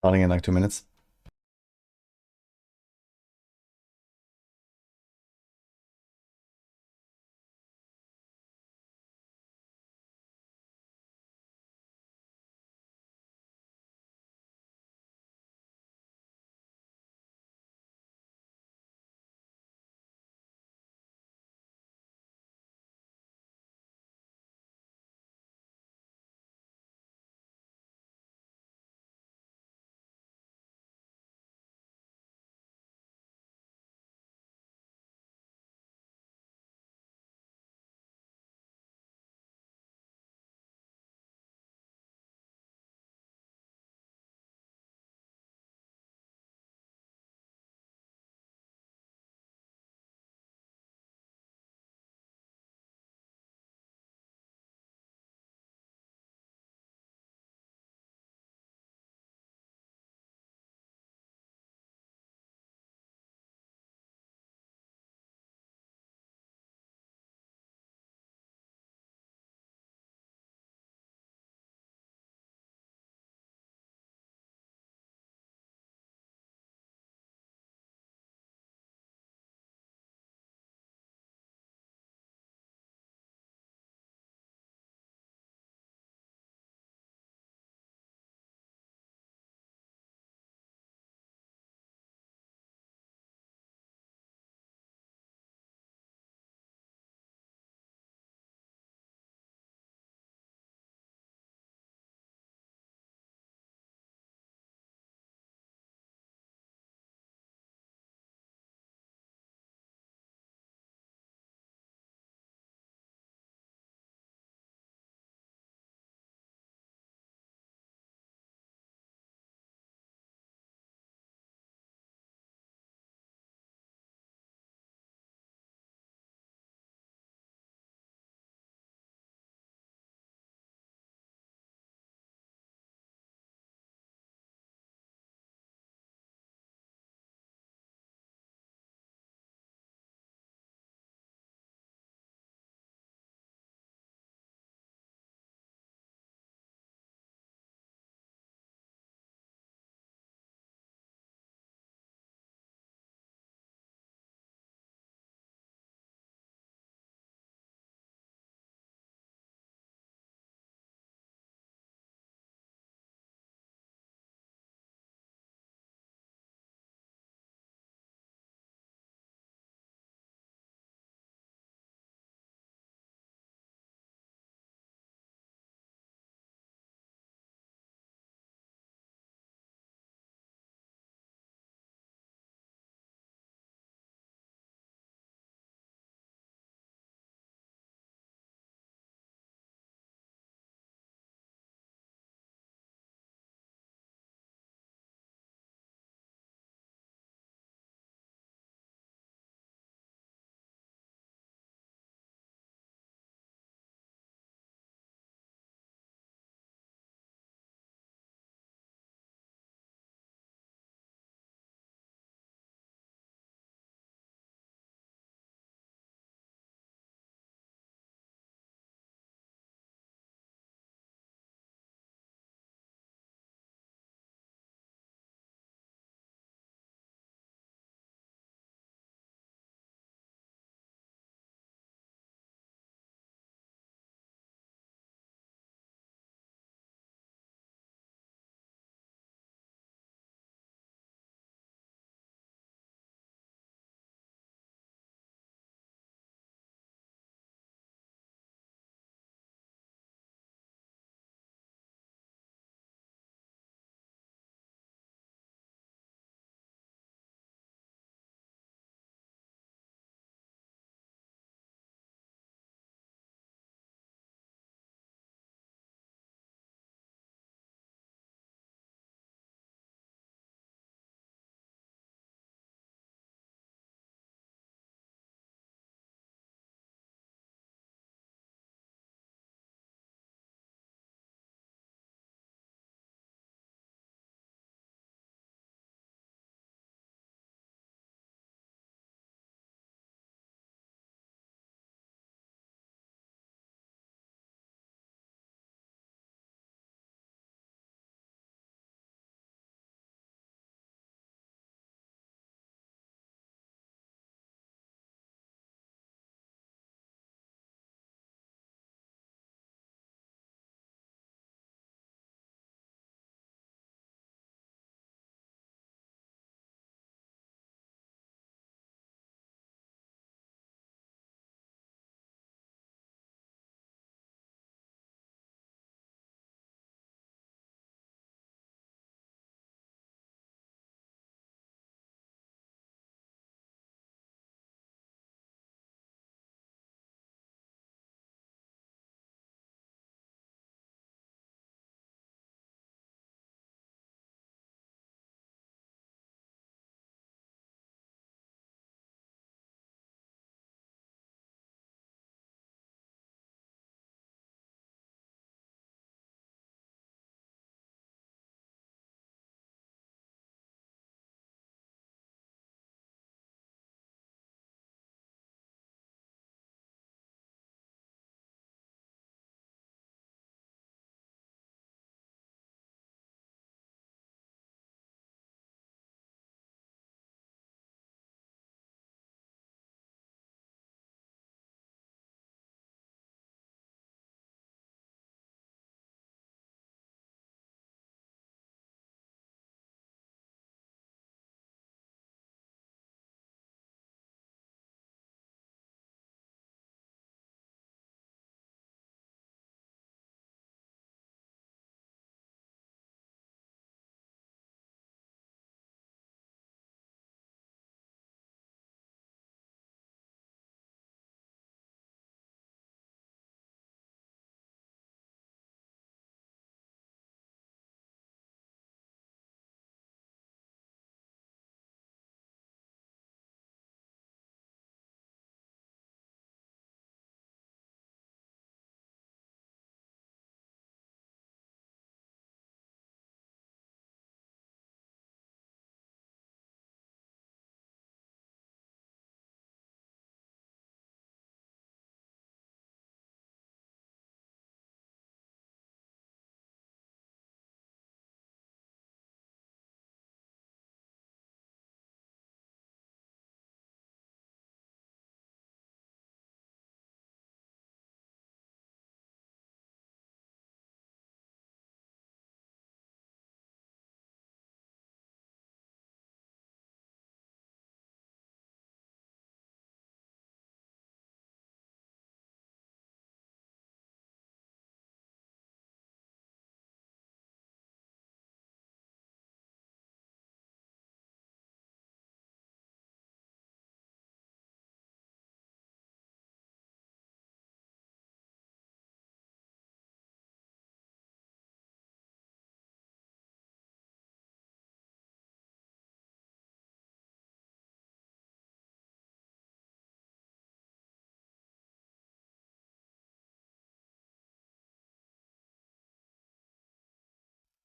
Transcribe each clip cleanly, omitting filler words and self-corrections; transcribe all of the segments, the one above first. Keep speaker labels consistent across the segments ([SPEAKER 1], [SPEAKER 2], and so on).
[SPEAKER 1] Starting in like 2 minutes.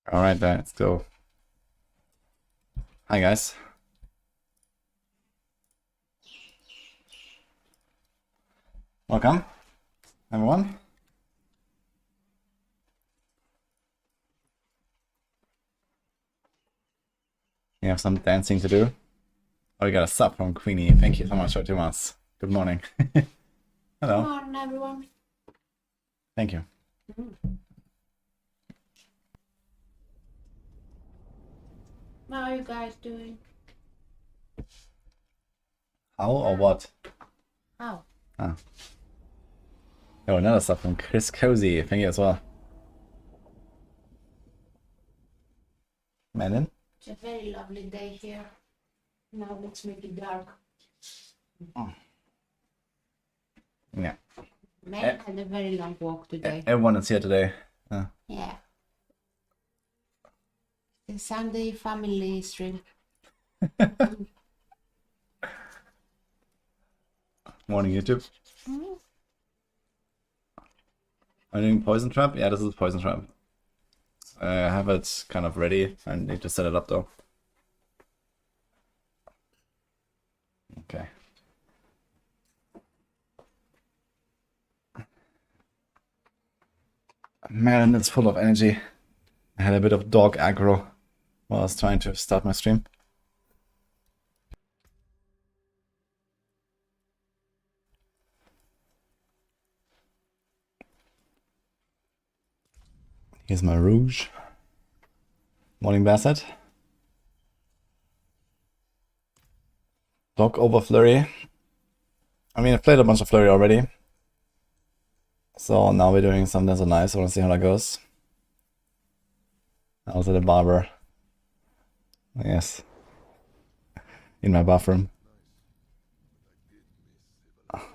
[SPEAKER 1] Alright, let's go. Hi guys. Welcome, everyone. We have some dancing to do. Oh, we got a sub from Queenie. Thank you so much for 2 months. Good morning. Hello.
[SPEAKER 2] Good morning, everyone.
[SPEAKER 1] Thank you.
[SPEAKER 2] How are you guys doing?
[SPEAKER 1] How or what?
[SPEAKER 2] How?
[SPEAKER 1] Ah. Oh, another sub from Chris Cozy. Thank you as well. Melon?
[SPEAKER 2] It's a very lovely day here. Now let's make it dark.
[SPEAKER 1] Oh. Yeah.
[SPEAKER 2] Man had a very long walk today.
[SPEAKER 1] Everyone is here today.
[SPEAKER 2] Yeah. The Sunday family stream.
[SPEAKER 1] Morning, YouTube. Are you doing Poison Trap? Yeah, this is Poison Trap. I have it kind of ready. I need to set it up though. Okay. Man, it's full of energy. I had a bit of dog aggro while I was trying to start my stream. Here's my Rouge. Morning, Bassett. DoK over Flurry. I mean, I've played a bunch of Flurry already. So now we're doing something so nice. I want to see how that goes. Also the barber. Yes. In my bathroom. Oh.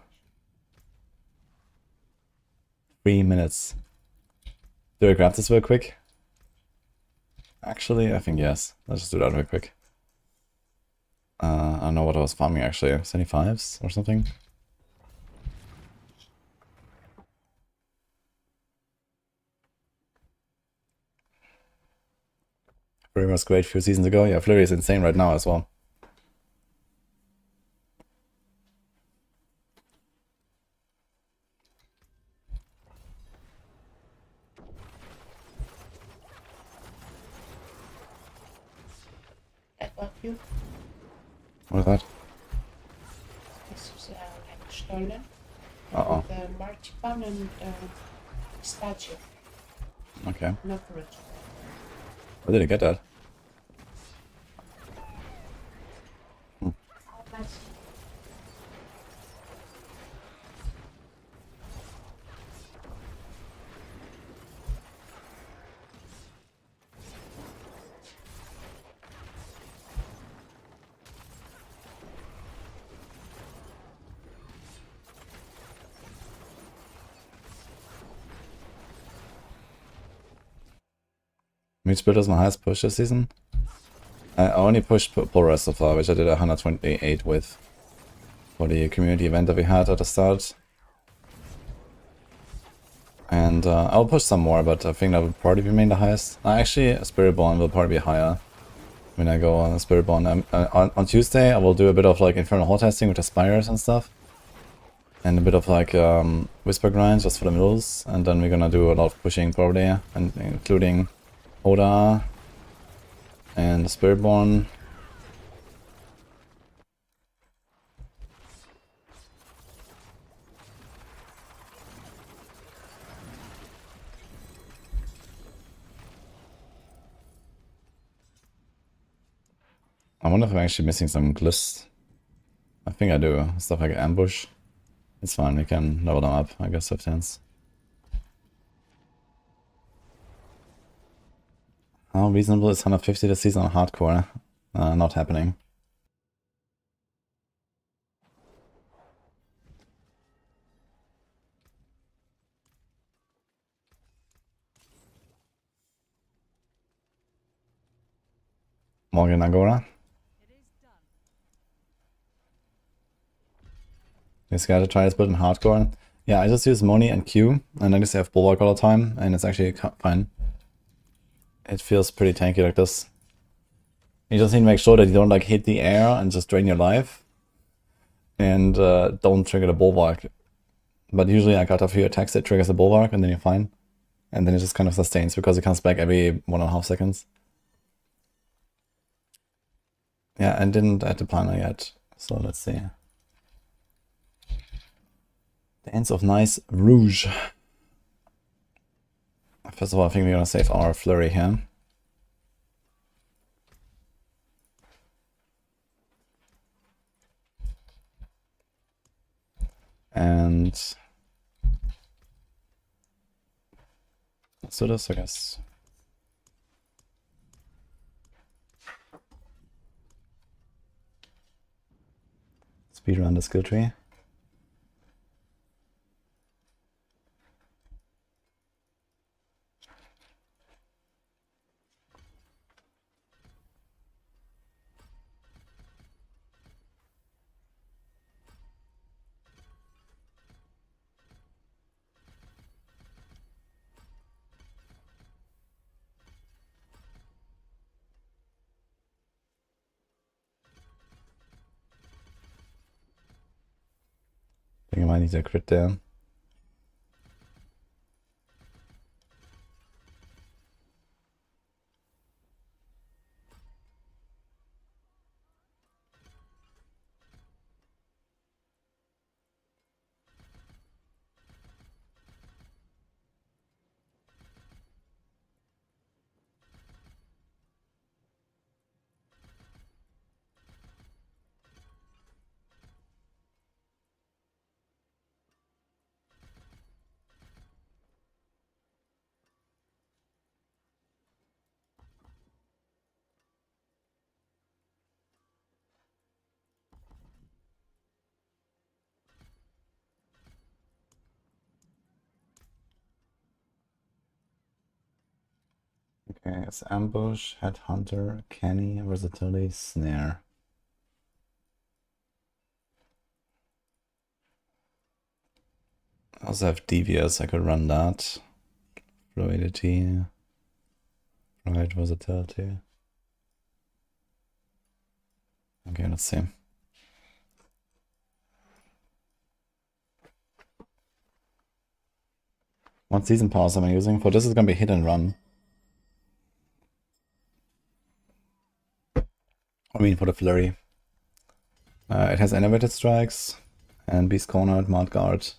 [SPEAKER 1] 3 minutes. Do I grab this real quick? Actually, I think yes. Let's just do that real quick. I don't know what I was farming actually. 75s or something? Flurry was great a few seasons ago. Yeah, Flurry is insane right now as well.
[SPEAKER 2] I got you.
[SPEAKER 1] What is that?
[SPEAKER 2] This is stolen.
[SPEAKER 1] Uh-oh.
[SPEAKER 2] The marzipan and pistachio.
[SPEAKER 1] Okay.
[SPEAKER 2] No fruit.
[SPEAKER 1] Where did I get that?
[SPEAKER 2] Oh, nice.
[SPEAKER 1] Meat Spirit is my highest push this season. I only pushed Polaris so far, which I did 128 with for the community event that we had at the start. And I'll push some more, but I think that will probably remain the highest. Actually, Spiritborn will probably be higher when I go on Spiritborn. On Tuesday, I will do a bit of like Infernal Horde testing with the Spires and stuff. And a bit of like Whisper grinds just for the middles. And then we're gonna do a lot of pushing probably, and including Oda and Spiritborn. I wonder if I'm actually missing some glyphs. I think I do. Stuff like ambush. It's fine, we can level them up, I guess, 15s. How reasonable is 150 this season on hardcore? Not happening. Morgan Agora. This guy to try this build in hardcore. Yeah, I just use Moni and Q, and I just have Bulwark all the time, and it's actually fine. it feels pretty tanky like this. You just need to make sure that you don't like hit the air and just drain your life. And don't trigger the bulwark. But usually I got a few attacks that triggers the bulwark and then you're fine. And then it just kind of sustains because it comes back every 1.5 seconds. Yeah, I didn't add the planner yet. So let's see. The ends of nice rouge. First of all, I think we're gonna save our flurry here. And let's do this, I guess. Speedrun the skill tree. I think I might need a crit there. Okay, it's ambush, headhunter, canny, versatility, snare. I also have devious, I could run that. Fluidity, right, versatility. Okay, let's see. What season powers am I using? For this is gonna be hit and run. I mean for the flurry. It has elevated strikes and beast cornered, mount guard.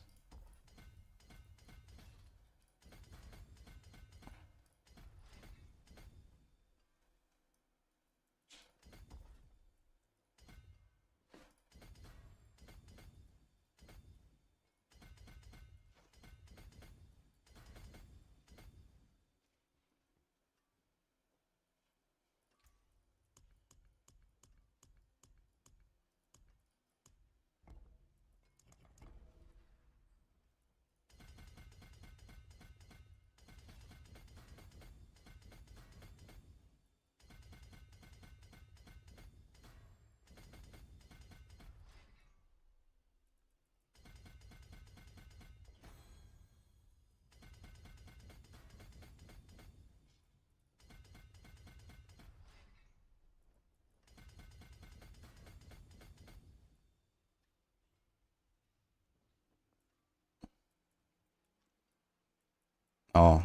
[SPEAKER 1] Oh,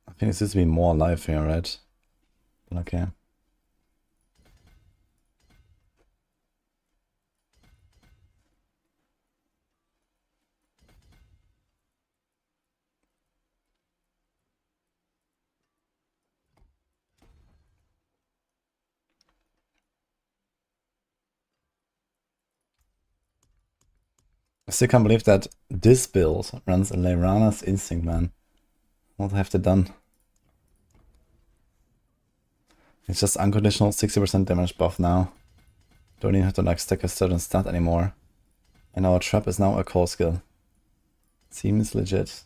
[SPEAKER 1] I think it needs to be more alive here, right? Okay. I still can't believe that this build runs a Leirana's Instinct, man. What have they done? It's just unconditional 60% damage buff now. Don't even have to like stack a certain stat anymore. And our trap is now a core skill. Seems legit.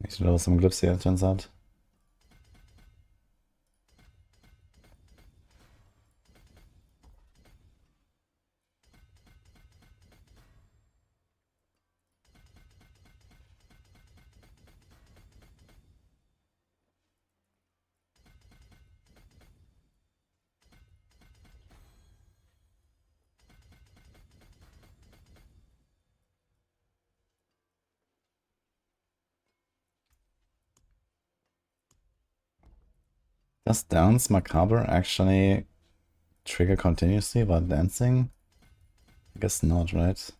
[SPEAKER 1] Need to level some glyphs here, it turns out. Does Dance Macabre actually trigger continuously while dancing? I guess not, right?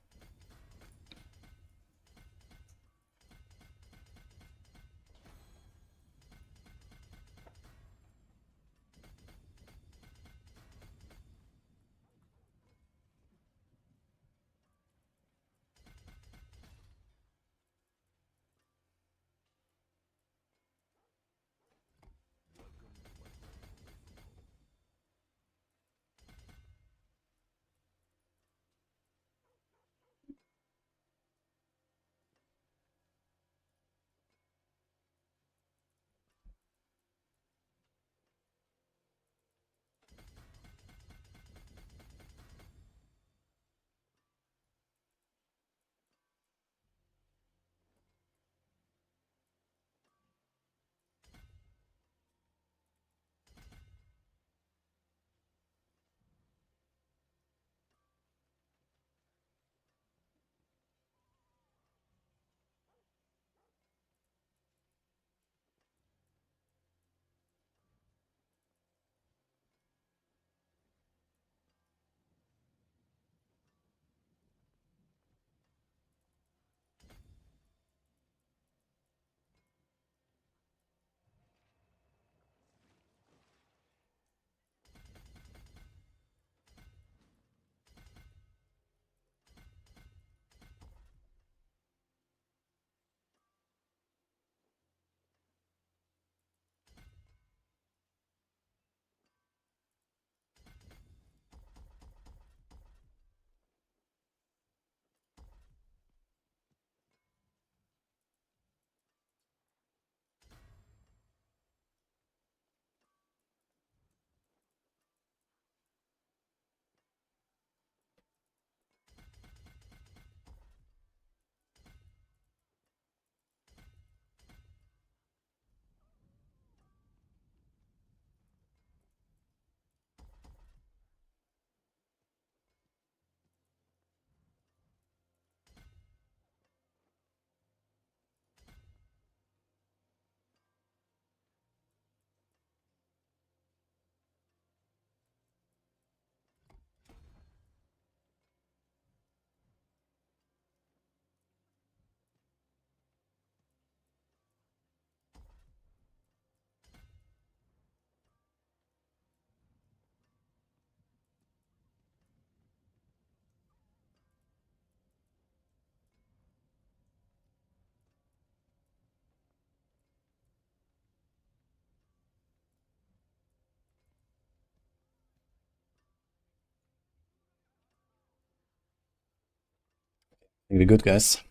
[SPEAKER 1] Really good, guys.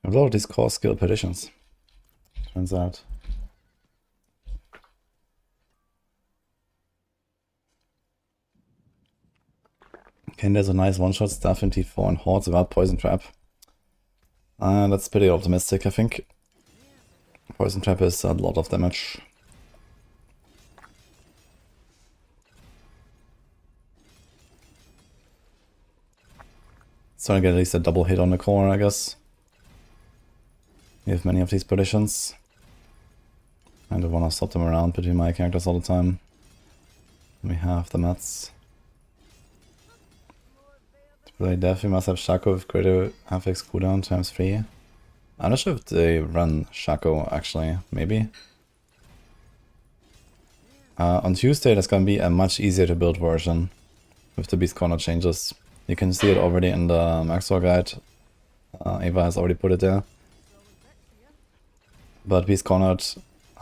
[SPEAKER 1] A lot of these core skill petitions, turns out. Okay, there's a nice one-shot stuff in T4 and Hordes without Poison Trap. That's pretty optimistic, I think. Poison Trap is a lot of damage. trying to get at least a double hit on the core, I guess. We have many of these positions. I don't want to stop them around between my characters all the time. We have the mats. To play Death, we must have Shaco with greater FX cooldown times 3. I'm not sure if they run Shaco actually, maybe. On Tuesday there's gonna be a much easier to build version with the Beast Corner changes. You can see it already in the Maxroll guide. Ava has already put it there. But Beast Cornered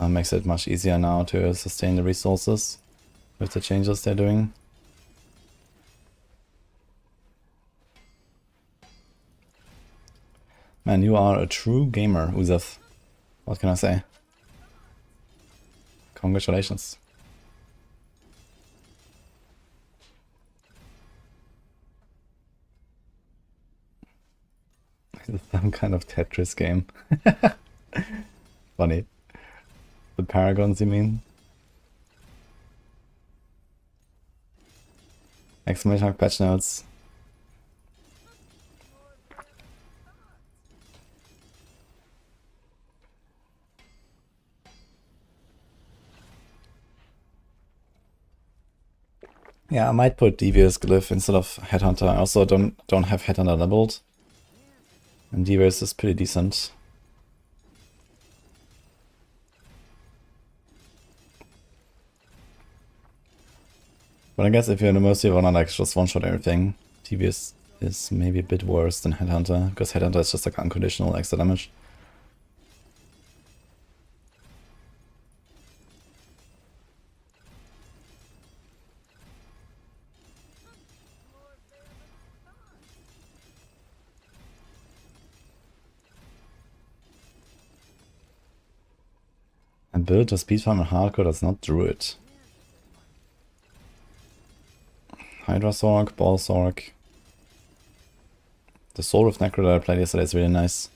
[SPEAKER 1] makes it much easier now to sustain the resources with the changes they're doing. Man, you are a true gamer, Uzef. What can I say? Congratulations. Some kind of Tetris game. Funny. The Paragons, you mean? Exclamation mark patch notes. Yeah, I might put Devious Glyph instead of Headhunter. I also don't have Headhunter leveled. And Devious is pretty decent. But I guess if you're in the mercy wanna like just one-shot everything, Devious is maybe a bit worse than Headhunter, because Headhunter is just like unconditional extra damage. And build a speed farm in hardcore that's not Druid. Hydra Sorc, Ball Sorc. The Soul of Necro that I played yesterday is really nice.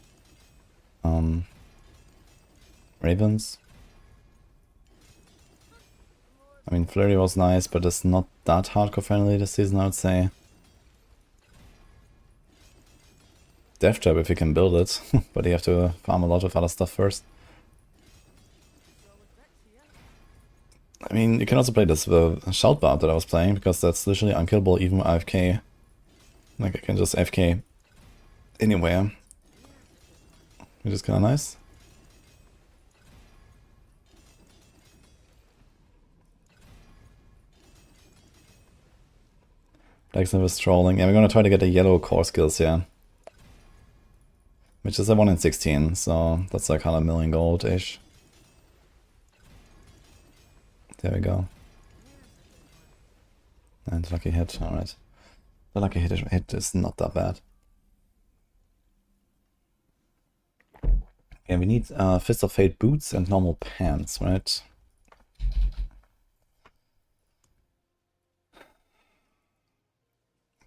[SPEAKER 1] Ravens. I mean, Flurry was nice, but it's not that hardcore friendly this season, I would say. Death Trap if you can build it, but you have to farm a lot of other stuff first. I mean, you can also play this with Shout Barb that I was playing, because that's literally unkillable even with AFK. Like, I can just AFK anywhere, which is kinda nice. Blacksmith is trolling. Yeah, we're gonna try to get the yellow core skills here. Which is a 1 in 16, so that's like 100 million gold-ish. There we go. And lucky hit, alright. The lucky hit is not that bad. Okay, we need Fist of Fate boots and normal pants, right?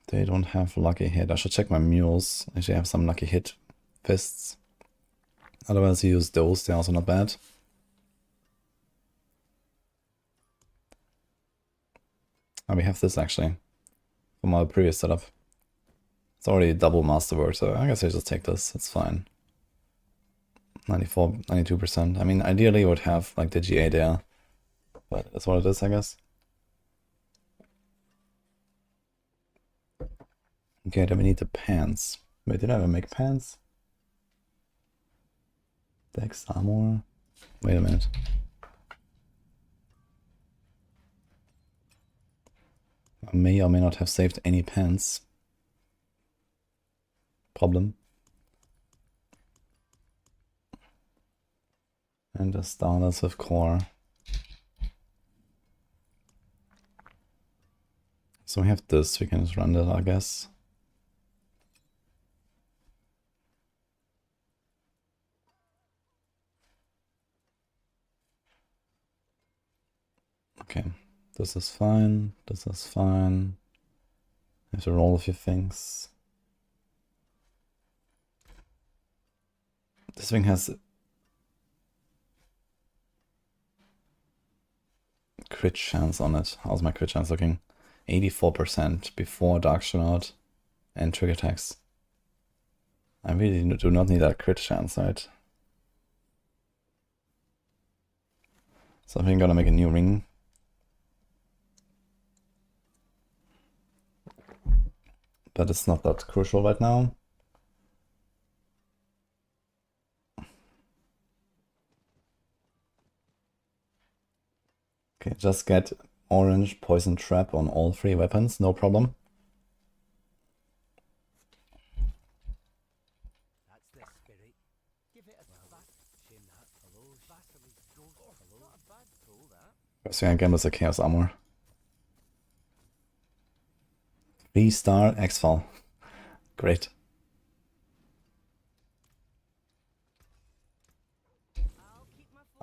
[SPEAKER 1] They don't have lucky hit. I should check my mules. Actually, I have some lucky hit fists. Otherwise, you use those. They're also not bad. Oh, we have this actually from our previous setup. It's already double masterwork, so I guess I just take this. It's fine. 94, 92%. I mean, ideally, you would have like the GA there, but that's what it is, I guess. Okay, then we need the pants. Wait, did I ever make pants? Dex armor. Wait a minute. I may or may not have saved any pants. Problem. And the starters with core. So we have this, we can just run that, I guess. Okay, this is fine, this is fine. I have to roll a few things. This thing has crit chance on it. How's my crit chance looking? 84% before Dark Shroud and trigger attacks. I really do not need that crit chance, right? So I think I'm gonna make a new ring. But it's not that crucial right now. Okay, just get orange poison trap on all 3 weapons, no problem. First thing I get is a Chaos Armor. 3-star Exile. Great.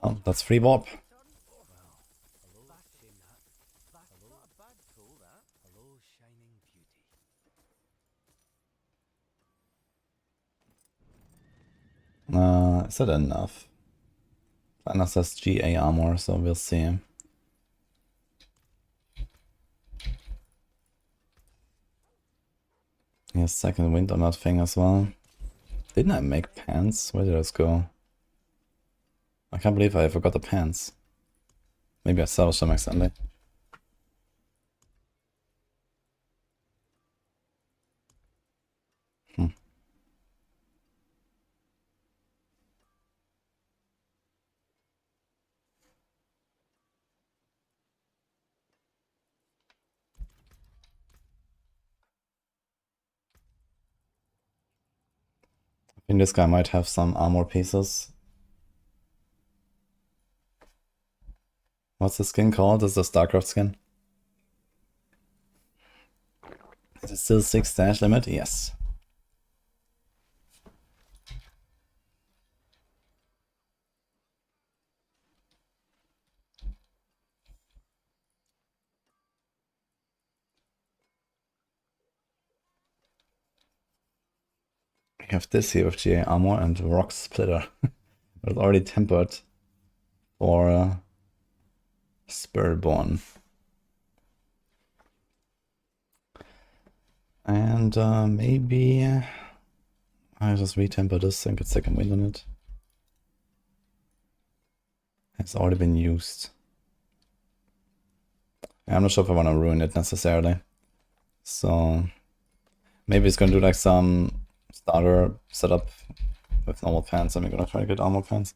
[SPEAKER 1] Oh, that's free warp. Is that enough? Unless that's GA armor, so we'll see. Yeah, second wind on that thing as well. Didn't I make pants? Where did those go? I can't believe I forgot the pants. Maybe I salvaged them accidentally. I think this guy might have some armor pieces. What's the skin called? Is the StarCraft skin? Is it still 6 stash limit? Yes. We have this here with GA armor and rock splitter. It's already tempered for Spiritborn. And maybe I just retemper this and get second wind on it. It's already been used. I'm not sure if I want to ruin it necessarily. So maybe it's going to do like some starter setup with normal pants. I'm going to try to get armor pants.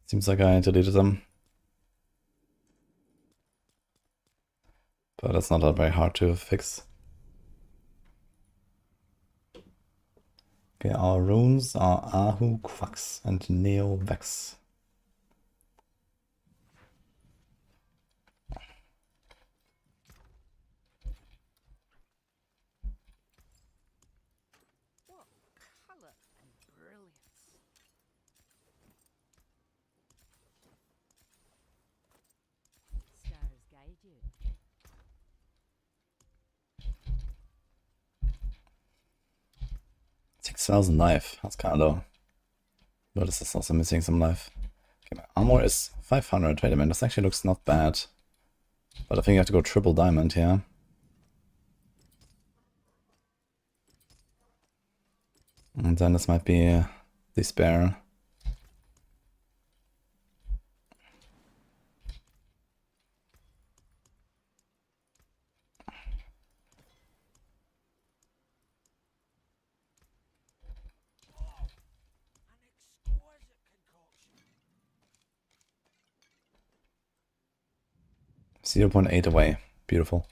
[SPEAKER 1] Seems like I deleted them. But that's not that very hard to fix. Okay, our runes are Ahu, Quax, and Neo Vex. $6,000 life, that's kind of low. But this is also missing some life. Okay, my armor is 500. Wait a minute, this actually looks not bad. But I think I have to go triple diamond here. And then this might be despair. .8 away. Beautiful.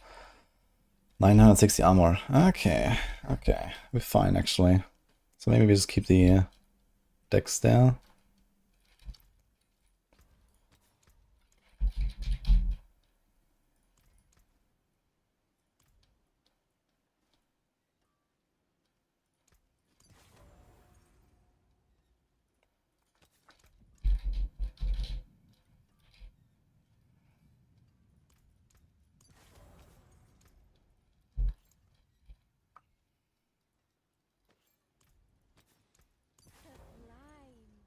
[SPEAKER 1] 960 armor. Okay, okay. We're fine actually. So maybe we just keep the decks there.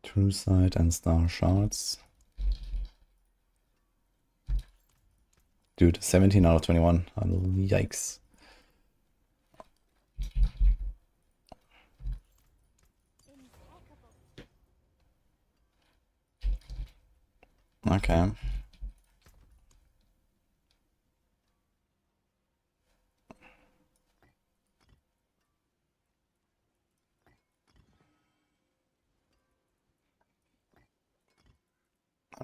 [SPEAKER 1] True Sight and Star Shards. Dude, 17 out of 21. Oh, yikes. Okay. I'm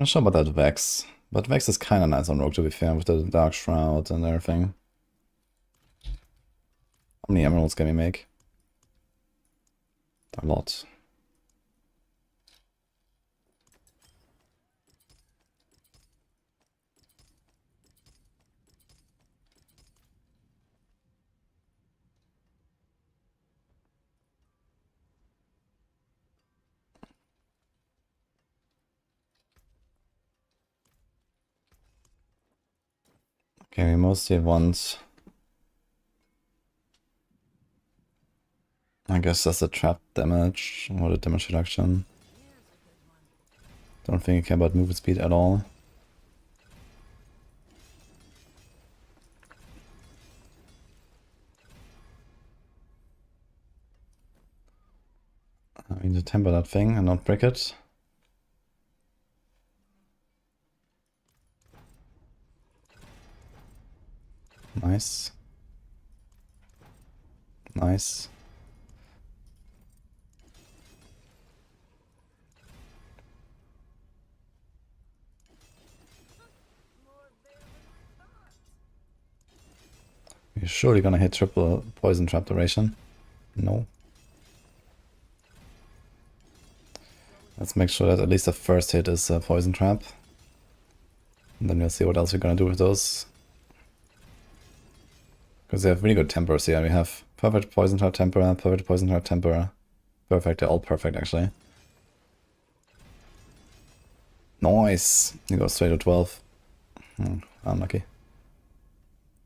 [SPEAKER 1] not sure about that Vex, but Vex is kind of nice on Rogue to be fair, with the Dark Shroud and everything. How many emeralds can we make? A lot. Okay, we mostly want... I guess that's the trap damage, or the damage reduction. Don't think I care about movement speed at all. I need to temper that thing and not break it. Nice. Nice. You're surely gonna hit triple poison trap duration. No. Let's make sure that at least the first hit is a poison trap. And then we'll see what else we're gonna do with those. Because they have really good tempers here. We have perfect poison trap temper, perfect poison trap temper. Perfect, they're all perfect actually. Nice! You go straight to 12. Unlucky.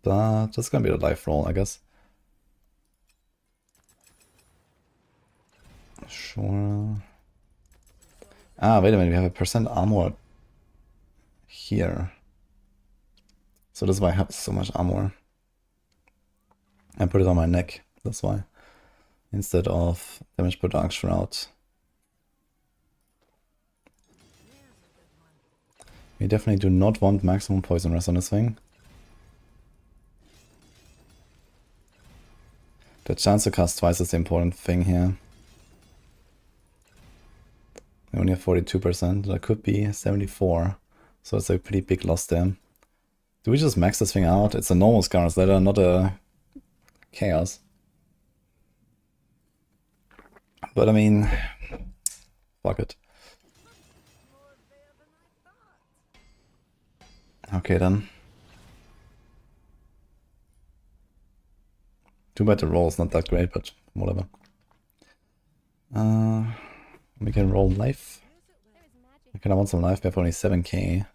[SPEAKER 1] But that's gonna be the life roll, I guess. Sure. Ah, wait a minute, we have a percent armor here. So this is why I have so much armor. I put it on my neck, that's why. Instead of damage per Dark Shroud. We definitely do not want maximum poison rest on this thing. The chance to cast twice is the important thing here. We only have 42%, that could be 74. So it's a pretty big loss there. Do we just max this thing out? It's a normal Scar's Ladder, not a Chaos. But I mean, fuck it. Okay then. Too bad the roll is not that great, but whatever. We can roll life. Okay, I want some life, we have only 7k.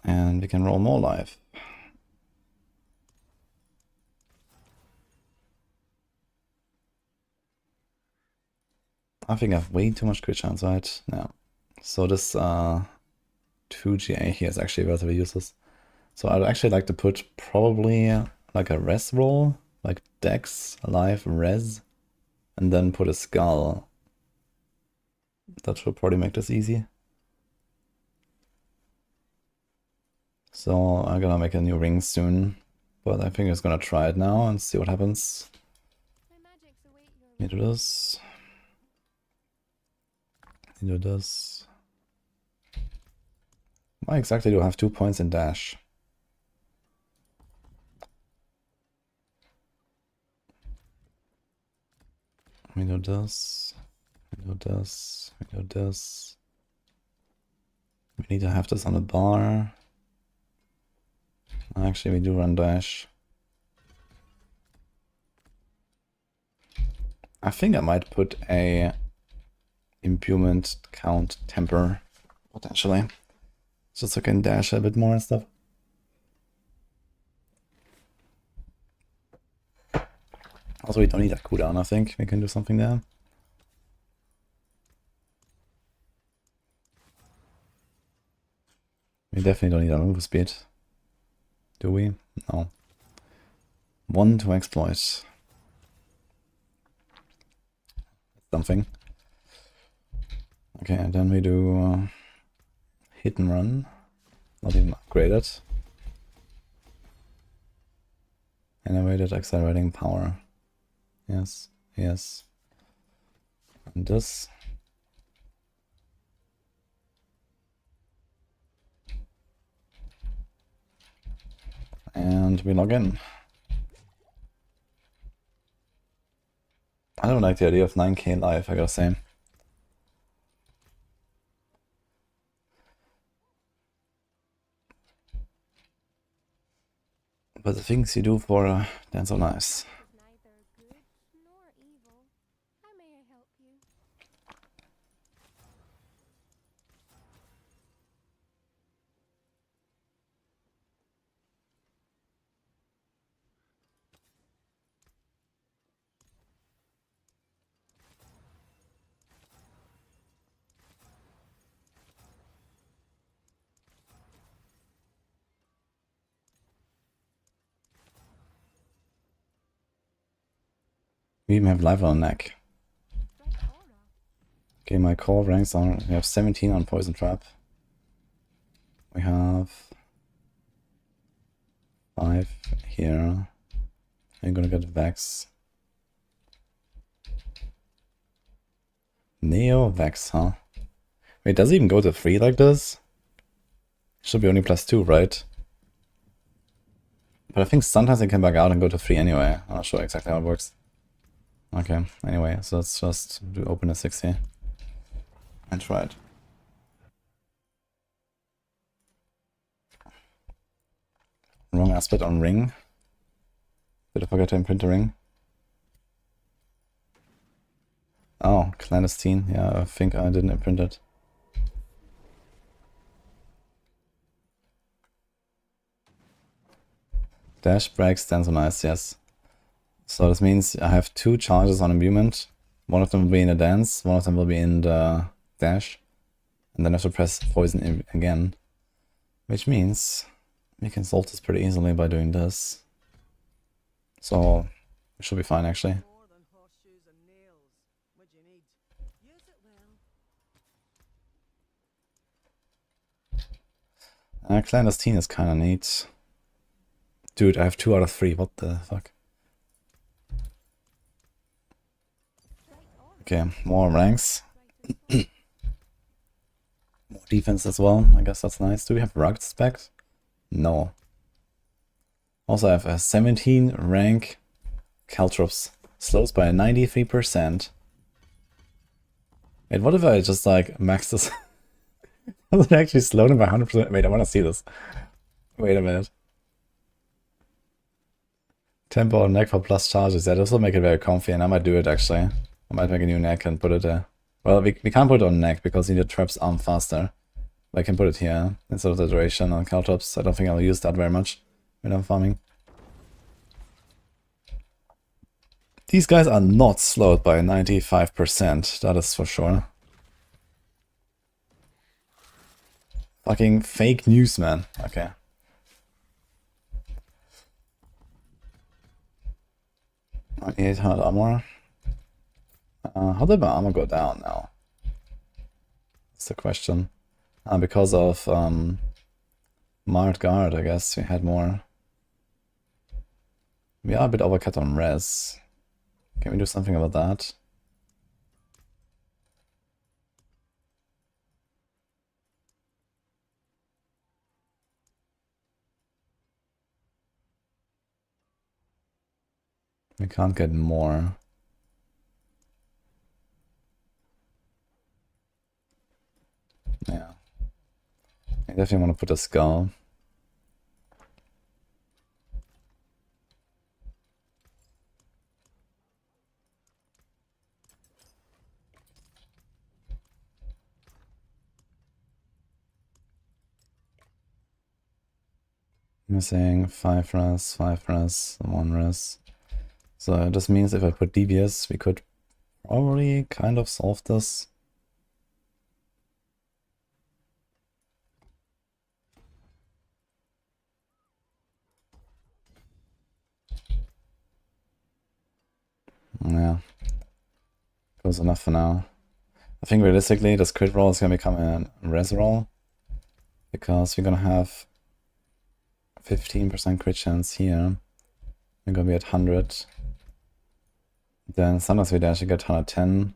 [SPEAKER 1] And we can roll more life. I think I have way too much crit chance, right? No. So this 2GA here is actually relatively useless. So I'd actually like to put probably like a res roll, like Dex, Life, Res, and then put a skull. That should probably make this easy. So I'm gonna make a new ring soon, but I think I'm just gonna try it now and see what happens. Let me do this. Let me do this. Why exactly do I have 2 points in dash? Let me do this. Let me do this. Let me do this. We need to have this on the bar. Actually, we do run dash. I think I might put a improvement count temper, potentially. Just so I can dash a bit more and stuff. Also, we don't need a cooldown, I think. We can do something there. We definitely don't need a move speed. Do we? No. 1 to exploit. Something. Okay, and then we do hit and run. Not even upgraded. Innovated accelerating power. Yes, yes. And this. And we log in. I don't like the idea of 9k live, I gotta say. But the things you do for that's so nice. We even have life on neck. Okay, my core ranks are, we have 17 on Poison Trap. We have 5 here. I'm gonna get Vex. Neo Vex, huh? Wait, does it even go to 3 like this? Should be only +2, right? But I think sometimes it can bug out and go to 3 anyway. I'm not sure exactly how it works. Okay, anyway, so let's just do open a 60 and try it. Wrong aspect on ring. Did I forget to imprint the ring? Oh, clandestine. Yeah, I think I didn't imprint it. Dash, break, stands on ice, yes. So this means I have 2 charges on imbuement. One of them will be in the dance, one of them will be in the dash. And then I have to press poison again. Which means we can solve this pretty easily by doing this. So it should be fine actually. Clandestine is kinda neat. Dude, I have 2 out of 3, what the fuck? Okay, more ranks. More defense as well, I guess that's nice. Do we have rugged specs? No. Also I have a 17 rank Caltrops. Slows by 93%. Wait, what if I just like max this? Does it actually slow them by 100%? Wait, I wanna see this. Wait a minute. Tempo on neck for plus charges. Yeah, this will make it very comfy, and I might do it actually. I might make a new neck and put it there. Well, we can't put it on neck because the traps arm faster. But I can put it here instead of the duration on Caltrops. I don't think I'll use that very much when I'm farming. These guys are not slowed by 95%, that is for sure. Fucking fake news, man. Okay. I need hard armor. How did my armor go down now? That's the question. Because of Marred Guard, I guess we had more. We are a bit overcut on res. Can we do something about that? We can't get more. Yeah. I definitely want to put a skull. Missing 5 res, 5 res, 1 res. So this means if I put Devious, we could probably kind of solve this. Yeah. Close enough for now. I think realistically this crit roll is gonna become a res roll, because we're gonna have 15% crit chance here. We're gonna be at 100. Then sometimes we dash, you get 110.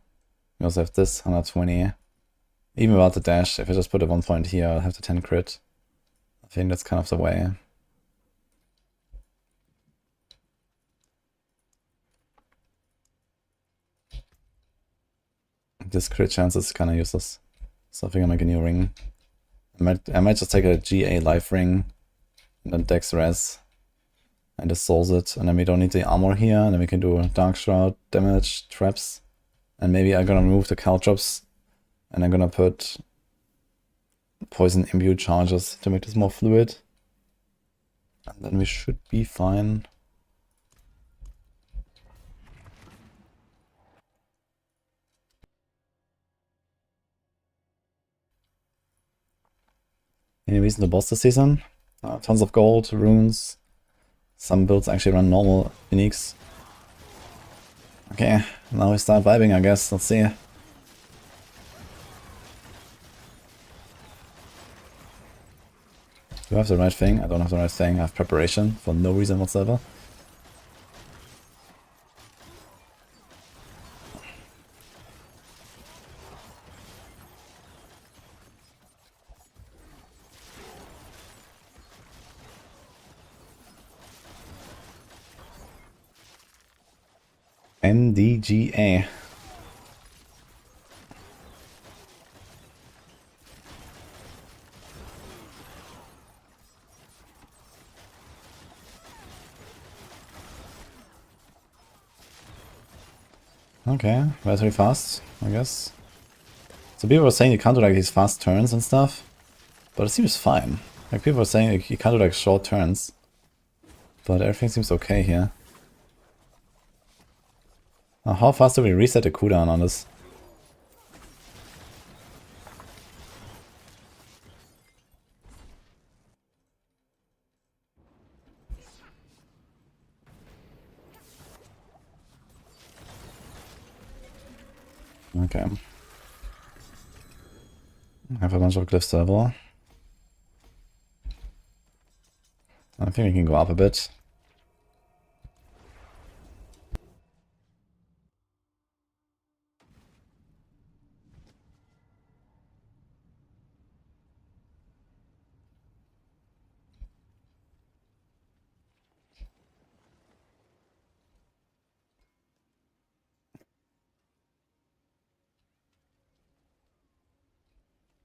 [SPEAKER 1] We also have this 120. Even without the dash, if I just put a 1 point here, I'll have the 10 crit. I think that's kind of the way. This crit chance is kind of useless. So I think I'll make a new ring. I might just take a GA life ring, and then Dex res, and just souls it, and then we don't need the armor here, and then we can do Dark Shroud, damage, traps, and maybe I'm gonna remove the caltrops, and I'm gonna put poison imbued charges to make this more fluid, and then we should be fine. Any reason to boss this season? Tons of gold, runes. Some builds actually run normal uniques. Okay, now we start vibing, I guess. Let's see. Do I have the right thing? I don't have the right thing. I have preparation for no reason whatsoever. NDGA. Okay, very fast, I guess. So people were saying you can't do like these fast turns and stuff, but it seems fine. Like people were saying like, you can't do like short turns, but everything seems okay here. How fast do we reset the cooldown on this? Okay. I have a bunch of glyphs to level. I think we can go up a bit.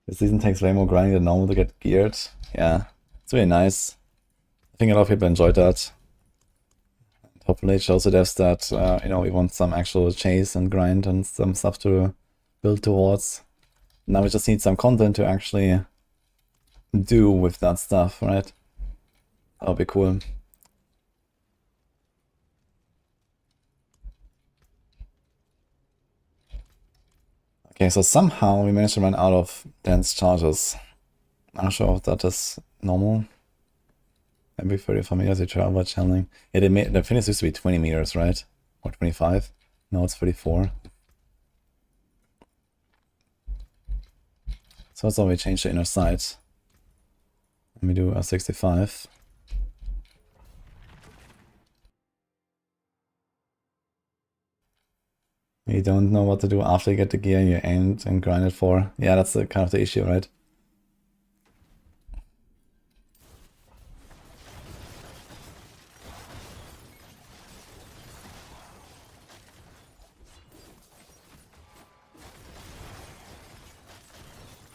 [SPEAKER 1] This season takes way more grinding than normal to get geared. Yeah, it's really nice. I think a lot of people enjoyed that. And hopefully it shows the devs that, you know, we want some actual chase and grind and some stuff to build towards. Now we just need some content to actually do with that stuff, right? That would be cool. Okay, so somehow we managed to run out of dense charges. I'm not sure if that is normal. Maybe 30 meters you travel by channeling. Yeah, the finish used to be 20 meters, right? Or 25. Now it's 34. So that's why we changed the inner sight. Let me do a 65. You don't know what to do after you get the gear you aimed and grinded for. Yeah, that's kind of the issue, right?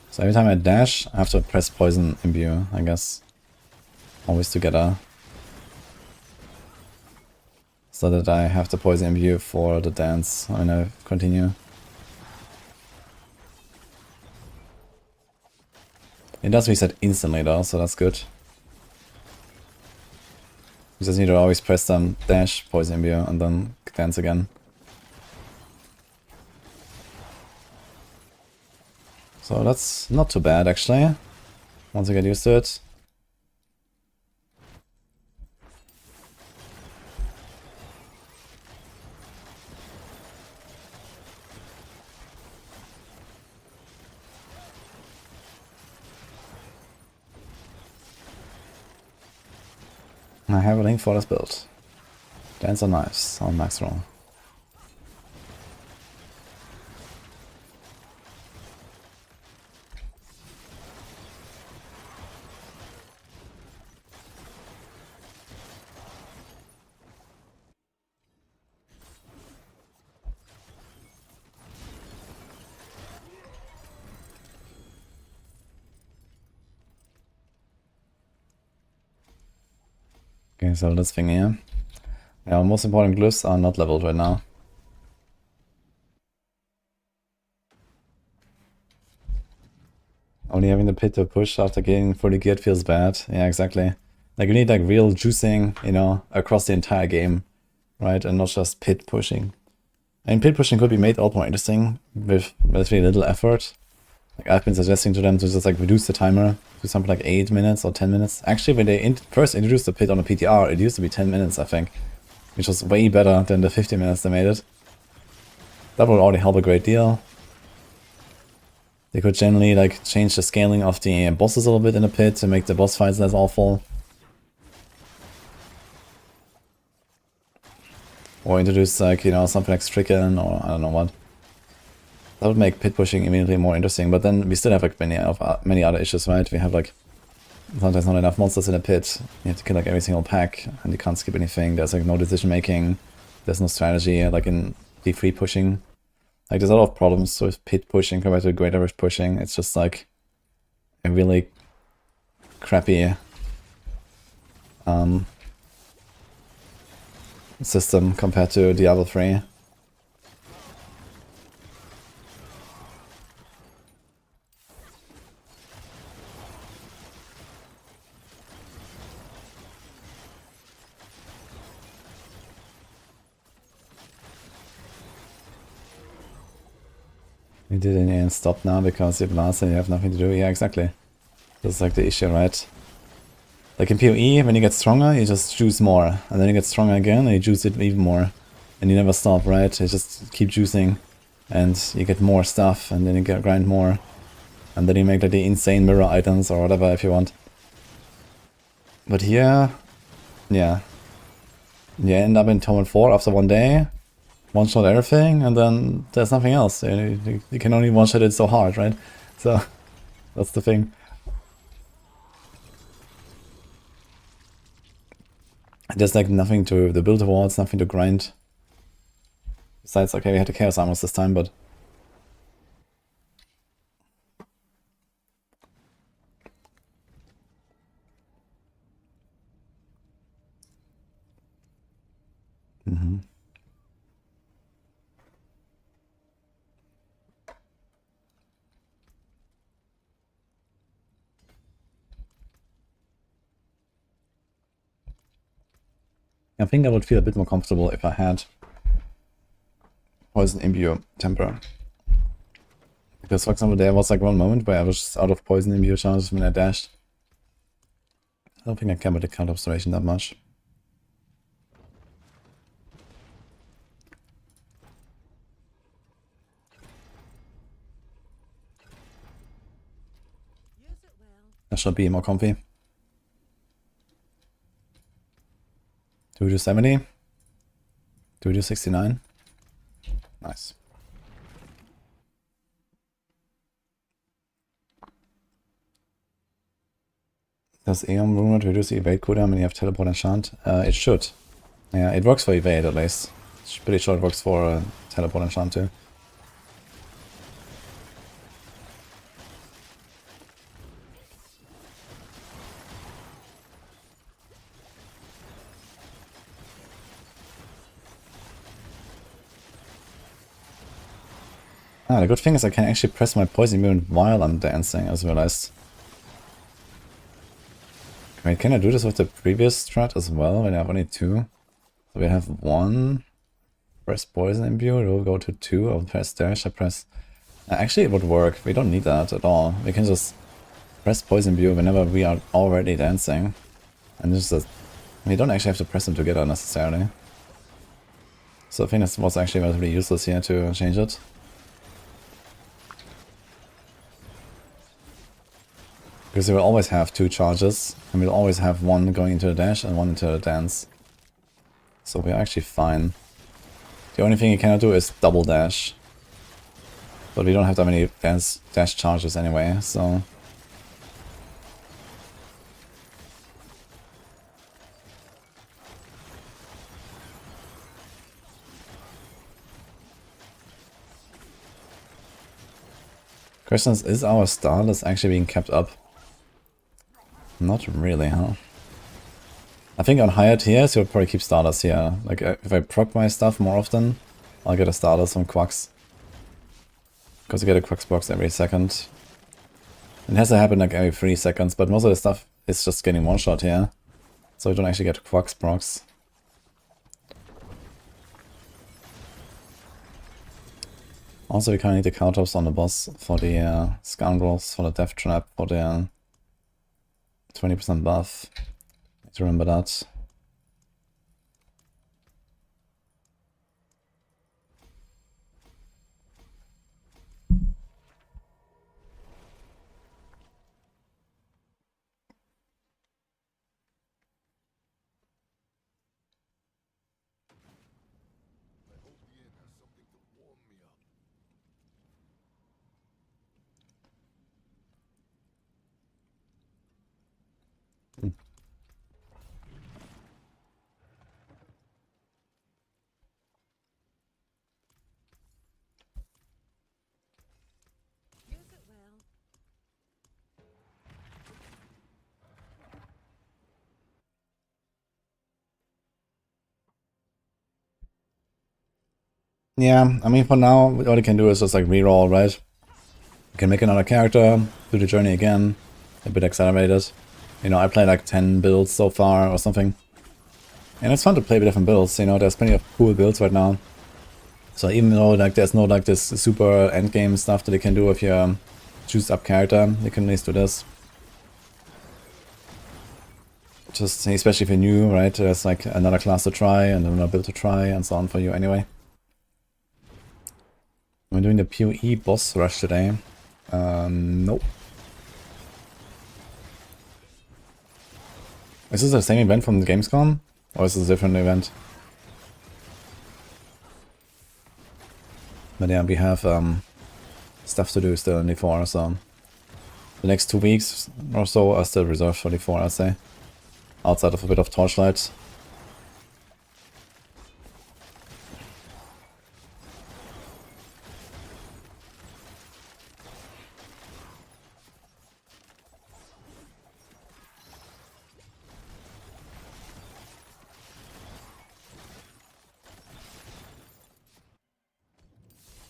[SPEAKER 1] So every time I dash, I have to press poison imbue, I guess. Always together. So that I have the poison imbue for the dance when I continue. It does reset instantly though, so that's good. You just need to always press them, dash, poison imbue, and then dance again. So that's not too bad actually, once you get used to it. I have a link for this build. Dance on Knives on Maxroll. Okay, so this thing here. Yeah, most important glyphs are not leveled right now. Only having the pit to push after getting fully geared feels bad. Yeah, exactly. Like you need like real juicing, you know, across the entire game, right? And not just pit pushing. I mean, pit pushing could be made a lot more interesting with relatively little effort. Like I've been suggesting to them to just like reduce the timer to something like 8 minutes or 10 minutes. Actually, when they first introduced the pit on the PTR, it used to be 10 minutes, I think, which was way better than the 50 minutes they made it. That would already help a great deal. They could generally like change the scaling of the bosses a little bit in the pit to make the boss fights less awful. Or introduce like, you know, something like Stricken or I don't know what. That would make pit pushing immediately more interesting, but then we still have like many other issues, right? We have like sometimes not enough monsters in the pit. You have to kill like every single pack and you can't skip anything. There's like no decision making. There's no strategy like in D3 pushing. Like there's a lot of problems with pit pushing compared to great average pushing. It's just like a really crappy system compared to Diablo 3. You did it and stop now because you've lost and you have nothing to do. Yeah, exactly. That's like the issue, right? Like in PoE, when you get stronger, you just juice more. And then you get stronger again and you juice it even more. And you never stop, right? You just keep juicing. And you get more stuff and then you get grind more. And then you make like the insane mirror items or whatever if you want. But here, yeah. You end up in Torment 4 after one day. One-shot everything, and then there's nothing else. You can only one-shot it so hard, right? So, that's the thing. There's like nothing to build towards, nothing to grind. Besides, okay, we had the Chaos Armors this time, but... I think I would feel a bit more comfortable if I had Poison Imbue Temper. Because, for example, there was like one moment where I was just out of Poison Imbue charges when I dashed. I don't think I care about the counter observation that much. That should be more comfy. Do we do 70? Do we do 69? Nice. Does Aeon Rumored reduce the evade cooldown when you have teleport enchant? It should. Yeah, it works for evade at least. Pretty sure it works for teleport enchant too. Ah, the good thing is I can actually press my poison immune while I'm dancing, as realized. Wait, can I do this with the previous strat as well, when I have only 2? So we have 1, press poison imbue, it will go to 2, I'll press dash, I press... actually it would work, we don't need that at all. We can just press poison imbue whenever we are already dancing. And just... we don't actually have to press them together necessarily. So I think this was actually relatively useless here to change it. Because we will always have 2 charges, and we'll always have one going into the dash and one into the dance. So we're actually fine. The only thing you cannot do is double dash. But we don't have that many dash charges anyway, so... Question is our starless actually being kept up? Not really, huh? I think on higher tiers you'll probably keep starters here. Like if I proc my stuff more often, I'll get a starters from Quacks. Because you get a Quacks box every second. It has to happen like every 3 seconds, but most of the stuff is just getting one shot here. So you don't actually get Quacks procs. Also, we kind of need the counters on the boss for the scoundrels, for the death trap, for the 20% buff. Need to remember that. Yeah, I mean for now, all you can do is just like reroll, right? You can make another character, do the journey again, a bit accelerated. You know, I played like 10 builds so far or something. And it's fun to play with different builds, you know, there's plenty of cool builds right now. So even though like there's no like this super endgame stuff that you can do with your juiced up character, you can at least do this. Just especially if you're new, right? There's like another class to try and another build to try and so on for you anyway. We're doing the PoE boss rush today. Nope. Is this the same event from the Gamescom? Or is this a different event? But yeah, we have stuff to do still in D4, so... The next 2 weeks or so are still reserved for D4, I'd say. Outside of a bit of Torchlight.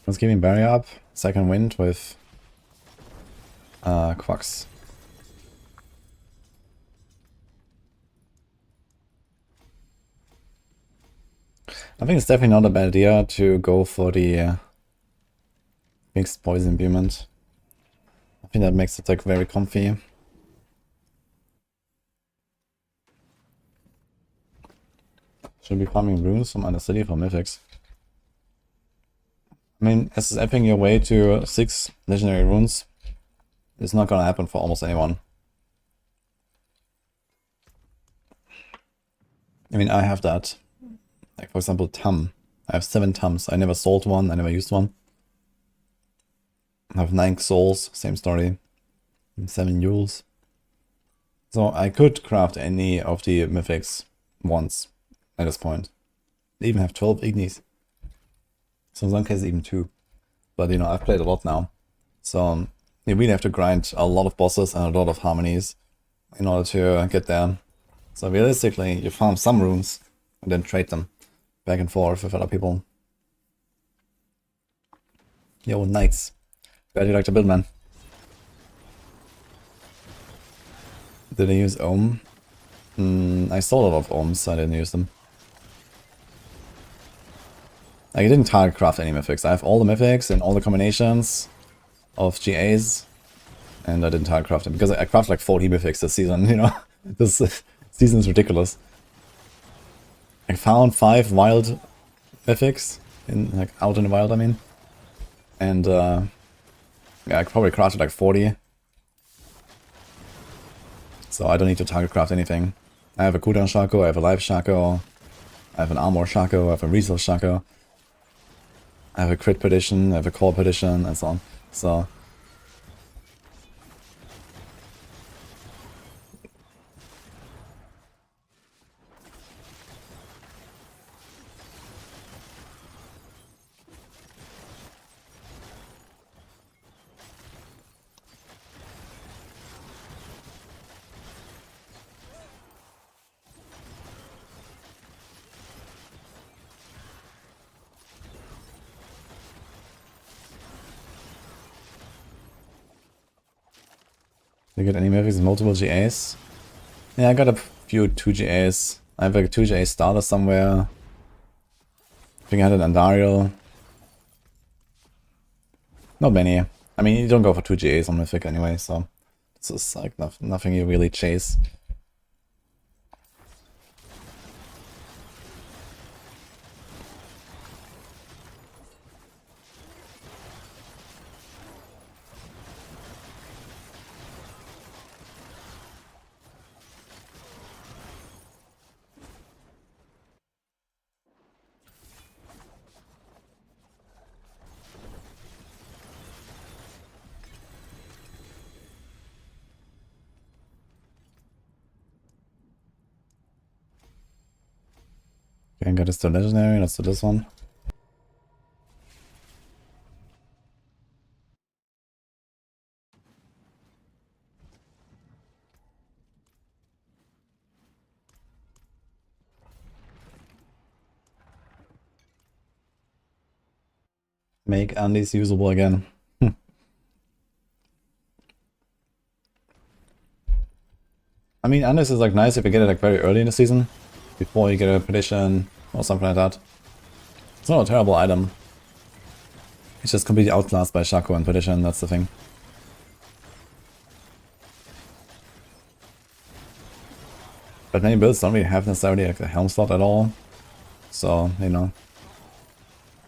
[SPEAKER 1] Let's give him barrier up, second wind with Quacks. I think it's definitely not a bad idea to go for the mixed poison imbuement. I think that makes the deck very comfy. Should be farming runes from Undercity for Mythics. I mean, as epping your way to 6 legendary runes is not gonna happen for almost anyone. I mean, I have that. Like, for example, Tum. I have 7 Tums. I never sold one, I never used one. I have 9 souls, same story. And 7 Yules. So I could craft any of the Mythics once at this point. They even have 12 Ignis. So in some cases even 2. But you know, I've played a lot now. So you really have to grind a lot of bosses and a lot of harmonies in order to get there. So realistically, you farm some runes and then trade them back and forth with other people. Yo, Knights. Glad you like to build, man. Did I use Ohm? I saw a lot of Ohms, I didn't use them. I didn't target craft any mythics. I have all the mythics and all the combinations of GAs, and I didn't target craft them because I craft like 40 mythics this season, you know? This season is ridiculous. I found 5 wild mythics, out in the wild, I mean. And yeah, I probably crafted like 40. So I don't need to target craft anything. I have a cooldown Shaco, I have a life Shaco, I have an armor Shaco, I have a resource Shaco, I have a crit petition, I have a core petition, and so on. So you get any mythics with multiple GAs? Yeah, I got a few 2 GAs. I have like a 2 GA starter somewhere. I think I had an Andariel. Not many. I mean, you don't go for 2 GAs on Mythic anyway, so this is like nothing you really chase. Okay, got this to legendary, let's do this one. Make Andy's usable again. I mean, Andy's is like nice if you get it like very early in the season, before you get a petition or something like that. It's not a terrible item. It's just completely outclassed by Shaco and petition, that's the thing. But many builds don't really have necessarily like a helm slot at all. So, you know,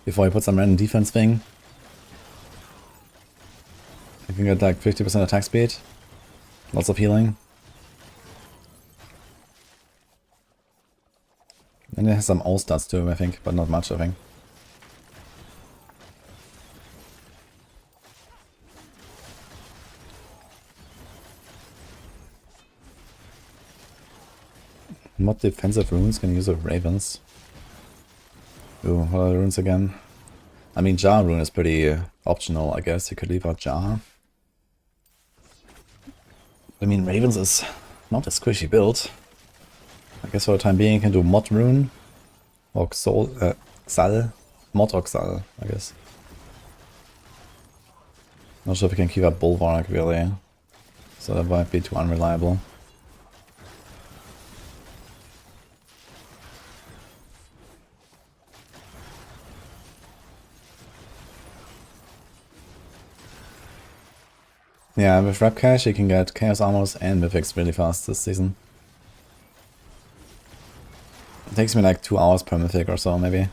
[SPEAKER 1] before you put some random defense thing, you can get like 50% attack speed, lots of healing. And it has some all stats too, I think, but not much, I think. Mod defensive runes can use of ravens. Ooh, what are the runes again? I mean, Jar rune is pretty optional, I guess. You could leave out Jar. I mean, ravens is not a squishy build. I guess for the time being you can do mod rune. Or Exile. Mod Exile, I guess. Not sure if we can keep up Bulwark really. So that might be too unreliable. Yeah, with Rep Cash you can get Chaos Armors and Mythics really fast this season. It takes me like 2 hours per Mythic or so, maybe.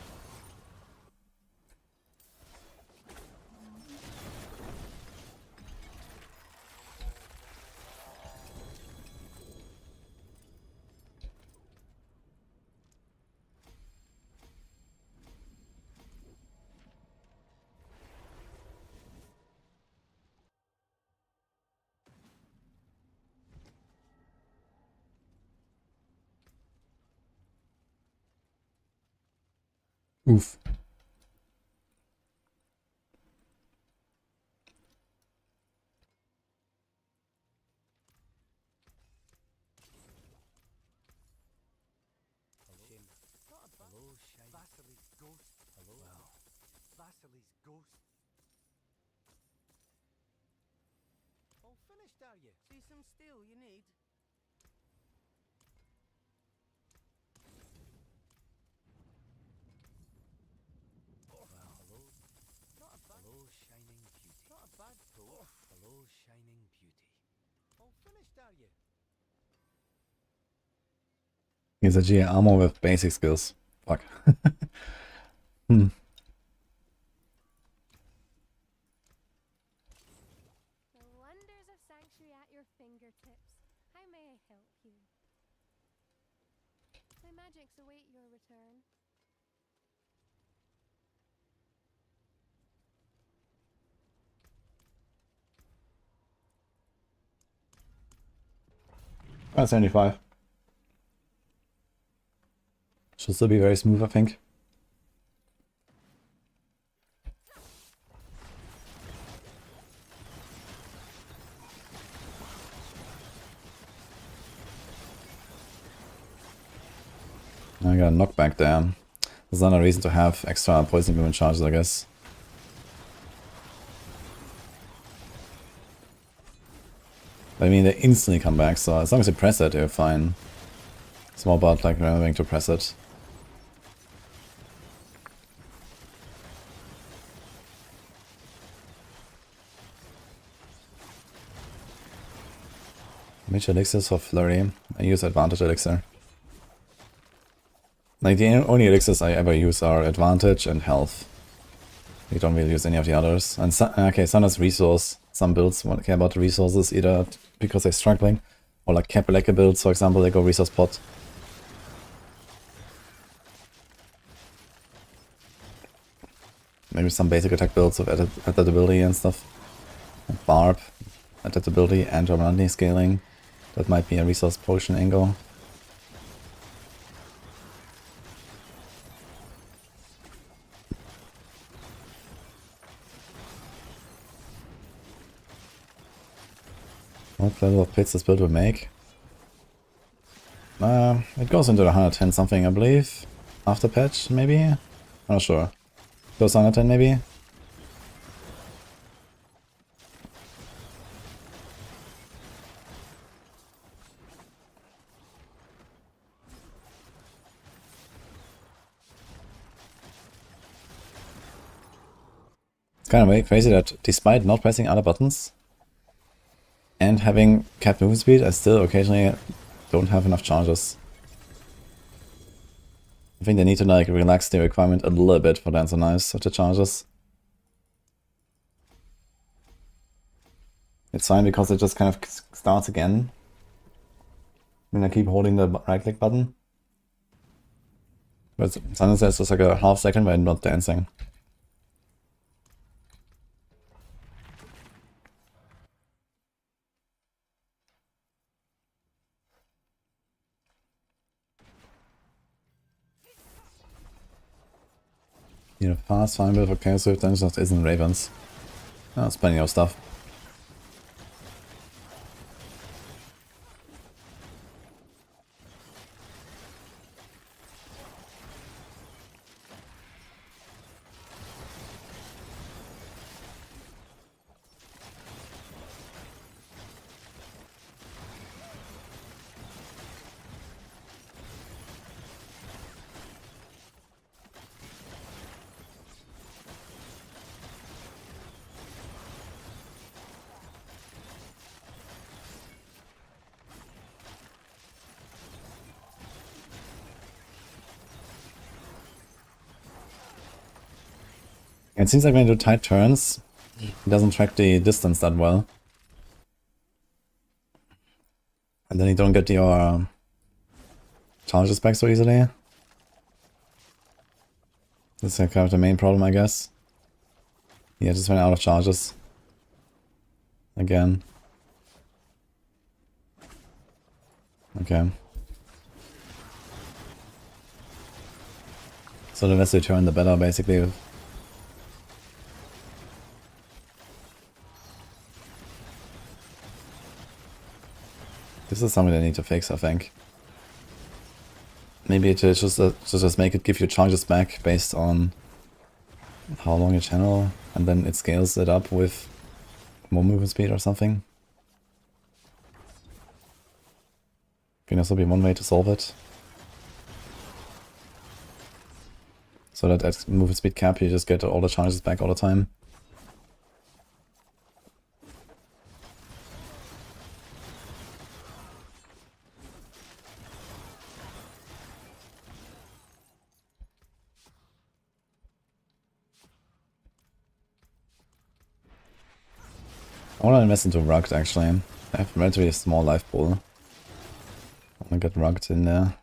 [SPEAKER 1] Oof.
[SPEAKER 3] See some steel you need? Not a bad, shining beauty. Not a bad pull. Hello, shining beauty. All finished, are you?
[SPEAKER 1] He's a GA armor with basic skills. Fuck. Hmm.
[SPEAKER 4] The wonders of Sanctuary at your fingertips. How may I help you? My magics await your return.
[SPEAKER 1] Ah, 75. Should still be very smooth, I think. I got a knockback there. There's not a reason to have extra poison movement charges, I guess. But I mean, they instantly come back, so as long as you press it, you're fine. It's more about like remembering to press it. Which elixirs for flurry? I use advantage elixir. Like the only elixirs I ever use are advantage and health. You don't really use any of the others. And okay, some is resource. Some builds want to care about the resources either because they're struggling, or like Capeleka builds, for example, they go resource pot. Maybe some basic attack builds with adaptability and stuff. Like Barb, adaptability and Romani scaling. That might be a resource potion angle. What level of pits this build will make? It goes into the 110 something, I believe. After patch, maybe? I'm not sure. Goes 110 maybe? It's kind of very crazy that despite not pressing other buttons and having capped movement speed, I still occasionally don't have enough charges. I think they need to like relax the requirement a little bit for Dancer Knives of the charges. It's fine because it just kind of starts again when I keep holding the right click button. But sometimes there's just like a half second where I'm not dancing. You know, fast fine build for Chaos Rift Dungeons isn't Ravens. Oh, that's plenty of stuff. It seems like when you do tight turns, it doesn't track the distance that well. And then you don't get your charges back so easily. That's kind of the main problem, I guess. Yeah, just went out of charges. Again. Okay. So the less you turn, the better, basically. This is something they need to fix, I think. Maybe to just make it give you charges back based on how long you channel, and then it scales it up with more movement speed or something. Can also be one way to solve it. So that at movement speed cap you just get all the charges back all the time. I want to invest into Rugged actually. I have relatively small life pool. I'll get rugged in there.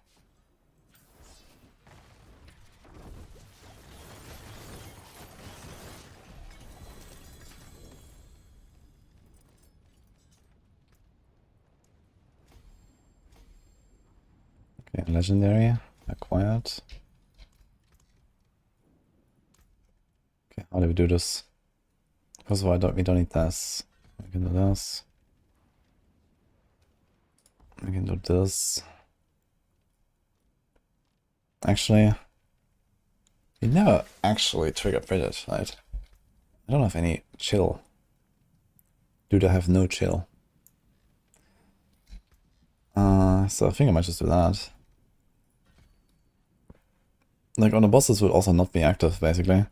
[SPEAKER 1] Okay, legendary acquired. Okay, how do we do this? First of all, we don't need this. We can do this. We can do this. Actually, we never actually trigger British, right? I don't have any chill. Dude, I have no chill. So I think I might just do that. Like on the bosses would also not be active, basically.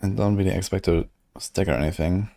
[SPEAKER 1] And don't really expect to stack or anything.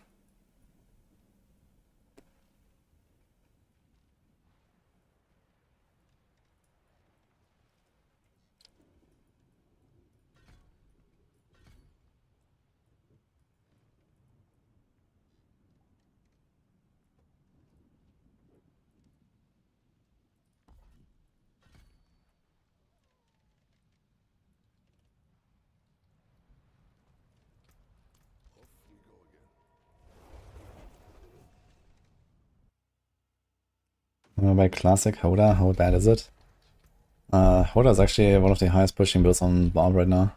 [SPEAKER 1] By classic Hoda, how bad is it? Hoda is actually one of the highest pushing builds on Barb right now.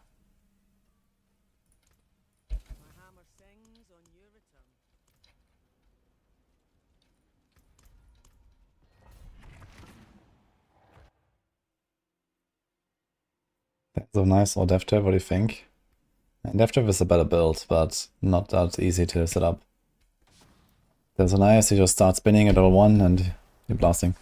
[SPEAKER 3] My hammer sings on your return.
[SPEAKER 1] That's so nice. Or Death Trap, what do you think? And Death Trap is a better build, but not that easy to set up. There's a nice, you just start spinning at level 1 and you're blasting.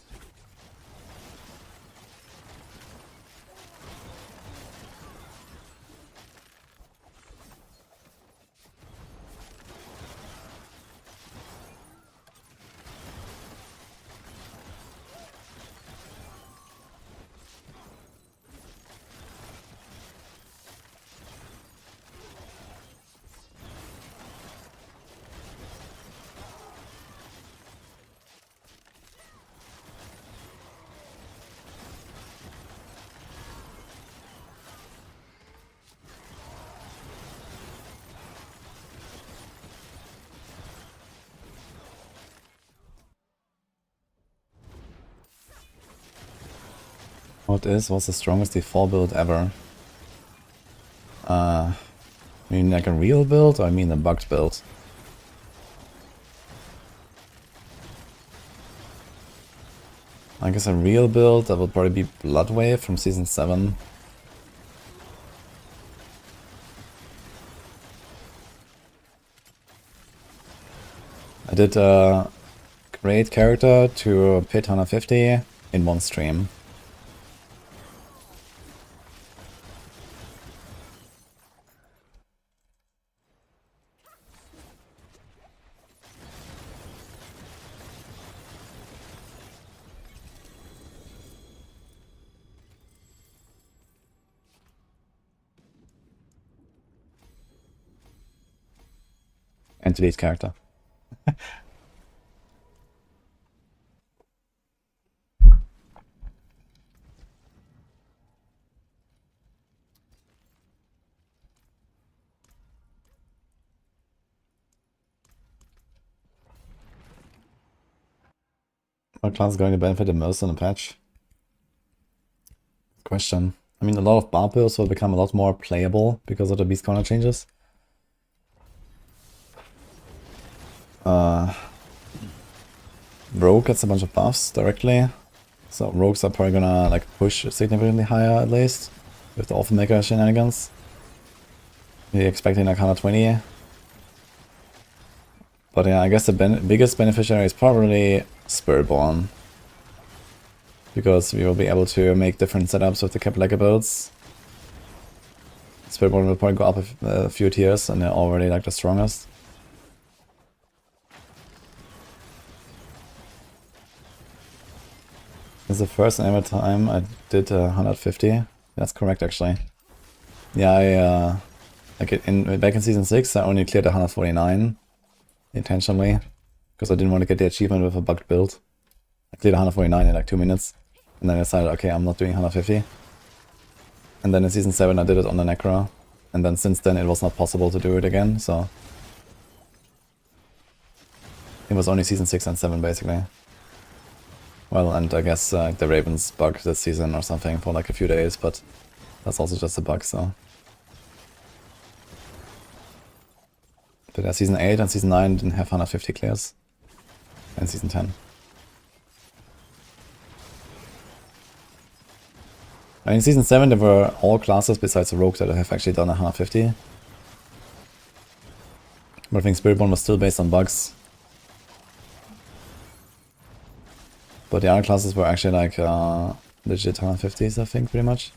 [SPEAKER 1] Was the strongest D4 build ever? I mean like a real build, or I mean a bugged build? I guess a real build, that would probably be Bloodwave from Season 7. I did a great character to pit 150 in one stream. And delete character. What class is going to benefit the most in the patch? Question. I mean, a lot of Barb builds will become a lot more playable because of the Beast Corner changes. Rogue gets a bunch of buffs directly, so rogues are probably gonna like push significantly higher at least with the Orphanmaker shenanigans. Maybe expecting like 120. But yeah, I guess the biggest beneficiary is probably Spiritborn, because we will be able to make different setups with the Capital builds. Spiritborn will probably go up a few tiers, and they're already like the strongest. This is the first and ever time I did 150. That's correct, actually. Yeah, back in Season 6, I only cleared 149 intentionally, because I didn't want to get the achievement with a bugged build. I cleared 149 in like 2 minutes. And then I decided, okay, I'm not doing 150. And then in Season 7 I did it on the Necro. And then since then it was not possible to do it again, so... It was only Season 6 and 7 basically. Well, and I guess the Ravens bug this season or something for like a few days, but that's also just a bug, so... But yeah, Season 8 and Season 9 didn't have 150 clears. And Season 10. I mean, in Season 7 there were all classes besides the Rogue that have actually done 150. But I think Spiritborn was still based on bugs. But the other classes were actually like legit 150s, I think, pretty much.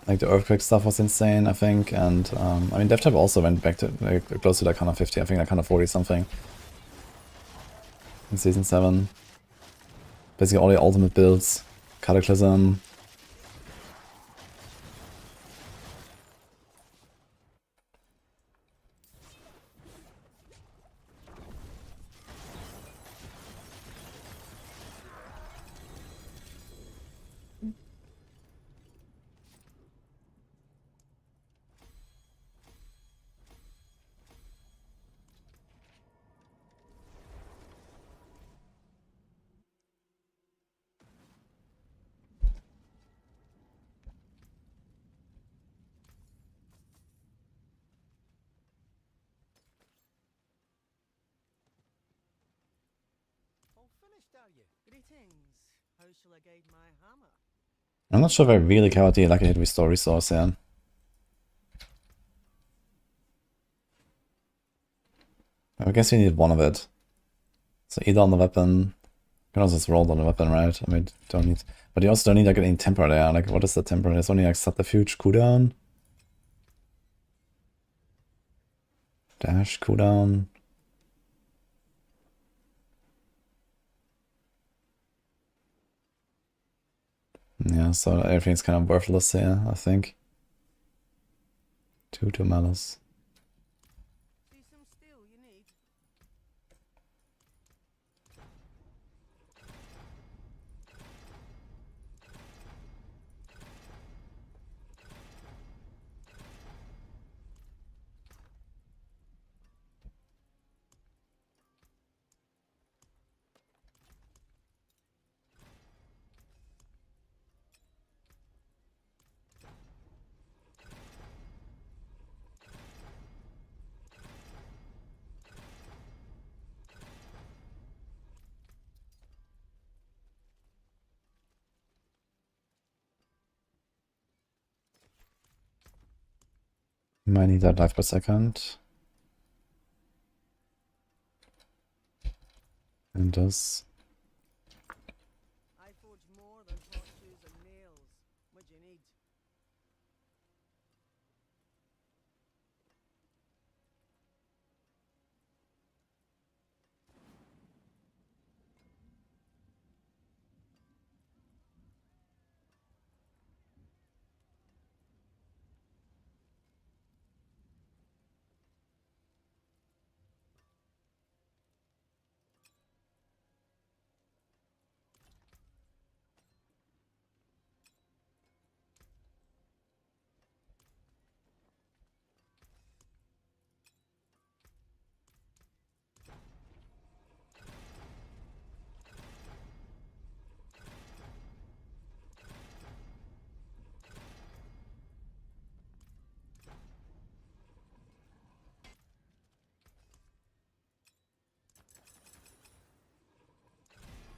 [SPEAKER 1] Like the Earthquake stuff was insane, I think, and I mean DevTap also went back to like, close to like 150, I think like 140 something. In Season 7. Basically all the ultimate builds, Cataclysm.
[SPEAKER 3] All finished, are you? Greetings. How shall I guide my hammer?
[SPEAKER 1] I'm not sure if I really care about the lucky hit restore resource here. I guess we need one of it. So either on the weapon. You can also just roll on the weapon, right? I mean, don't need. But you also don't need like any temper there. Like, what is the temper? There's only like subterfuge cooldown. Dash cooldown. Yeah, so everything's kind of worthless here, I think. 2 malice.
[SPEAKER 3] See some steel you need?
[SPEAKER 1] Might need that life per second. And this.
[SPEAKER 3] I forge more than horseshoes and nails. What do you need?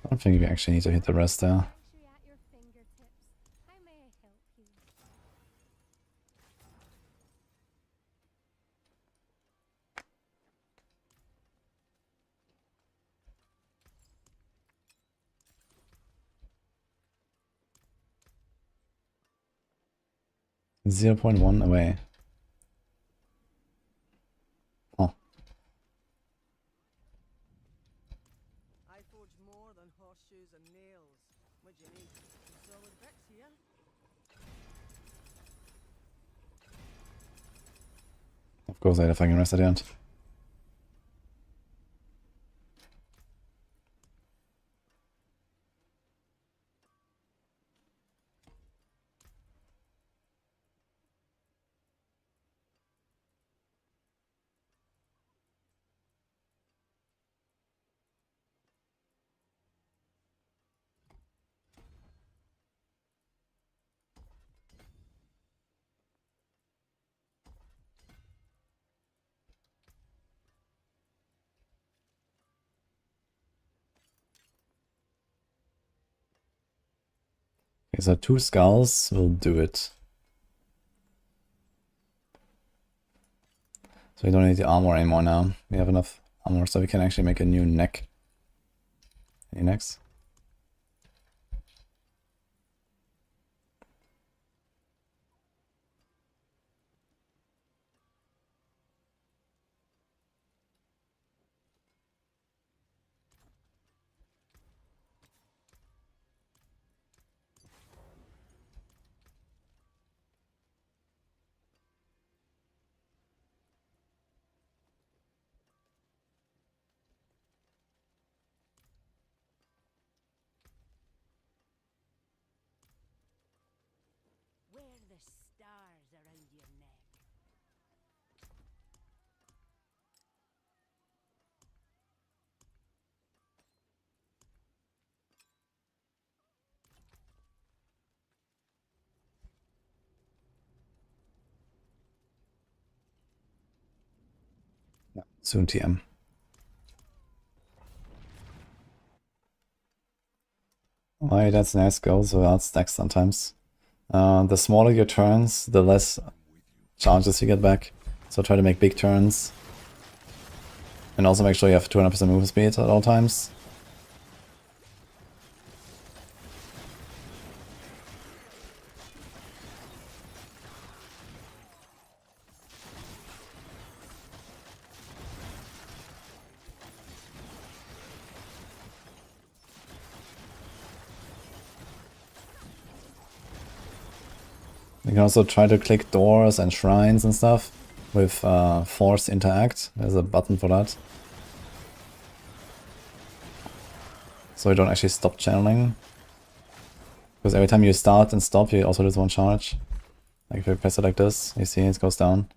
[SPEAKER 1] I don't think you actually need to hit the rest there.
[SPEAKER 4] Luxury at your fingertips. How may I help you?
[SPEAKER 1] 0.1 away. Oh,
[SPEAKER 3] I forge more than horseshoes and nails. What do you need? Some solid bricks here?
[SPEAKER 1] of course I had a fucking rest at the end. Okay, so 2 skulls will do it. So we don't need the armor anymore now. We have enough armor, so we can actually make a new neck. Any necks?
[SPEAKER 4] Wear the stars around your neck.
[SPEAKER 1] Soon TM. Why, that's nice goals without stacks sometimes. The smaller your turns, the less chances you get back. So try to make big turns. And also make sure you have 200% move speed at all times. You can also try to click doors and shrines and stuff with force interact. There's a button for that. So you don't actually stop channeling. Because every time you start and stop, you also lose 1 charge. Like if you press it like this, you see it goes down.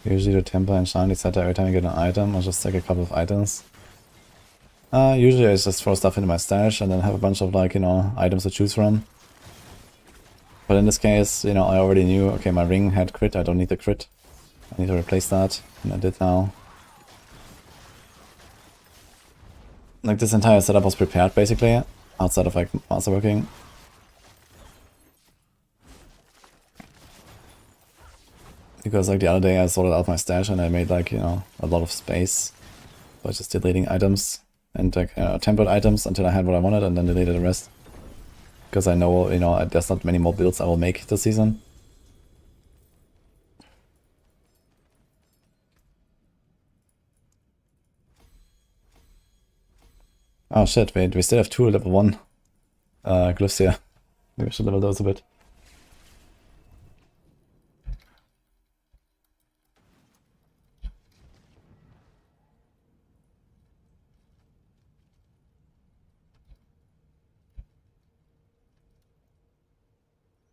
[SPEAKER 1] Usually do temper and shine etc. every time you get an item, or just take a couple of items. Usually I just throw stuff into my stash and then have a bunch of, like, you know, items to choose from. But in this case, you know, I already knew, okay, my ring had crit, I don't need the crit. I need to replace that, and I did now. Like, this entire setup was prepared, basically, outside of, like, masterworking. Because, like, the other day I sorted out my stash and I made, like, you know, a lot of space by just deleting items and, like, tempered items until I had what I wanted, and then deleted the rest. Because I know, you know, there's not many more builds I will make this season. Oh shit, wait, we still have 2 level 1 glyphs here. Maybe I should level those a bit.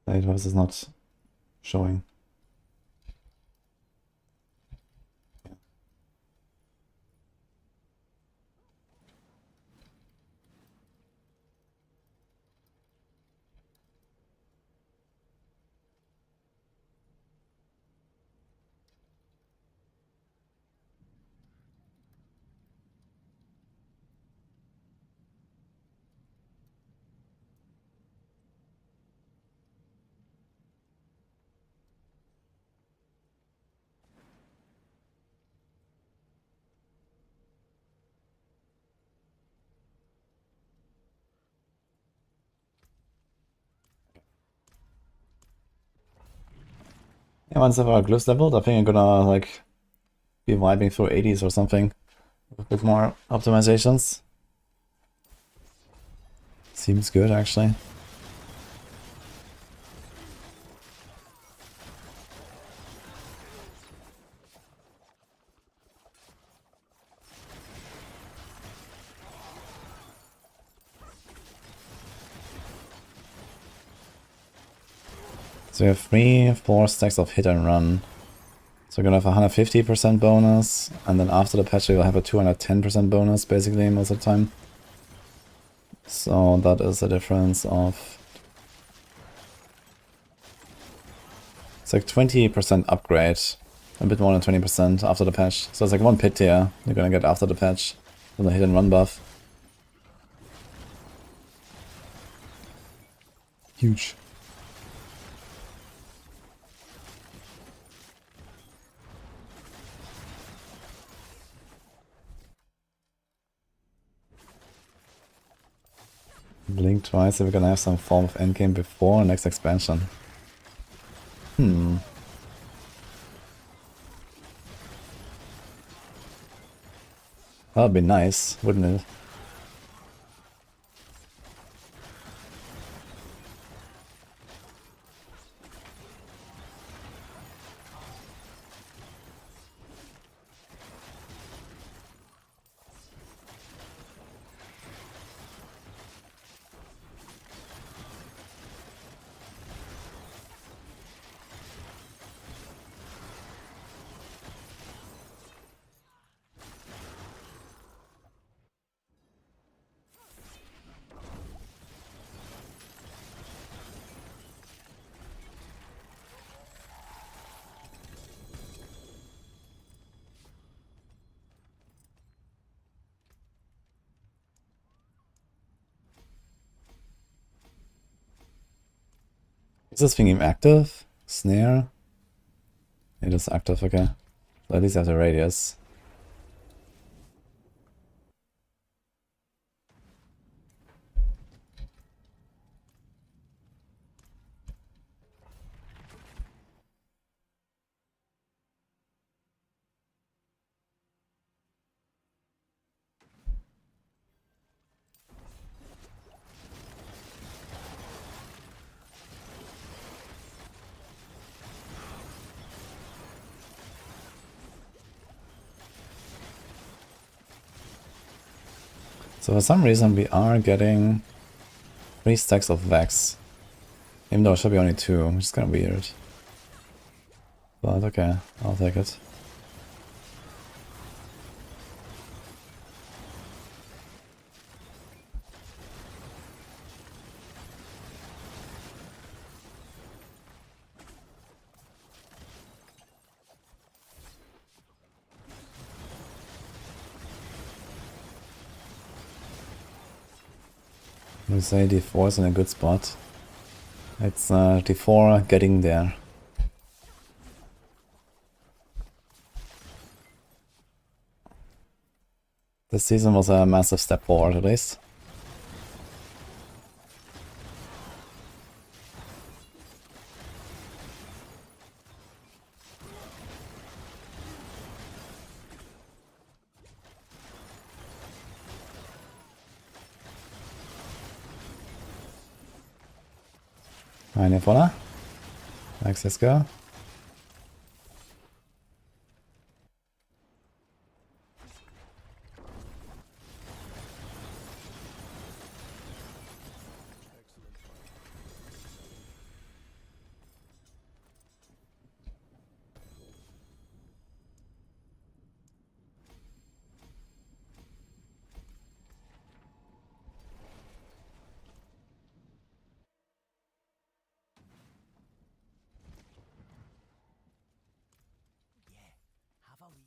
[SPEAKER 1] Lighthouse is not showing. Yeah, once I have our glyphs leveled, I think I'm gonna, like, be vibing through 80s or something. With a bit more optimizations. Seems good, actually. So we have 3-4 stacks of hit and run. So we're gonna have a 150% bonus, and then after the patch we'll have a 210% bonus, basically, most of the time. So that is a difference of... It's like 20% upgrade. A bit more than 20% after the patch. So it's like 1 pit tier you're gonna get after the patch. With the hit and run buff. Huge. Blink twice if we're gonna have some form of endgame before next expansion. That'd be nice, wouldn't it? Is this thing even active? Snare? It is active, okay. So at least I have the radius. So for some reason we are getting 3 stacks of Vex. Even though it should be only 2, which is kind of weird. But okay, I'll take it. We say D4 is in a good spot. It's D4 getting there. This season was a massive step forward at least. Eine voller. Let's go.
[SPEAKER 3] Have a wee.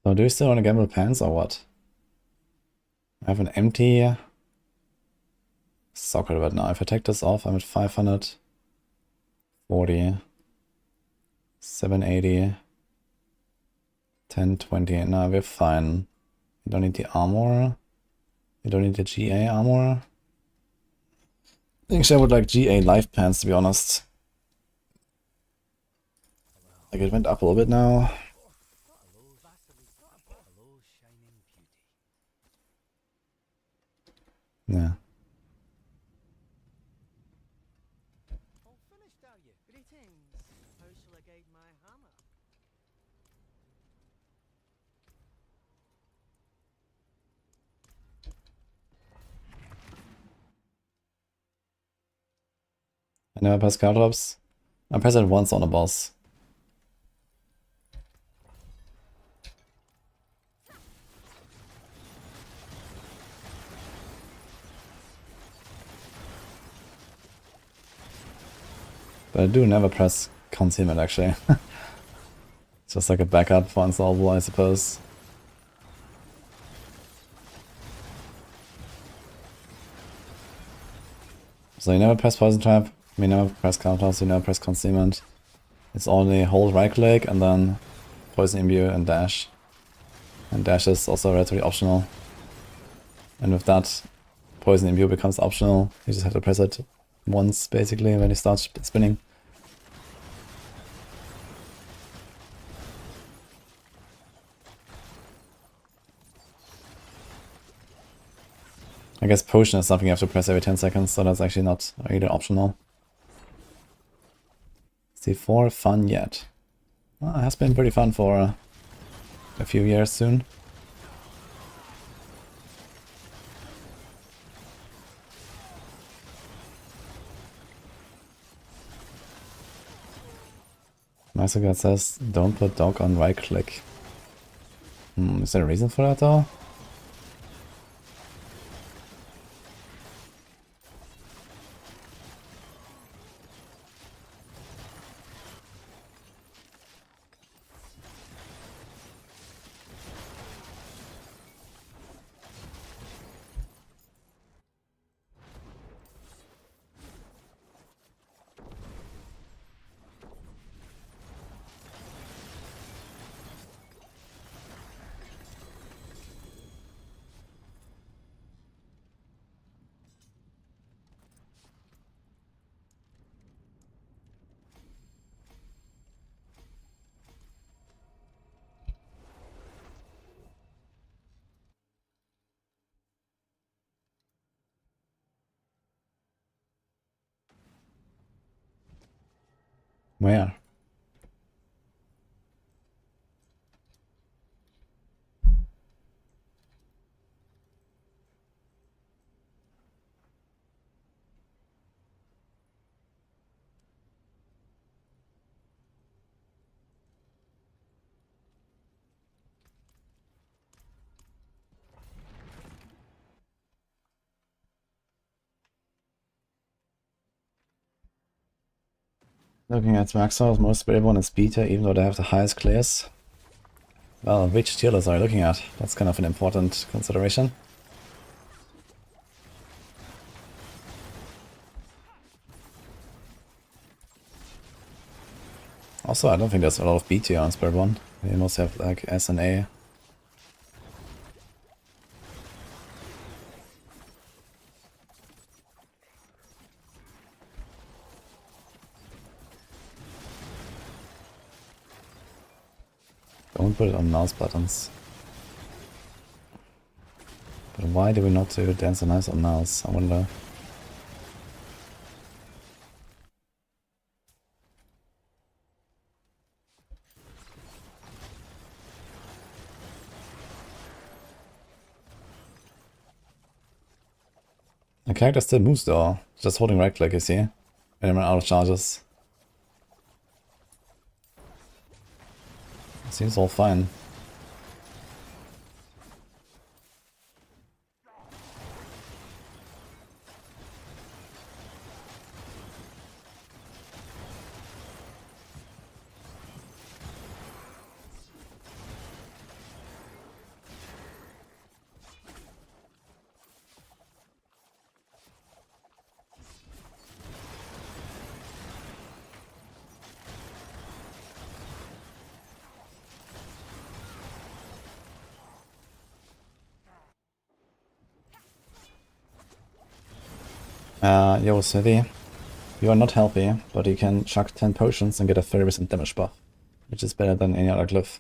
[SPEAKER 1] So do you still want to gamble pants or what? I have an empty socket right now. If I take this off, I'm at 540, 780, 1020. No, we're fine. You don't need the armor. You don't need the GA armor. I think I would like GA life pants, to be honest. Like it went up a little bit now.
[SPEAKER 3] Hello, shining beauty.
[SPEAKER 1] Yeah.
[SPEAKER 3] All finished, are you? Greetings. How shall I guide my hammer?
[SPEAKER 1] I never press Caltrops. I press it once on a boss. But I do never press Concealment actually. It's just like a backup for Unsolvable, I suppose. So you never press Poison Trap, you never press Countertoss, you never press Concealment. It's only hold right click and then Poison Imbue and dash. And dash is also relatively optional. And with that, Poison Imbue becomes optional. You just have to press it once basically when you start spinning. I guess Potion is something you have to press every 10 seconds, so that's actually not really optional. C4 fun yet? Well, it has been pretty fun for a few years soon. Maxroll says, don't put DoK on right click. Is there a reason for that though? Where? Looking at Maxroll, most Spiritborn is beta, even though they have the highest clears. Well, which tier list are you looking at? That's kind of an important consideration. Also, I don't think there's a lot of B tier on Spiritborn. They must have like S and A. Don't put it on mouse buttons. But why do we not do Dance and Nice on mouse? I wonder. The character still moves though, just holding right click, you see? When I'm out of charges. Seems all fine. Yo, Smithy, you are not healthy, but you can chuck 10 potions and get a 30% damage buff, which is better than any other glyph.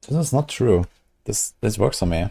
[SPEAKER 1] This is not true. This works for me.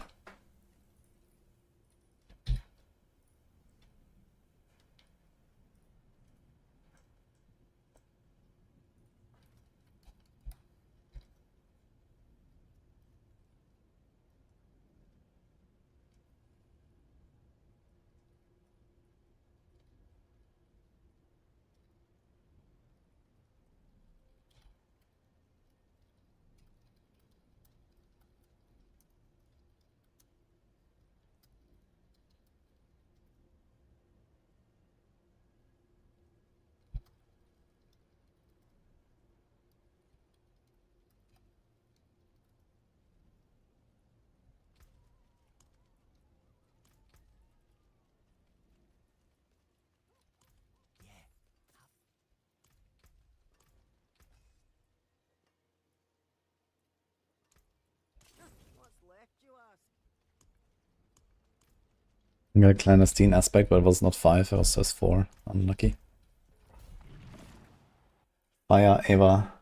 [SPEAKER 1] I got a clandestine aspect, but it was not 5, it was just 4. Unlucky. Fire, Eva.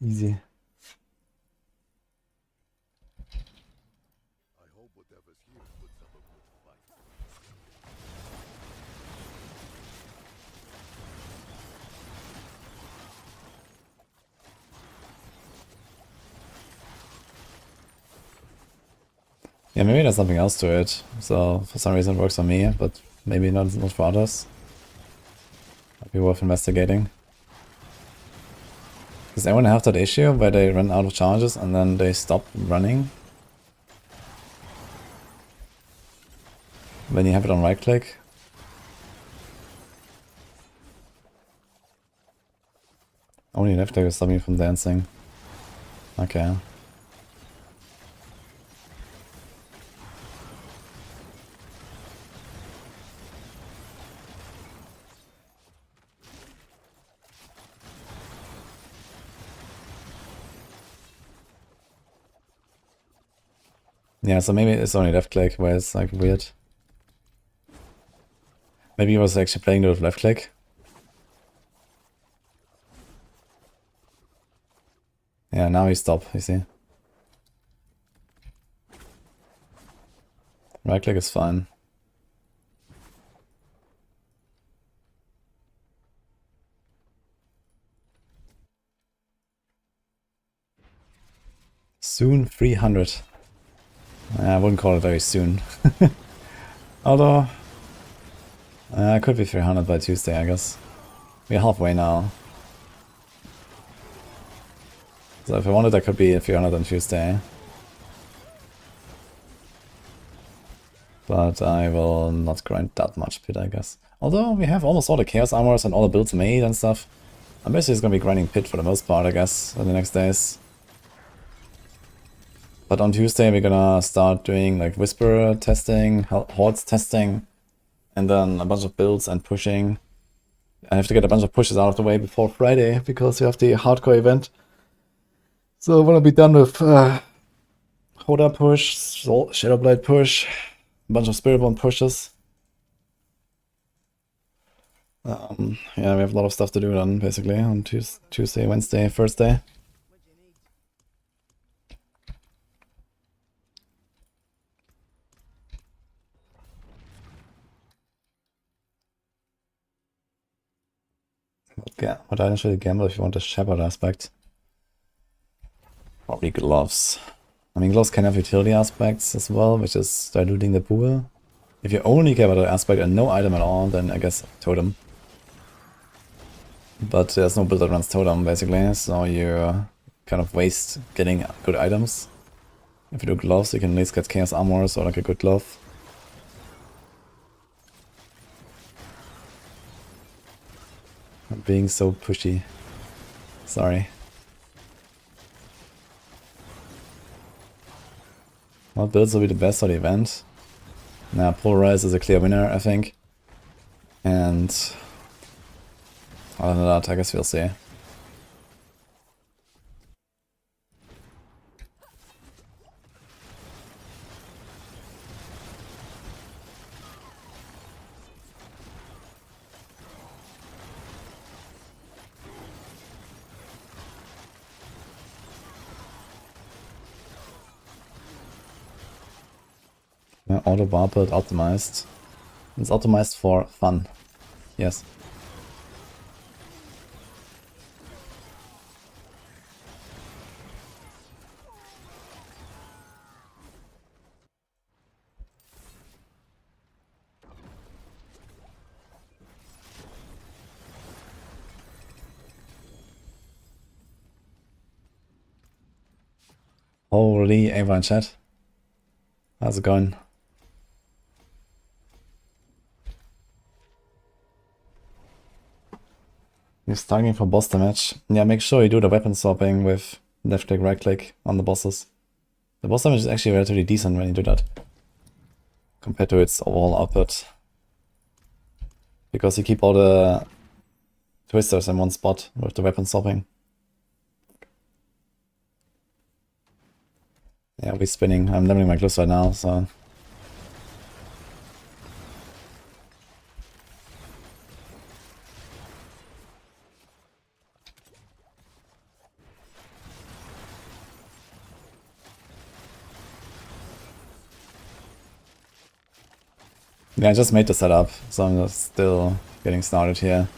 [SPEAKER 1] Easy. Yeah, maybe there's something else to it. So for some reason it works on me, but maybe not for others. Might be worth investigating. Does anyone have that issue where they run out of charges and then they stop running? When you have it on right click? Only left click is stopping you from dancing. Okay. Yeah, so maybe it's only left click where it's like weird. Maybe he was actually playing with left click. Yeah, now he stopped, you see. Right click is fine. Soon 300. I wouldn't call it very soon. Although, it could be 300 by Tuesday, I guess. We're halfway now. So if I wanted, I could be 300 on Tuesday. But I will not grind that much pit, I guess. Although we have almost all the Chaos Armors and all the builds made and stuff. I'm basically just gonna be grinding pit for the most part, I guess, in the next days. But on Tuesday we're gonna start doing like Whisperer testing, Hordes testing, and then a bunch of builds and pushing. I have to get a bunch of pushes out of the way before Friday, because we have the hardcore event. So I wanna be done with Hoda push, Shadowblight push, a bunch of Spiritborn pushes. Yeah, we have a lot of stuff to do then, basically, on Tuesday, Wednesday, Thursday. Yeah, what I should gamble if you want a Shepherd aspect. Probably gloves. I mean, gloves can have utility aspects as well, which is diluting the pool. If you only care about the aspect and no item at all, then I guess Totem. But there's no build that runs Totem, basically, so you kind of waste getting good items. If you do gloves, you can at least get Chaos Armors or like a good glove. I'm being so pushy. Sorry. What builds will be the best for the event? Nah, Polarize is a clear winner, I think. And other than that, I guess we'll see. Auto bar build optimized. It's optimized for fun. Yes. Holy Ava in chat. How's it going? You're starting for boss damage. Yeah, make sure you do the weapon swapping with left click, right click on the bosses. The boss damage is actually relatively decent when you do that, compared to its overall output. Because you keep all the twisters in one spot with the weapon swapping. Yeah, we're spinning. I'm leveling my glyphs right now, so Yeah, I just made the setup, so I'm just still getting started here.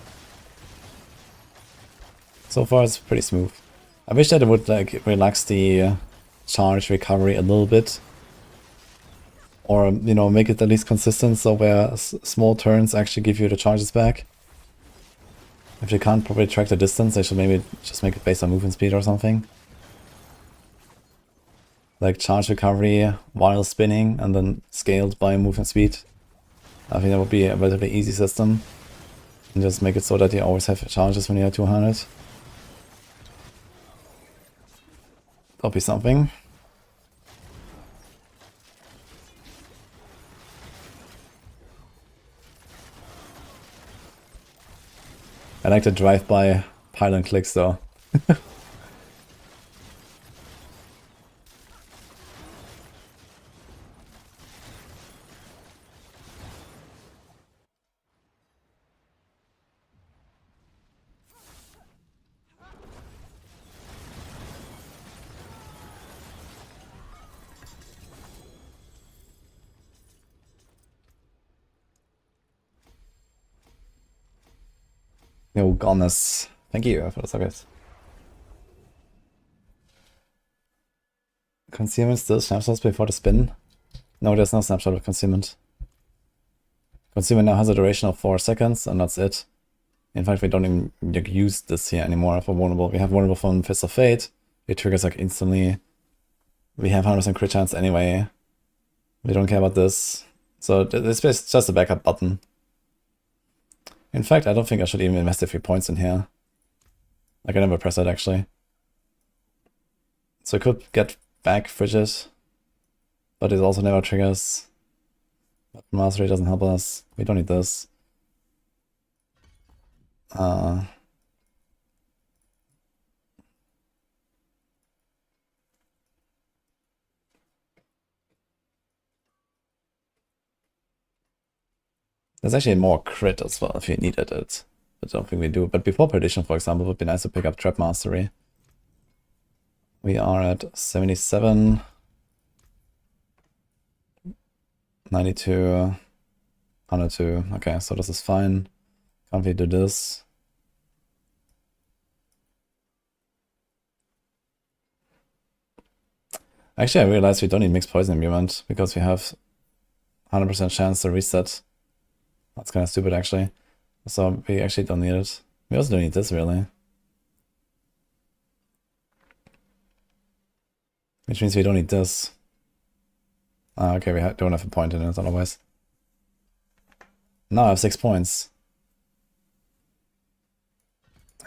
[SPEAKER 1] So far it's pretty smooth. I wish that it would like relax the charge recovery a little bit. Or, you know, make it at least consistent so where small turns actually give you the charges back. If they can't probably track the distance, they should maybe just make it based on movement speed or something. Like charge recovery while spinning and then scaled by movement speed. I think that would be a relatively easy system. And just make it so that you always have charges when you are 200. That'll be something. I like the drive-by pylon clicks though. Yo, Goddess. Thank you for the sockets. Concealment still snapshots before the spin? No, there's no snapshot with concealment. Concealment now has a duration of 4 seconds, and that's it. In fact, we don't even use this here anymore for vulnerable. We have vulnerable from Fist of Fate. It triggers like instantly. We have 100% crit chance anyway. We don't care about this. So this is just a backup button. In fact, I don't think I should even invest a few points in here. Like I never press it actually. So I could get back Frigid, but it also never triggers. But Mastery doesn't help us. We don't need this. There's actually more crit as well if you needed it. But I don't think we do. But before Perdition, for example, it would be nice to pick up Trap Mastery. We are at 77, 92, 102. Okay, so this is fine. Can't we do this? Actually, I realized we don't need Mixed Poison Imbuement because we have 100% chance to reset. That's kind of stupid, actually. So we actually don't need it. We also don't need this, really. Which means we don't need this. Okay, we don't have a point in it otherwise. Now I have 6 points.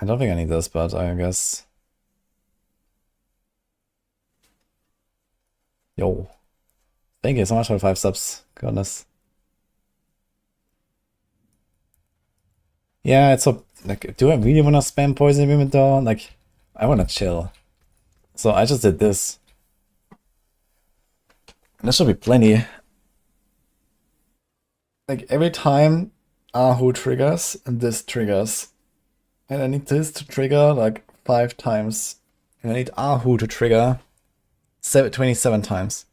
[SPEAKER 1] I don't think I need this, but I guess... Yo. Thank you so much for 5 subs. Goodness. Yeah, it's so... Like, do I really want to spam Poison Imbuement though? Like, I want to chill. So I just did this. And there should be plenty. Like, every time Ahu triggers, and this triggers. And I need this to trigger, like, 5 times. And I need Ahu to trigger 27 times.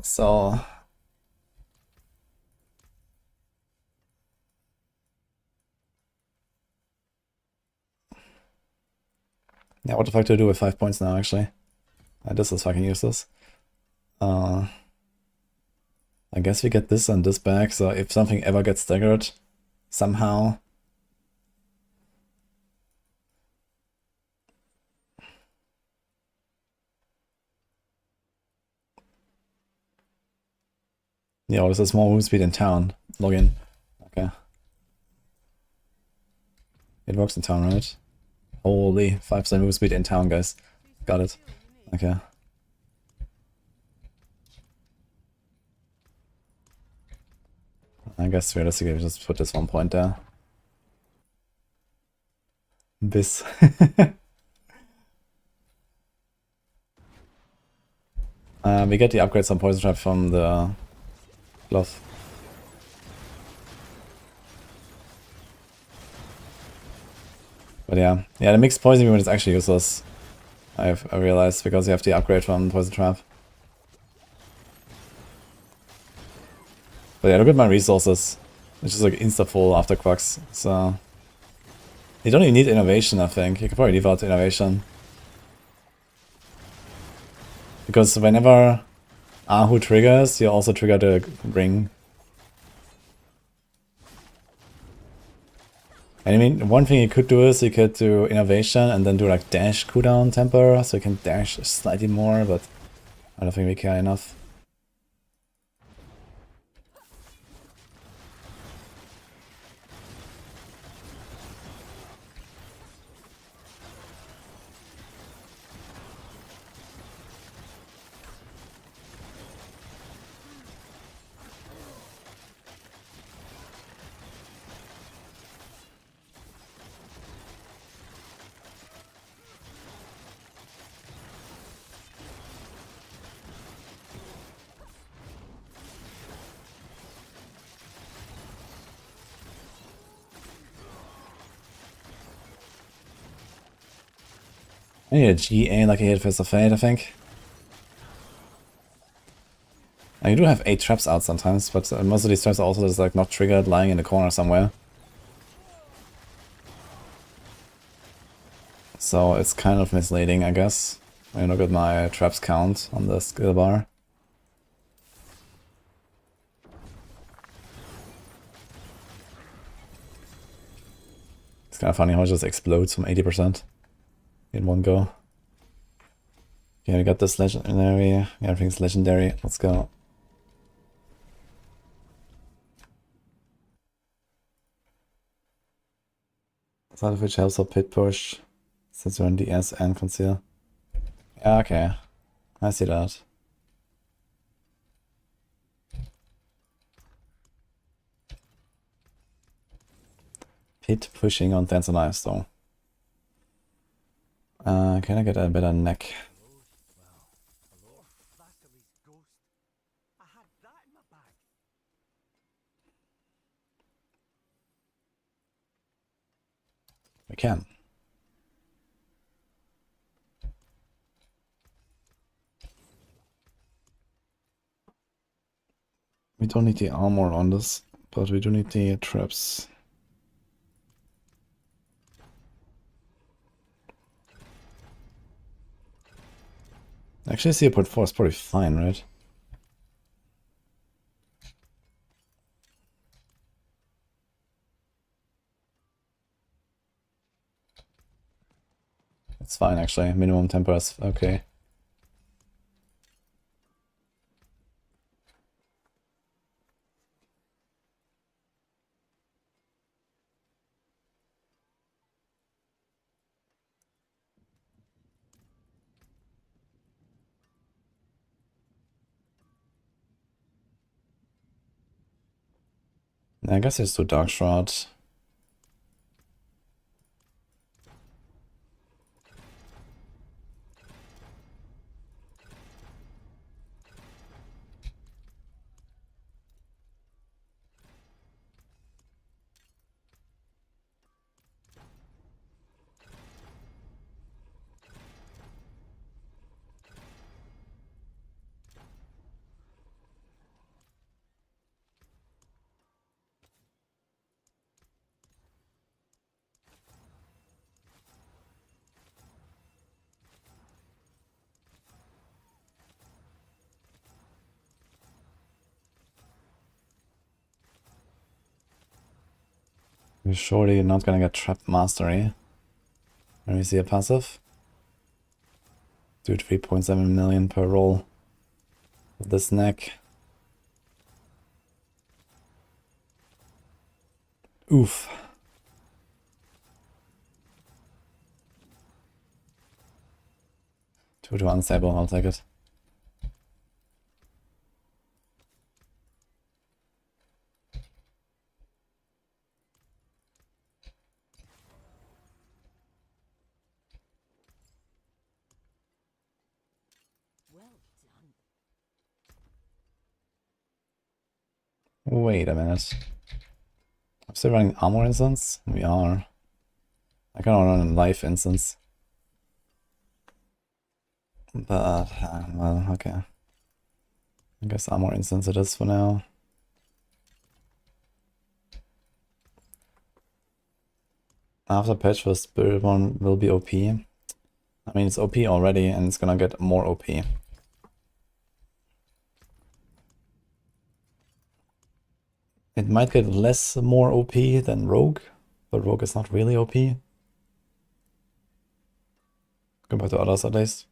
[SPEAKER 1] So... Yeah, what the fuck do I do with 5 points now, actually? This is fucking useless. I guess we get this and this back, so if something ever gets staggered, somehow... Yeah, there's a small move speed in town. Log in. Okay. It works in town, right? Holy, 5% move speed in town, guys. Got it. Okay. I guess realistically we just put this 1 point there. This. We get the upgrades on Poison Trap from the glove. But yeah, the mixed poison unit is actually useless. I realized because you have the upgrade from Poison Trap. But yeah, look at my resources. It's just like insta-full after Quacks, so... You don't even need innovation, I think. You could probably leave out innovation. Because whenever Ahu triggers, you also trigger the ring. And I mean, one thing you could do is you could do innovation and then do like dash cooldown temper, so you can dash slightly more, but I don't think we care enough. I need a GA like I hit Fist of Fate, I think. And you do have 8 traps out sometimes, but most of these traps are also just like not triggered, lying in the corner somewhere. So it's kind of misleading, I guess. When you look at my traps count on the skill bar. It's kind of funny how it just explodes from 80% in one go. Yeah, we got this legendary. Yeah, everything's legendary. Let's go. Side of which helps our pit push since we're in DS and conceal. Yeah, okay. I see that. Pit pushing on Dance and Ice though. Can I get a better neck? We can. We don't need the armor on this, but we do need the traps. Actually, Seaport 4 is probably fine, right? It's fine, actually. Minimum temper is okay. I guess it's too Dark Shroud. We're surely not gonna get Trap Mastery. Let me see a passive. Do 3.7 million per roll with this neck. Oof. Too unstable, I'll take it. Wait a minute. I'm still running armor instance? We are. I kind of run a life instance. But, well, okay. I guess armor instance it is for now. After patch for Spiritborn will be OP. I mean, it's OP already, and it's gonna get more OP. It might get less more OP than Rogue, but Rogue is not really OP. Compared to others, at least.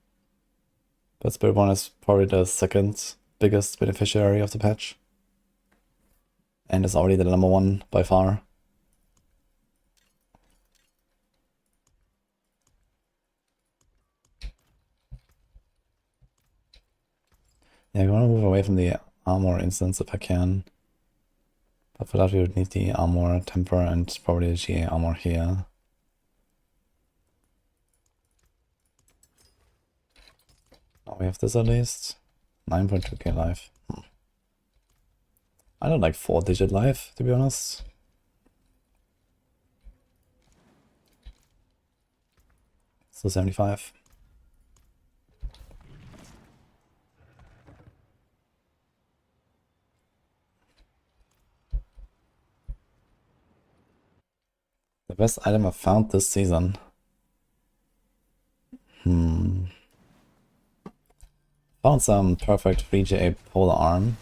[SPEAKER 1] But Spiritborn is probably the second biggest beneficiary of the patch. And is already the number one by far. Yeah, I want to move away from the armor instance if I can. But for that we would need the armor temper and probably the GA armor here. Oh, we have this at least. 9.2k life. I don't like 4-digit life, to be honest. So 75. The best item I've found this season. Found some perfect 3GA polar arm.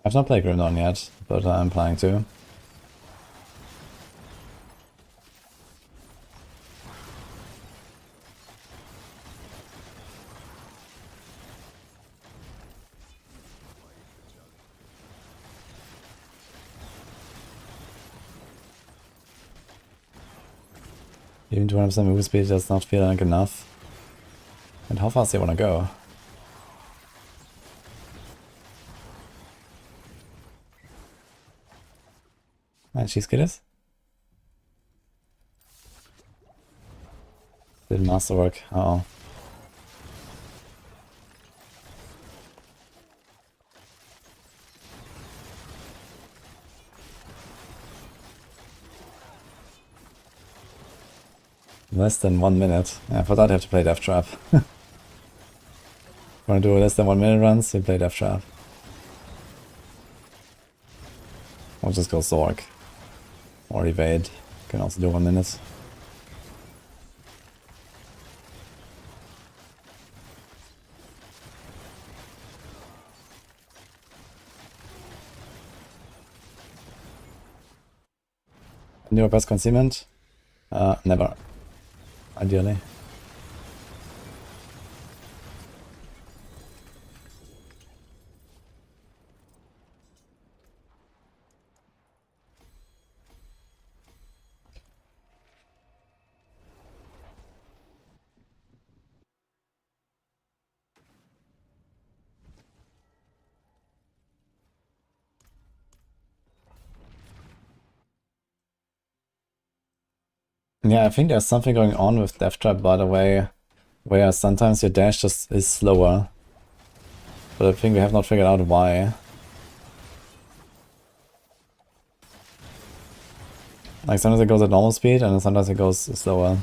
[SPEAKER 1] I've not played Grimdawn yet, but I'm planning to. Even 200% move speed does not feel like enough. And how fast do you want to go? And she's good as? Did masterwork. Uh oh. Less than 1 minute. Yeah, for that I have to play Death Trap. Want to do less than 1 minute runs, you play Death Trap. Or just go Sorc. Or evade. Can also do 1 minute. New best concealment? Never. Ideally. Yeah, I think there's something going on with Death Trap, by the way, where sometimes your dash just is slower. But I think we have not figured out why. Like sometimes it goes at normal speed and sometimes it goes slower.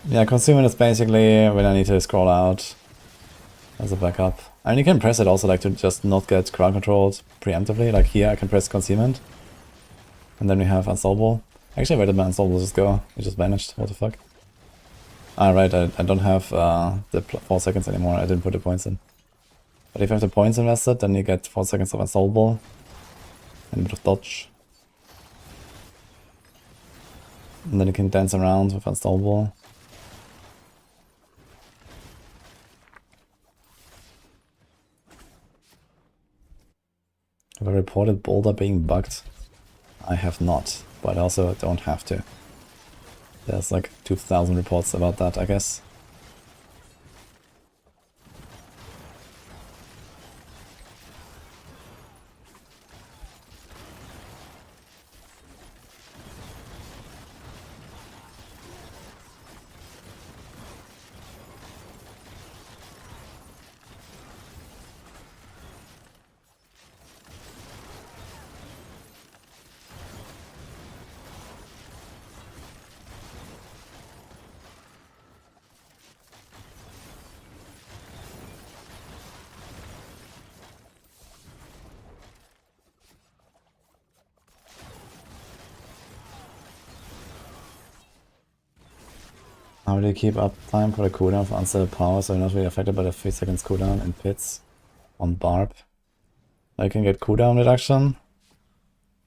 [SPEAKER 1] Yeah, consumer is basically when I need to scroll out as a backup. And you can press it also like to just not get crowd controlled preemptively. Like here I can press concealment. And then we have unsolvable. Actually, where did my unsolvable just go? It just vanished. What the fuck? Ah, right, I don't have the 4 seconds anymore. I didn't put the points in. But if you have the points invested, then you get 4 seconds of unsolvable. And a bit of dodge. And then you can dance around with unsolvable. Have I reported Boulder being bugged? I have not, but I also don't have to. There's like 2,000 reports about that, I guess. How do you keep up time for the cooldown for unstable power so you're not really affected by the 3 seconds cooldown in pits on Barb? I can get cooldown reduction.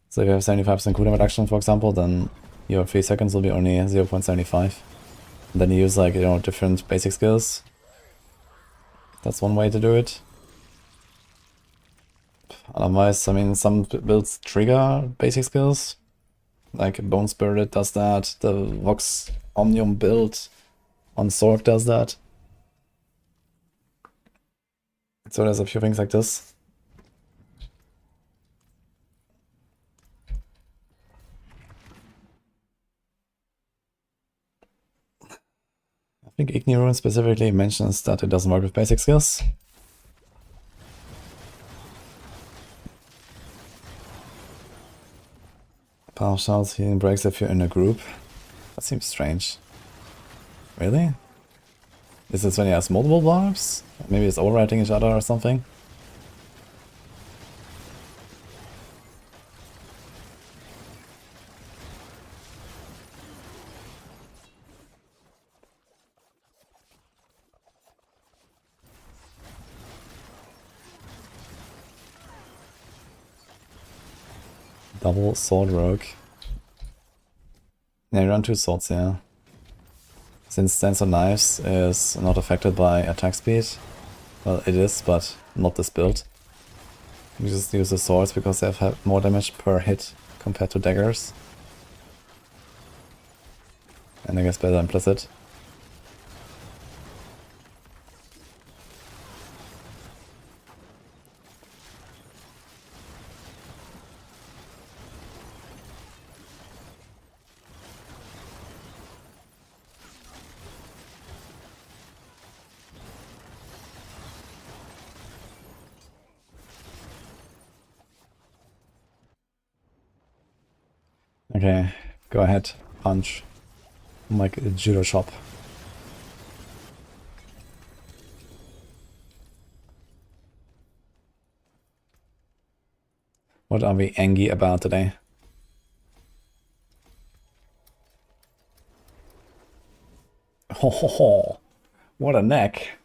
[SPEAKER 1] So if you have 75% cooldown reduction, for example, then your 3 seconds will be only 0.75. And then you use like, you know, different basic skills. That's one way to do it. Otherwise, I mean, some builds trigger basic skills. Like Bone Spirit does that, the Vox Omnium build on Sorc does that. So there's a few things like this. I think Igni specifically mentions that it doesn't work with basic skills. Power shouts, healing breaks if you're in a group. That seems strange. Really? Is this when he has multiple barbs? Maybe it's overwriting each other or something? Double sword rogue. Yeah, you run 2 swords, yeah. Since Stance on Knives is not affected by attack speed, well, it is, but not this build. You just use the swords because they have more damage per hit compared to daggers. And I guess better implicit. Okay, go ahead, punch. Like a judo shop. What are we angry about today? Ho ho ho! What a neck!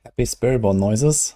[SPEAKER 1] Happy Spiritborn noises.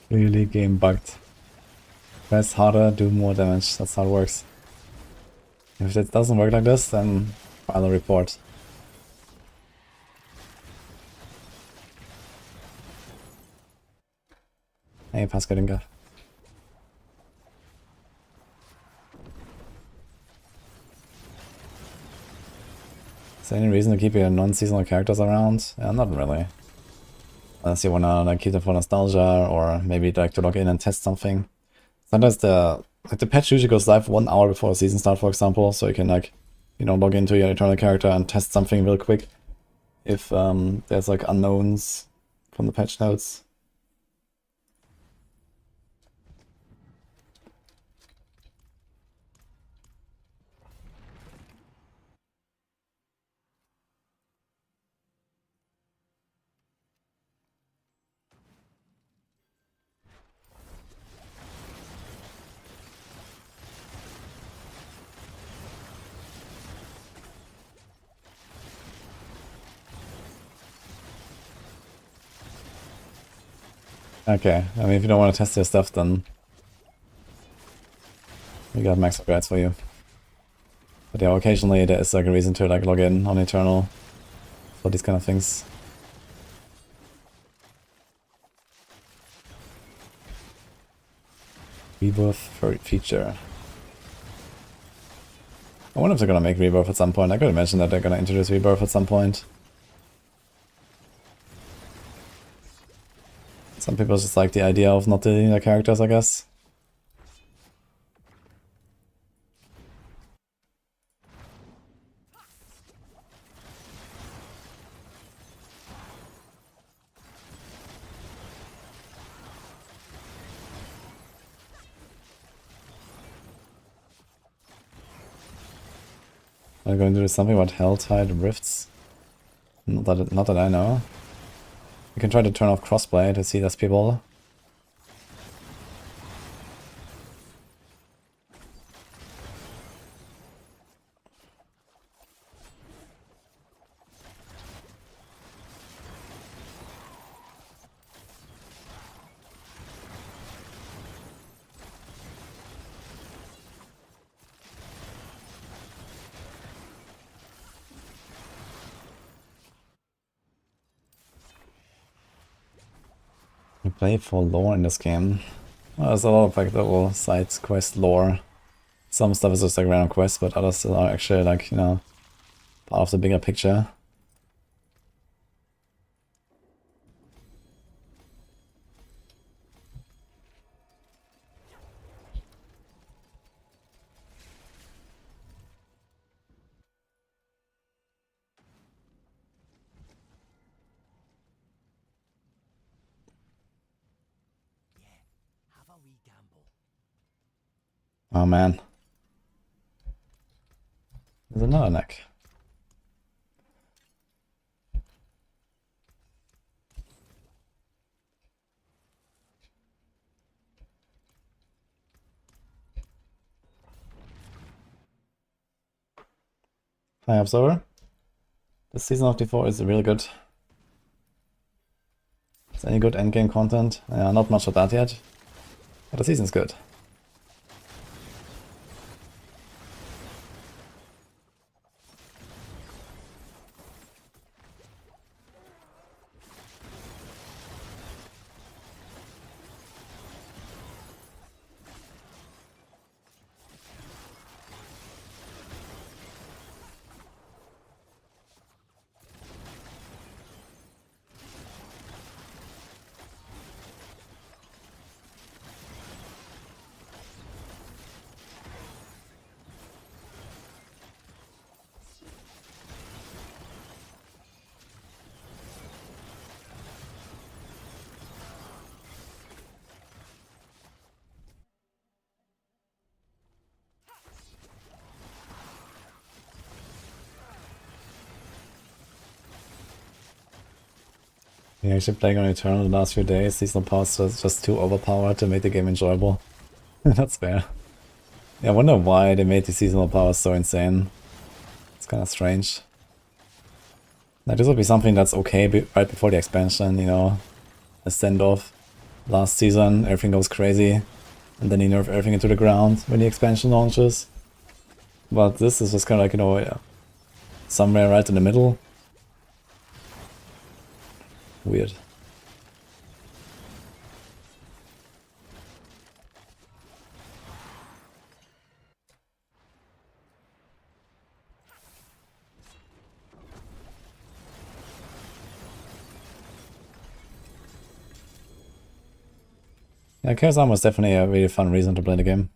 [SPEAKER 1] Really game bugged. Press harder, do more damage. That's how it works. If it doesn't work like this, then file a report. Hey, Pascalinka. Is there any reason to keep your non-seasonal characters around? Not really. Unless you wanna like keep them for nostalgia, or maybe like to log in and test something. Sometimes the patch usually goes live 1 hour before the season start, for example, so you can like, you know, log into your Eternal character and test something real quick if there's like unknowns from the patch notes. Okay, I mean, if you don't want to test your stuff, then we got Maxroll guides for you. But yeah, occasionally there is like a reason to like log in on Eternal for these kind of things. Rebirth feature. I wonder if they're gonna make Rebirth at some point. I could imagine that they're gonna introduce Rebirth at some point. Some people just like the idea of not deleting their characters, I guess. Are you going to do something about Helltide Rifts? Not that I know. You can try to turn off crossplay to see less people. You play for lore in this game. Well, there's a lot of like little side quest lore. Some stuff is just like random quests, but others are actually like, you know, part of the bigger picture.
[SPEAKER 3] Have a wee gamble.
[SPEAKER 1] Oh man. There's another neck. Hi, Observer. The season of D4 is really good. Is any good endgame content? Not much of that yet, but the season's good. Yeah, actually playing on Eternal the last few days, seasonal powers was just too overpowered to make the game enjoyable. That's fair. Yeah, I wonder why they made the seasonal powers so insane. It's kind of strange. Like, this would be something that's okay right before the expansion, you know, a send-off. Last season, everything goes crazy, and then you nerf everything into the ground when the expansion launches. But this is just kind of like, you know, yeah, somewhere right in the middle. Weird. Yeah, Chaos Armor is definitely a really fun reason to play the game.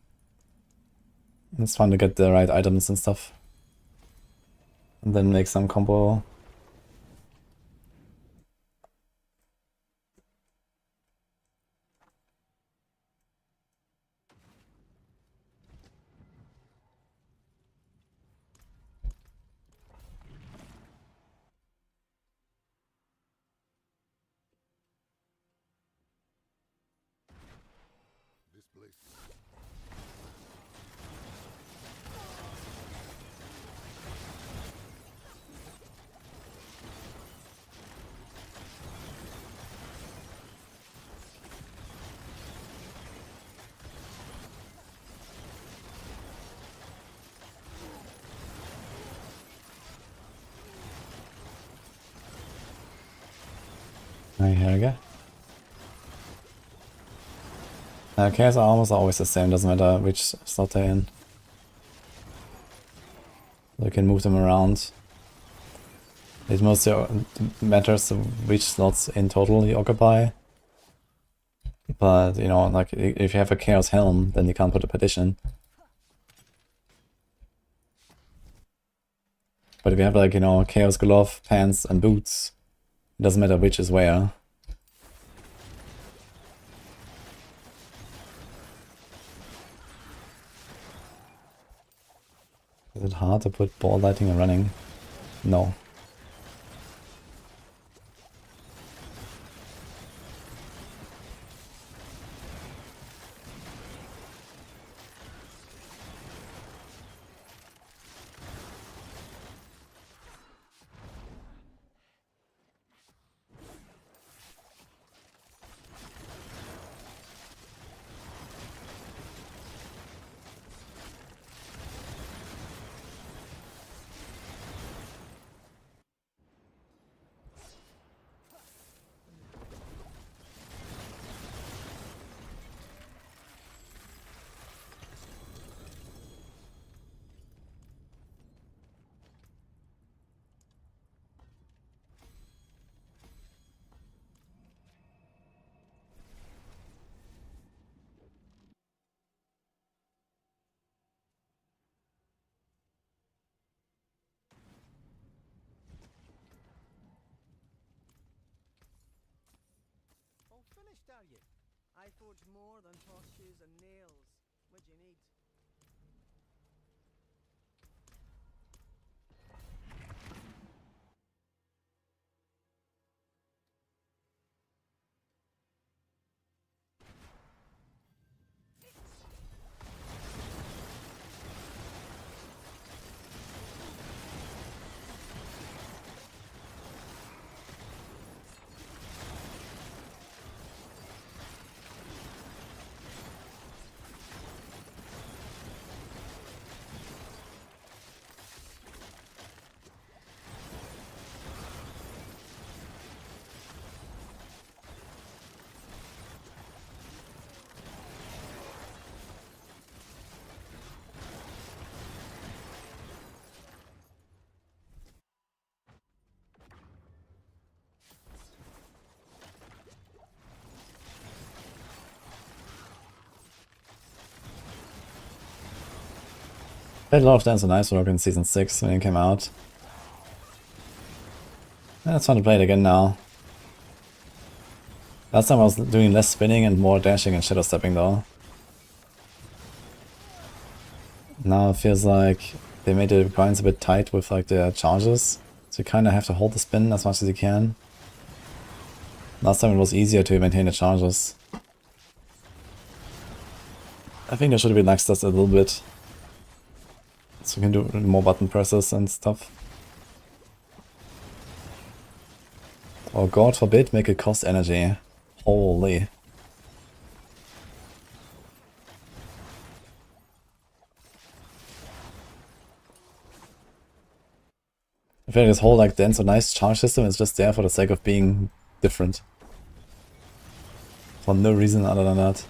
[SPEAKER 1] It's fun to get the right items and stuff. And then make some combo.
[SPEAKER 5] This place.
[SPEAKER 1] Here we go. Chaos are almost always the same, doesn't matter which slot they're in. You can move them around. It mostly matters which slots in total you occupy. But, you know, like, if you have a Chaos Helm, then you can't put a Petition. But if you have, like, you know, Chaos Glove, Pants, and Boots, it doesn't matter which is where. Is it hard to put ball lighting and running? No.
[SPEAKER 3] All finished, are you? I forge more than horseshoes and nails. What do you need?
[SPEAKER 1] I played a lot of Dance on Ice Rock in Season 6 when it came out. Yeah, it's fun to play it again now. Last time I was doing less spinning and more dashing and shadow stepping though. Now it feels like they made the grinds a bit tight with like the charges. So you kinda have to hold the spin as much as you can. Last time it was easier to maintain the charges. I think they should have relaxed us a little bit. So we can do more button presses and stuff. Or God forbid, make it cost energy. Holy. I feel like this whole like dense or nice charge system is just there for the sake of being different. For no reason other than that.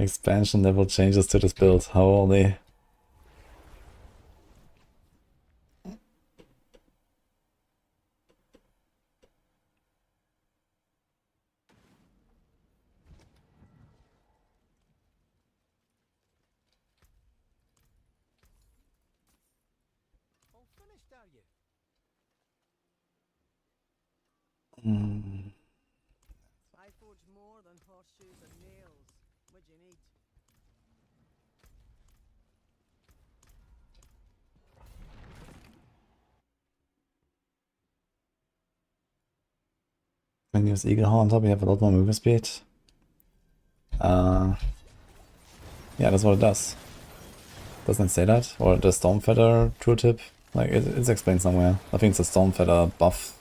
[SPEAKER 1] Expansion level changes to this build. How are they?
[SPEAKER 3] All finished, are you? I forge more than horseshoes and nails. What do you need?
[SPEAKER 1] When you use Eagle Horn on top, you have a lot more movement speed. Yeah, that's what it does. Doesn't it say that? Or the Storm Feather tooltip? Like, it's explained somewhere. I think it's a Storm Feather buff.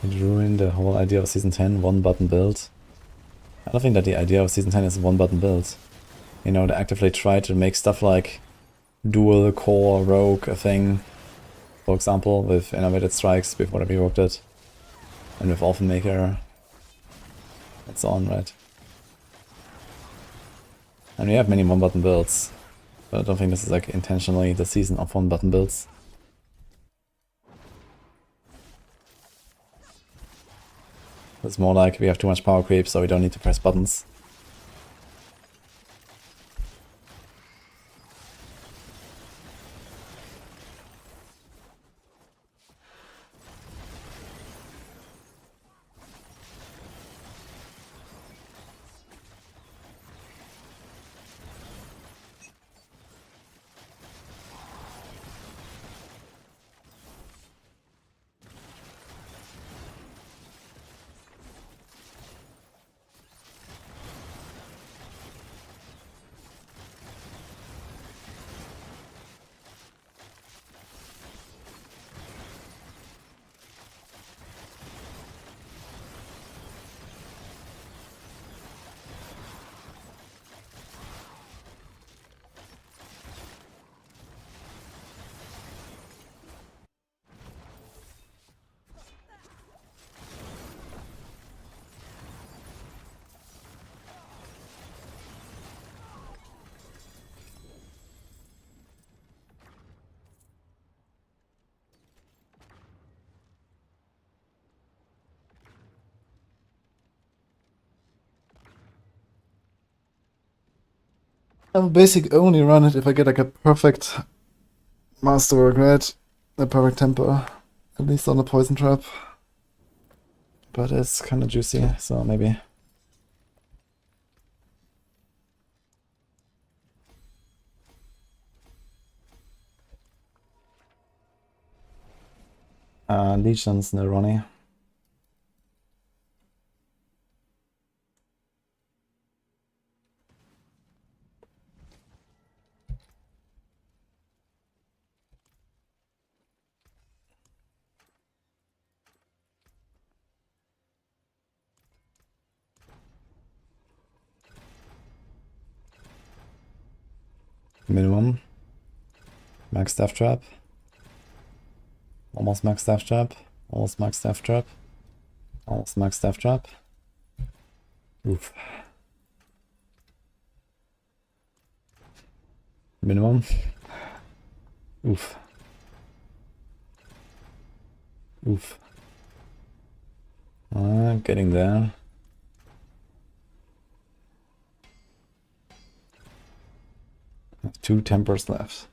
[SPEAKER 1] It ruined the whole idea of Season 10, one button build. I don't think that the idea of Season 10 is a one button build. You know, they actively try to make stuff like dual core rogue a thing. For example, with innovated strikes before they revoked it. And with Orphan Maker. And so on, right? And we have many one button builds. But I don't think this is like intentionally the season of one button builds. It's more like we have too much power creep, so we don't need to press buttons. I'll basically only run it if I get like a perfect masterwork, right? A perfect tempo. At least on the poison trap. But it's kinda juicy, so maybe. Legions, no Ronnie. Minimum. Max Death Trap. Almost max Death Trap. Almost max Death Trap. Almost max Death Trap. Oof. Minimum. Oof. Oof. Getting there. I have 2 tempers left.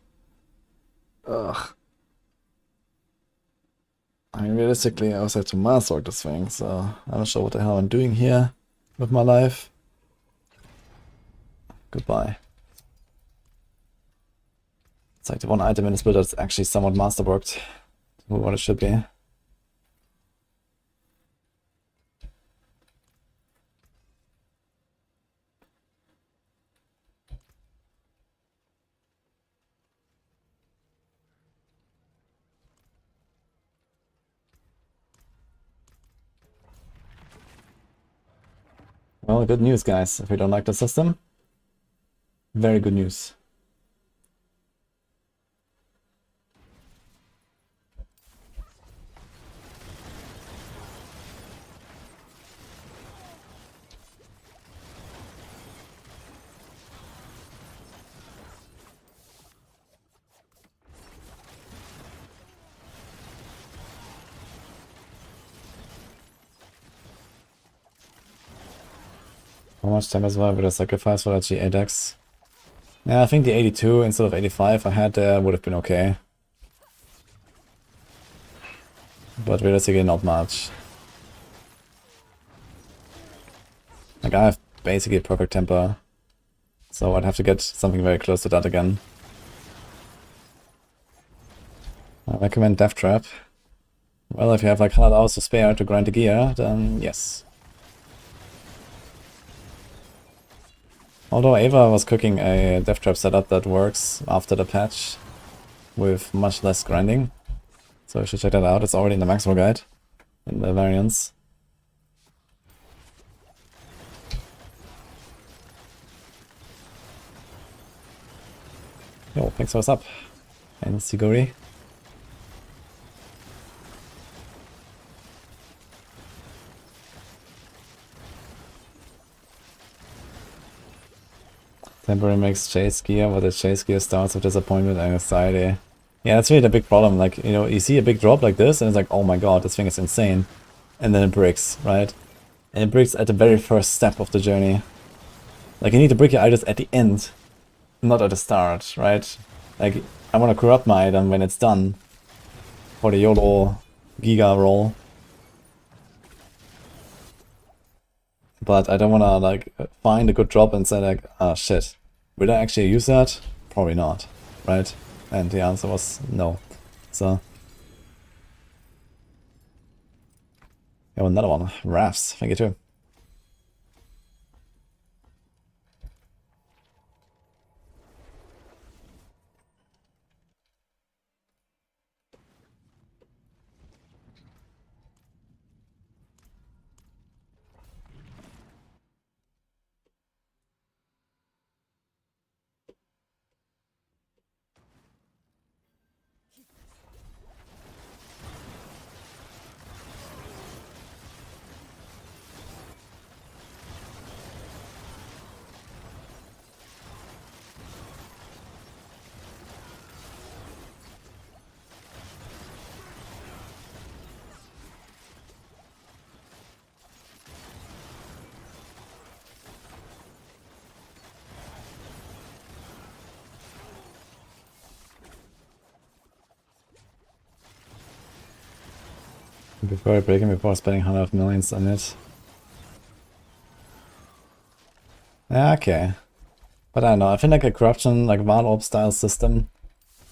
[SPEAKER 1] Ugh. I mean, realistically, I also have to master this thing, so I'm not sure what the hell I'm doing here with my life. Goodbye. It's like the one item in this build that's actually somewhat masterworked. What it should be. Well, good news, guys. If we don't like the system, very good news. How much damage would I sacrifice for that G8 dex? Yeah, I think the 82 instead of 85 I had there would have been okay. But realistically not much. Like I have basically a perfect temper. So I'd have to get something very close to that again. I recommend Death Trap. Well, if you have like 100 hours to spare to grind the gear, then yes. Although Ava was cooking a Death Trap setup that works after the patch with much less grinding. So you should check that out. It's already in the Maxroll guide, in the variants. Yo, thanks for what's up. And Siguri. Temporary makes chase gear, but the chase gear starts with disappointment and anxiety. Yeah, that's really the big problem. Like, you know, you see a big drop like this, and it's like, oh my god, this thing is insane. And then it breaks, right? And it breaks at the very first step of the journey. Like, you need to break your items at the end, not at the start, right? Like, I want to corrupt my item when it's done. For the YOLO Giga roll. But I don't want to, like, find a good drop and say, like, ah, shit. Will I actually use that? Probably not, right? And the answer was no. So. Oh, another one. Rafts. Thank you too. Before I break him, before spending 100 millions on it. Yeah, okay. But I don't know, I think like a corruption, like Warlord style system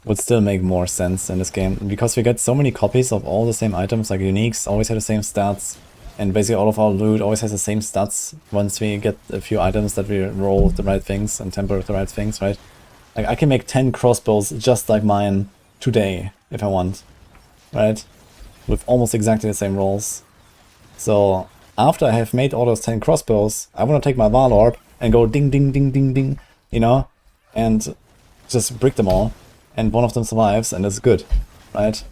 [SPEAKER 1] would still make more sense in this game. Because we get so many copies of all the same items, like uniques always have the same stats. And basically all of our loot always has the same stats once we get a few items that we roll with the right things and temper with the right things, right? Like I can make 10 crossbows just like mine today, if I want, right? With almost exactly the same rolls. So after I have made all those 10 crossbows, I want to take my Warlord and go ding ding ding ding ding, you know, and just brick them all, and one of them survives, and it's good, right?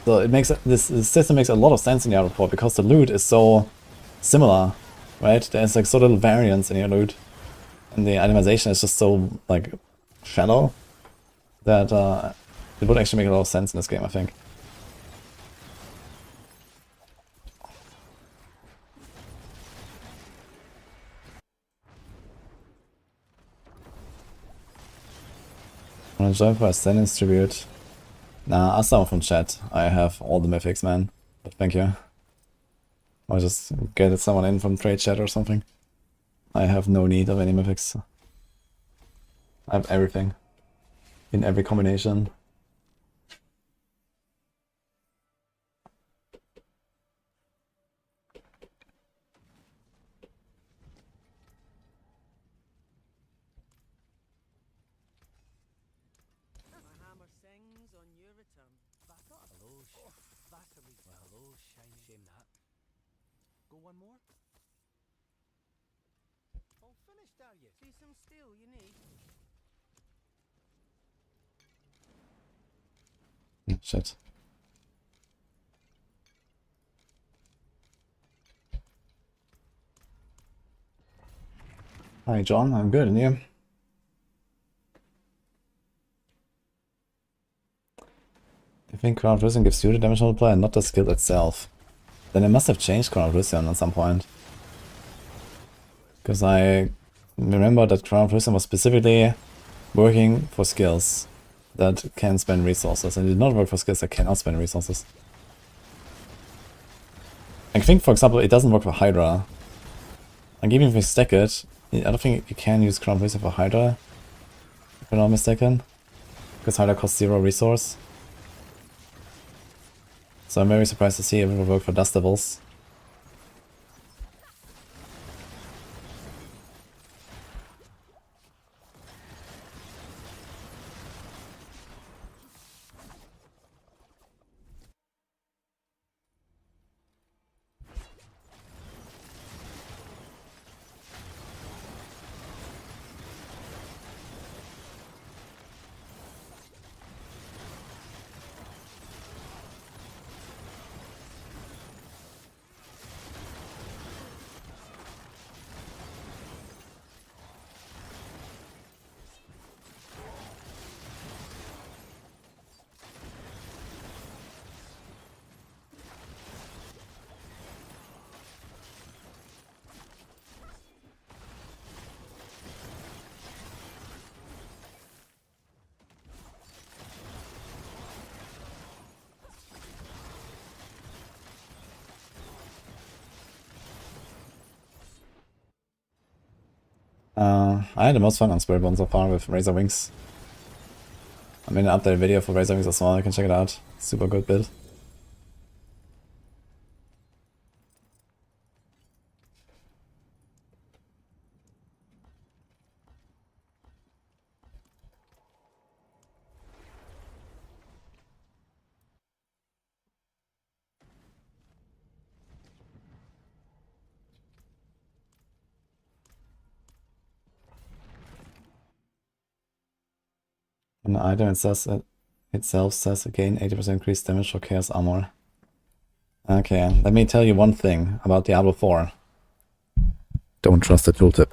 [SPEAKER 1] So it makes this system makes a lot of sense in the report because the loot is so similar, right? There's like so little variance in your loot, and the itemization is just so like shallow that it would actually make a lot of sense in this game, I think. Wanna join for a sentence tribute? Nah, ask someone from chat. I have all the mythics, man. But thank you. Or just get someone in from trade chat or something. I have no need of any mythics. I have everything. In every combination.
[SPEAKER 3] One more? All finished, are you? See some steel you need?
[SPEAKER 1] Shit. Hi John, I'm good, and you? I think Crown of gives you the damage multiplier and not the skill itself. Then it must have changed Crown of at some point. Because I remember that Crown Prison was specifically working for skills that can spend resources, and it did not work for skills that cannot spend resources. I think, for example, it doesn't work for Hydra. Like, even if you stack it, I don't think you can use Crown Prison for Hydra, if I'm not mistaken. Because Hydra costs 0 resource. So I'm very surprised to see if it will work for Dust Devils. I had the most fun on Spiritborn so far with Razor Wings. I made an updated video for Razor Wings as well, you can check it out. Super good build. An item itself says again 80% increased damage for Chaos Armor. Okay, let me tell you one thing about Diablo 4. Don't trust the tooltip.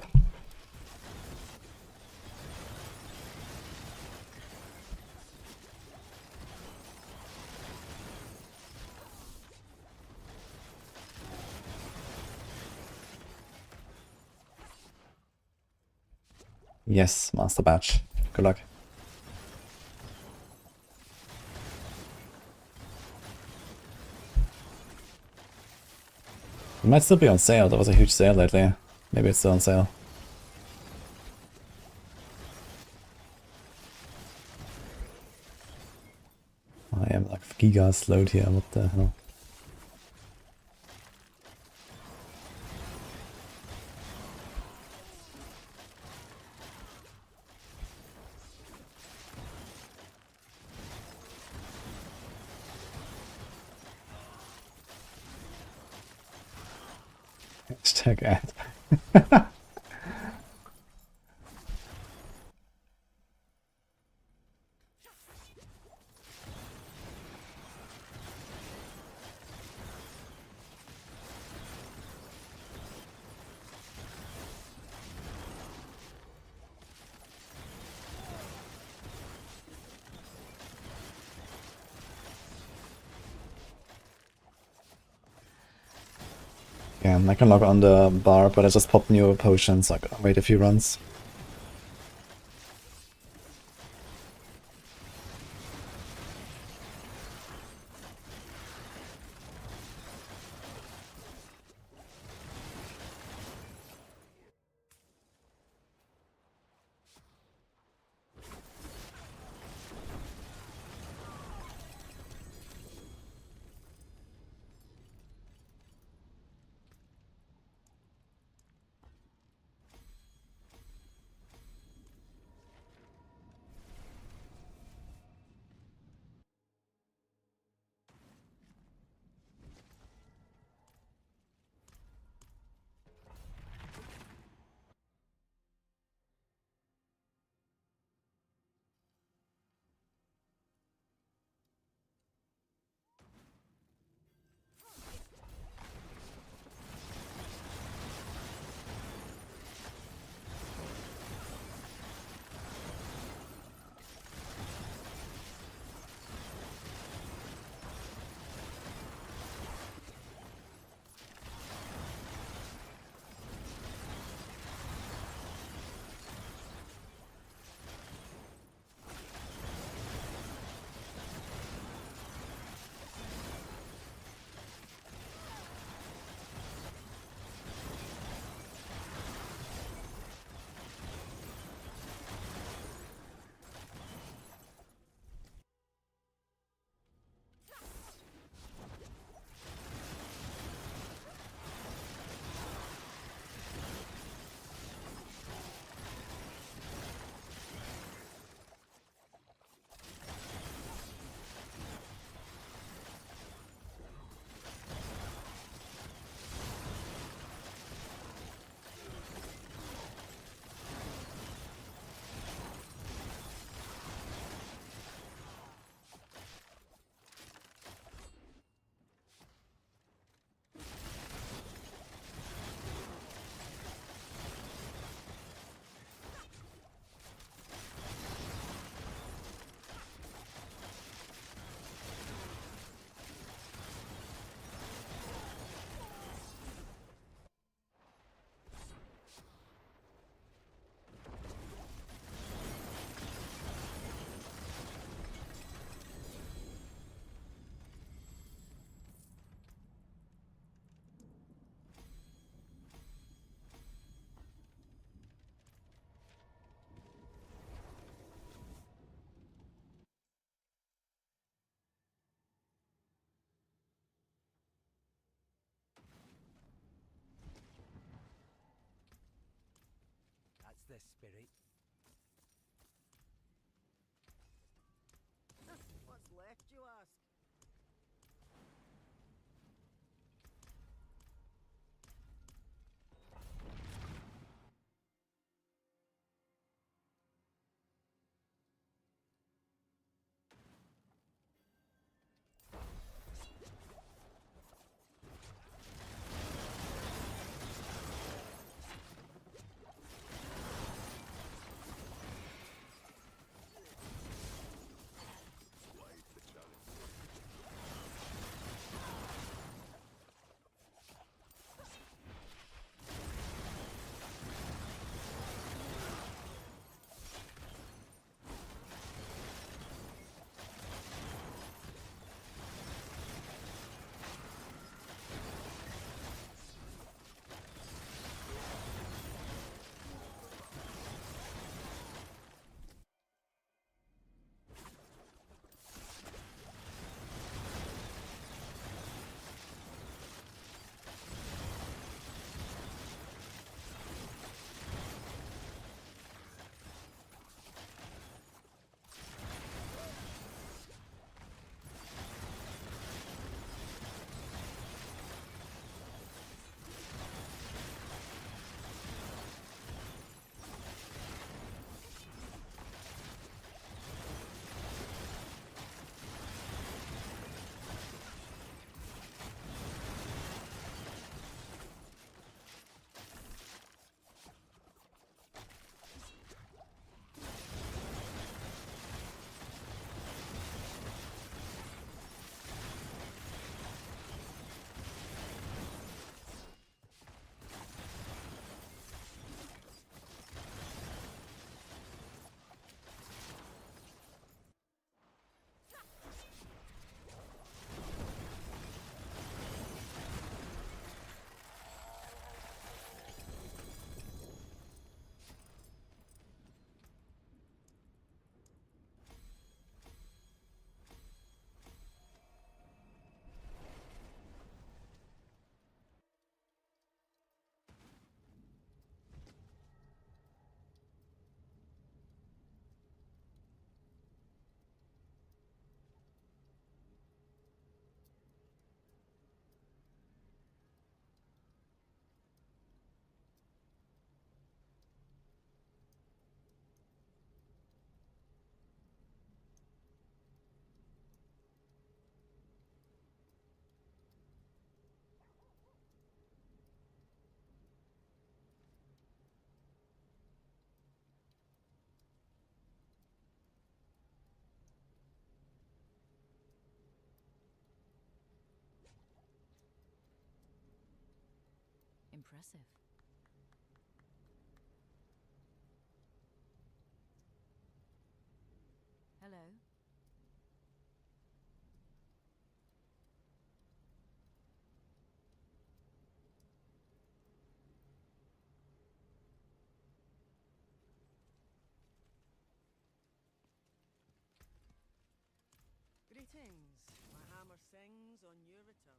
[SPEAKER 1] Yes, Master Batch. Good luck. It might still be on sale. There was a huge sale lately. Maybe it's still on sale. I am like giga slowed here. What the hell? Hashtag ad. Yeah, I can log on the bar, but I just popped new potions, so I gotta wait a few runs.
[SPEAKER 3] the spirit?
[SPEAKER 5] What's left, you ask?
[SPEAKER 6] Impressive. Hello.
[SPEAKER 5] Greetings. My hammer sings on your return.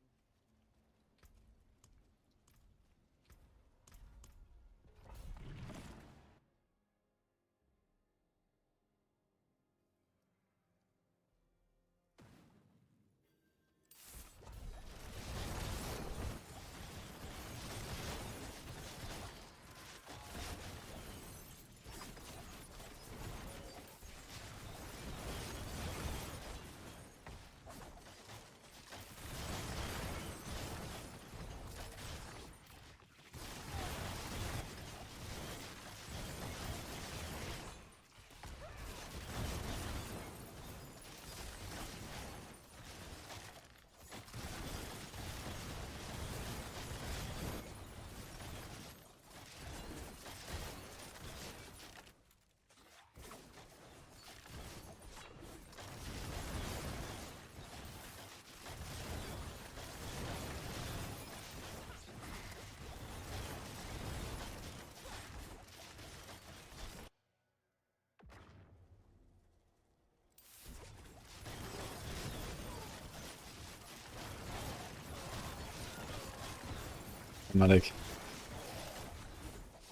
[SPEAKER 1] Medic.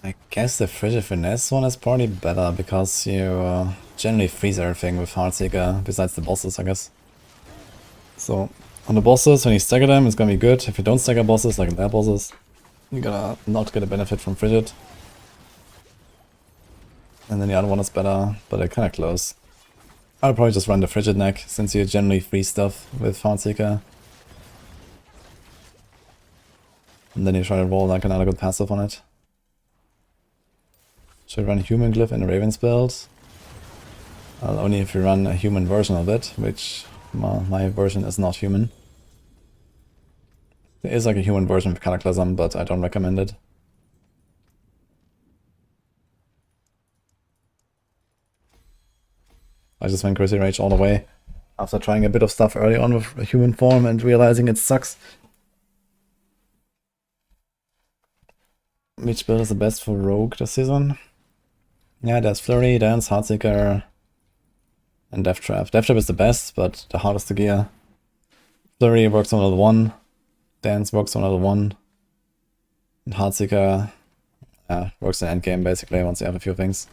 [SPEAKER 1] I guess the Frigid Finesse one is probably better because you generally freeze everything with Heartseeker, besides the bosses, I guess. So, on the bosses, when you stagger them, it's gonna be good. If you don't stagger bosses, like their bosses, you're gonna not get a benefit from Frigid. And then the other one is better, but they're kinda close. I'll probably just run the Frigid neck, since you generally freeze stuff with Heartseeker. And then you try to roll like another good passive on it. Should I run Human Glyph in a Raven's build? Well, only if you run a human version of it, which my version is not human. There is like a human version of Cataclysm, but I don't recommend it. I just went Crazy Rage all the way, after trying a bit of stuff early on with a human form and realizing it sucks. Which build is the best for Rogue this season? Yeah, there's Flurry, Dance, Heartseeker, and Death Trap. Death Trap is the best, but the hardest to gear. Flurry works on level 1, Dance works on level 1, and Heartseeker works in endgame basically once you have a few things.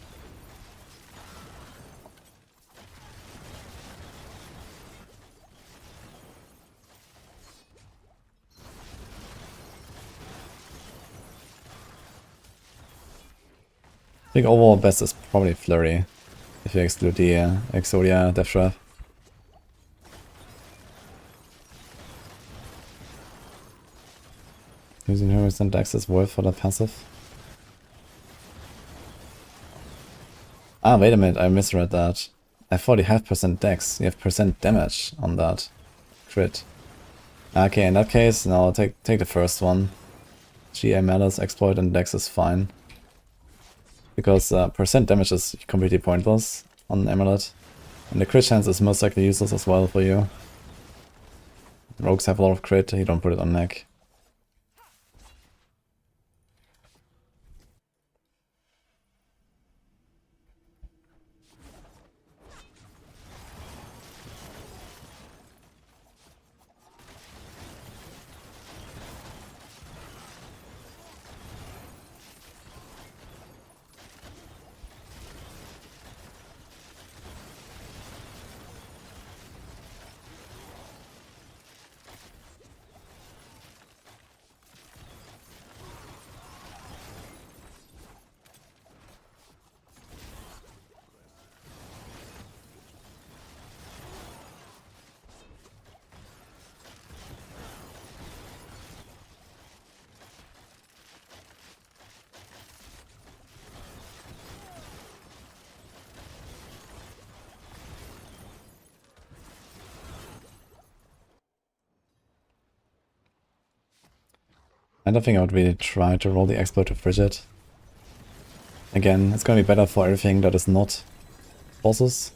[SPEAKER 1] I think overall best is probably Flurry, if you exclude the Exodia Death Trap. Using 100% dex is worth for the passive. Ah, wait a minute, I misread that. I thought you have percent dex, you have percent damage on that crit. Okay, in that case, no, take the first one. GA Malice, Exploit, and dex is fine. Because percent damage is completely pointless on Amulet. And the crit chance is most likely useless as well for you. Rogues have a lot of crit, you don't put it on neck. I don't think I would really try to roll the Exploit to Frigid. Again, it's gonna be better for everything that is not bosses.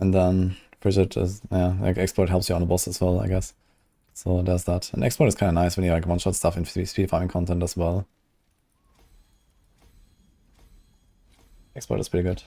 [SPEAKER 1] And then Frigid is, yeah, like Exploit helps you on the boss as well, I guess. So there's that. And Exploit is kinda nice when you like one-shot stuff in speed farming content as well. Exploit is pretty good.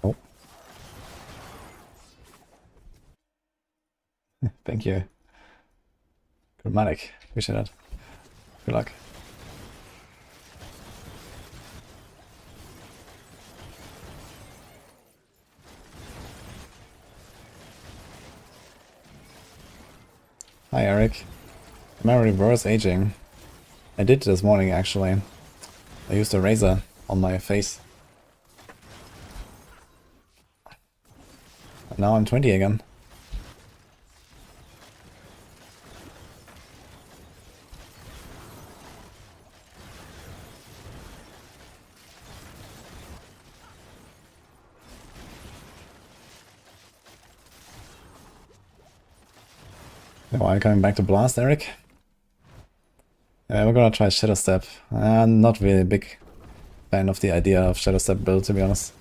[SPEAKER 1] Oh. Thank you. Dramatic. Appreciate that. Good luck. Hi Eric. Am I reverse aging? I did this morning actually. I used a razor on my face. Now I'm 20 again. Why are you coming back to Blast, Eric? We're gonna try Shadow Step. I'm not really a big fan of the idea of Shadow Step build, to be honest.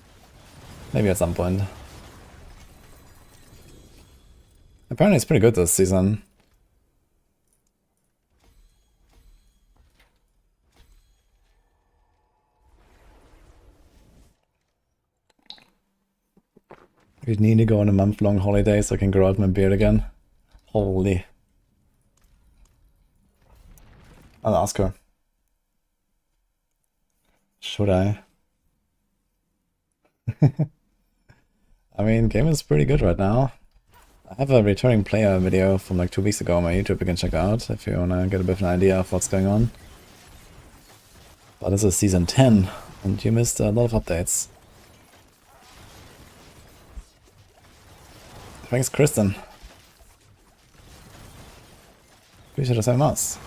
[SPEAKER 1] Maybe at some point. Apparently it's pretty good this season. We need to go on a month-long holiday so I can grow out my beard again. Holy. I'll ask her. Should I? I mean, game is pretty good right now. I have a returning player video from like 2 weeks ago on my YouTube you can check out if you wanna get a bit of an idea of what's going on. But this is season 10 and you missed a lot of updates. Thanks, Kristen. Appreciate the 7 months.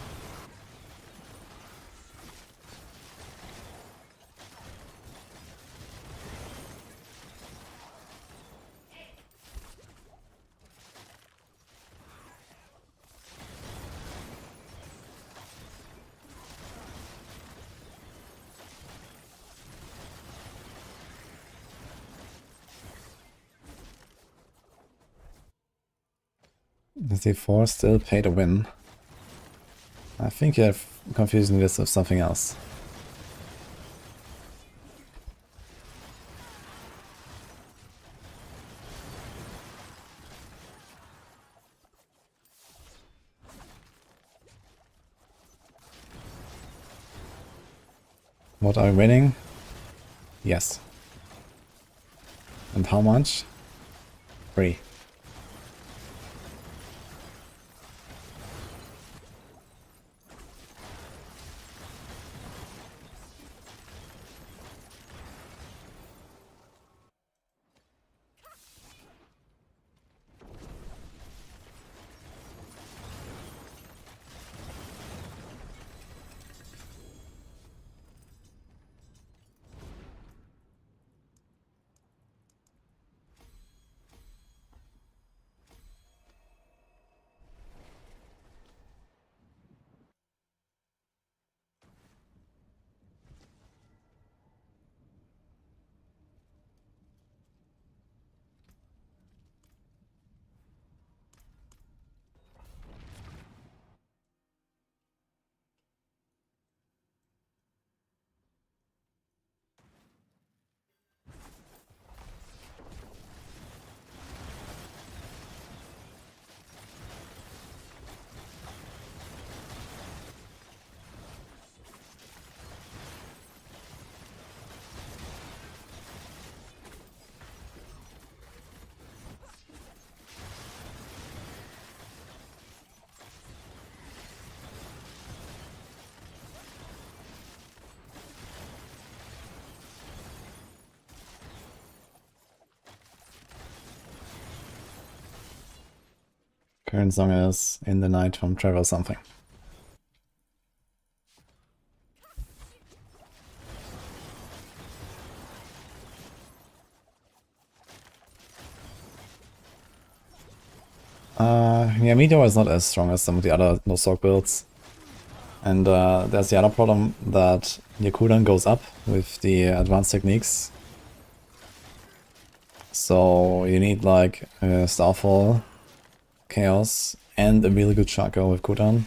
[SPEAKER 1] Is the 4 still pay to win? I think you're confusing this with something else. What are we winning? Yes. And how much? 3. Current song is In the Night from Travel Something. Yeah, Meteor is not as strong as some of the other Sorc builds. And there's the other problem that your cooldown goes up with the advanced techniques. So you need like Starfall, Chaos, and a really good Shaco with cooldown.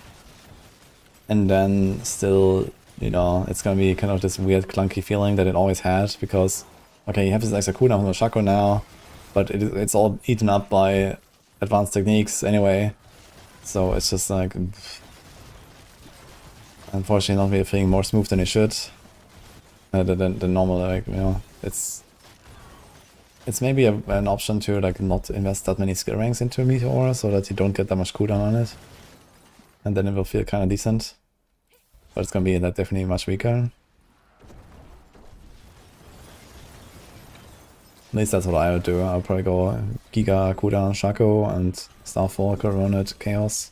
[SPEAKER 1] And then still, you know, it's gonna be kind of this weird clunky feeling that it always had, because, okay, you have this extra cooldown on the Shaco now, but it's all eaten up by advanced techniques anyway. So it's just like, Unfortunately, not really feeling more smooth than it should. Than normal, like, you know, it's maybe an option to like not invest that many skill ranks into Meteor so that you don't get that much cooldown on it. And then it will feel kind of decent. But it's gonna be that definitely much weaker. At least that's what I would do. I'll probably go Giga, cooldown, Shaco, and Starfall, Coronet, Chaos.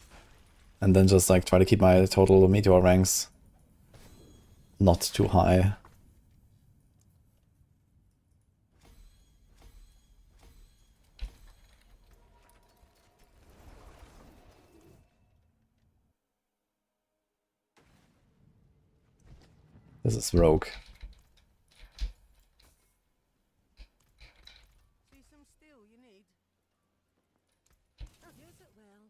[SPEAKER 1] And then just like try to keep my total Meteor ranks not too high. This is Rogue.
[SPEAKER 5] See some steel you need. Use it well.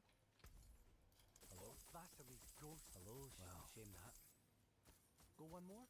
[SPEAKER 3] Hello? Vassal's ghost. Hello, well, shame that. Go one more?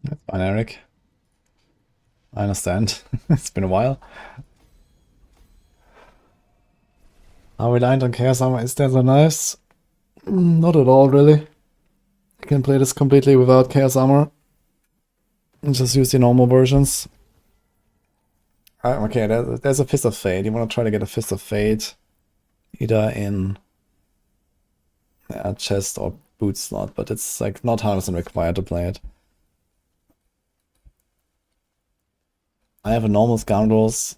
[SPEAKER 1] That's fine, Eric. I understand. It's been a while. Are we reliant on Chaos Armor? Is that so nice? Not at all, really. You can play this completely without Chaos Armor. And just use the normal versions. Okay, there's a Fist of Fate. You want to try to get a Fist of Fate either in a chest or boot slot, but it's like not 100% required to play it. I have a normal Scoundrels.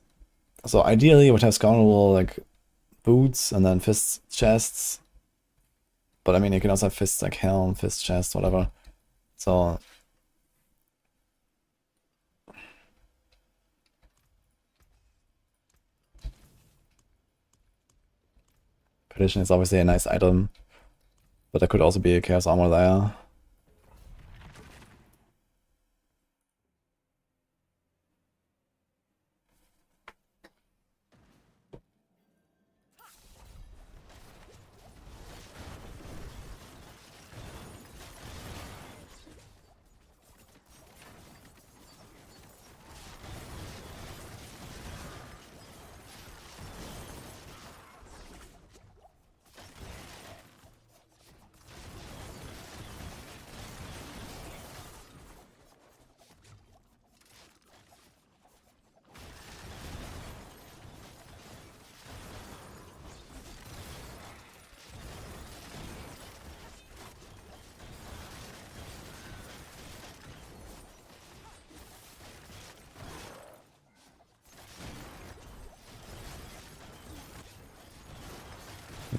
[SPEAKER 1] So ideally you would have Scoundrel like boots and then Fist chests. But I mean you can also have Fists like Helm, Fist chest, whatever. So Perdition is obviously a nice item. But there could also be a Chaos Armor there.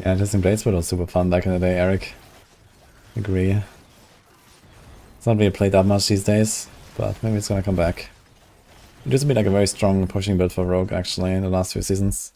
[SPEAKER 1] Yeah, testing Bladesword was super fun back in the day, Eric. Agree. It's not really played that much these days, but maybe it's gonna come back. It used to be like a very strong pushing build for Rogue actually in the last few seasons.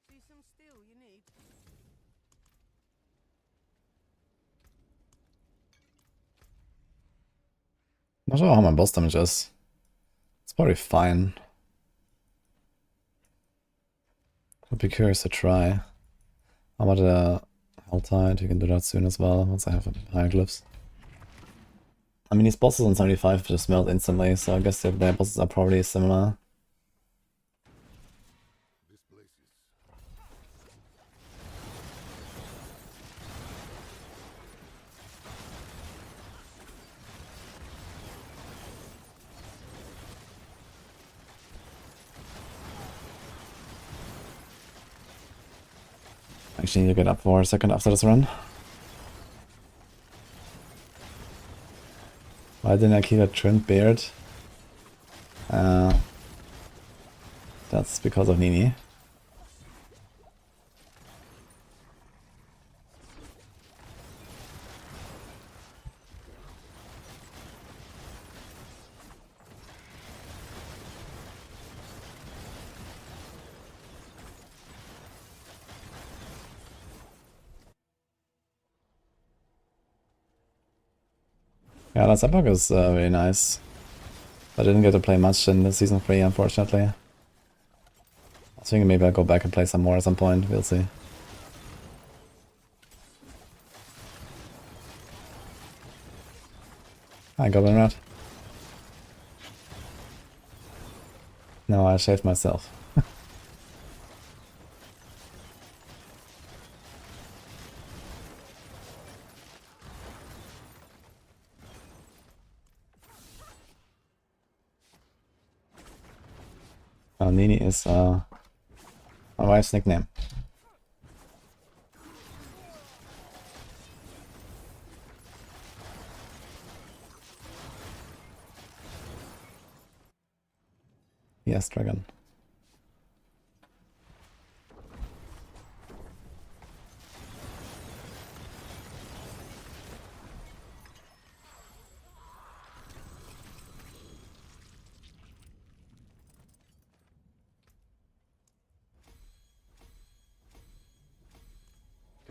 [SPEAKER 5] See some steel you need?
[SPEAKER 1] Not sure how my boss damage is. It's probably fine. I'd be curious to try. How about the Helltide? You can do that soon as well, once I have hieroglyphs. I mean, these bosses on 75 just melt instantly, so I guess the bosses are probably similar. Actually, need to get up for a second after this run. Why didn't I keep a trimmed beard? That's because of Nini. Yeah, that Epoch is really nice. I didn't get to play much in the Season 3, unfortunately. I was thinking maybe I'll go back and play some more at some point, we'll see. Hi, Goblin Rat. No, I shaved myself. Nini is my wife's nickname. Yes, dragon.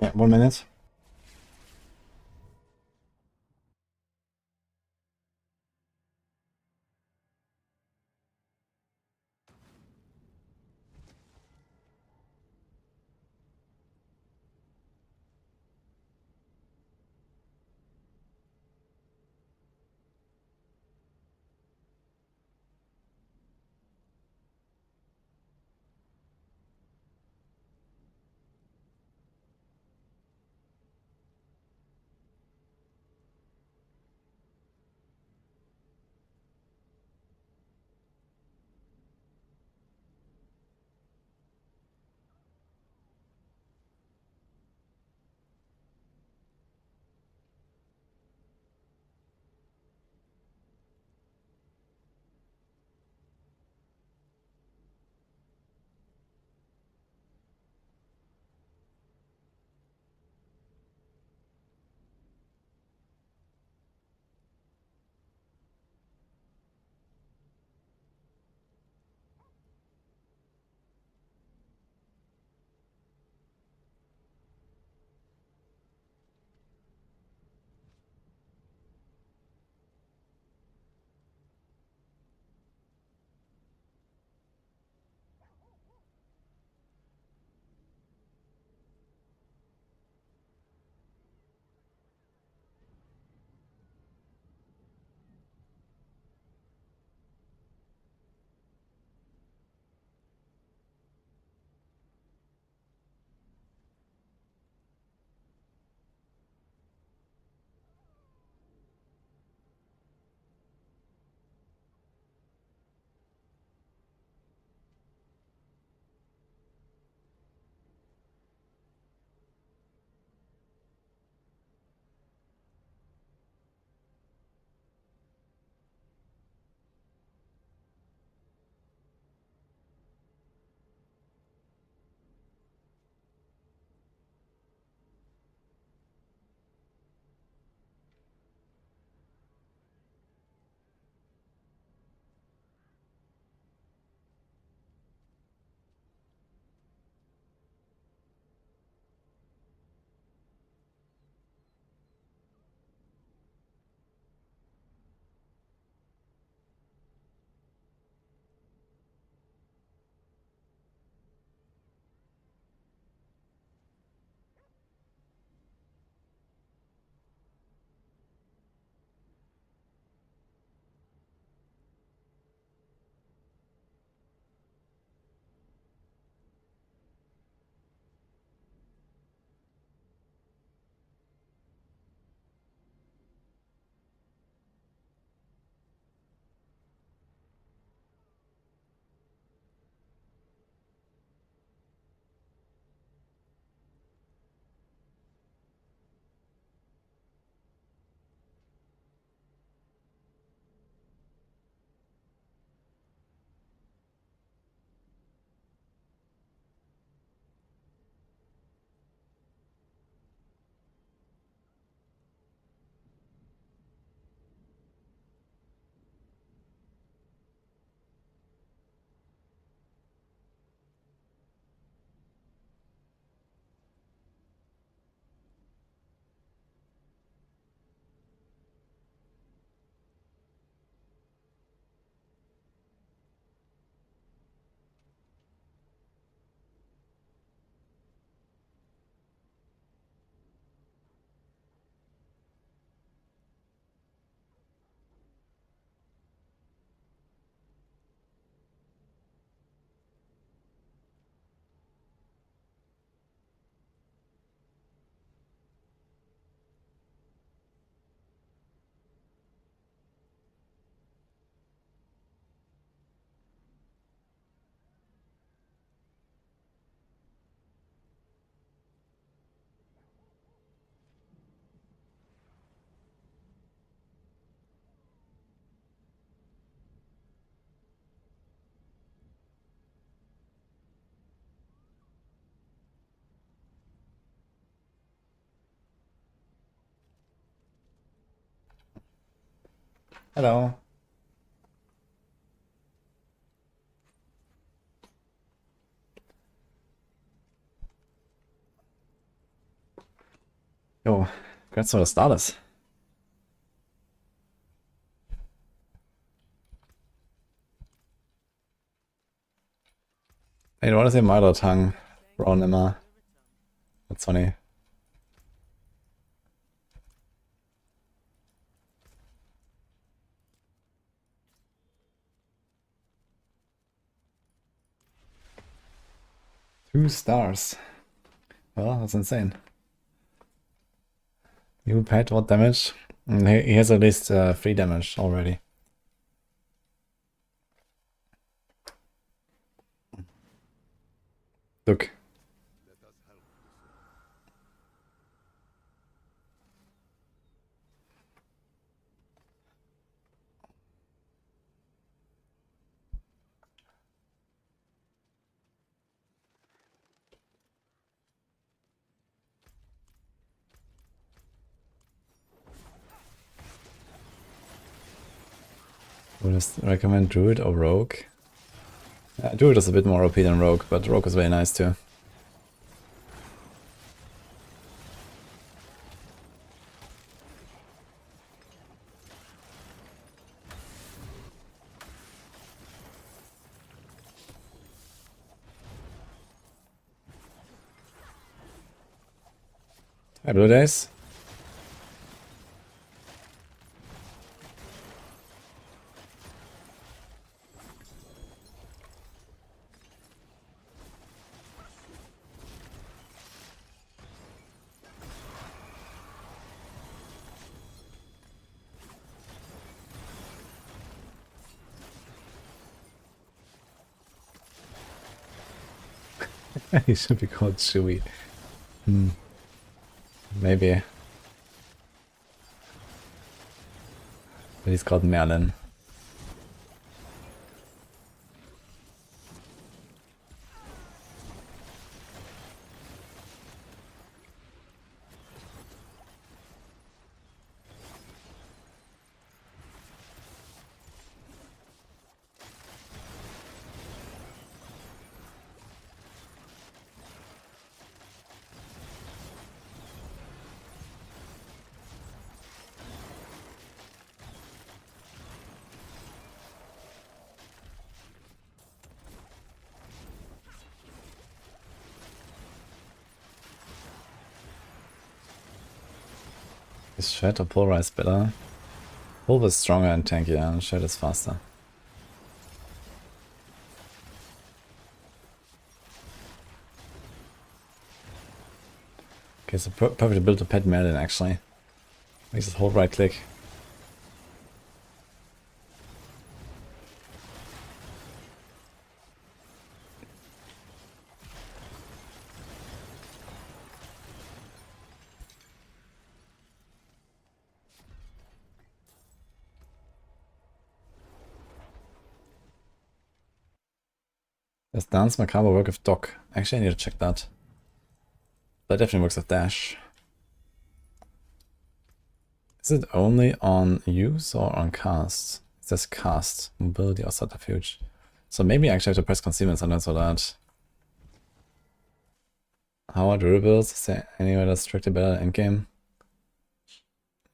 [SPEAKER 1] Yeah, 1 minute. Hello. Yo, congrats for the starters. Hey, du wolltest eben Mother Tongue. Brown immer. That's funny. Two stars. Well, that's insane. You paid what damage? He has at least 3 damage already. Look. Would I recommend Druid or Rogue? Druid is a bit more OP than Rogue, but Rogue is very nice too. Hi, Blue Days. He should be called Chewy. Maybe. But he's called Merlin. Is Shad or Pulverize better? Pulver is stronger and tankier, and Shad is faster. Okay, so perfect build to pet Merlin actually. We just hold right click. Does Dance Macabre work with DoK? Actually, I need to check that. That definitely works with Dash. Is it only on use or on cast? It says cast, mobility or subterfuge. So maybe I actually have to press concealment sometimes for that. How are durables? Is there any way that's strictly better in endgame?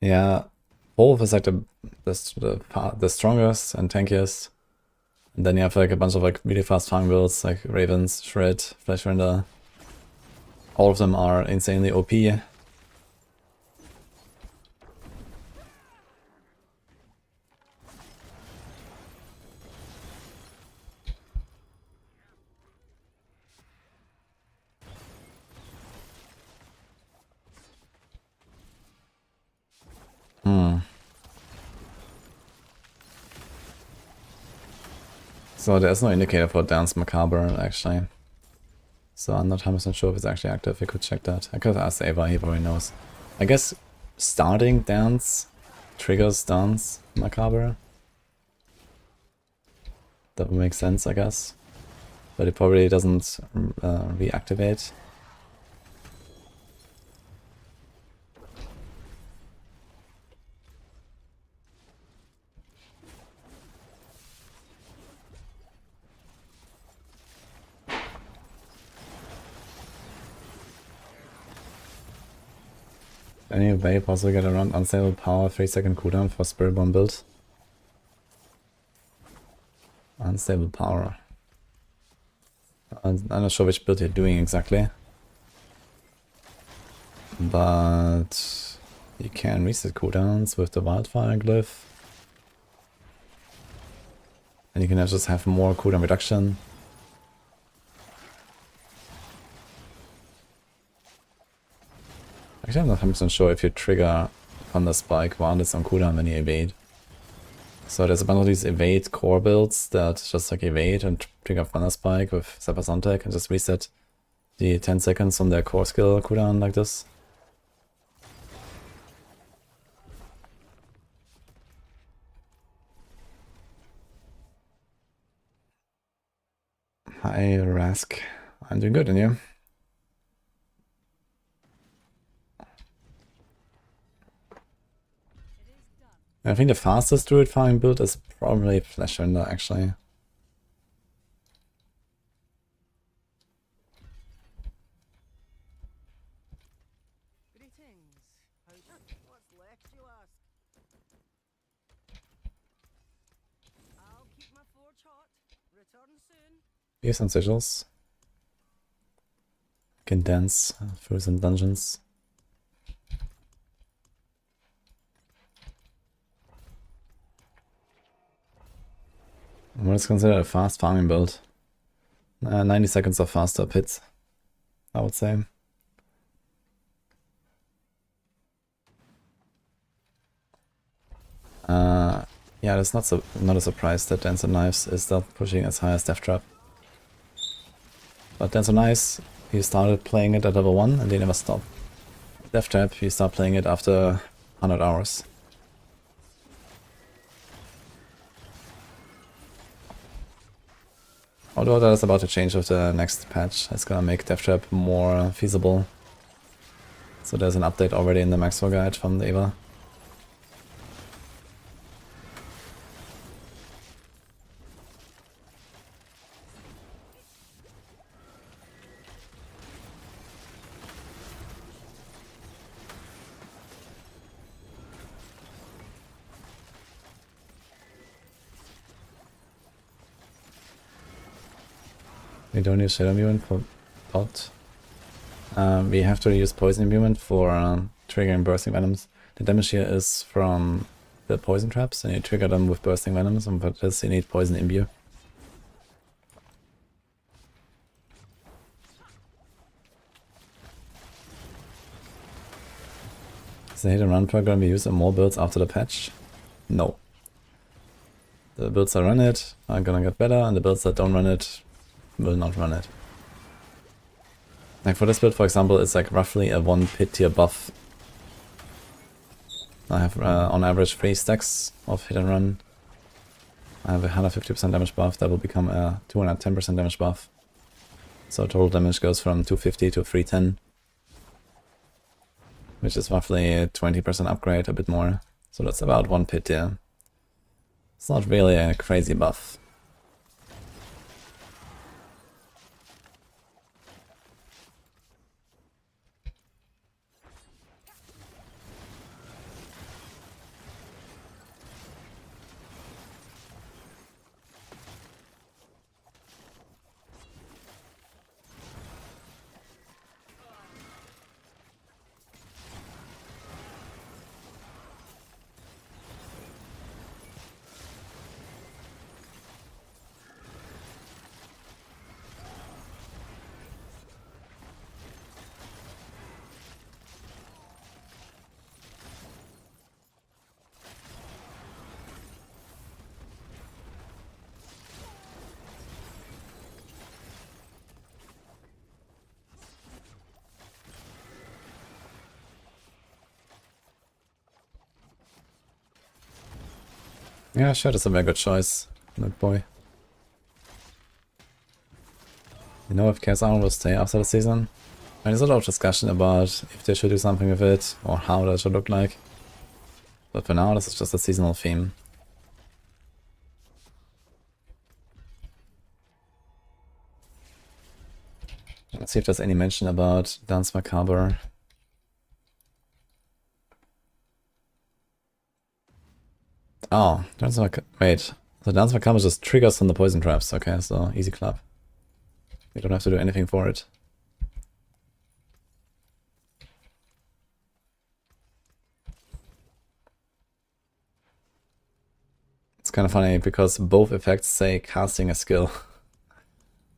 [SPEAKER 1] Yeah, Wolf is like the strongest and tankiest. And then you have like a bunch of like really fast farm builds like Ravens, Shred, Flesh Render. All of them are insanely OP. So there's no indicator for Dance Macabre actually. So I'm not 100% sure if it's actually active. We could check that. I could ask Ava, he probably knows. I guess starting Dance triggers Dance Macabre. That would make sense, I guess. But it probably doesn't reactivate. any way possible get around unstable power 3-second cooldown for Spiritborn build? Unstable power. I'm not sure which build you're doing exactly. But you can reset cooldowns with the wildfire glyph. And you can just have more cooldown reduction. Actually, I'm not 100% sure if you trigger Thunder Spike while it's on cooldown when you evade. So there's a bunch of these evade core builds that just like evade and trigger Thunder Spike with Zapasantec and just reset the 10 seconds on their core skill cooldown like this. Hi Rask, I'm doing good, and you? I think the fastest Druid farming build is probably Flesh Render, actually.
[SPEAKER 5] Greetings. What's left, you ask? I'll keep my forge hot. Return soon.
[SPEAKER 1] Here's some sigils. Can dance through some dungeons. What is considered a fast farming build? 90 seconds of faster pits, I would say. Yeah, that's not a surprise that Dance and Knives is still pushing as high as Death Trap. But Dance and Knives, he started playing it at level 1 and they never stopped. Death Trap, he started playing it after 100 hours. Although that is about to change with the next patch. It's gonna make Death Trap more feasible. So there's an update already in the Maxroll guide from the Eva. We don't use Shadow Imbuement for pot. We have to use Poison Imbuement for triggering Bursting Venoms. The damage here is from the Poison Traps, and you trigger them with Bursting Venoms, and for this you need Poison Imbue. Is the hit and run perk gonna be used in more builds after the patch? No. The builds that run it are gonna get better, and the builds that don't run it will not run it. Like for this build, for example, it's like roughly a 1 pit tier buff. I have on average 3 stacks of hit and run. I have a 150% damage buff that will become a 210% damage buff. So total damage goes from 250 to 310. Which is roughly a 20% upgrade, a bit more. So that's about 1 pit tier. It's not really a crazy buff. Yeah, sure, that's a very good choice, that boy. You know if Chaos Armor will stay after the season? I mean, there's a lot of discussion about if they should do something with it, or how that should look like. But for now, this is just a seasonal theme. Let's see if there's any mention about Dance Macabre. Oh, wait. The Dance Macabre just triggers on the poison traps. Okay, so easy clap. You don't have to do anything for it. It's kind of funny because both effects say casting a skill.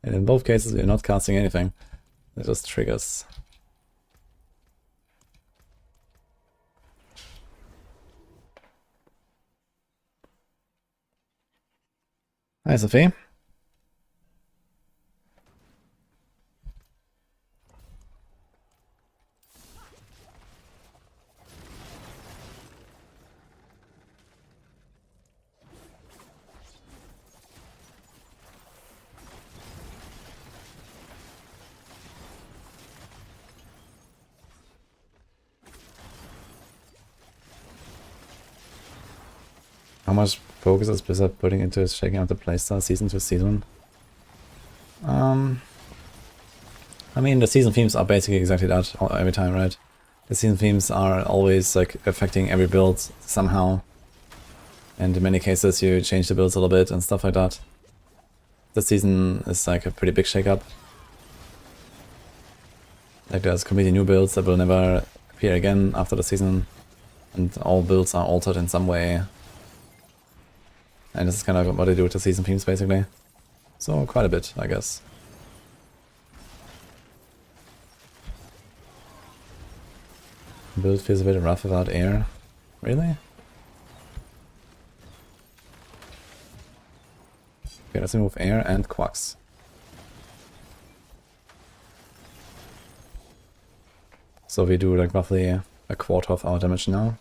[SPEAKER 1] And in both cases you're not casting anything. It just triggers. Hi, Sophie. How much focus is Blizzard putting into shaking out the playstyle season to season? I mean, the season themes are basically exactly that every time, right? The season themes are always like affecting every build somehow. And in many cases you change the builds a little bit and stuff like that. This season is like a pretty big shakeup. Like there's completely new builds that will never appear again after the season. And all builds are altered in some way. And this is kind of what they do with the season themes, basically. So, quite a bit, I guess. Build feels a bit rough without air. Really? Okay, let's remove air and quacks. So we do like roughly a quarter of our damage now.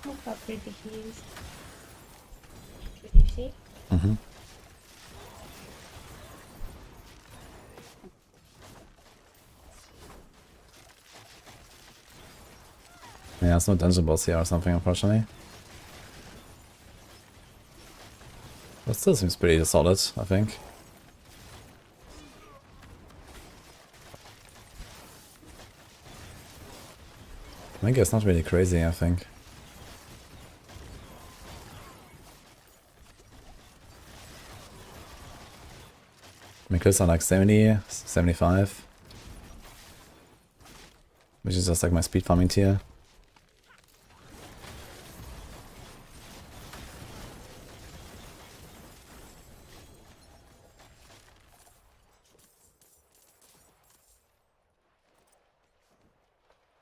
[SPEAKER 2] Look how pretty he is. Can you see?
[SPEAKER 1] Mm-hmm. Yeah, there's no dungeon boss here or something, unfortunately. But still seems pretty solid, I think. I think it's not really crazy, I think. My kills are like 70, 75. Which is just like my speed farming tier.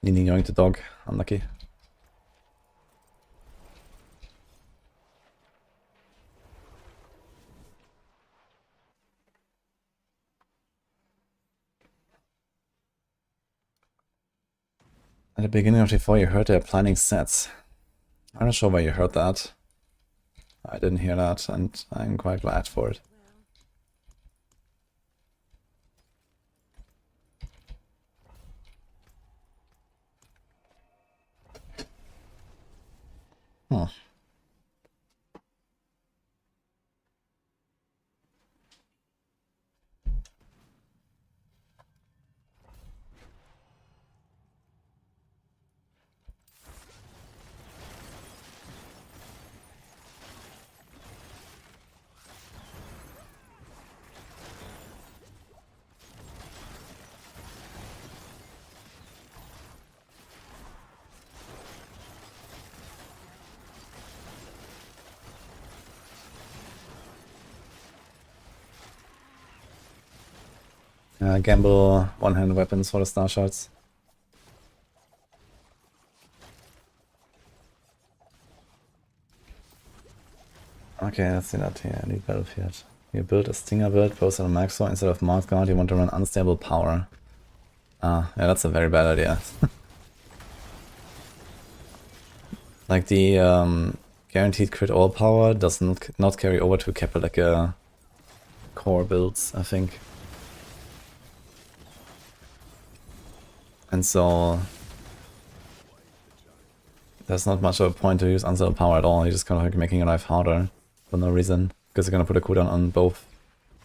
[SPEAKER 1] Needing going to DoK, unlucky. At the beginning of T4 you heard they're planning sets. I'm not sure where you heard that. I didn't hear that and I'm quite glad for it. Huh. Gamble one-handed weapons for the star shots. Okay, let's see that here. Lead battlefield. You build a stinger build, posted on Maxroll instead of Mouth Guard. You want to run unstable power. Ah, yeah, that's a very bad idea. Like the guaranteed crit all power does not carry over to Kapaleka core builds, I think. And so there's not much of a point to use Unsettled Power at all. You're just kind of like making your life harder for no reason. Because you're gonna put a cooldown on both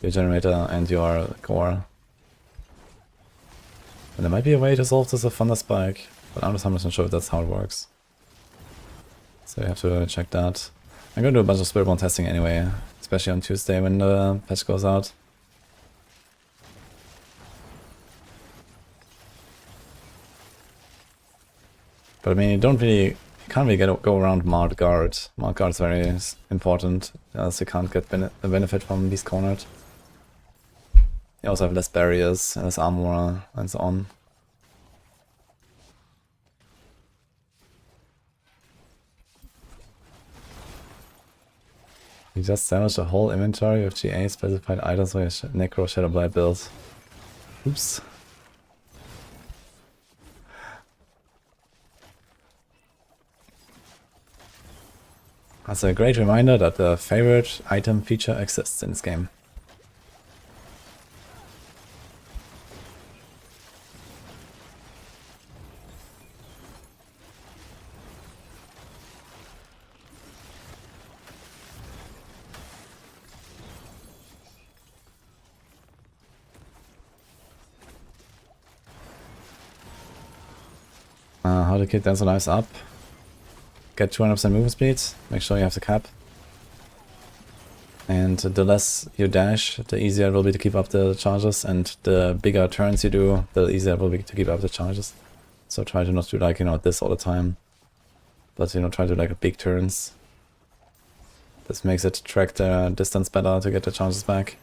[SPEAKER 1] your generator and your core. And there might be a way to solve this with Thunder Spike, but I'm just 100% sure if that's how it works. So you have to check that. I'm gonna do a bunch of Spiritborn testing anyway, especially on Tuesday when the patch goes out. But I mean, you can't really go around Marred Guard. Marred Guard is very important, else you can't get the benefit from Beast Cornered. You also have less barriers, less armor, and so on. You just damaged the whole inventory of GA specified items for your Necro Shadowblight build. Oops. That's a great reminder that the favorite item feature exists in this game. How to keep Dance Lives up. Get 200% movement speed, make sure you have the cap. And the less you dash, the easier it will be to keep up the charges, and the bigger turns you do, the easier it will be to keep up the charges. So try to not do like, you know, this all the time. But, you know, try to do like big turns. This makes it track the distance better to get the charges back.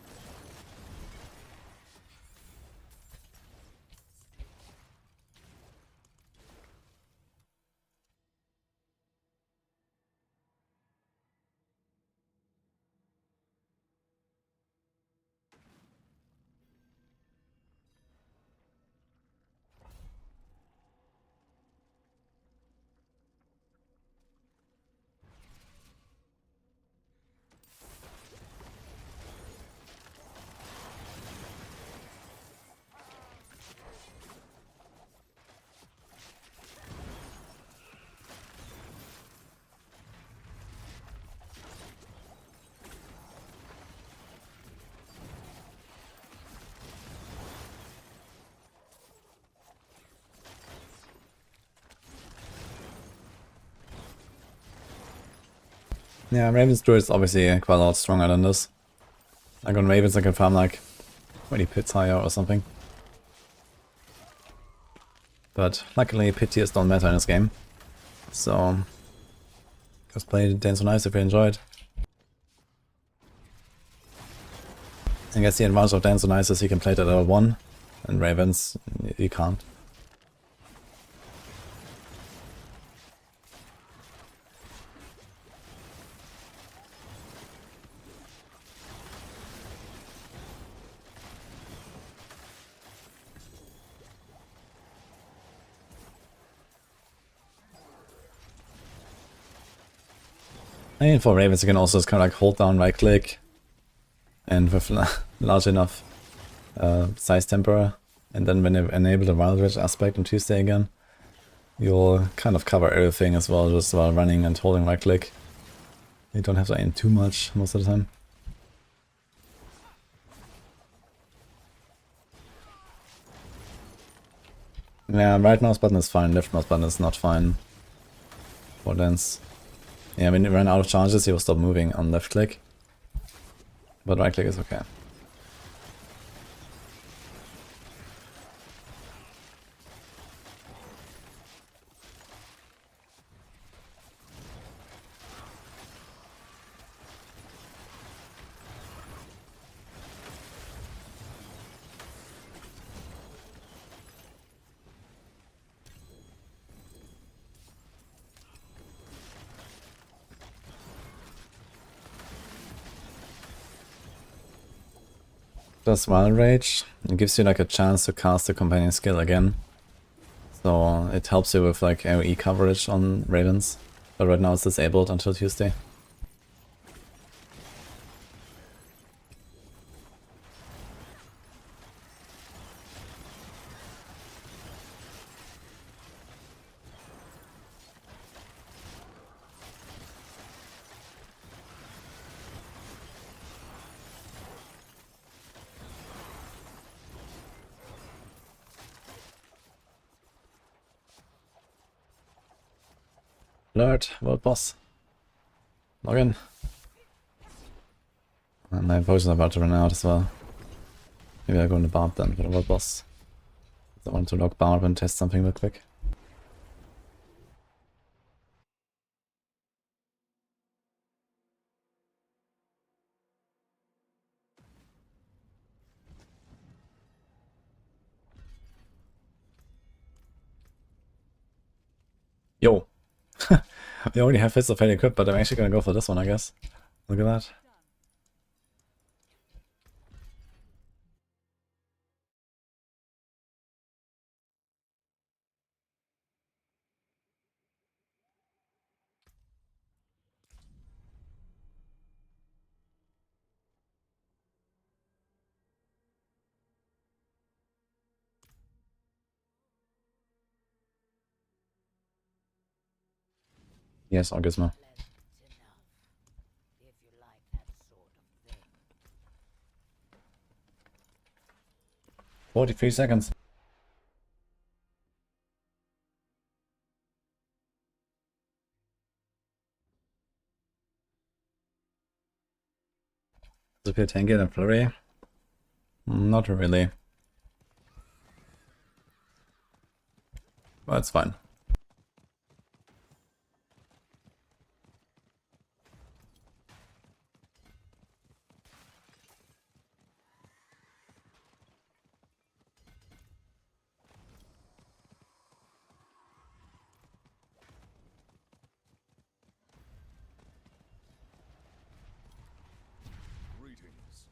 [SPEAKER 1] Yeah, Raven's Druid is obviously quite a lot stronger than this. Like on Ravens I can farm like 20 pits higher or something. But luckily pit tiers don't matter in this game. So just play Dance on Ice if you enjoyed. I guess the advantage of Dance on Ice is you can play it at level 1, and Ravens you can't. I mean, for Ravens you can also just kind of like hold down right click, and with large enough size temper, and then when you enable the Wild Ridge aspect on Tuesday again, you'll kind of cover everything as well, just while running and holding right click. You don't have to aim too much most of the time. Yeah, right mouse button is fine, left mouse button is not fine for dance. Yeah, when you run out of charges, you will stop moving on left click, but right click is okay. Does Wild Rage, it gives you like a chance to cast the companion skill again. So it helps you with like AoE coverage on Ravens. But right now it's disabled until Tuesday. Alert, world boss. Log in. And my potions are about to run out as well. Maybe I'll go into Barb then for the world boss. I want to log Barb and test something real quick. Yo! We already have Fist of Fate equipped, but I'm actually gonna go for this one, I guess. Look at that. Yes, Gizmo.
[SPEAKER 6] If you like that sort of thing.
[SPEAKER 1] 43 seconds. Disappear Tangle and Flurry? Not really. But it's fine.
[SPEAKER 7] Greetings.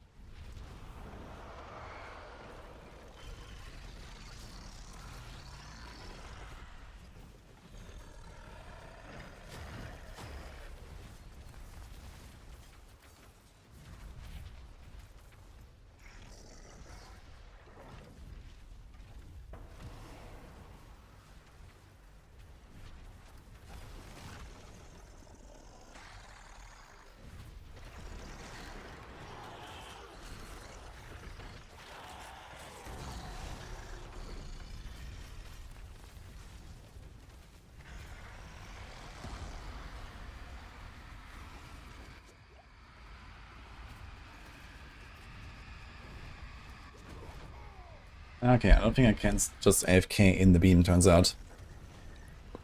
[SPEAKER 1] Okay, I don't think I can just AFK in the beam, turns out.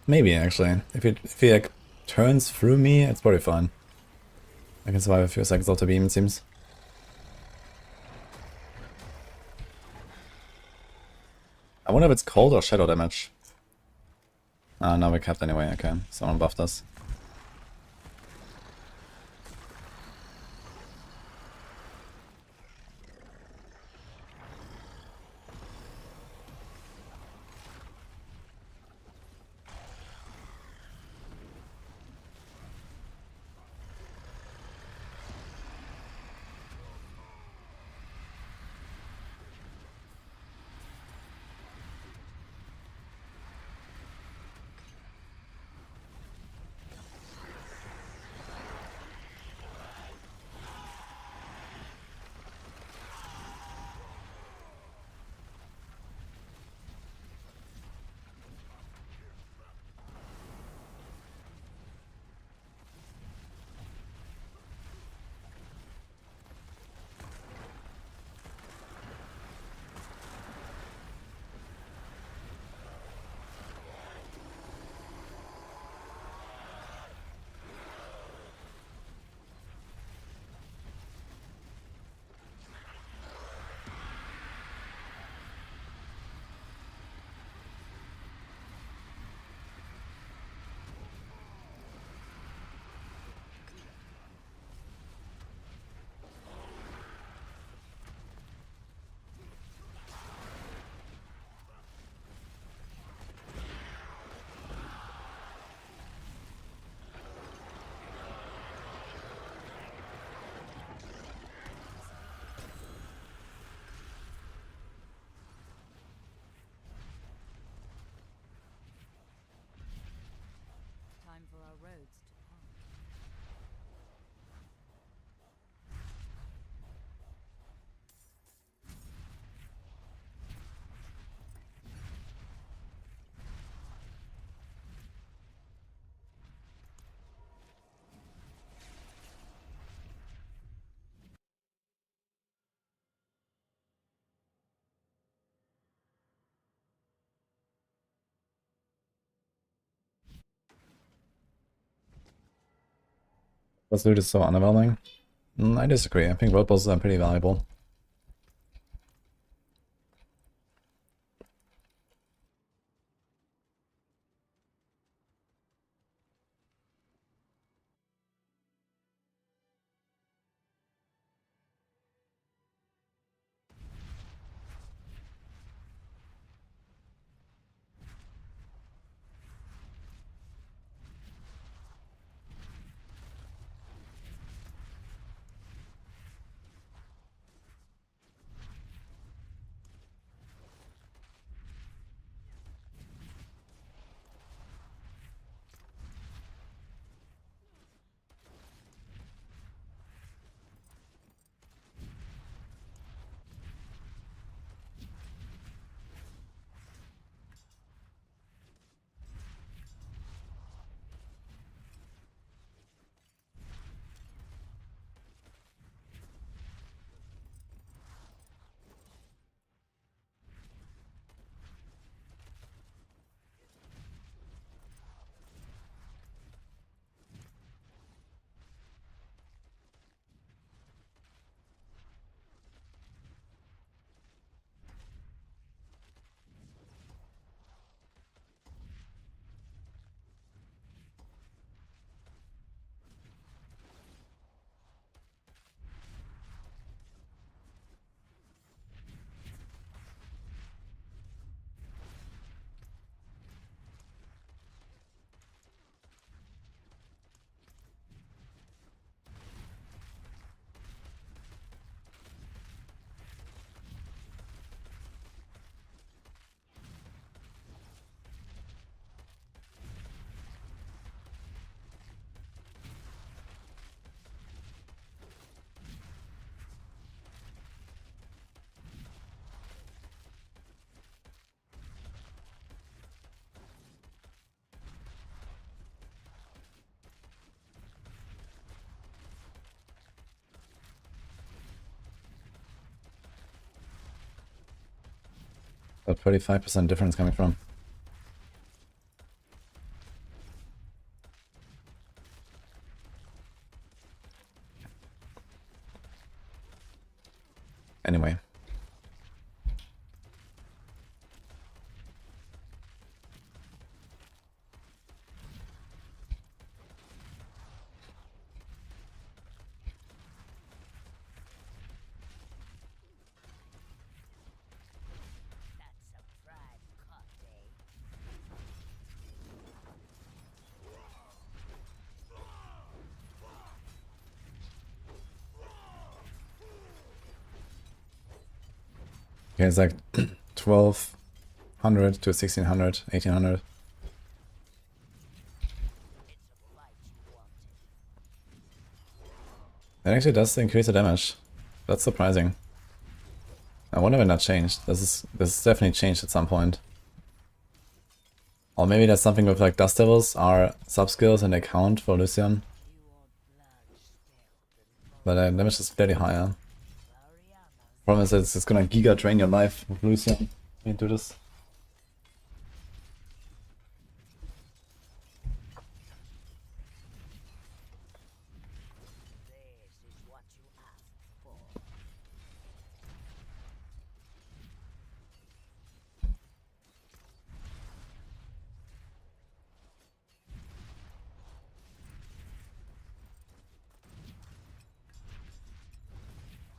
[SPEAKER 1] Maybe, actually. If he like, turns through me, it's probably fine. I can survive a few seconds of the beam, it seems. I wonder if it's cold or shadow damage. Ah, now we're capped anyway, okay. Someone buffed us. This loot is so underwhelming. I disagree. I think world bosses are pretty valuable. A 35% difference coming from. Anyway.
[SPEAKER 6] That's a pride cut, eh?
[SPEAKER 1] Okay, it's like 1200 to 1600, 1800.
[SPEAKER 6] It's a fight you wanted.
[SPEAKER 1] It actually does increase the damage. That's surprising. I wonder when that changed. This is definitely changed at some point. Or maybe that's something with like Dust Devils are sub-skills and they count for Lucian. But damage is clearly higher. Problem is that it's gonna giga drain your life with Lucian into this.
[SPEAKER 6] This is what you asked for.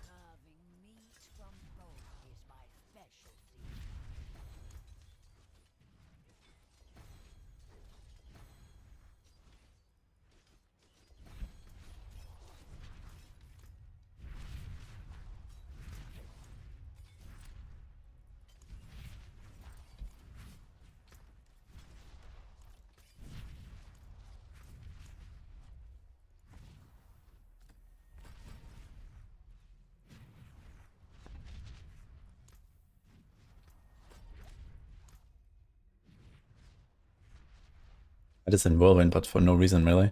[SPEAKER 6] Carving meat from bone is my specialty.
[SPEAKER 1] It is in Whirlwind, but for no reason really.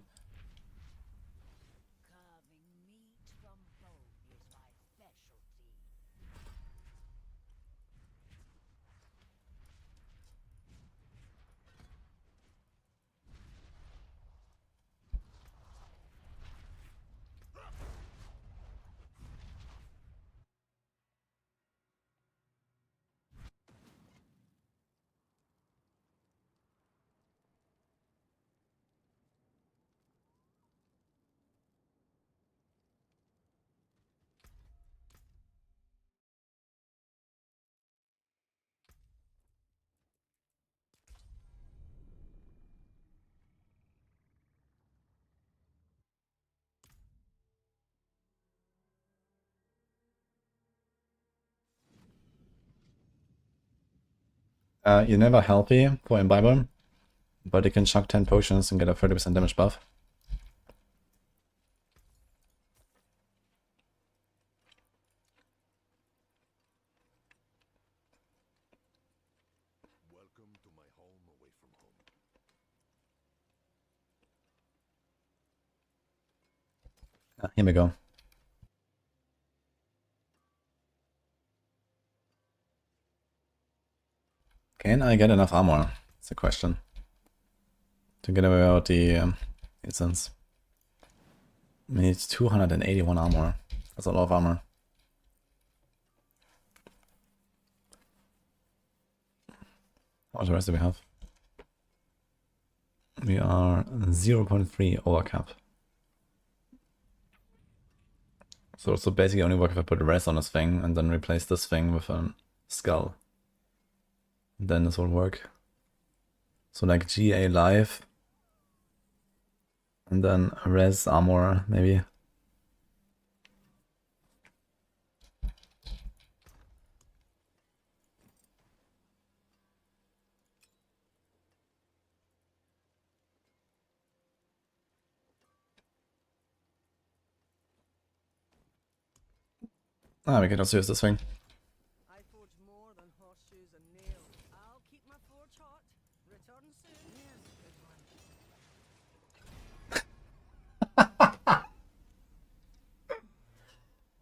[SPEAKER 6] Carving meat from bone is my specialty.
[SPEAKER 1] You're never healthy for Imbiber, but you can chuck 10 potions and get a 30% damage buff.
[SPEAKER 7] Welcome to my home away from home.
[SPEAKER 1] Here we go. Can I get enough armor? That's the question. To get away without the instance. I mean, it's 281 armor. That's a lot of armor. How much rest do we have? We are 0.3 over cap. So basically only work if I put a rest on this thing and then replace this thing with a skull. Then this will work. So like GA life. And then res armor maybe. Ah, we can also use this thing.
[SPEAKER 5] I forge more than horseshoes and nails. I'll keep my forge hot. Return soon. Here's a good one.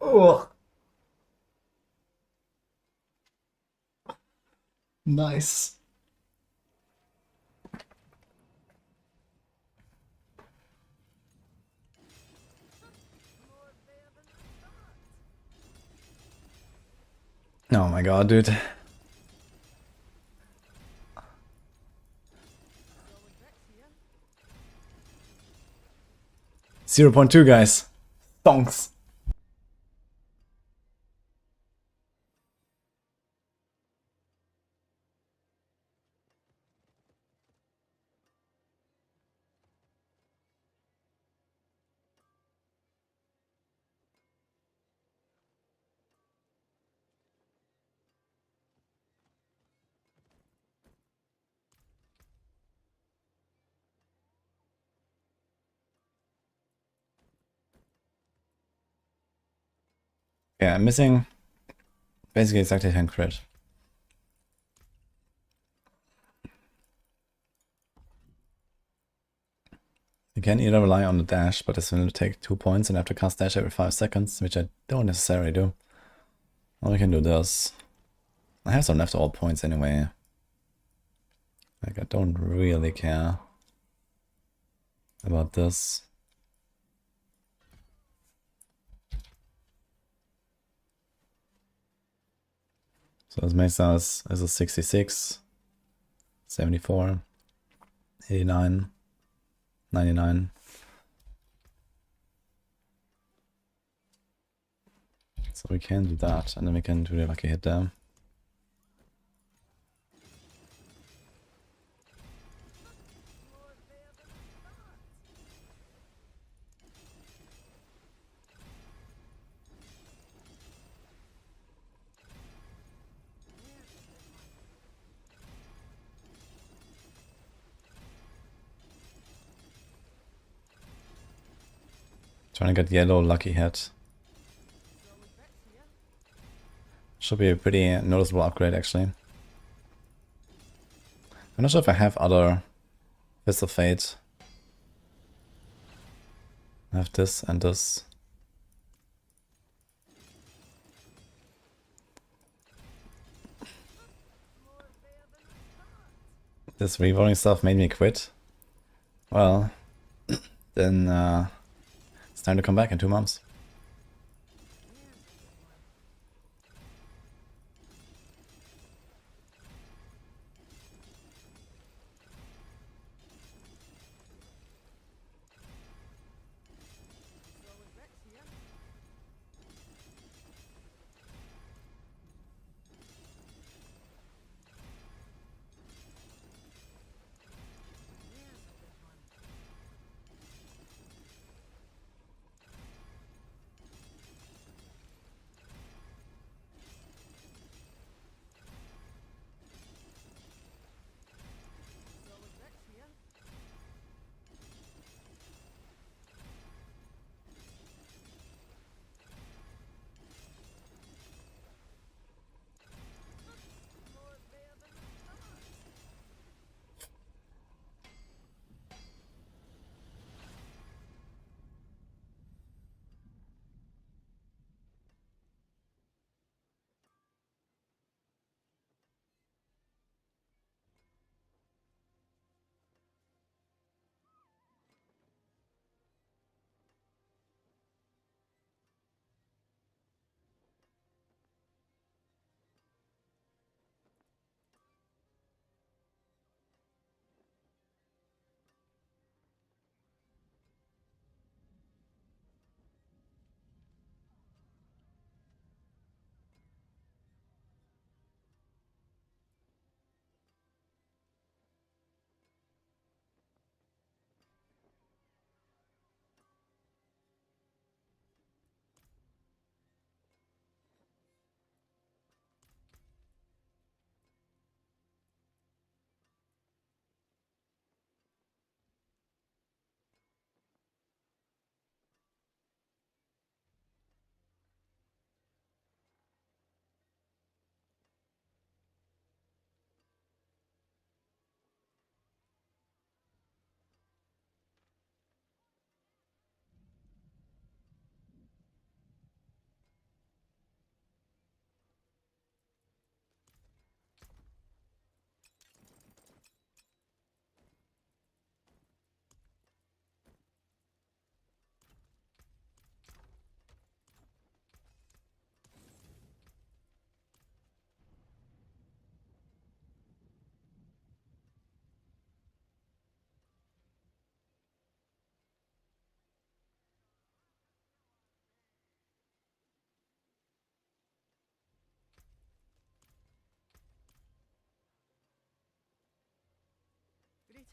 [SPEAKER 1] Oh, nice.
[SPEAKER 5] More there than I thought.
[SPEAKER 1] Oh my god, dude.
[SPEAKER 5] Solid bricks here.
[SPEAKER 1] 0.2 guys. Stonks. Yeah, I'm missing basically exactly 10 crit. You can either rely on the dash, but it's going to take 2 points and I have to cast dash every 5 seconds, which I don't necessarily do. Or we can do this. I have some left all points anyway. Like, I don't really care about this. So this makes us as a 66, 74, 89, 99. So we can do that, and then we can do the lucky hit there.
[SPEAKER 5] More there than I thought. Here's a good one.
[SPEAKER 1] Trying to get yellow lucky hit.
[SPEAKER 5] Solid bricks here.
[SPEAKER 1] Should be a pretty noticeable upgrade actually. I'm not sure if I have other Fist of Fate. I have this and this.
[SPEAKER 5] More there than I thought.
[SPEAKER 1] This rerolling stuff made me quit. Well, then it's time to come back in 2 months.
[SPEAKER 5] Here's a good one. Solid bricks here. Here's a good one.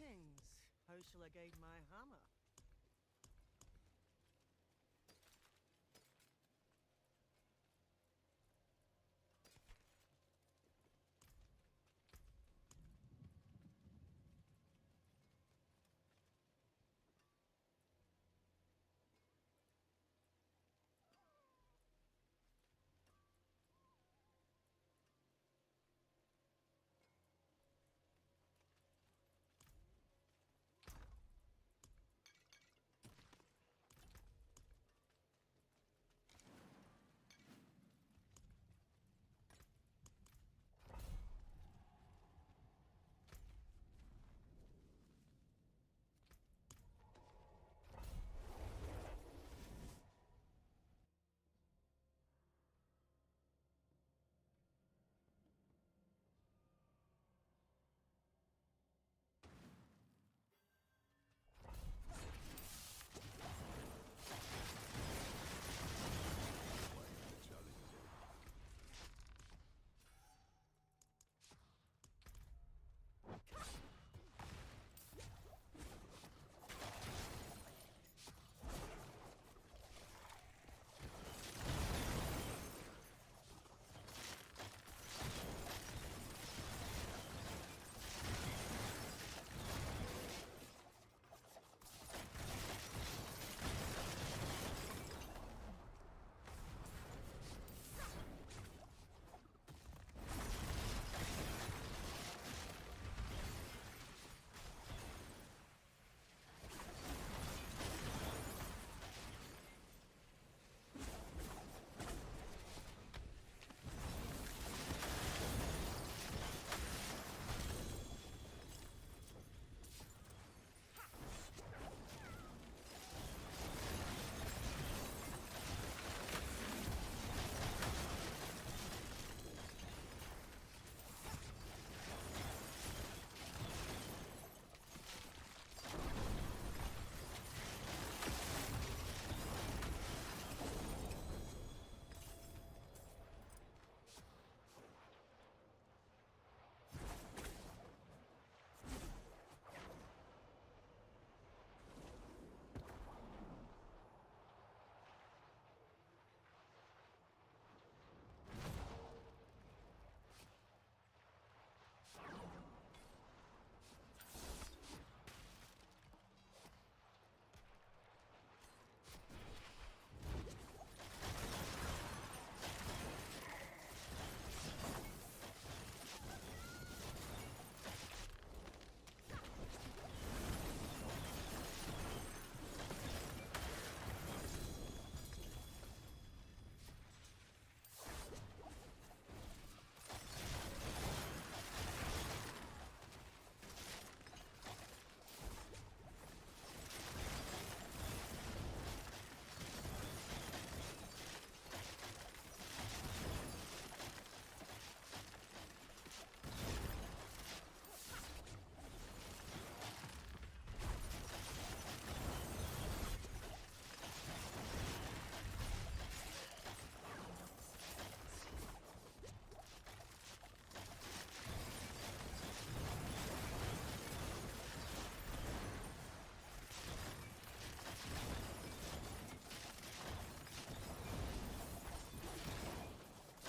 [SPEAKER 5] Greetings. How shall I guide my hammer?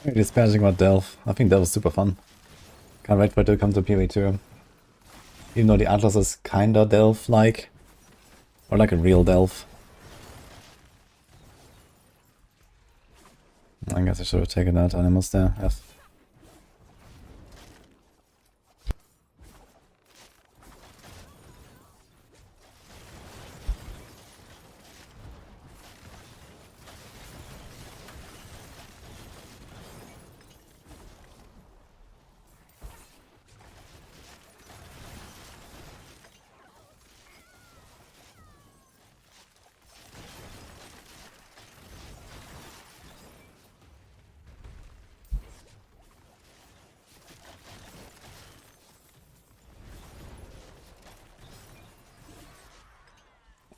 [SPEAKER 1] Really spazzing about Delve. I think that was super fun. Can't wait for it to come to PvE2. Even though the Atlas is kinda Delve-like. Or like a real Delve. I guess I should have taken that animals there, yes.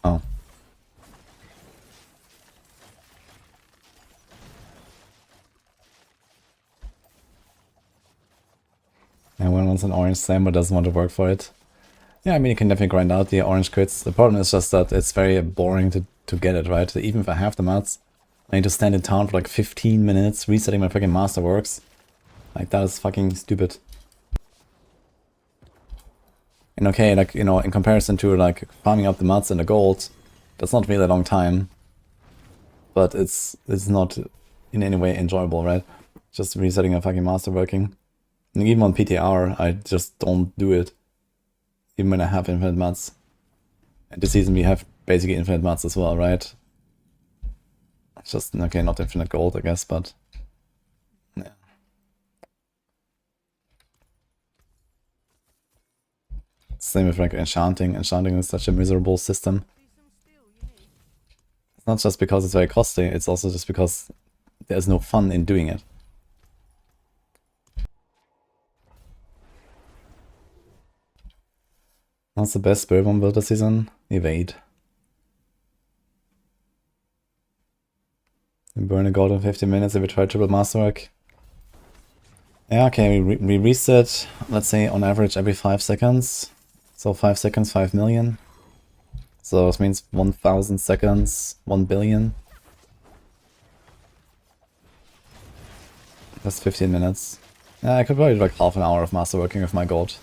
[SPEAKER 1] Oh. Everyone wants an orange slam but doesn't want to work for it. Yeah, I mean, you can definitely grind out the orange crits. The problem is just that it's very boring to get it, right? Even if I have the mats, I need to stand in town for like 15 minutes resetting my fucking masterworks. Like, that is fucking stupid. And okay, like, you know, in comparison to like farming up the mats and the gold, that's not really a long time. But it's not in any way enjoyable, right? Just resetting a fucking masterworking. And even on PTR, I just don't do it. Even when I have infinite mats. And this season we have basically infinite mats as well, right? It's just, okay, not infinite gold, I guess, but... yeah. Same with like enchanting. Enchanting is such a miserable system. It's not just because it's very costly, it's also just because there's no fun in doing it. What's the best Spiritborn build this season? Evade. We burn a gold in 15 minutes if we try triple masterwork. Yeah, okay, we reset, let's say, on average every 5 seconds. So 5 seconds, 5 million. So this means 1000 seconds, 1 billion. That's 15 minutes. Yeah, I could probably do like half an hour of masterworking with my gold.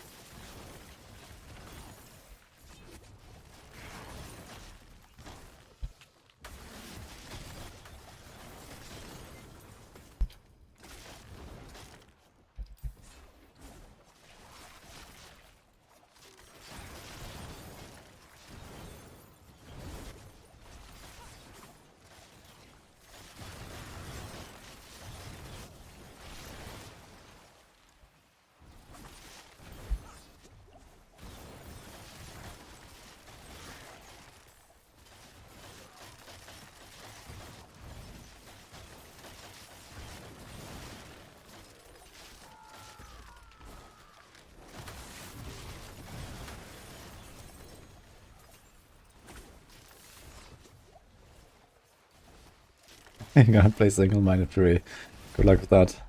[SPEAKER 1] You're gonna play single-minded fury. Good luck with that.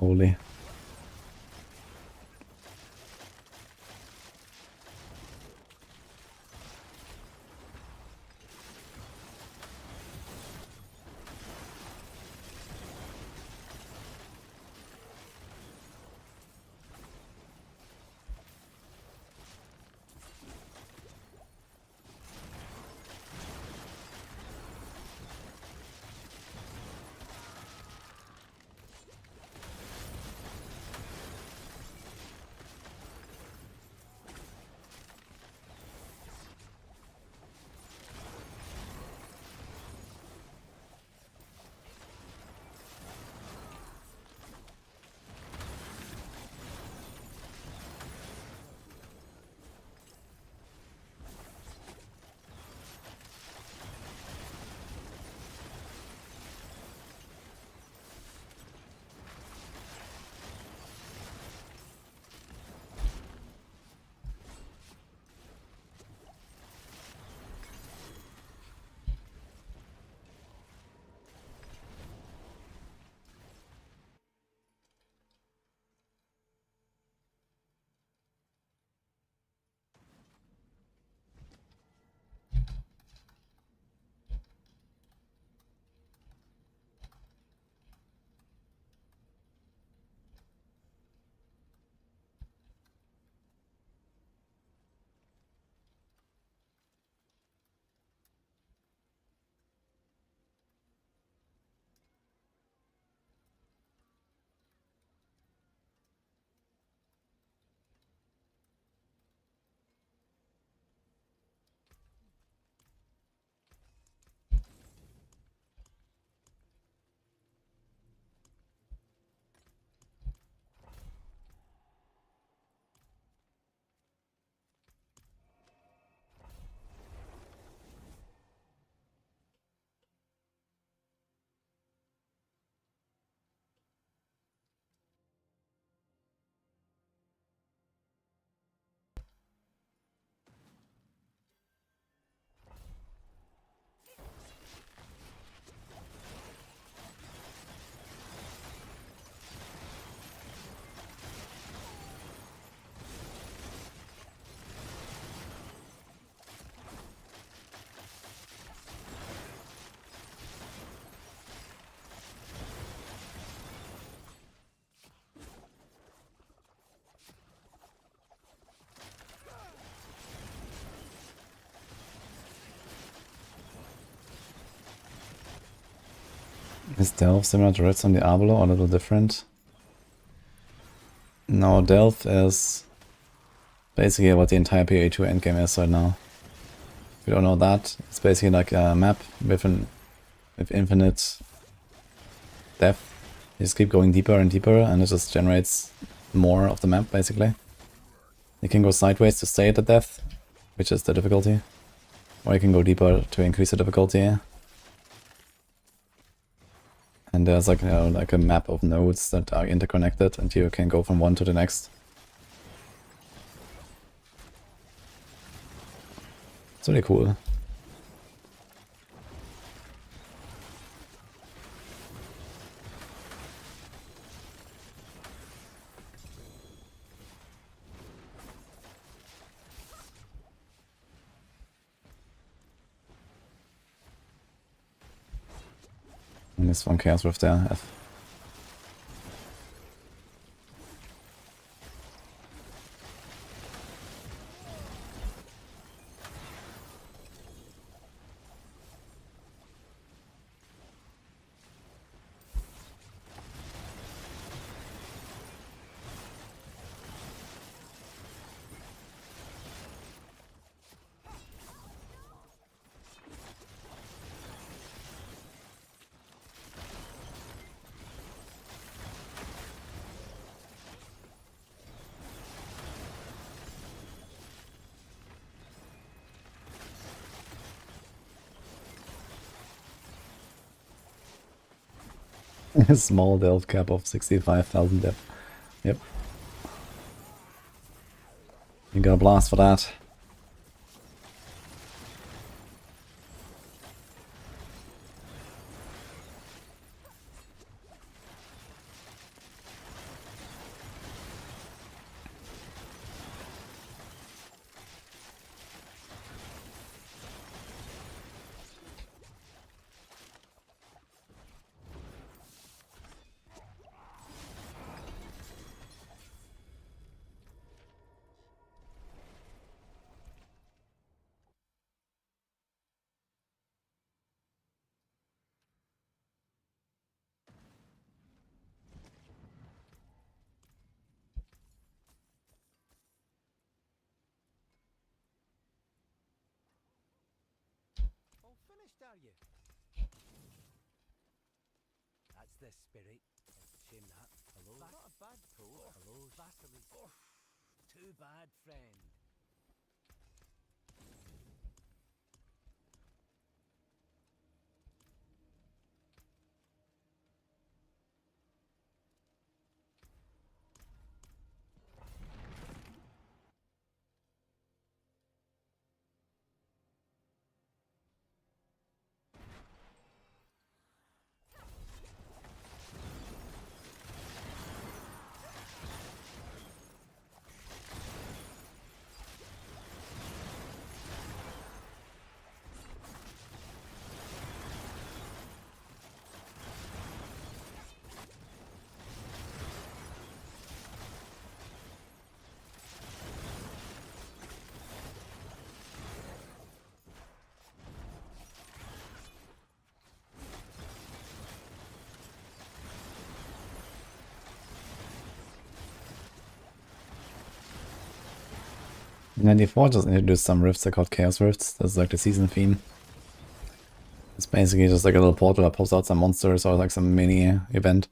[SPEAKER 1] Holy. Is Delve similar to Reds on Diablo or a little different? No, Delve is basically what the entire PA2 endgame is right now. If you don't know that, it's basically like a map with infinite depth. You just keep going deeper and deeper and it just generates more of the map basically. You can go sideways to stay at the depth, which is the difficulty. Or you can go deeper to increase the difficulty. And there's like, you know, like a map of nodes that are interconnected and you can go from one to the next. It's really cool. And this one cares with their F. A small delve cap of 65,000 depth. Yep. You got a blast for that.
[SPEAKER 3] All finished, are you? That's the spirit. Shame that. Hello? Not a bad pull. Hello? Vasily. Too bad, friend.
[SPEAKER 1] In 94 just introduced some rifts that are called Chaos Rifts. That's like the season theme. It's basically just like a little portal that pops out some monsters or like some mini event.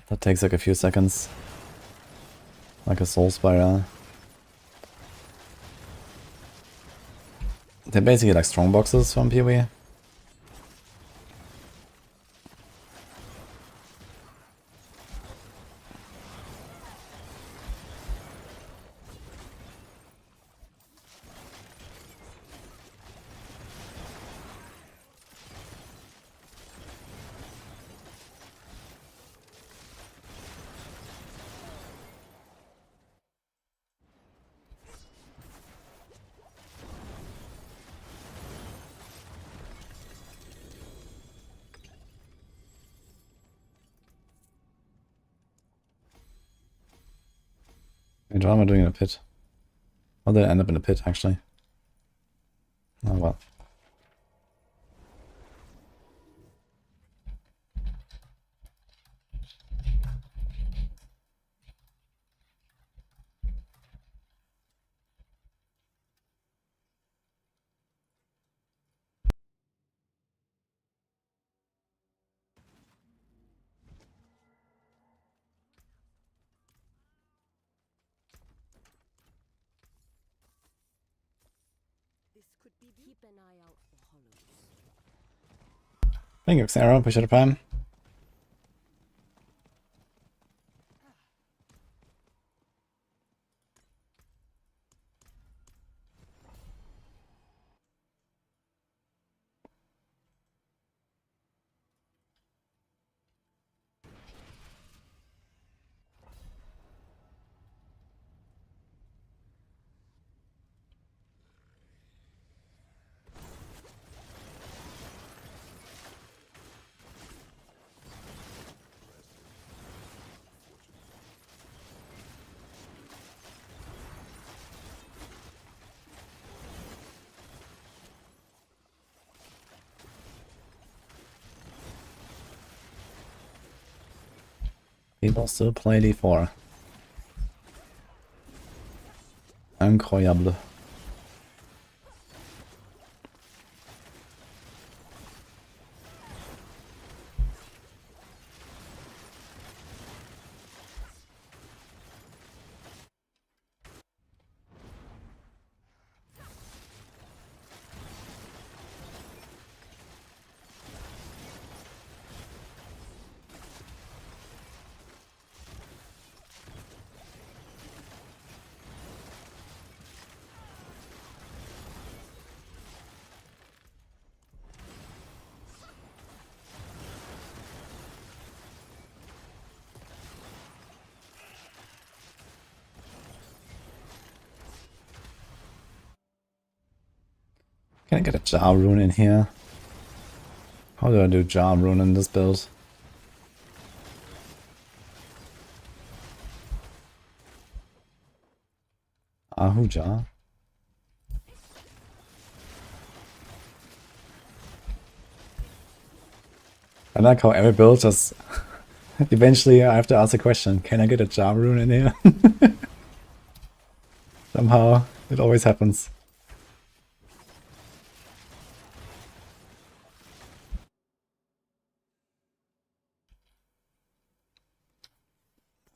[SPEAKER 1] That takes like a few seconds. Like a soul spiral. They're basically like strong boxes from PoE. Wait, what am I doing in a pit? How did I end up in a pit, actually? Oh well.
[SPEAKER 6] Keep an eye out for hollows.
[SPEAKER 1] Thank you, Xara. Appreciate the prime. People still play D4. Incroyable. Can I get a Jar Rune in here? How do I do Jar Rune in this build? Ahu Jar? I like how every build just... Eventually I have to ask a question, can I get a Jar Rune in here? Somehow, it always happens.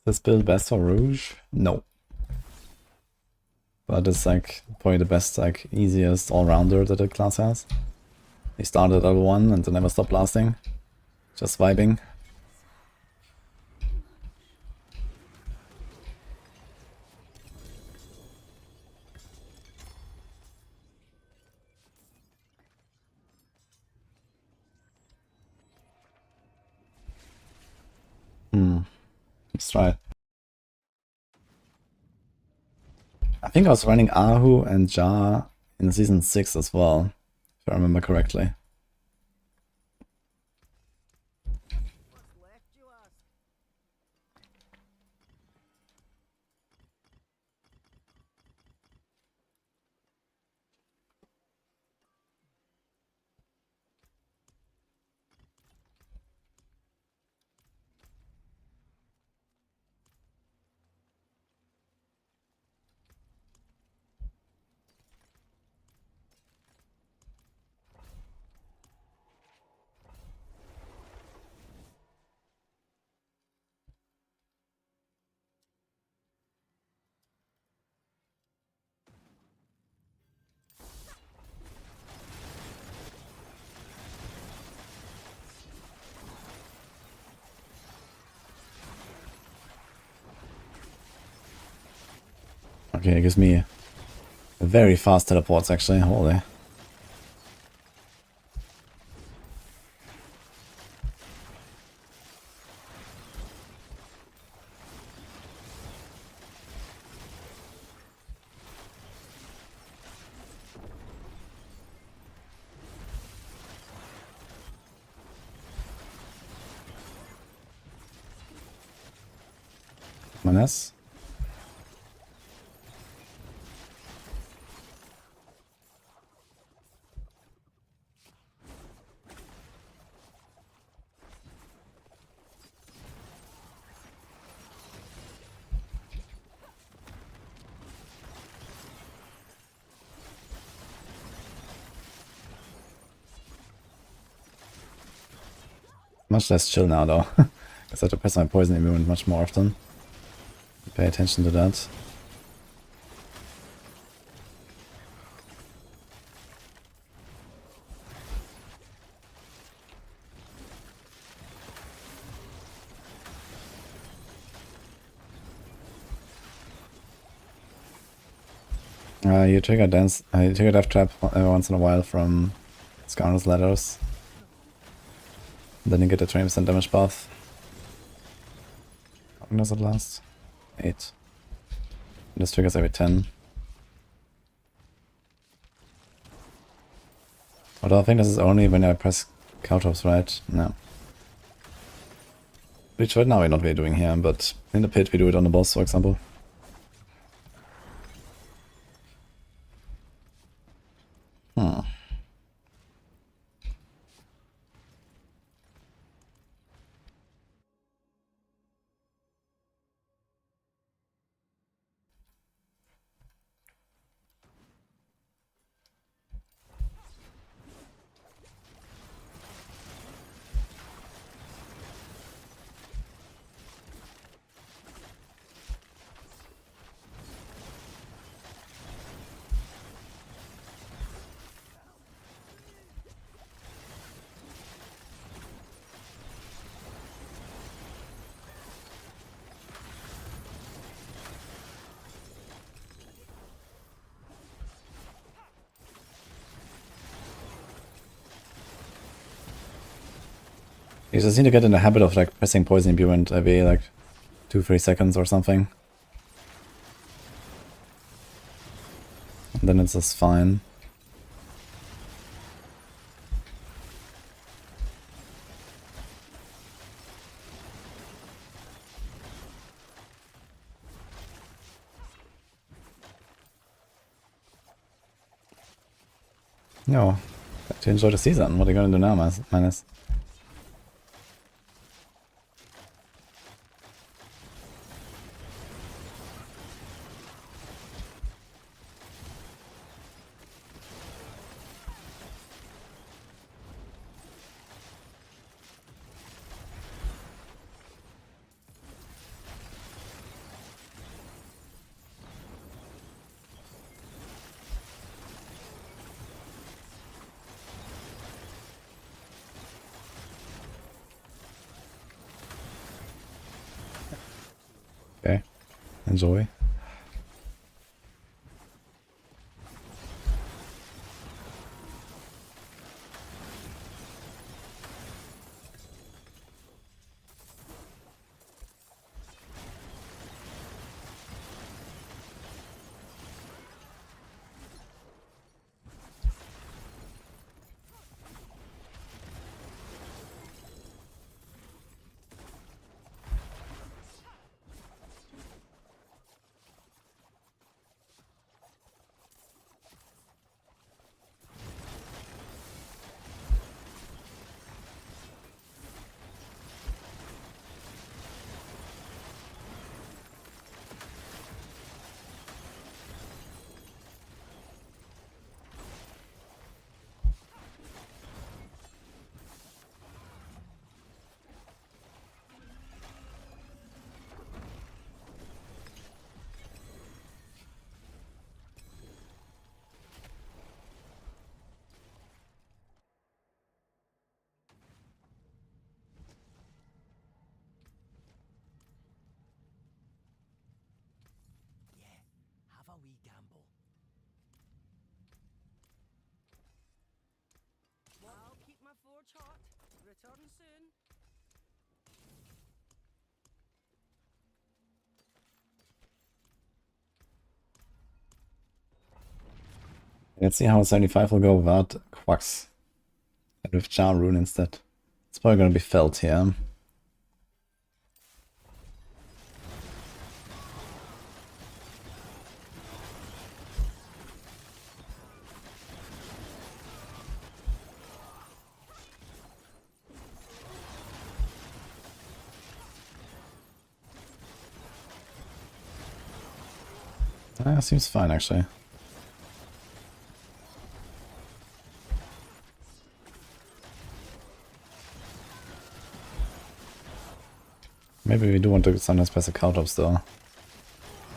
[SPEAKER 1] This build best for Rouge? No. But it's like probably the best, like easiest all-rounder that the class has. He started at level 1 and they never stopped blasting. Just vibing. Let's try it. I think I was running Ahu and Jar in season 6 as well, if I remember correctly.
[SPEAKER 5] What's left, you ask?
[SPEAKER 1] Okay, it gives me very fast teleports actually, holy. Manes. Much less chill now though, because I have to press my poison immune much more often. Pay attention to that. You trigger Death Trap once in a while from Scoundrel's Ladders. Then you get a 20% damage buff. How long does it last? 8. This triggers every 10. Although I think this is only when I press Caltrops, right? No. Which right now we're not really doing here, but in the pit we do it on the boss, for example. You just need to get in the habit of like pressing Poison Imbuement every like 2-3 seconds or something. And then it's just fine. No. Back to enjoy the season. What are you gonna do now, Minus? Okay, enjoy.
[SPEAKER 3] Have a wee gamble.
[SPEAKER 5] I'll keep my forge hot. Return soon.
[SPEAKER 1] Let's see how 75 will go without Quacks. And with Jar Rune instead. It's probably gonna be Felt here. Seems fine actually. Maybe we do want to sometimes press a Caltrops though.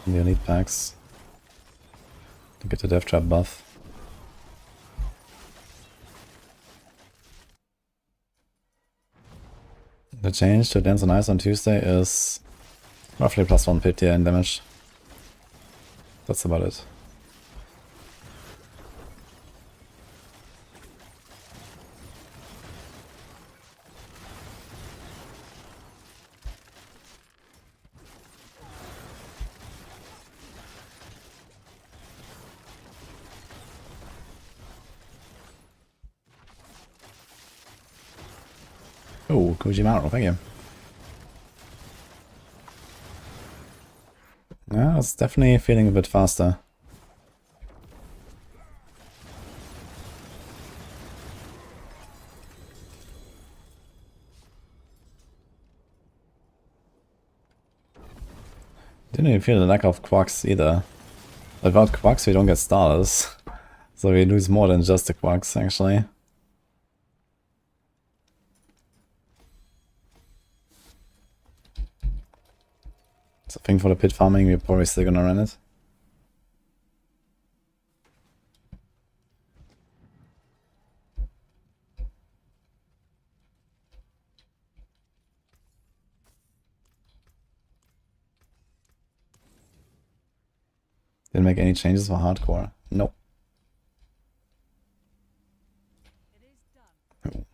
[SPEAKER 1] In the elite packs. To get the Death Trap buff. The change to Dance on Ice on Tuesday is roughly +1 pit here in damage. That's about it. Oh, Kujimaru, thank you. Yeah, it's definitely feeling a bit faster. Didn't even feel the lack of quacks either. Without quacks we don't get starters. So we lose more than just the quacks actually. So I think for the pit farming we're probably still gonna run it. Didn't make any changes for hardcore. Nope.
[SPEAKER 5] It is done.
[SPEAKER 1] Oh.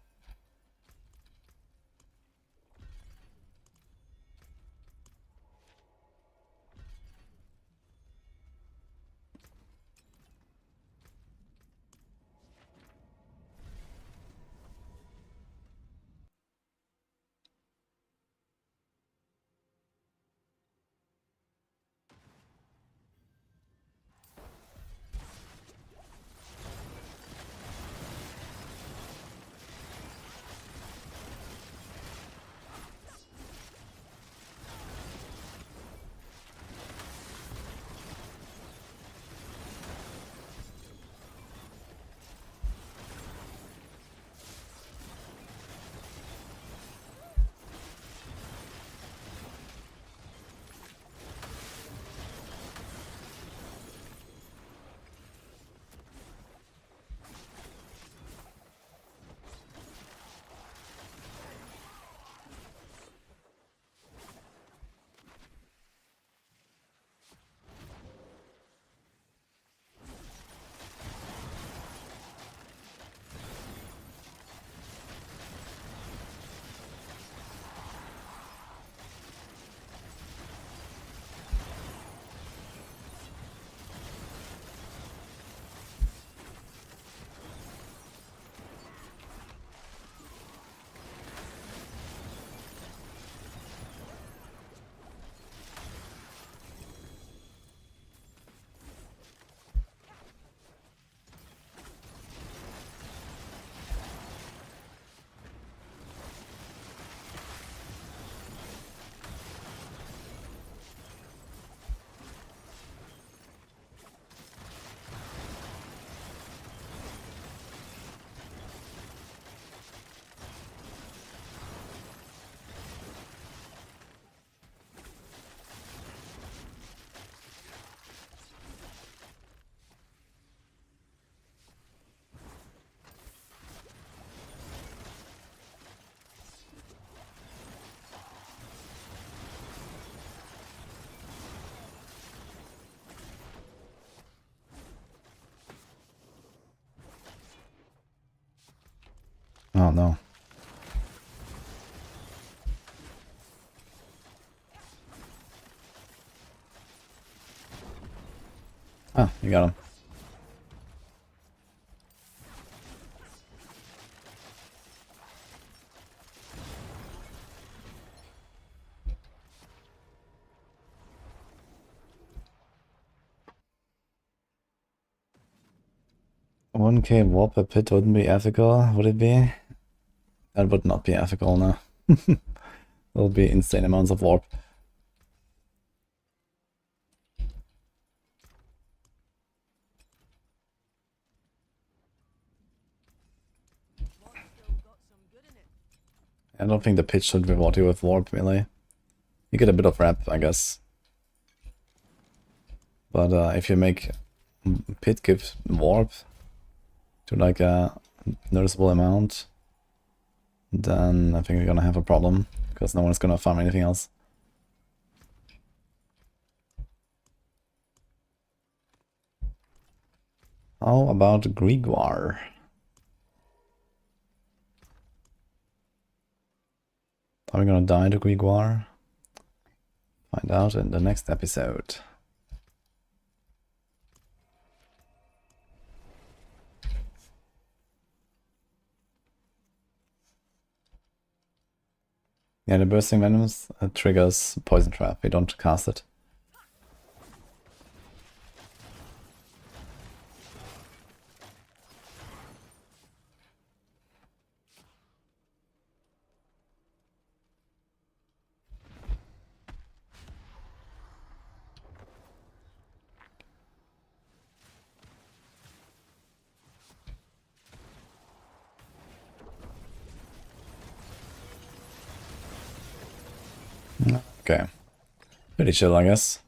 [SPEAKER 1] Oh no. Ah, you got him. $1K warp per pit wouldn't be ethical, would it be? That would not be ethical, no. There'll be insane amounts of warp.
[SPEAKER 5] Warp's still got some good in it.
[SPEAKER 1] I don't think the pit should reward you with warp, really. You get a bit of rep, I guess. But if you make pit give warp to like a noticeable amount, then I think we're gonna have a problem, because no one's gonna farm anything else. How about Grigor? Are we gonna die to Grigor? Find out in the next episode. Yeah, the bursting venoms triggers poison trap. We don't cast it. Okay. Pretty chill, I guess.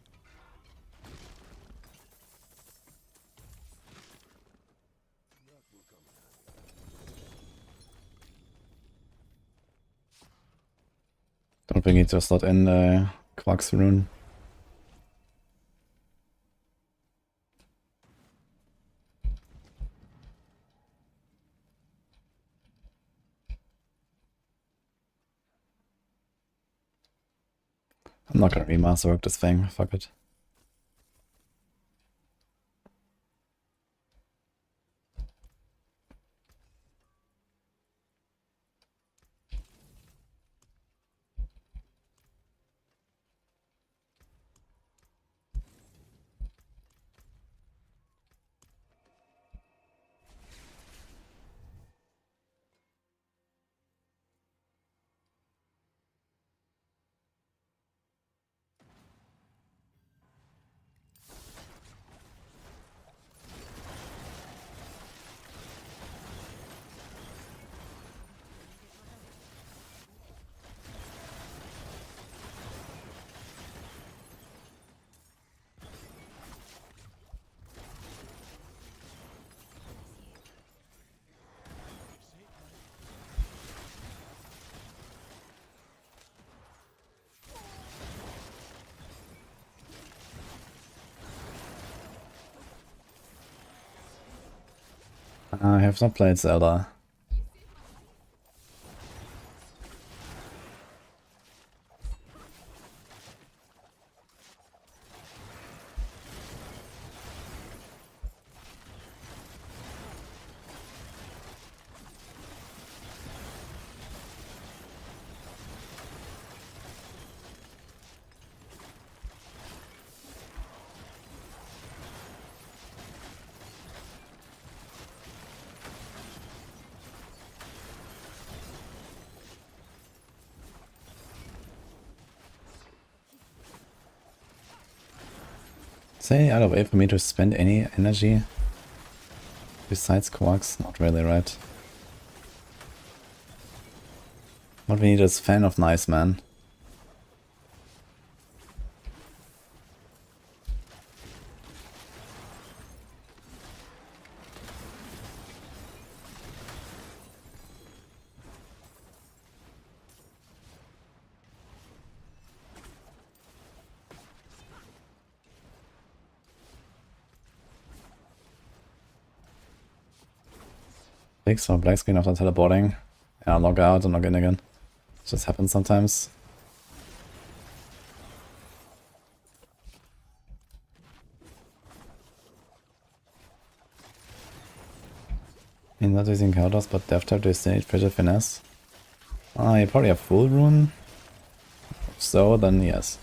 [SPEAKER 1] Don't we need to slot in Quack's rune? I'm not gonna remaster this thing, fuck it. I have not played Zelda. Is there any other way for me to spend any energy besides Quarks? Not really, right? What we need is Fan of Nice Man. Fix for black screen after teleporting. Yeah, log out and log in again. Just happens sometimes. I mean, not using counters, but death tap to stage pressure finesse. Ah, you probably have full rune. If so, then yes.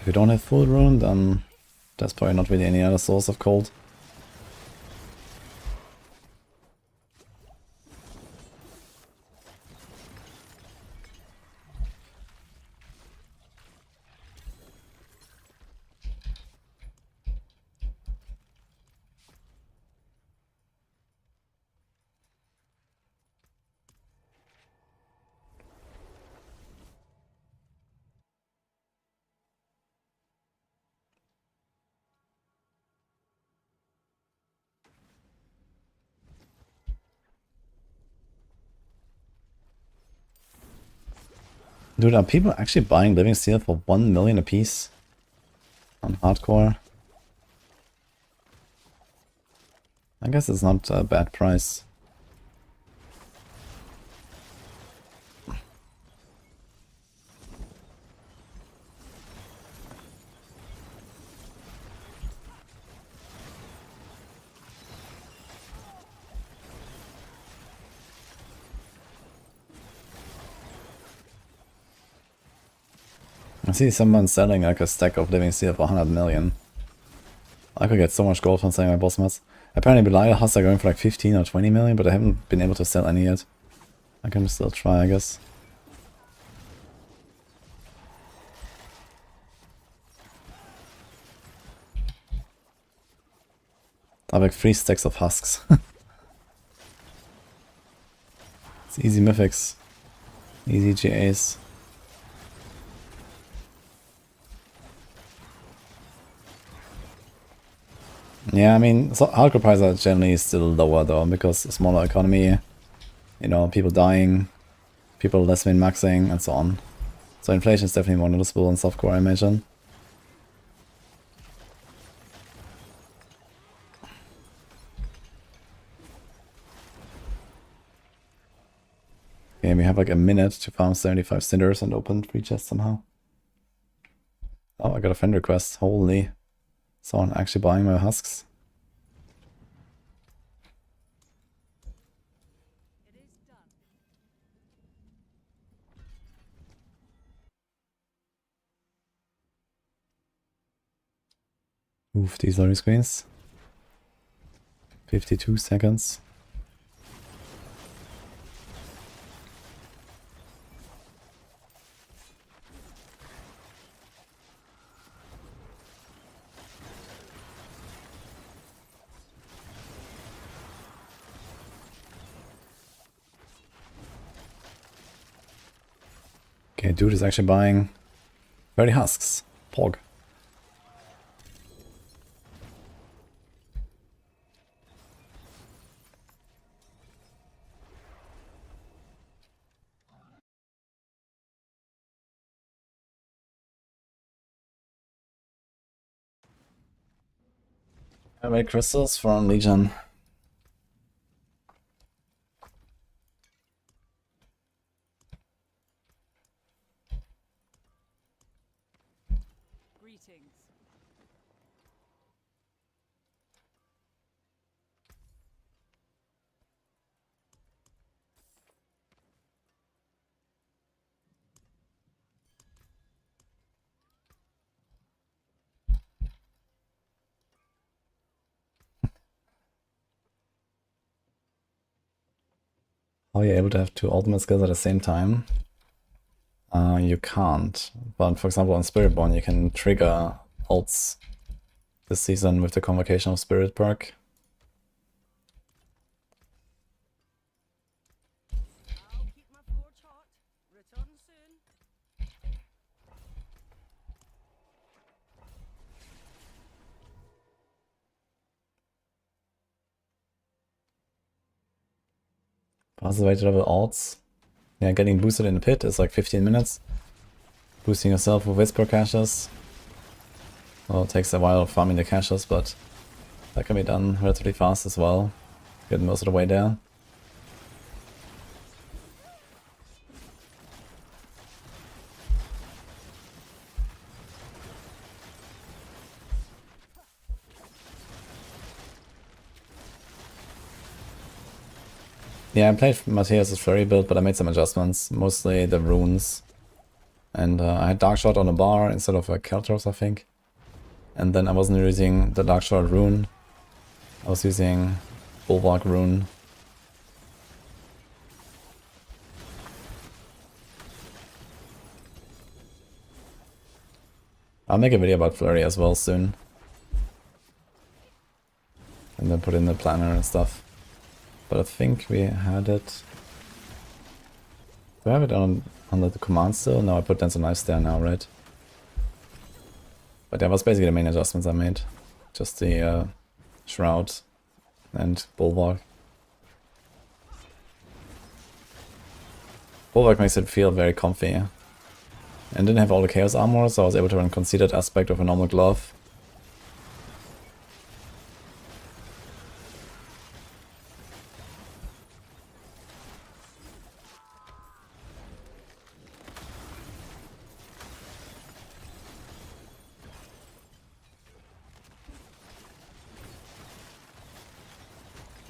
[SPEAKER 1] If you don't have full rune, then there's probably not really any other source of cold. Dude, are people actually buying Living Steel for 1 million apiece? On hardcore? I guess it's not a bad price. I see someone selling like a stack of living steel for 100 million. I could get so much gold from selling my boss mats. Apparently Belial huts are going for like 15 or 20 million, but I haven't been able to sell any yet. I can still try, I guess. I have like 3 stacks of husks. It's easy mythics. Easy GAs. Yeah, I mean, so hardcore prices are generally still lower though, because smaller economy, you know, people dying, people less min-maxing, and so on. So inflation is definitely more noticeable in softcore, I imagine. Okay, we have like a minute to farm 75 cinders and open 3 chests somehow. Oh, I got a friend request. Holy. Someone actually buying my husks. Oof, these loading screens. 52 seconds. Okay, dude is actually buying 30 husks. Pog. I made crystals from Legion.
[SPEAKER 5] Greetings.
[SPEAKER 1] How are you able to have 2 ultimate skills at the same time? You can't. But for example, on Spiritborn, you can trigger ults this season with the Convocation of Spirit perk.
[SPEAKER 5] I'll keep my forge hot. Return soon.
[SPEAKER 1] Fastest way to level ults. Yeah, getting boosted in the pit is like 15 minutes. Boosting yourself with Whisper caches. Well, it takes a while farming the caches, but that can be done relatively fast as well. Get most of the way there. Yeah, I played Matthias' Flurry build, but I made some adjustments, mostly the runes. And I had Dark Shot on a bar instead of a Keltros, I think. And then I wasn't using the Dark Shot rune. I was using Bulwark rune. I'll make a video about Flurry as well soon. And then put in the planner and stuff. But I think we had it. Do I have it on under the command still? No, I put Dance on Knives there now, right? But that was basically the main adjustments I made. Just the Shroud and Bulwark. Bulwark makes it feel very comfy. And didn't have all the Chaos Armor, so I was able to run Conceited aspect of a normal glove.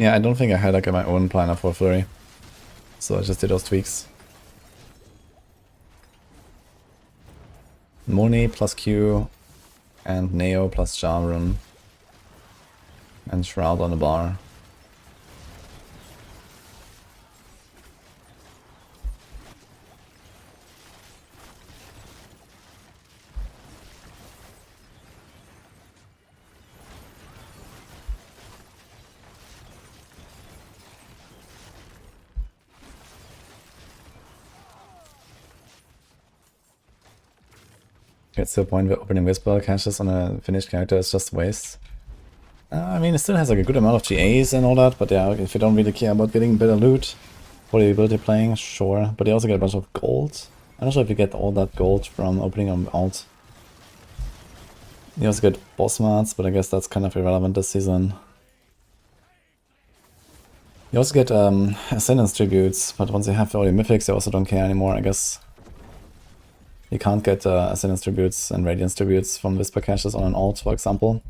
[SPEAKER 1] Yeah, I don't think I had like my own planner for Flurry, so I just did those tweaks. Moni plus Q and Neo plus Jarvan and Shroud on the bar. Gets to a point where opening Whisper caches on a finished character is just a waste. I mean, it still has like a good amount of GAs and all that, but yeah, if you don't really care about getting better loot for the ability playing, sure. But you also get a bunch of gold. I'm not sure if you get all that gold from opening them out. You also get boss marts, but I guess that's kind of irrelevant this season. You also get Ascendance tributes, but once you have all your mythics, you also don't care anymore, I guess. You can't get Ascendance tributes and Radiance tributes from Whisper caches on an alt, for example.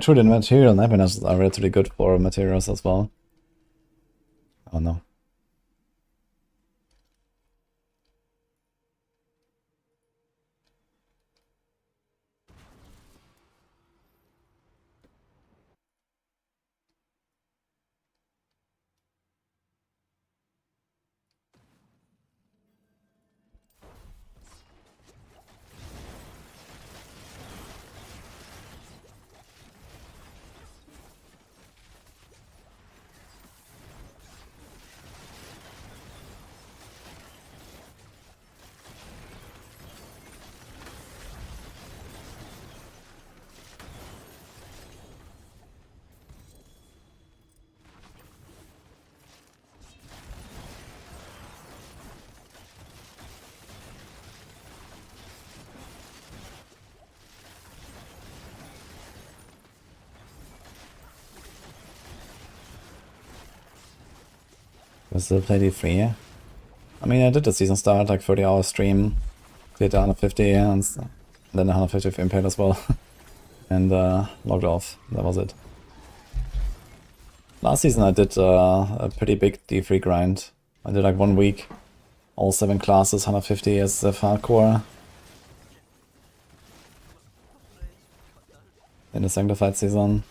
[SPEAKER 1] True, the material happiness are relatively good for materials as well. Oh no. I still play D3. I mean, I did the season start, like 30-hour stream, cleared 150 and then 150 of impact as well, and logged off. That was it. Last season I did a pretty big D3 grind. I did like 1 week, all 7 classes, 150 as the hardcore. In the Sanctified season.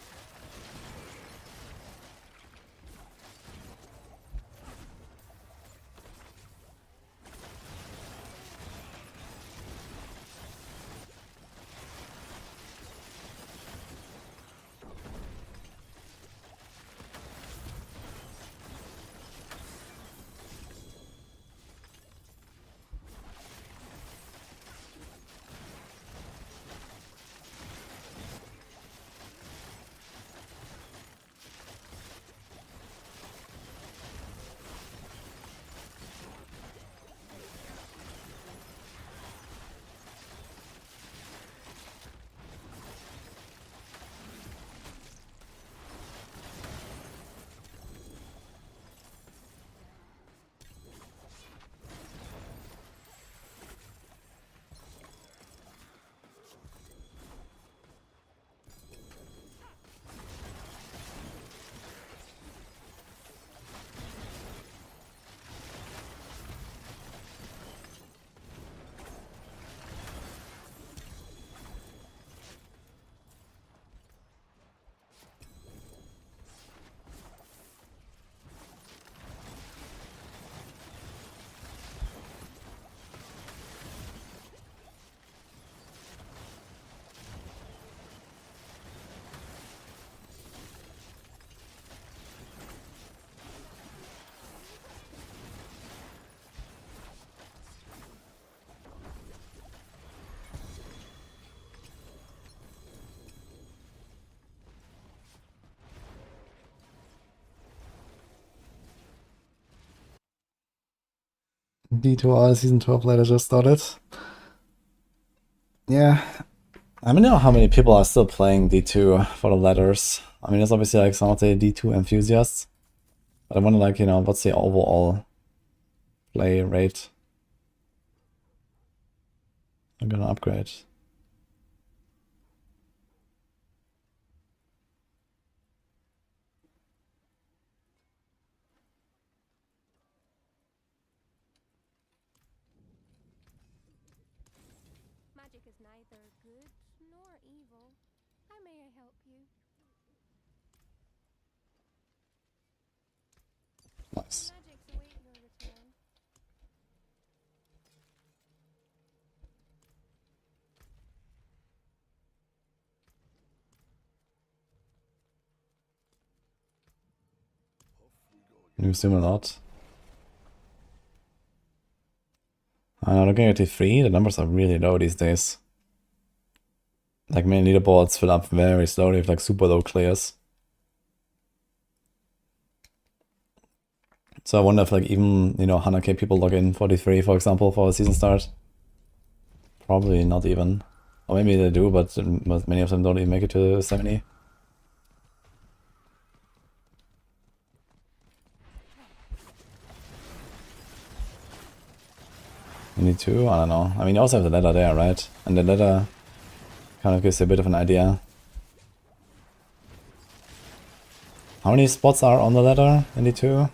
[SPEAKER 1] D2R Season 12 later just started. Yeah. I mean, I don't know how many people are still playing D2 for the ladders. I mean, there's obviously like some of the D2 enthusiasts. But I wonder, like, you know, what's the overall play rate? I'm gonna upgrade.
[SPEAKER 4] neither good nor evil. How may I help you?
[SPEAKER 1] Nice.
[SPEAKER 4] Magics await your return.
[SPEAKER 1] You zoom a lot. Looking at T3, the numbers are really low these days. Like main leaderboards fill up very slowly with like super low clears. So I wonder if like even, 100k people log in for T3, for example, for a season start. Probably not even. Or maybe they do, but many of them don't even make it to 70. You need two? I don't know. I mean, you also have the ladder there, right? And the ladder kind of gives you a bit of an idea. How many spots are on the ladder in D2?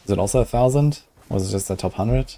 [SPEAKER 1] Is it also 1,000? Or is it just the top 100?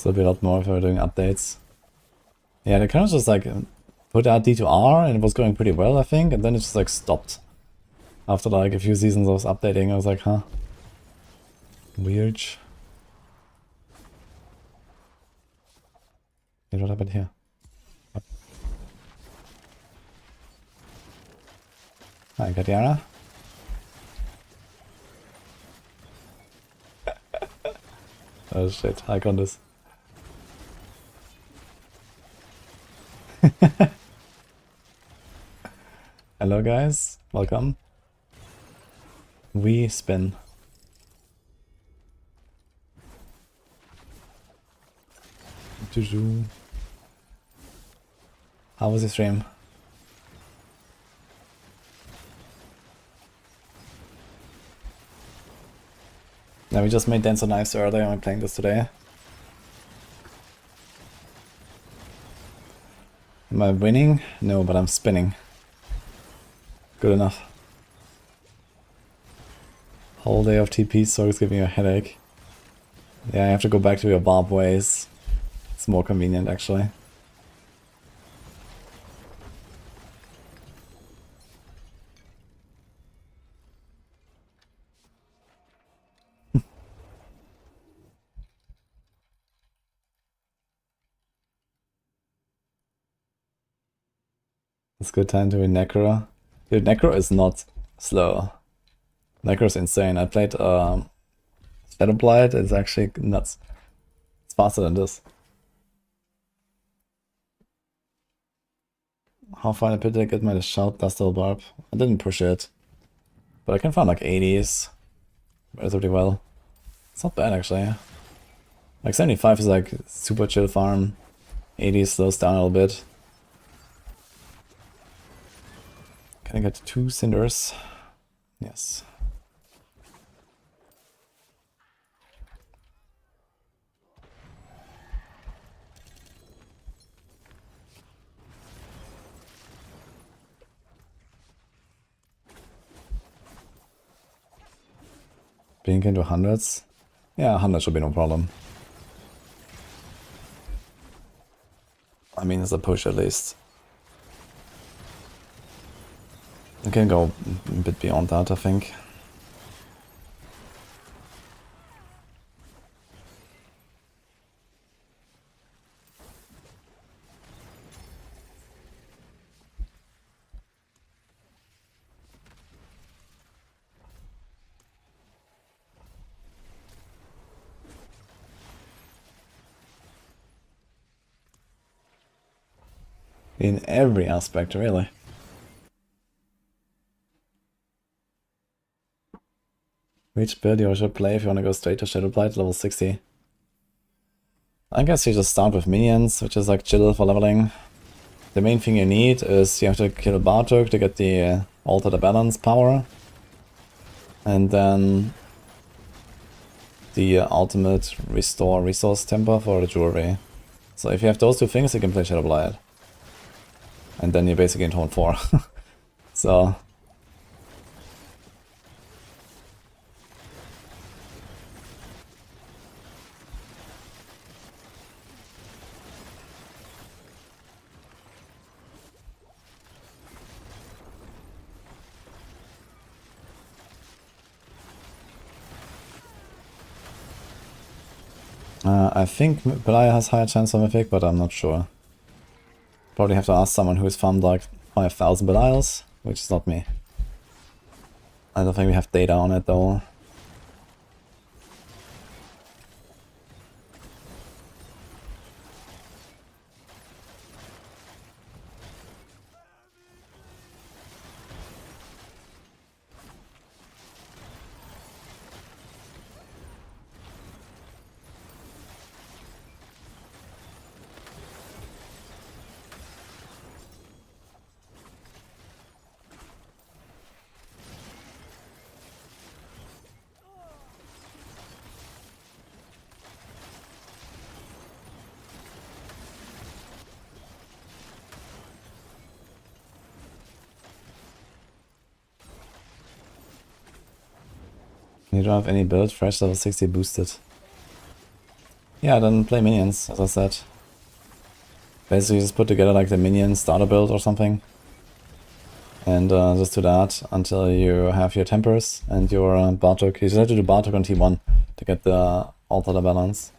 [SPEAKER 1] There'll be a lot more if we're doing updates. Yeah, they kind of just like put out D2R and it was going pretty well, I think, and then it just like stopped. After like a few seasons of updating, I was like, huh? Weird. Hey, what happened here? Hi, Katiara. Oh shit, I got this. Hello guys, welcome. We spin. How was the stream? Yeah, we just made Dance on Knives earlier and we're playing this today. Am I winning? No, but I'm spinning. Good enough. Whole day of TP, so it's giving you a headache. Yeah, I have to go back to your Barb ways. It's more convenient, actually. It's a good time to win Necro. Dude, Necro is not slow. Necro is insane. I played Shadowblight, it's actually nuts. It's faster than this. How far did I get my shout Dustle Barb? I didn't push it. But I can find like 80s relatively well. It's not bad actually. Like 75 is like super chill farm. 80 slows down a little bit. Can I get 2 cinders? Yes. Blink into hundreds? Yeah, 100 should be no problem. I mean, it's a push at least. I can go a bit beyond that, I think. In every aspect, really. Which build you should play if you want to go straight to Shadowblight level 60? I guess you just start with minions, which is like chill for leveling. The main thing you need is you have to kill Bartok to get the Alter the Balance power. And then the ultimate restore resource temper for the jewelry. So if you have those two things, you can play Shadowblight. And then you're basically in tone 4. So... I think Belial has higher chance of Mythic, but I'm not sure. Probably have to ask someone who's farmed like 5,000 Belials, which is not me. I don't think we have data on it though. You don't have any build, fresh level 60 boosted. Yeah, then play minions, as I said. Basically just put together like the minion starter build or something. And just do that until you have your tempers and your Bartok. You just have to do Bartok on T1 to get the Alter the Balance.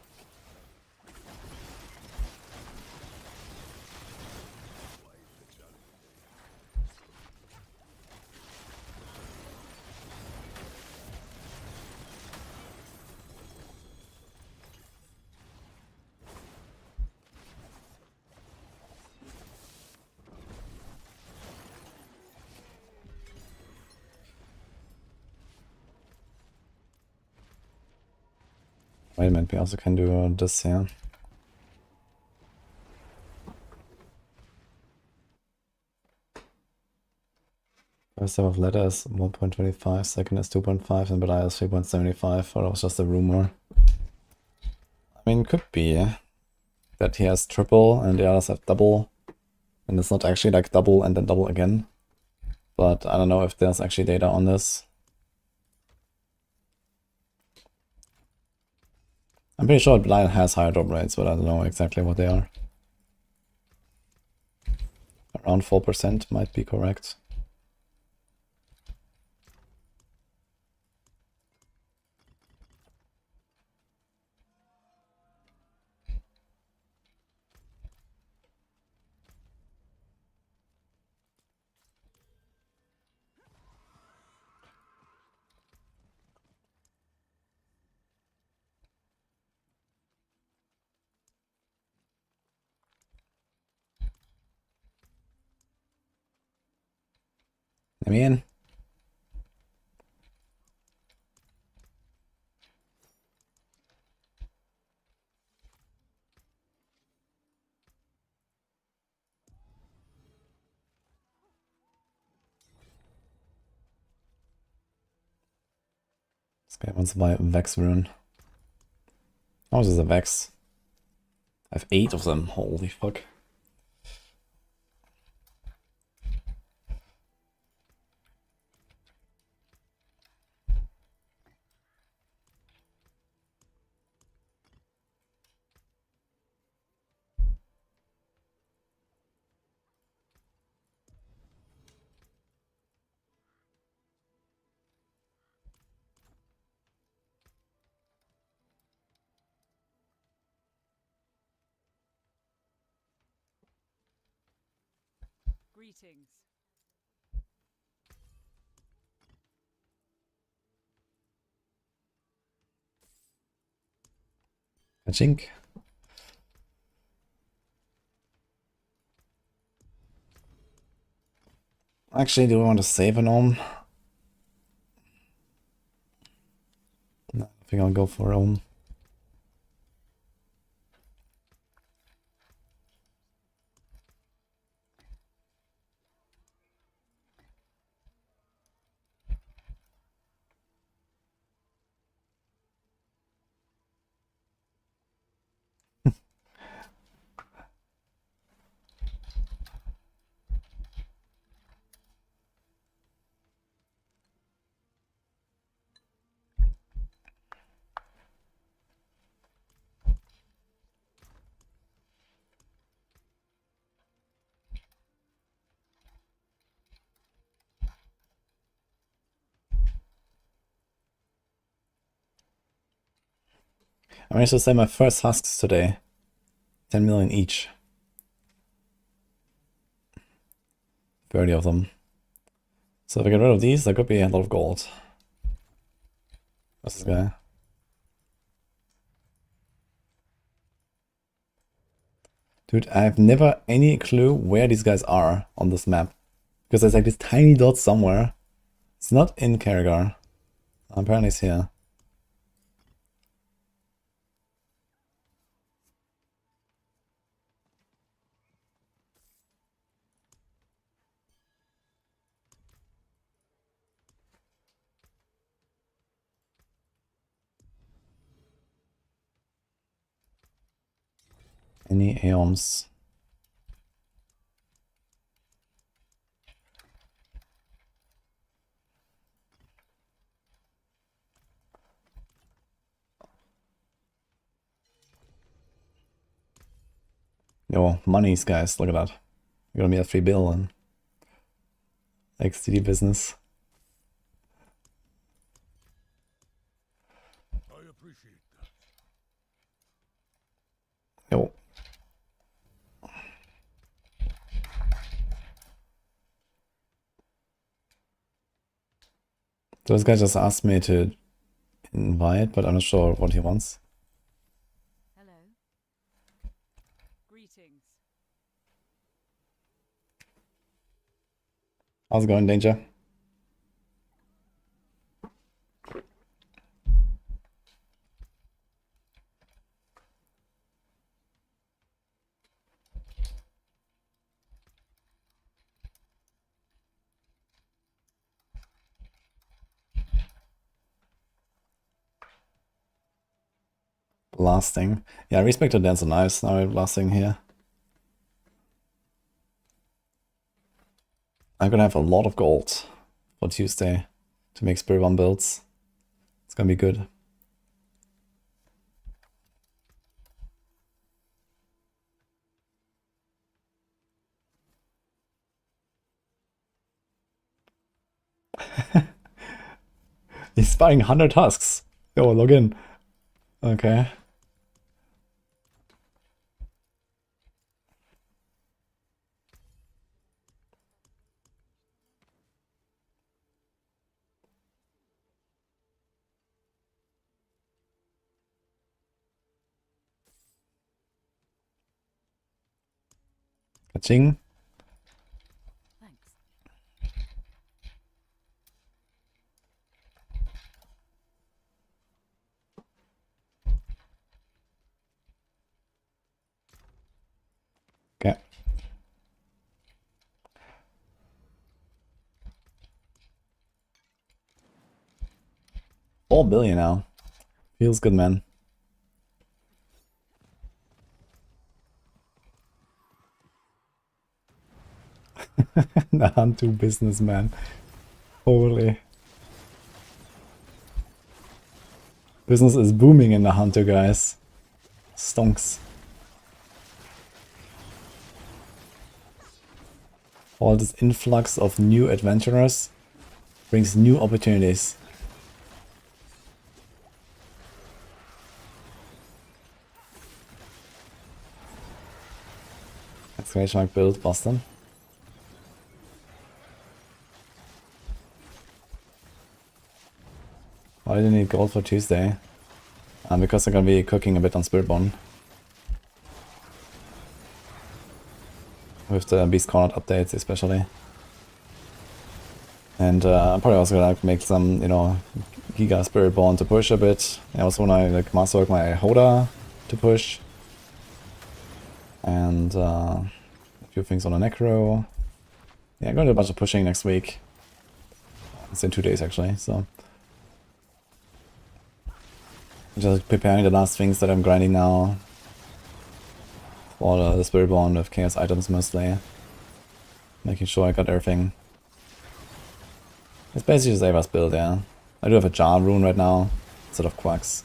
[SPEAKER 1] Wait a minute, we also can do this here. First step of letter is 1.25, second is 2.5, and Belial is 3.75, or it was just a rumor. I mean, could be that he has triple and the others have double, and it's not actually like double and then double again. But I don't know if there's actually data on this. I'm pretty sure Belial has higher drop rates, but I don't know exactly what they are. Around 4% might be correct. Let me in. This guy wants to buy a Vex rune. How much is a Vex? I have 8 of them, holy fuck.
[SPEAKER 5] Greetings.
[SPEAKER 1] A chink. Actually, do I want to save an Ohm? No, I think I'll go for Ohm. I managed to sell my first husks today. 10 million each. 30 of them. So if I get rid of these, there could be a lot of gold. What's this guy? Dude, I have never any clue where these guys are on this map. Because there's like this tiny dot somewhere. It's not in Carragher. Apparently it's here. Any Aeons? Yo, monies, guys, look at that. You're gonna be at 3 billion. XTD business.
[SPEAKER 7] I appreciate that.
[SPEAKER 1] Yo. This guy just asked me to invite, but I'm not sure what he wants.
[SPEAKER 5] Hello. Greetings.
[SPEAKER 1] How's it going, Danger? Blasting. Yeah, respect to dance and knives. Now we're blasting here. I'm gonna have a lot of gold for Tuesday to make Spiritborn builds. It's gonna be good. He's buying 100 husks. Yo, log in. Okay. Ka-ching.
[SPEAKER 5] Thanks.
[SPEAKER 1] Okay. $4 billion now. Feels good, man. The Hantu businessman. Holy. Business is booming in the Hantu, guys. Stonks. All this influx of new adventurers brings new opportunities. Exclamation mark build, Boston. Why do you need gold for Tuesday? Because I'm gonna be cooking a bit on Spiritborn. With the Beast Cornered updates especially. And I'm probably also gonna make some, you know, Giga Spiritborn to push a bit. I also wanna like masterwork my Hoda to push. And a few things on a Necro. Yeah, I'm gonna do a bunch of pushing next week. It's in 2 days actually, so. Just preparing the last things that I'm grinding now. For the Spiritborn with chaos items mostly. Making sure I got everything. It's basically just Ava's build, yeah. I do have a Jar rune right now, instead of Quacks.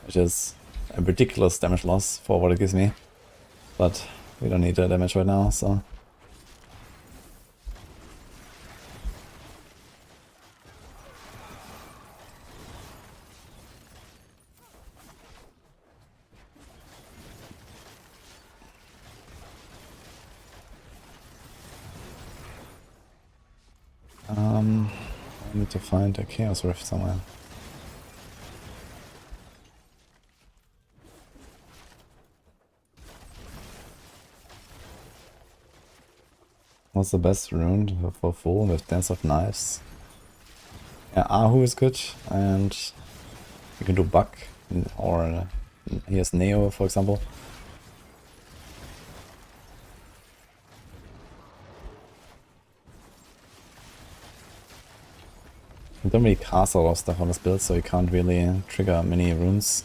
[SPEAKER 1] Which is a ridiculous damage loss for what it gives me. But we don't need the damage right now, so. I need to find a Chaos Rift somewhere. What's the best rune for full with Dance of Knives? Yeah, Ahu is good, and you can do Buck, or here's Neo, for example. You don't really cast a lot of stuff on this build, so you can't really trigger many runes.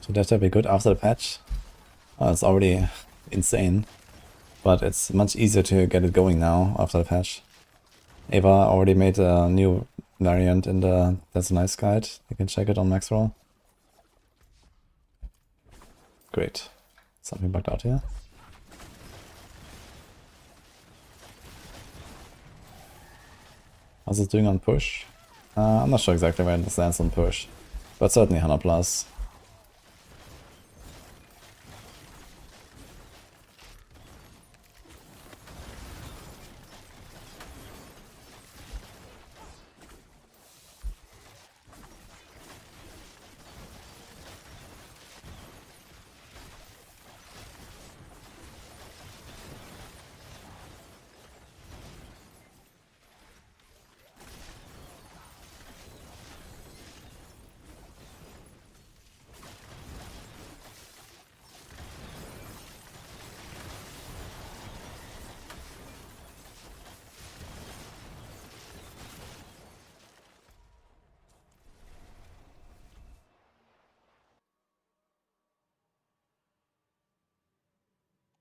[SPEAKER 1] So that should be good after the patch. It's already insane, but it's much easier to get it going now after the patch. Ava already made a new variant in the That's a Nice guide. You can check it on Maxroll. Great. Something bugged out here. How's it doing on push? I'm not sure exactly where it stands on push, but certainly 100 plus.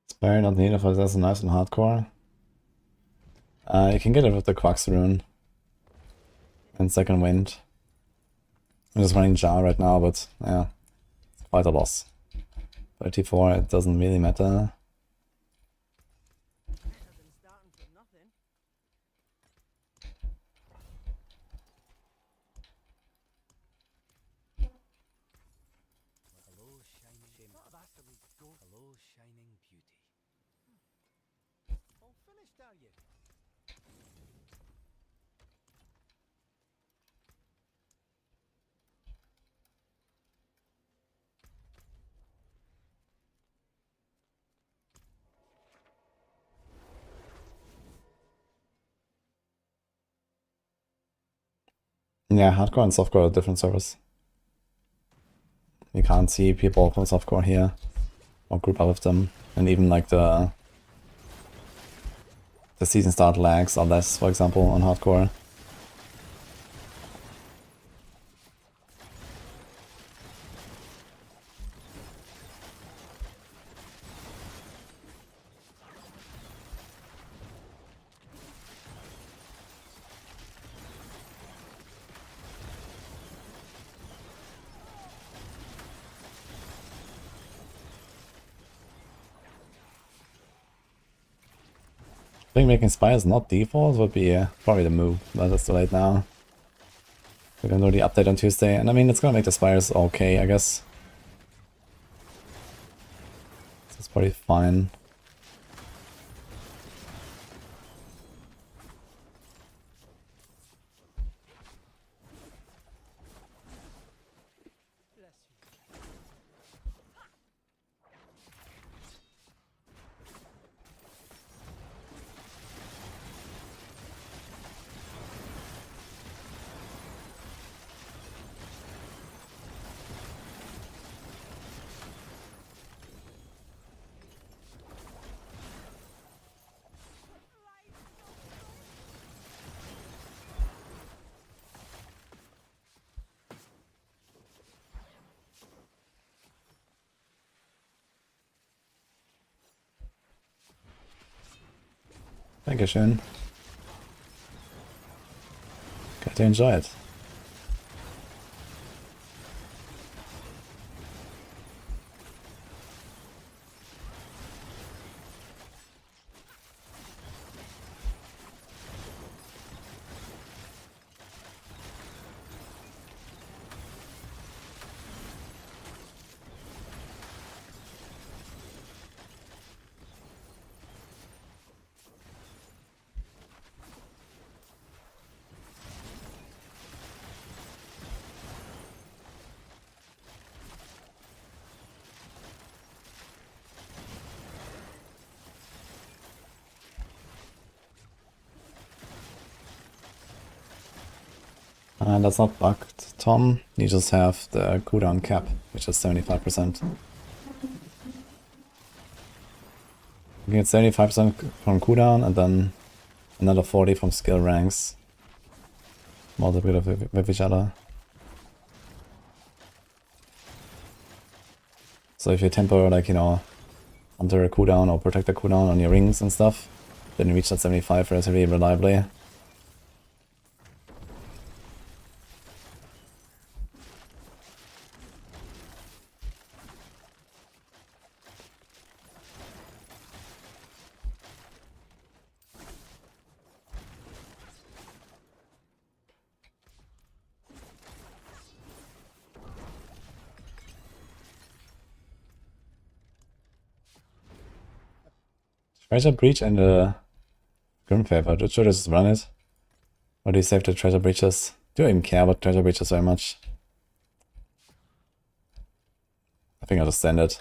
[SPEAKER 1] Spire not needed for That's a Nice and hardcore. You can get it with the Quacks rune and Second Wind. I'm just running Jar right now, but yeah, it's quite a loss. By T4 it doesn't really matter.
[SPEAKER 5] Better than starting from nothing.
[SPEAKER 3] Hello, shining bastardly go. Hello, shining beauty.
[SPEAKER 5] All finished, are you?
[SPEAKER 1] Yeah, hardcore and softcore are different servers. You can't see people from softcore here or group up with them, and even like the season start lags are less, for example, on hardcore. I think making spires not default would be probably the move, but it's too late now. We're gonna do the update on Tuesday, and I mean, it's gonna make the spires okay, I guess. It's probably fine. Dankeschön. Got to enjoy it. That's not bugged, Tom. You just have the cooldown cap, which is 75%. You get 75% from cooldown and then another 40 from skill ranks. Multiplied with each other. So if you temper, like, you know, under a cooldown or protect a cooldown on your rings and stuff, then you reach that 75 relatively reliably. Treasure Breach and the Grim Favor. Should I just run it? Or do you save the Treasure Breaches? Do I even care about Treasure Breaches very much? I think I'll just send it.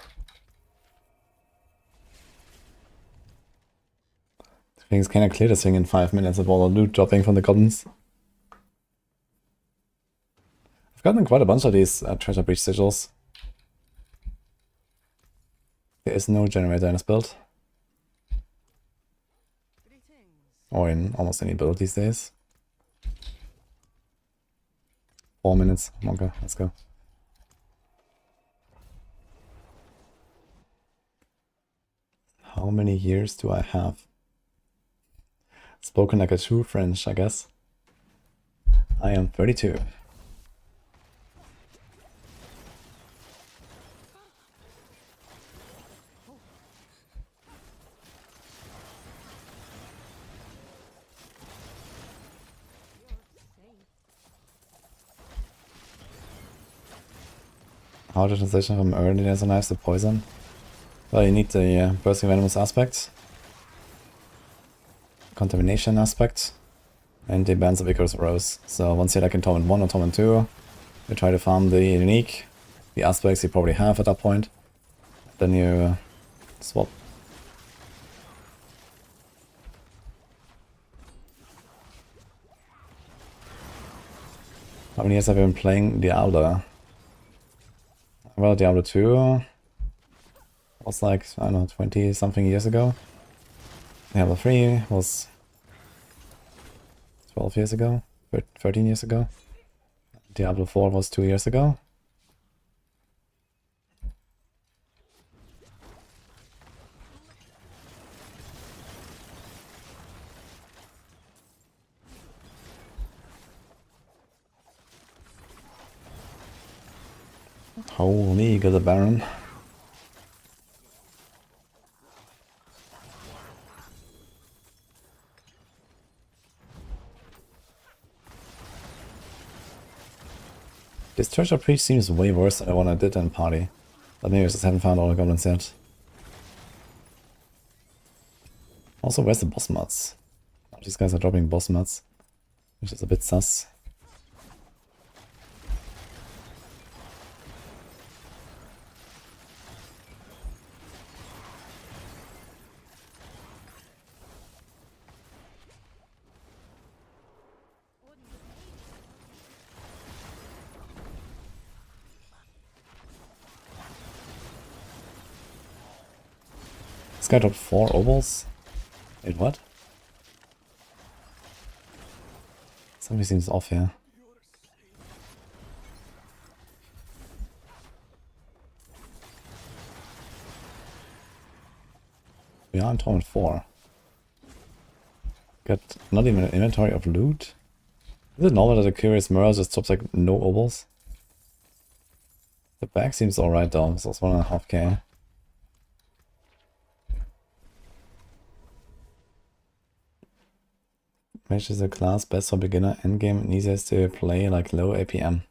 [SPEAKER 1] Things kinda clear this thing in 5 minutes of all the loot dropping from the goblins. I've gotten quite a bunch of these Treasure Breach sigils. There is no generator in this build. Or in almost any build these days. 4 minutes. Okay, let's go. How many years do I have? Spoken like a true French, I guess. I am 32. How to transition from earliness and knives to poison? Well, you need the bursting venomous aspect, contamination aspect, and the bands of Icarus Rose. So once you're like in Torment 1 or Torment 2, you try to farm the unique, the aspects you probably have at that point. Then you swap. How many years have I been playing Diablo? Well, Diablo 2 was like, I don't know, 20 something years ago. Diablo 3 was 12 years ago, 13 years ago. Diablo 4 was 2 years ago. Holy, got a Baron. This Treasure Breach seems way worse than the one I did in Party. But maybe I just haven't found all the goblins yet. Also, where's the boss mods? Oh, these guys are dropping boss mods, which is a bit sus. This guy dropped 4 obols? Wait, what? Something seems off here. We are in Torment 4. Got not even an inventory of loot. Is it normal that a curious mirror just drops like no obels? The bag seems alright though, so it's 1.5k. Mage is a class best for beginner endgame and easiest to play like low APM.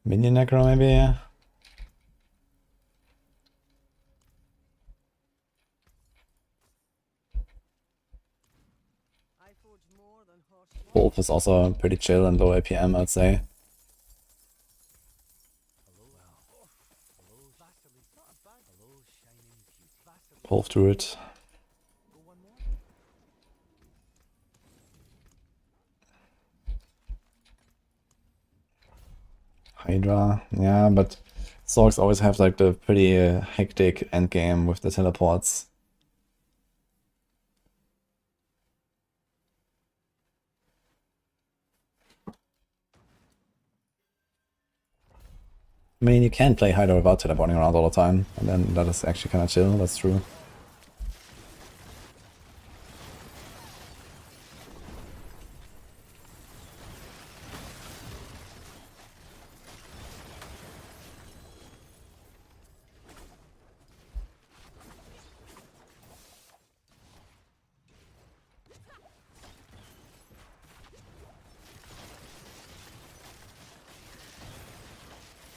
[SPEAKER 1] Minion Necro maybe?
[SPEAKER 5] I forge more than horseshoes.
[SPEAKER 1] Wolf is also pretty chill and low APM, I'd say. Wolf Druid. Hydra, yeah, but Sorcs always have like the pretty hectic endgame with the teleports. I mean, you can play Hydra without teleporting around all the time, and then that is actually kind of chill, that's true.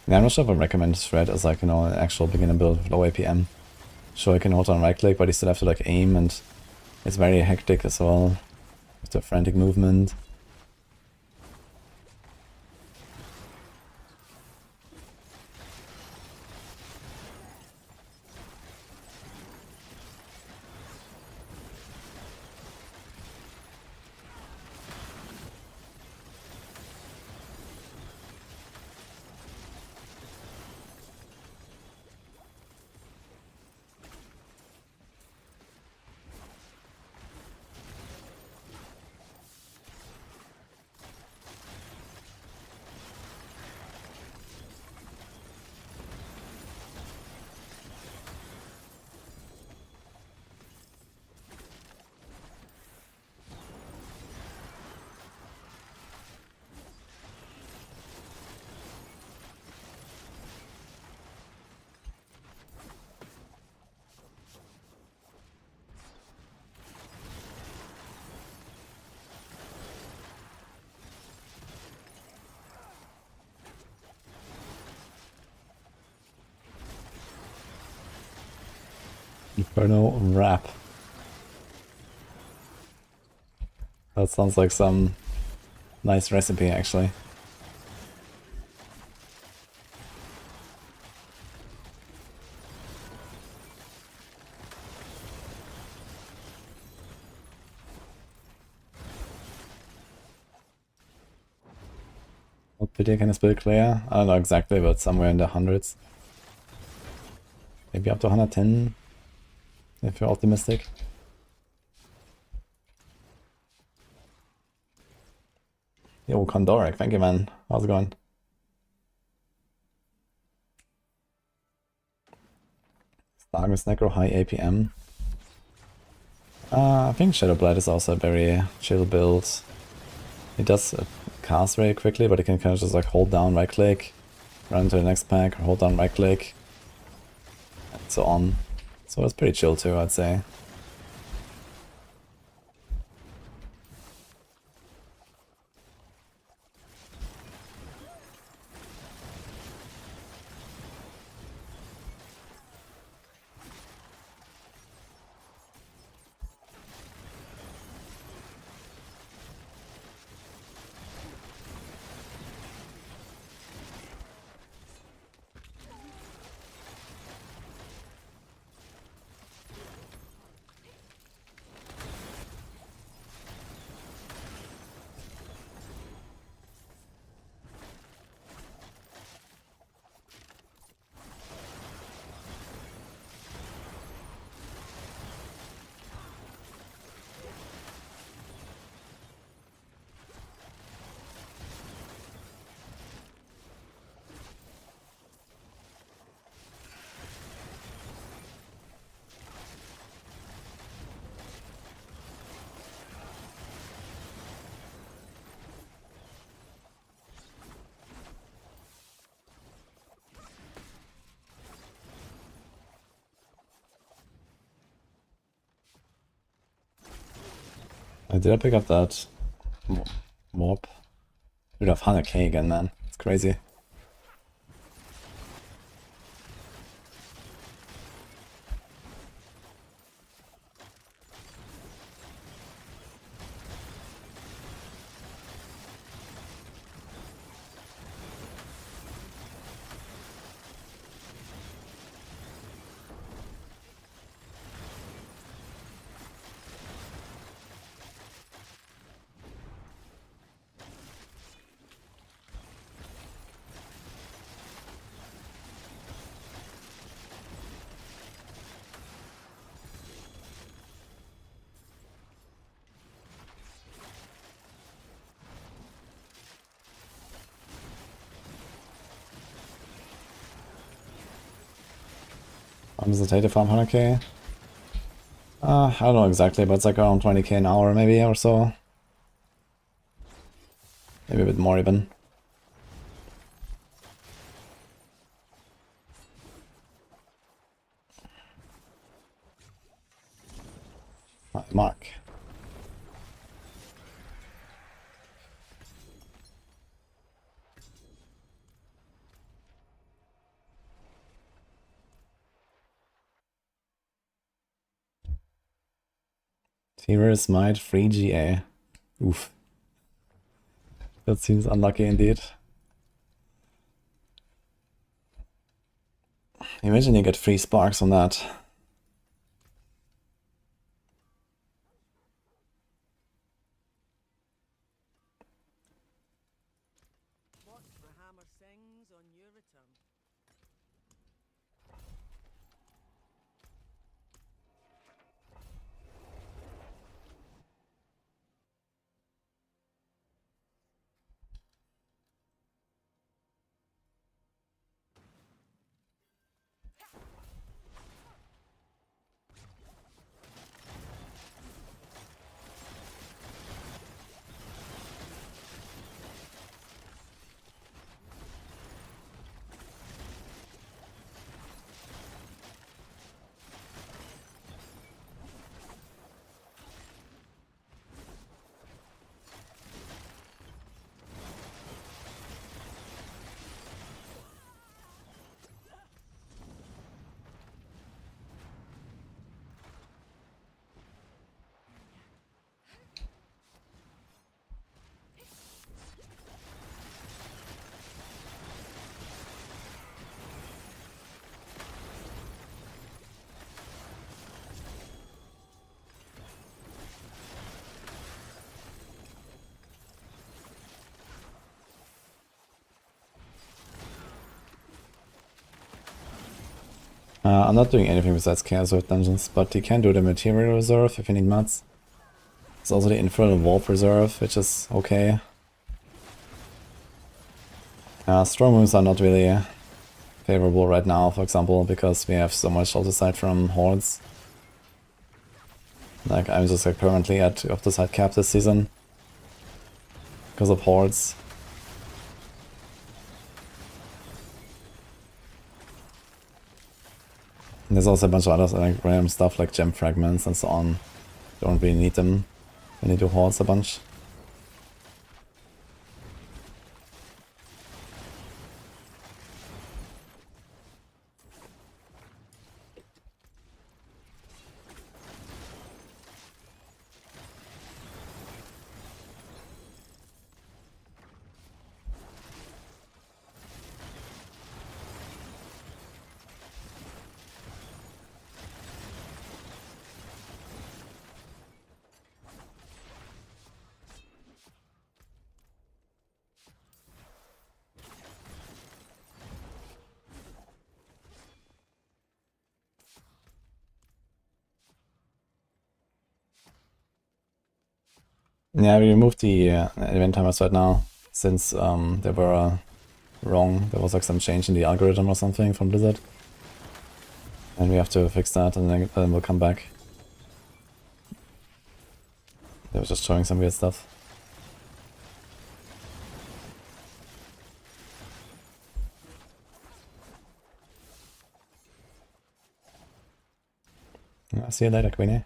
[SPEAKER 1] Yeah, I'm not sure if I recommend this thread as like, you know, an actual beginner build with low APM. Sure, I can hold on right click, but you still have to like aim, and it's very hectic as well with the frantic movement. Inferno Wrap. That sounds like some nice recipe, actually. What video can this build clear? I don't know exactly, but somewhere in the hundreds. Maybe up to 110, if you're optimistic. Yo, Condoric, thank you, man. How's it going? Stargus Necro, high APM. I think Shadowblight is also a very chill build. It does cast very quickly, but it can kind of just like hold down right click, run to the next pack, or hold down right click, and so on. So it's pretty chill too, I'd say. Did I pick up that warp? Dude, I have 100k again, man. It's crazy. How does it take to farm 100k? I don't know exactly, but it's like around 20k an hour maybe or so. Maybe a bit more even. Mark. Fever Smite free GA. Oof. That seems unlucky indeed. Imagine you get free sparks on that.
[SPEAKER 5] Watch for hammer sings on your return.
[SPEAKER 1] I'm not doing anything besides Chaos Earth dungeons, but you can do the Material Reserve if you need mats. There's also the Infernal Warp Reserve, which is okay. Strong moves are not really favorable right now, for example, because we have so much off the side from hordes. Like, I'm just like permanently at off the side cap this season because of hordes. And there's also a bunch of other like random stuff like gem fragments and so on. Don't really need them when you do hordes a bunch. Yeah, we removed the event timers right now, since they were wrong. There was like some change in the algorithm or something from Blizzard. And we have to fix that and then we'll come back. They were just showing some weird stuff. Yeah, see you later, Queenie.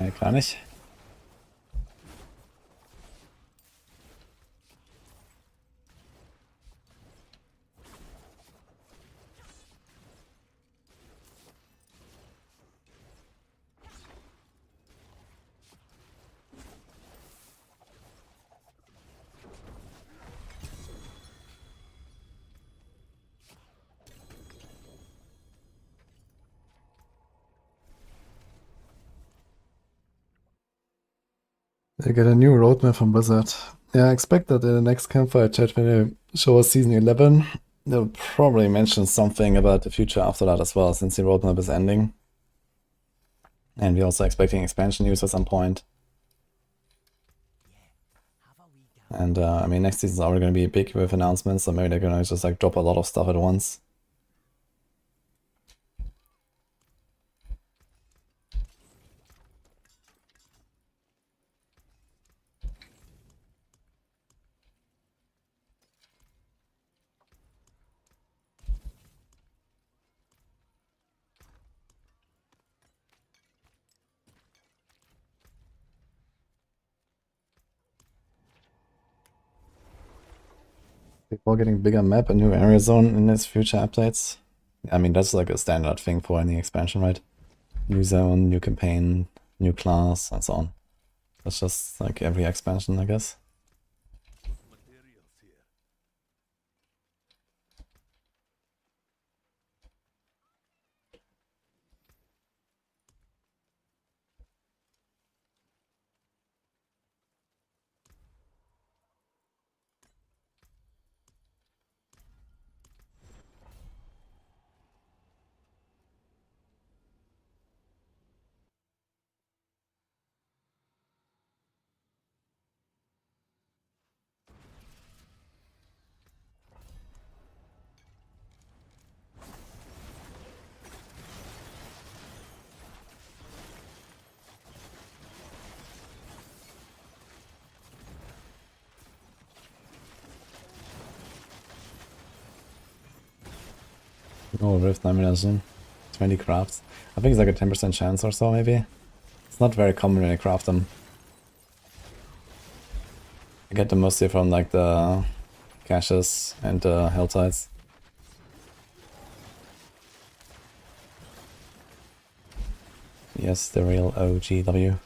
[SPEAKER 1] Nee, gar nicht. They get a new roadmap from Blizzard. Yeah, I expect that in the next campfire chat when they show us season 11, they'll probably mention something about the future after that as well, since the roadmap is ending. And we're also expecting expansion news at some point. And I mean, next season's already going to be big with announcements, so maybe they're going to just like drop a lot of stuff at once. Before getting bigger map, a new area zone in its future updates. I mean, that's like a standard thing for any expansion, right? New zone, new campaign, new class, and so on. That's just like every expansion, I guess.
[SPEAKER 7] Materials here.
[SPEAKER 1] Oh, Rift nomination. 20 crafts. I think it's like a 10% chance or so, maybe. It's not very common when you craft them. I get them mostly from like the caches and the helltides. Yes, the real OGW.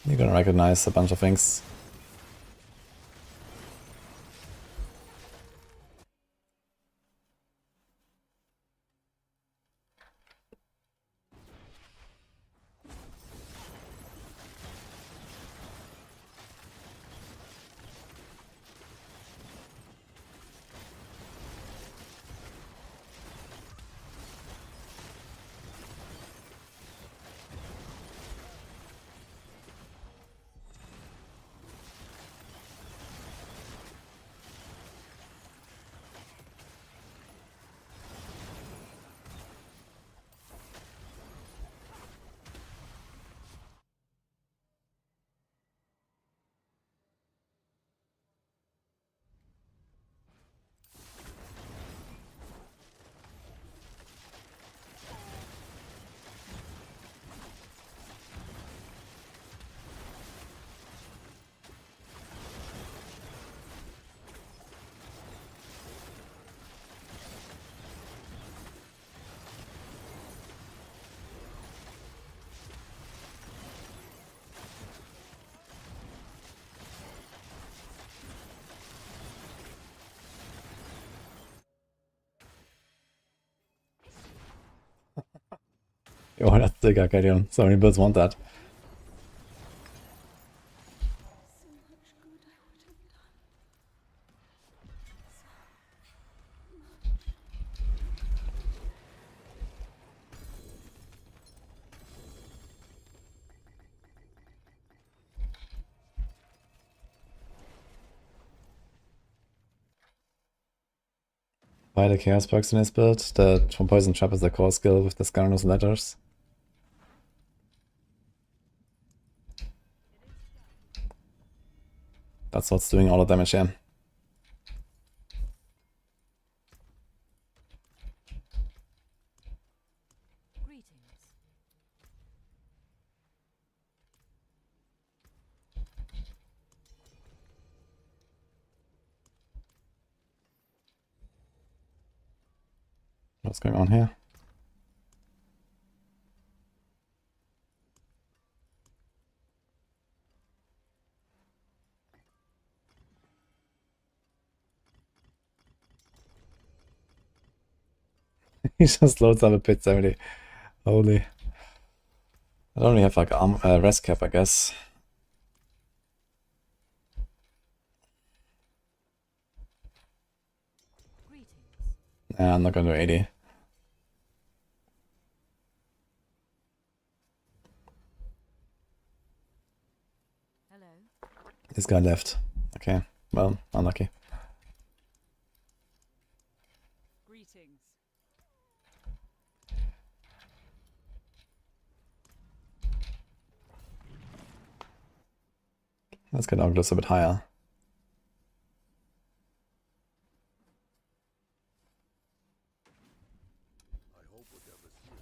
[SPEAKER 1] You're gonna recognize a bunch of things. Oh, that's the Gargadion. So many birds want that. Buy the Chaos perks in his build. The from Poison Trap is the core skill with the Scarnos letters. That's what's doing all the damage here.
[SPEAKER 6] Greetings.
[SPEAKER 1] What's going on here? He just loads up a pit 70. Holy. I don't really have like rest cap, I guess. Nah, I'm not gonna do 80.
[SPEAKER 6] Hello.
[SPEAKER 1] This guy left. Okay, well, unlucky.
[SPEAKER 6] Greetings.
[SPEAKER 1] Let's get Oculus a bit higher.
[SPEAKER 7] I hope whatever's here.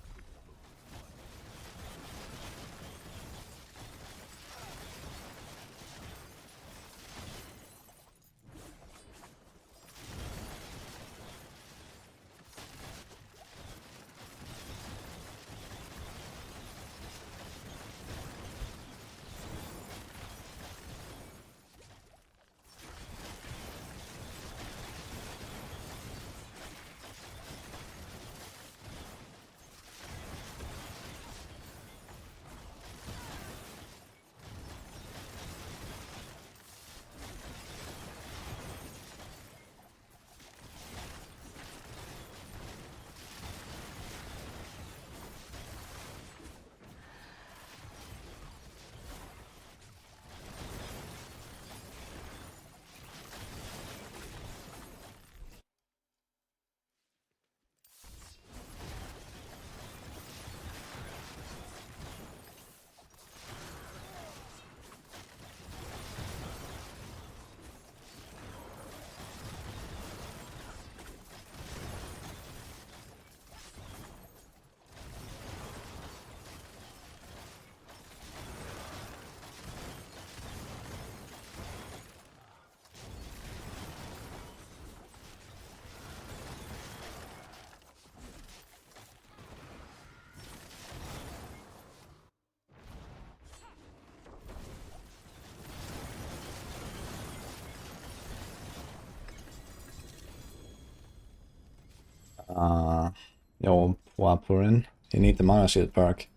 [SPEAKER 1] Yo, Wapurin. You need the mana shield perk.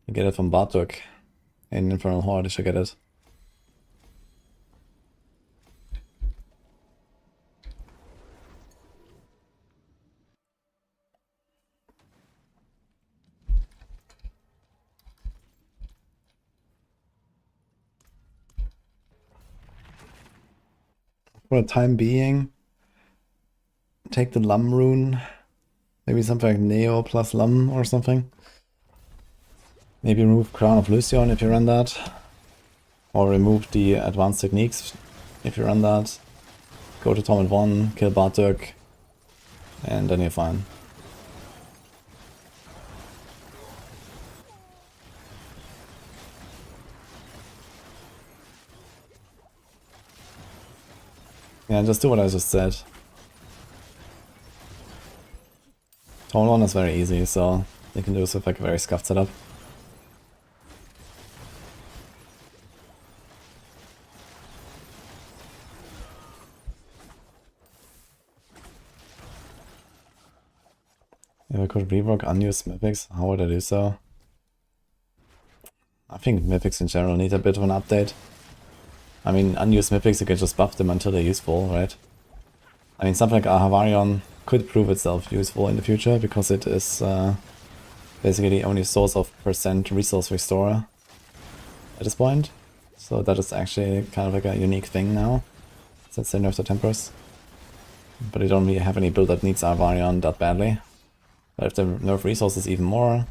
[SPEAKER 1] You get it from DoK in Infernal Horde, you should get it. For the time being, take the Lum rune. Maybe something like Neo plus Lum or something. Maybe remove Crown of Lucion if you run that. Or remove the advanced techniques if you run that. Go to Torment 1, kill DoK, and then you're fine. Yeah, just do what I just said. Torment 1 is very easy, so you can do this with like a very scuffed setup. If I could rework unused mythics, how would I do so? I think mythics in general need a bit of an update. I mean, unused mythics, you can just buff them until they're useful, right? I mean, something like Ahavarion could prove itself useful in the future, because it is basically the only source of % resource restorer at this point. So that is actually kind of like a unique thing now, since they nerfed the Tempers. But they don't really have any build that needs Ahavarion that badly. But if they nerf resources even more,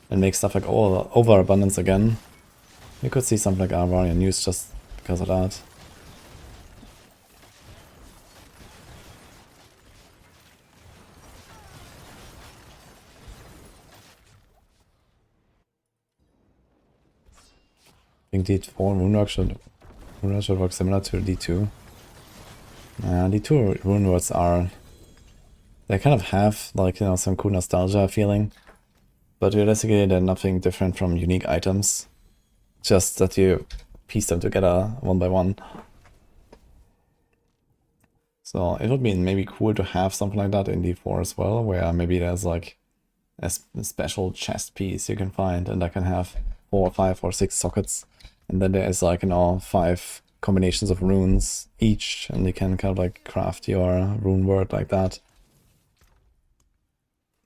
[SPEAKER 1] and make stuff like overabundance again, you could see something like Ahavarion used just because of that. I think D4 Rune should work similar to D2. D2 rune words are They kind of have, like, you know, some cool nostalgia feeling. But realistically, they're nothing different from unique items. Just that you piece them together one by one. So it would be maybe cool to have something like that in D4 as well, where maybe there's like a special chest piece you can find, and that can have 4 or 5 or 6 sockets. And then there is like, you know, 5 combinations of runes each, and you can kind of like craft your rune word like that.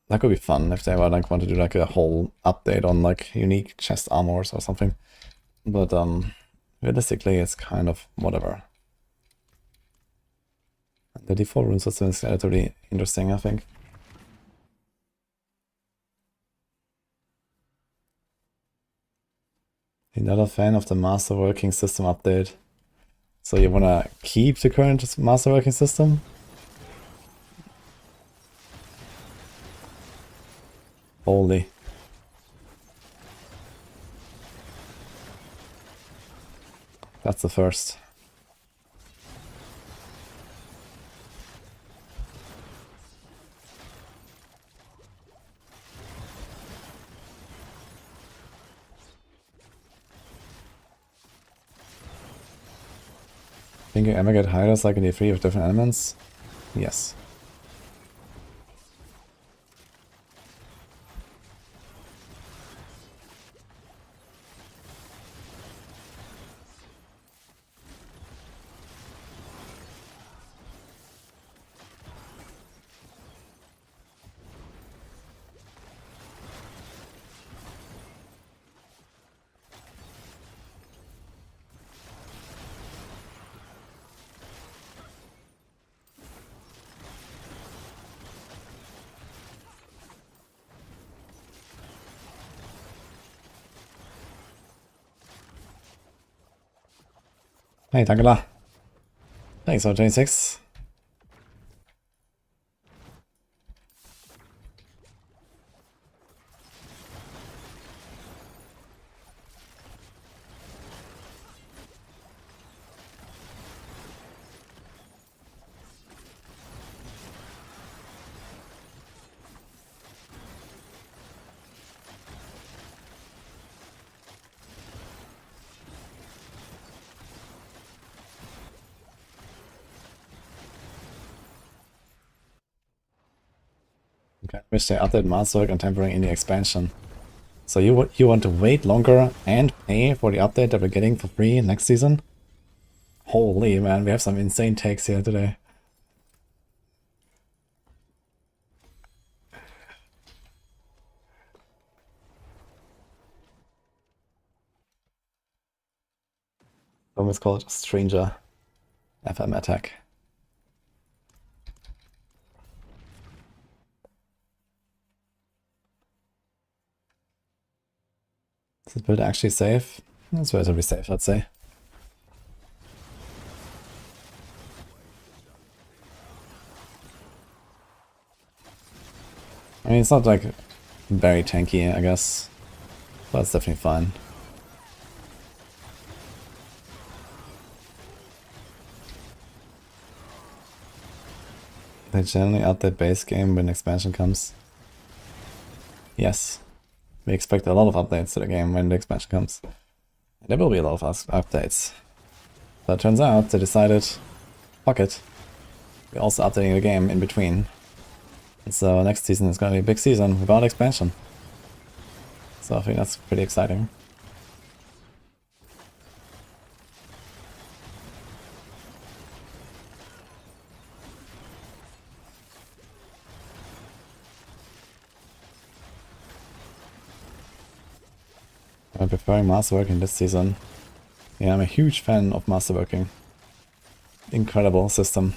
[SPEAKER 1] That could be fun if they ever like want to do like a whole update on like unique chest armors or something. But realistically it's kind of whatever. The default rune system is relatively interesting, I think. Another fan of the master working system update. So you wanna keep the current master working system? Holy. That's the first. Think you ever get hiders like in D3 with different elements? Yes. Hey, danke da. Thanks for 26. Okay, wish they updated Masterwork and Tempering in the expansion. So you want to wait longer and pay for the update that we're getting for free next season? Holy man, we have some insane takes here today. It's called Stranger FM Attack. Is this build actually safe? It's relatively safe, I'd say. I mean, it's not like very tanky, I guess, but it's definitely fine. They generally update base game when expansion comes. Yes. We expect a lot of updates to the game when the expansion comes. There will be a lot of updates. But it turns out they decided, fuck it. We're also updating the game in between. And so next season is going to be a big season without expansion. So I think that's pretty exciting. I'm preferring masterworking this season. Yeah, I'm a huge fan of masterworking. Incredible system.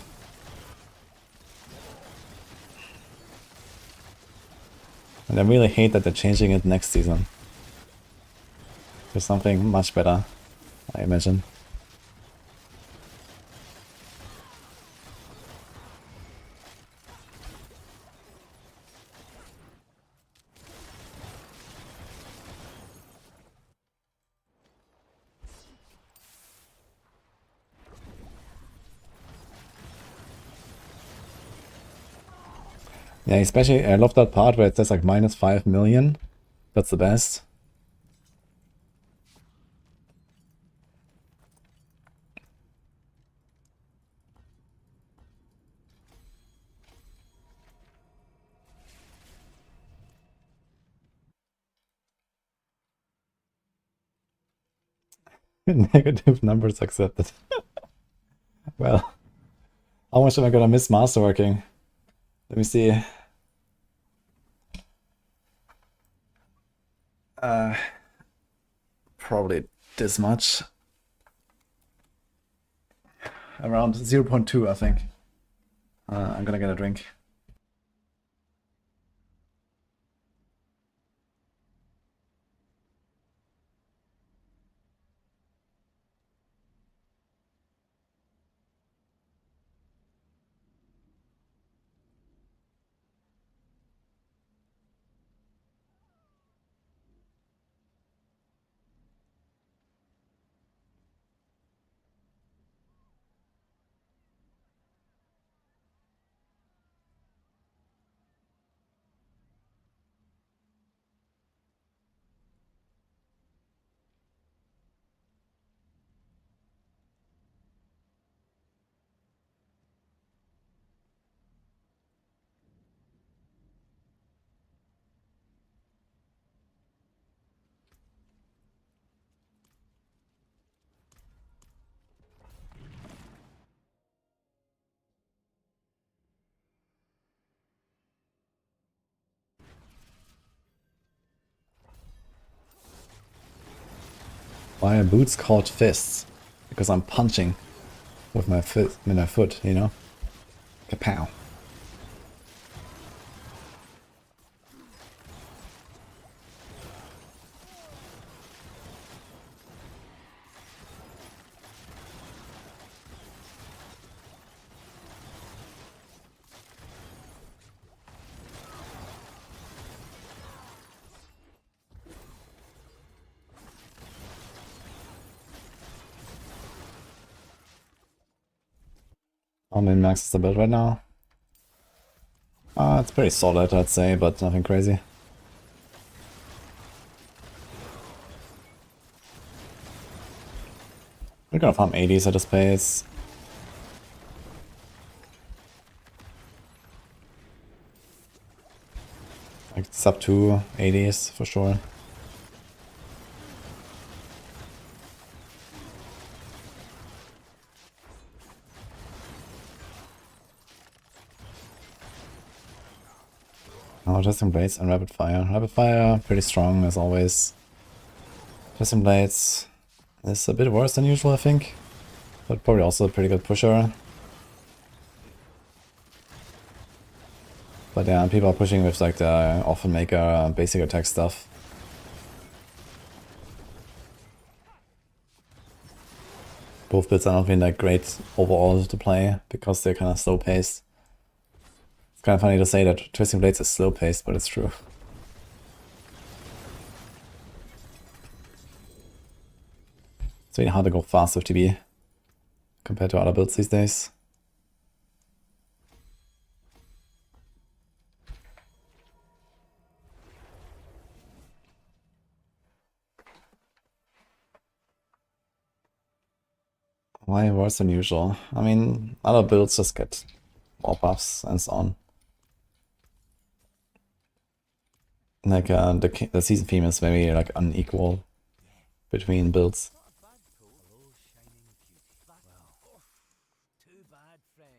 [SPEAKER 1] And I really hate that they're changing it next season. To something much better, I imagine. Yeah, especially I love that part where it says like -5 million. That's the best. Negative numbers accepted. Well, how much am I gonna miss masterworking? Let me see. Probably this much. Around 0.2, I think. I'm gonna get a drink. Why are boots called fists? Because I'm punching with my foot, you know? Kapow. How many max is the build right now? It's pretty solid, I'd say, but nothing crazy. We're gonna farm 80s at this pace. Like sub 2 80s for sure. Oh, Testing Blades and Rapid Fire. Rapid Fire, pretty strong as always. Testing Blades is a bit worse than usual, I think. But probably also a pretty good pusher. But yeah, people are pushing with like the Orphan Maker basic attack stuff. Both builds are not been like great overall to play because they're kind of slow paced. It's kind of funny to say that Twisting Blades is slow paced, but it's true. It's really hard to go fast with TB compared to other builds these days. Why worse than usual? I mean, other builds just get more buffs and so on. Like the season theme is very like unequal between builds.
[SPEAKER 3] Too bad, friend.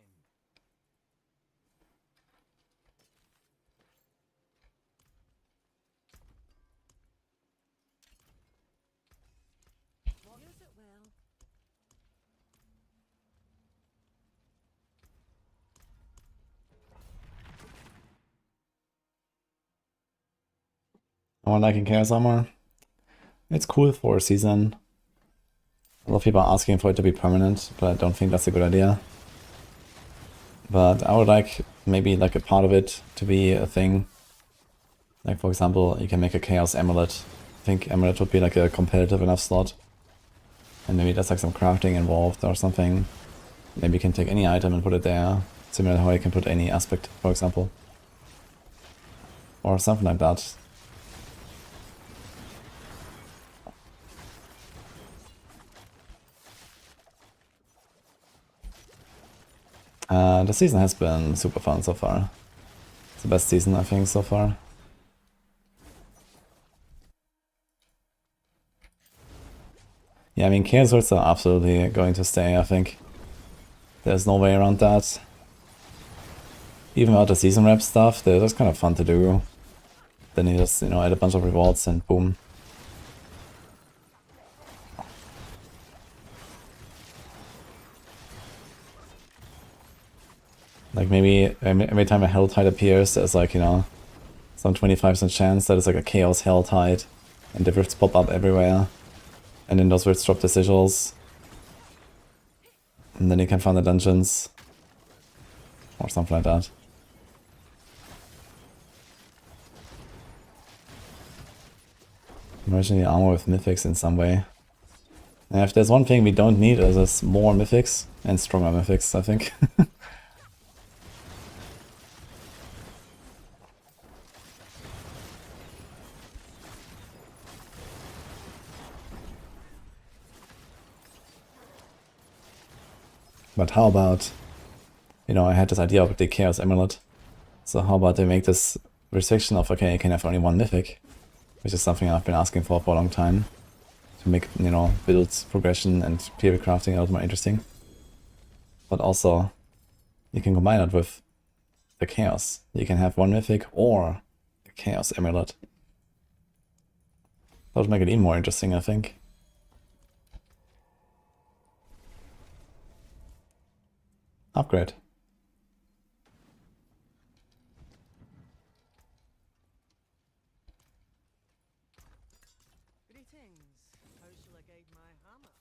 [SPEAKER 5] Use it well.
[SPEAKER 1] I want liking Chaos Armor. It's cool for a season. A lot of people are asking for it to be permanent, but I don't think that's a good idea. But I would like maybe like a part of it to be a thing. Like for example, you can make a Chaos Amulet. I think Amulet would be like a competitive enough slot. And maybe there's like some crafting involved or something. Maybe you can take any item and put it there. Similar to how you can put any aspect, for example. Or something like that. The season has been super fun so far. It's the best season, I think, so far. Yeah, I mean, Chaos Swords are absolutely going to stay, I think. There's no way around that. Even without the season rep stuff, they're just kind of fun to do. Then you just, you know, add a bunch of rewards and boom. Like maybe every time a Hell Tide appears, there's like, you know, some 25% chance that it's like a Chaos Hell Tide, and the rifts pop up everywhere. And then those rifts drop the sigils. And then you can find the dungeons. Or something like that. Merging the armor with mythics in some way. And if there's one thing we don't need, is more mythics and stronger mythics, I think. But how about, you know, I had this idea of the Chaos Amulet. So how about they make this restriction of, okay, you can have only one mythic, which is something I've been asking for a long time. To make, you know, builds, progression and theorycrafting a lot more interesting. But also, you can combine it with the Chaos. You can have one mythic or the Chaos Amulet. That would make it even more interesting, I think. Upgrade.
[SPEAKER 5] Greetings. How shall I guide my hammer?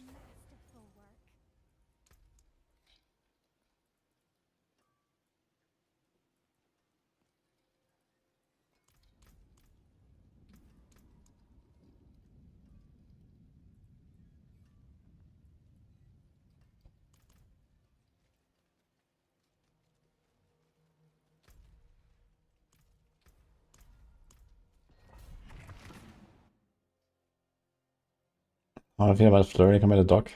[SPEAKER 4] Masterful work.
[SPEAKER 1] How do I feel about Flurry compared to DoK?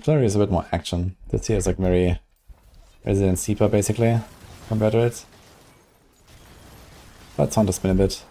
[SPEAKER 1] Flurry is a bit more action. This here is like very Resident Seeper basically, compared to it. But it's fun to spin a bit.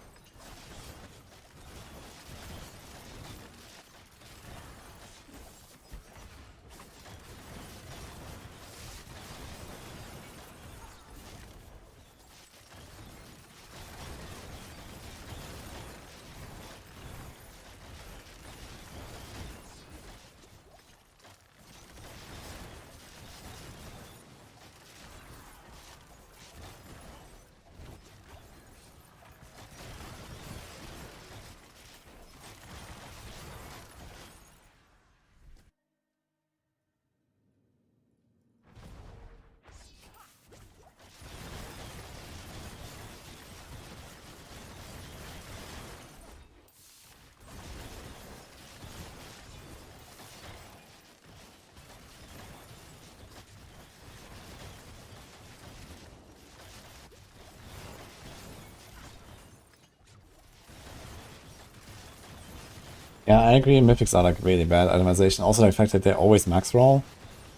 [SPEAKER 1] Yeah, I agree, mythics are like really bad itemization. Also the fact that they're always max roll,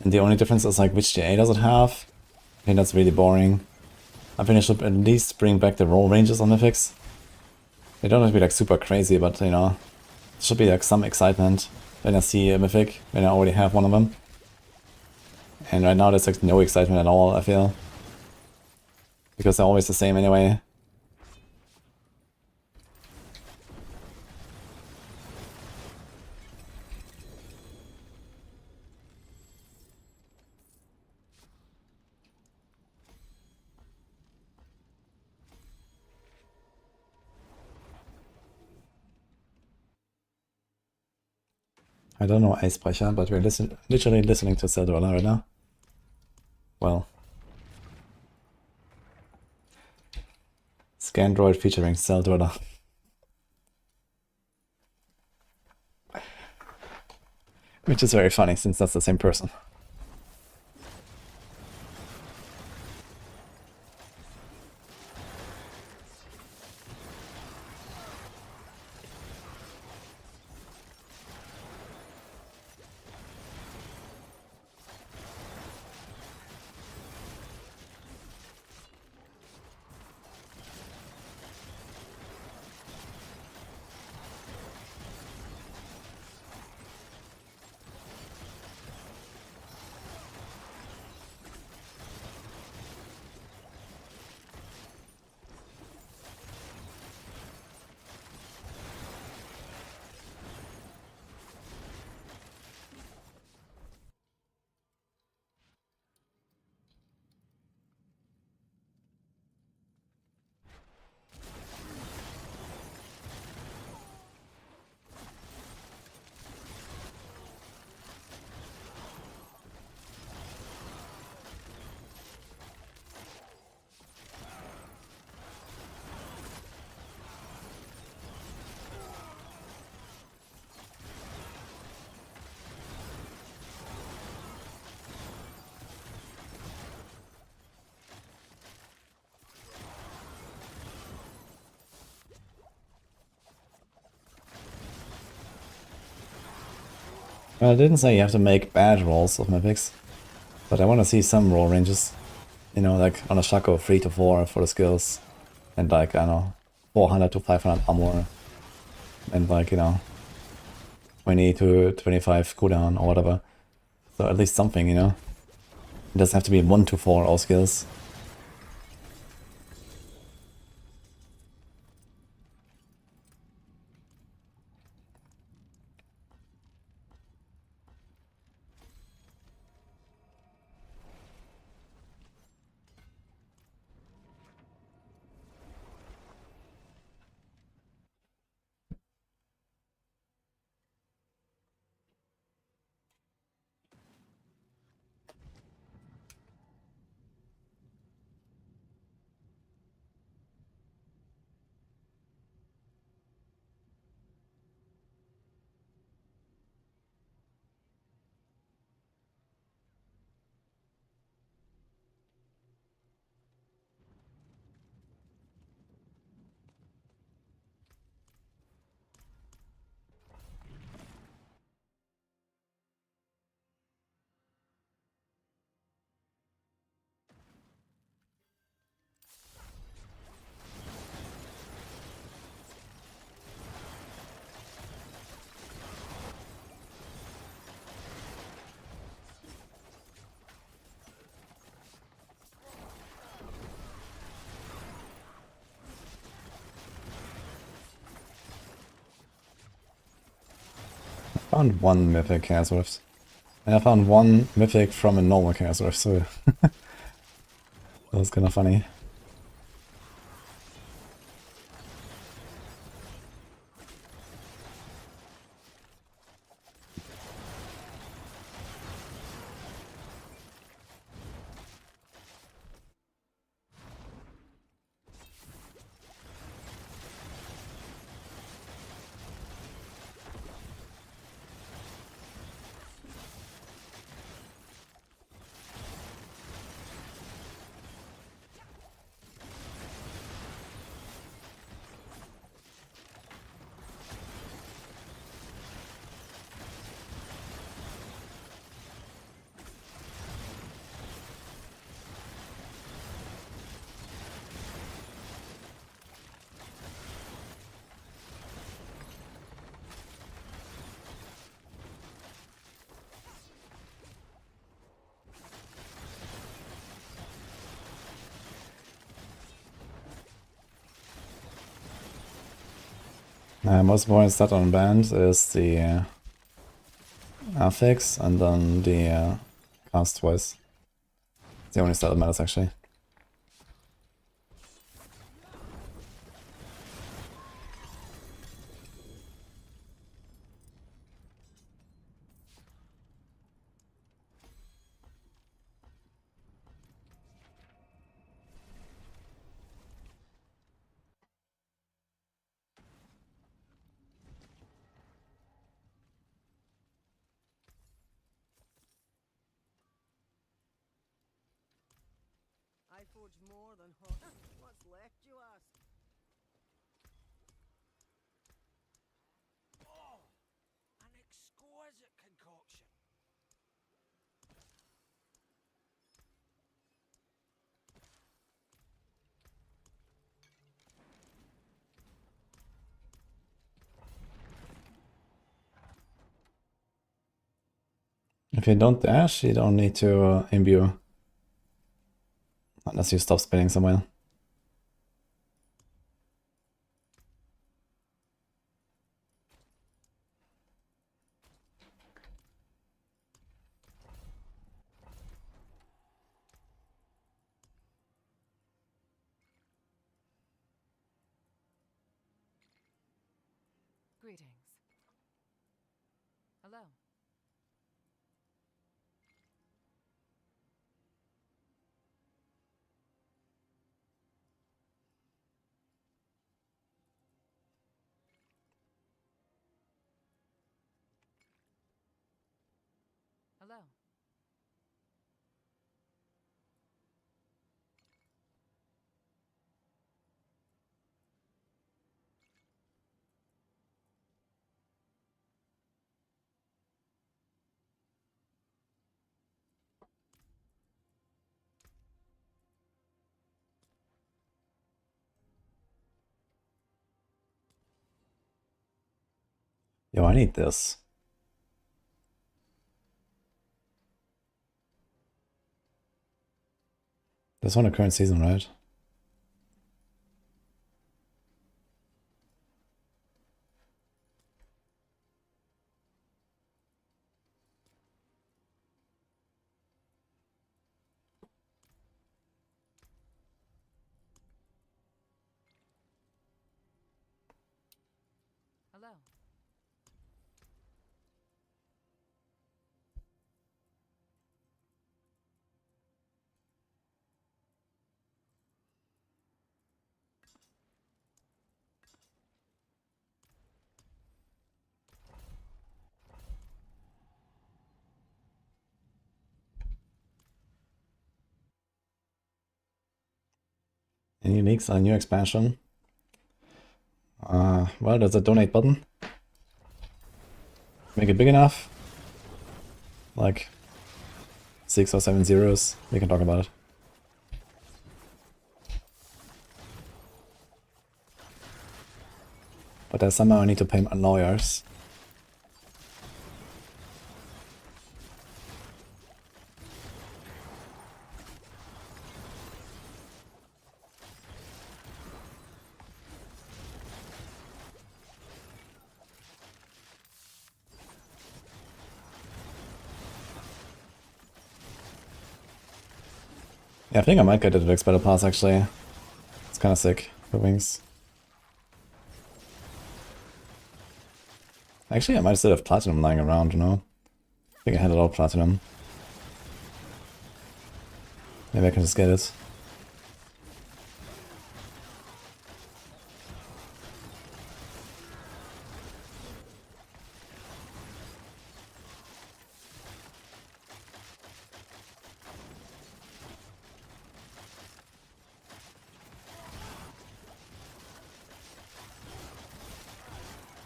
[SPEAKER 1] and the only difference is like which GA does it have. I think that's really boring. I think I should at least bring back the roll ranges on mythics. They don't have to be like super crazy, but you know, there should be like some excitement when I see a mythic, when I already have one of them. And right now there's like no excitement at all, I feel. Because they're always the same anyway. I don't know Eisbrecher, but we're literally listening to Seldwala right now. Well. Scandroid featuring Seldwala. Which is very funny, since that's the same person. Well, I didn't say you have to make bad rolls of mythics, but I want to see some roll ranges. You know, like on a Shaco 3 to 4 for the skills, and like, I don't know, 400 to 500 armor, and like, you know, 20 to 25 cooldown or whatever. So at least something, you know. It doesn't have to be 1 to 4 all skills. Found one mythic Chaos Rift. And I found one mythic from a normal Chaos Rift, so that was kinda funny. Most important stat on band is the affix and then the cast twice. It's the only stat that matters actually.
[SPEAKER 5] I forge more than hot. What's left, you ask?
[SPEAKER 3] Oh, an exquisite concoction.
[SPEAKER 1] If you don't dash, you don't need to imbue. Unless you stop spinning somewhere.
[SPEAKER 8] Greetings. Hello. Hello.
[SPEAKER 1] Yo, I need this. This one the current season, right?
[SPEAKER 6] Hello.
[SPEAKER 1] Any leaks on new expansion? Well, there's a donate button. Make it big enough. Like 6 or 7 zeros. We can talk about it. But there's somehow I need to pay my lawyers. Yeah, I think I might get it at Expeditor Pass actually. It's kind of sick, the wings. Actually, I might still have platinum lying around, you know? I think I had a lot of platinum. Maybe I can just get it.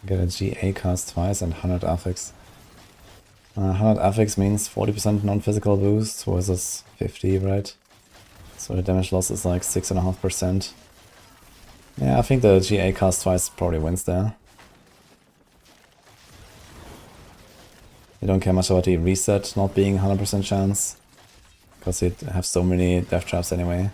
[SPEAKER 1] Get a GA cast twice and 100 affix. 100 affix means 40% non-physical boost versus 50, right? So the damage loss is like 6.5%. Yeah, I think the GA cast twice probably wins there. You don't care much about the reset not being 100% chance, because you have so many death traps anyway.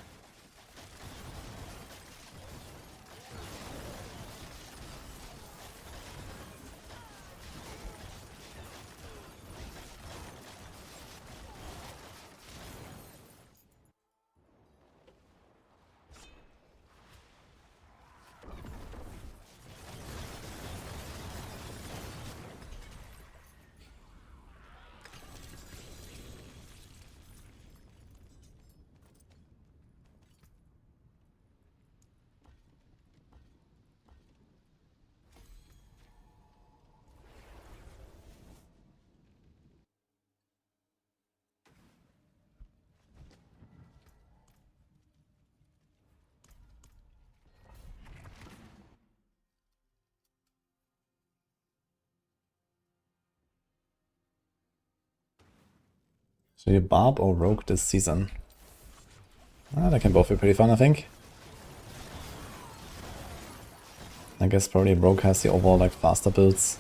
[SPEAKER 1] So you Barb or Rogue this season? They can both be pretty fun, I think. I guess probably Rogue has the overall like faster builds.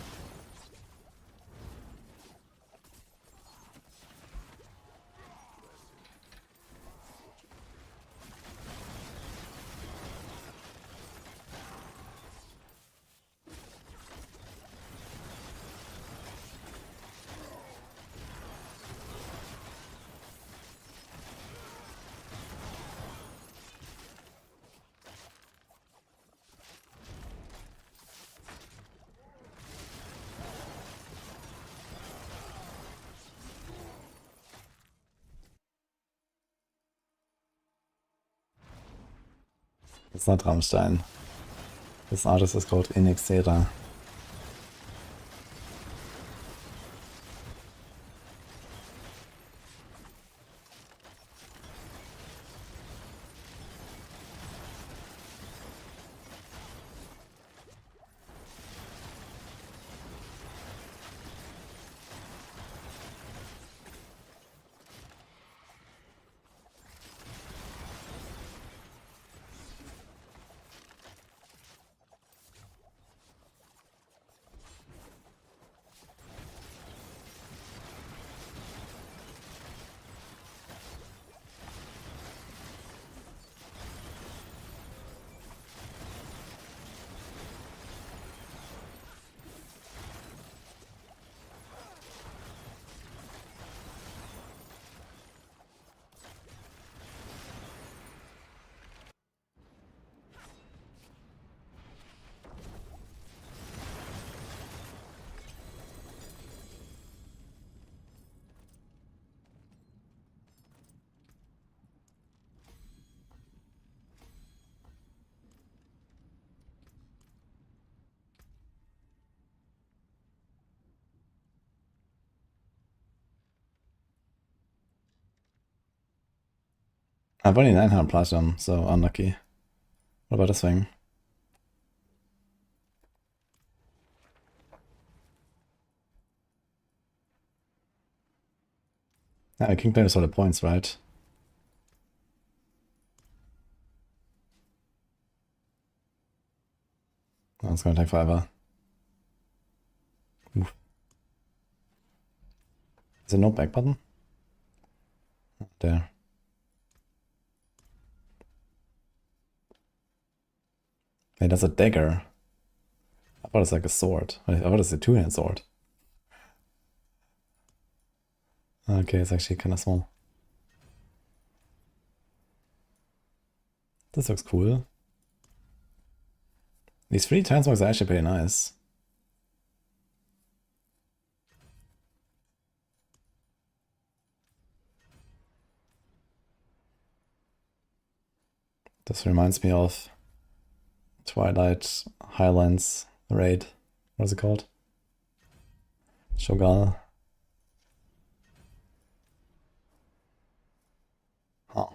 [SPEAKER 1] It's not Rammstein. This artist is called Inexera. I've only 900 platinum, so unlucky. What about this thing? Yeah, I can claim all the points, right? Oh, it's gonna take forever. Oof. Is there no back button? There. Hey, that's a dagger. I thought it's like a sword. I thought it's a two-hand sword. Okay, it's actually kind of small. This looks cool. These free transmogs are actually pretty nice. This reminds me of Twilight Highlands raid. What is it called? Shogal. Huh.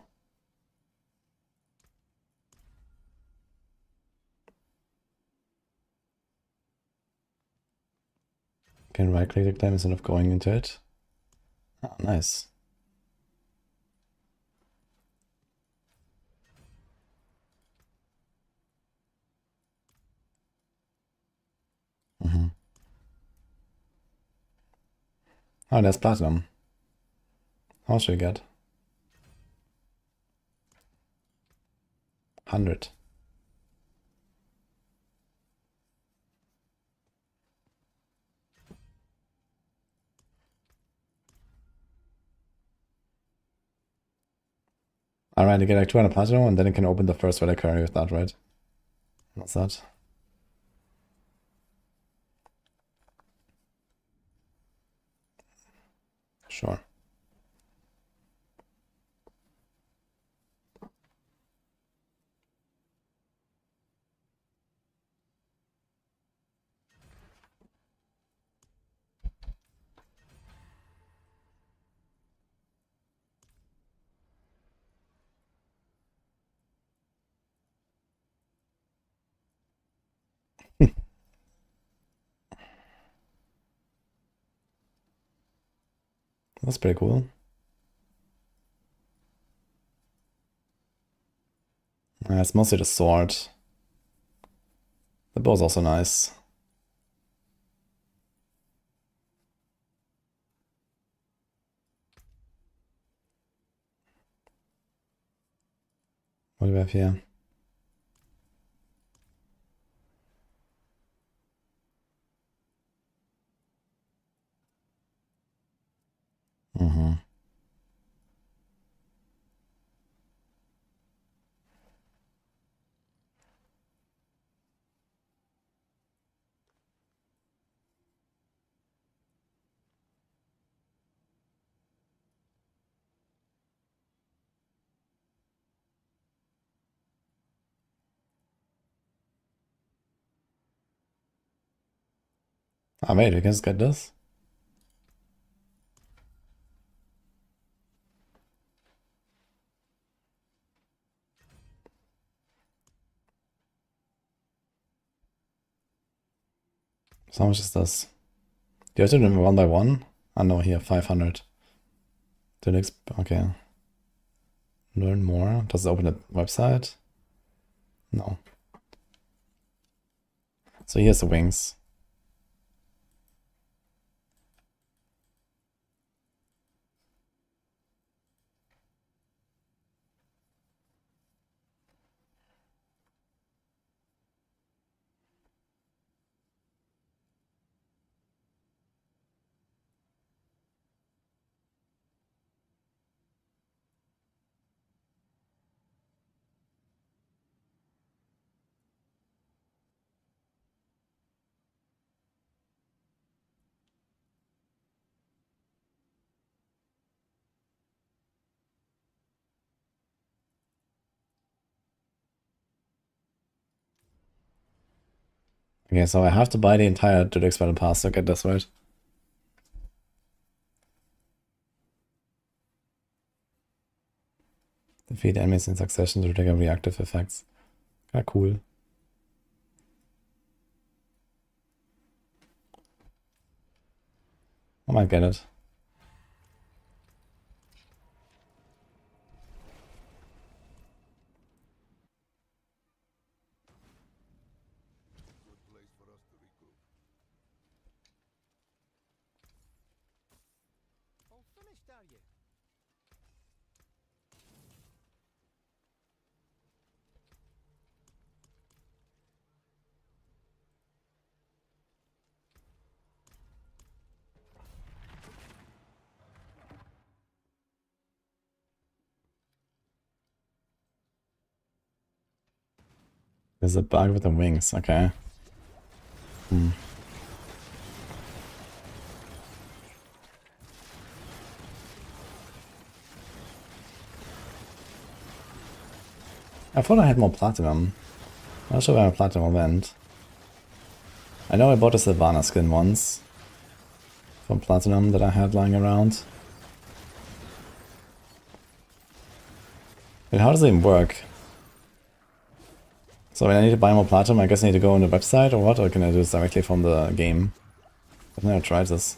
[SPEAKER 1] Can right click them instead of going into it. Oh, nice. Oh, there's platinum. How much do we get? 100. Alright, you get like 200 platinum and then you can open the first reliquary with that, right? What's that? Sure. That's pretty cool. It's mostly the sword. The bow's also nice. What do we have here? Ah, wait, we can just get this? So how much is this? Do you have to do them one by one? I know here, 500. The next, okay. Learn more. Does it open a website? No. So here's the wings. Okay, so I have to buy the entire DoK Battle Pass to get this, right? Defeat enemies in succession to trigger reactive effects. Kinda cool. I might get it.
[SPEAKER 7] Good place for us to regroup.
[SPEAKER 3] All finished, are you?
[SPEAKER 1] There's a bug with the wings, okay. I thought I had more platinum. I'm not sure where my platinum went. I know I bought a Sylvana skin once. From platinum that I had lying around. But how does it even work? So when I need to buy more platinum, I guess I need to go on the website or what? Or can I do this directly from the game? I've never tried this.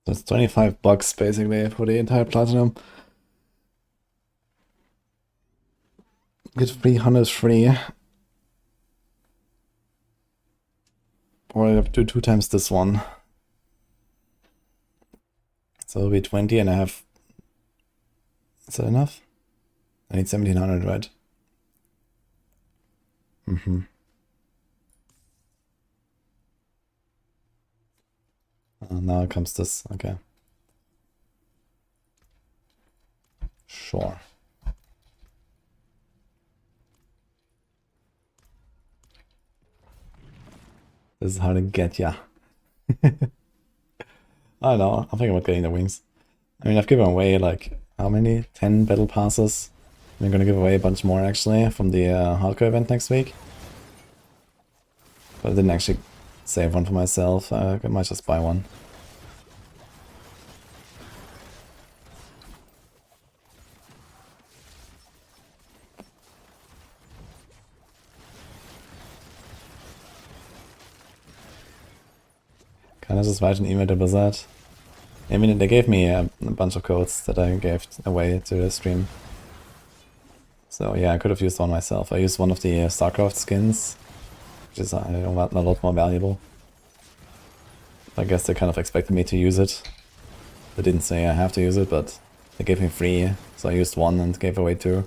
[SPEAKER 1] So it's 25 bucks basically for the entire platinum. Get 300 free. Or I have to do 2 times this one. So it'll be 20 and I have... Is that enough? I need 1700, right? Now comes this, okay. Sure. This is how to get ya. I don't know, I'm thinking about getting the wings. I mean, I've given away like, how many? 10 battle passes? I'm gonna give away a bunch more actually from the hardcore event next week. But I didn't actually save one for myself, I might just buy one. Can I just write an email to Blizzard? I mean, they gave me a bunch of codes that I gave away to the stream. So yeah, I could have used one myself. I used one of the StarCraft skins, which is a lot more valuable. I guess they kind of expected me to use it. They didn't say I have to use it, but they gave me free, so I used one and gave away 2.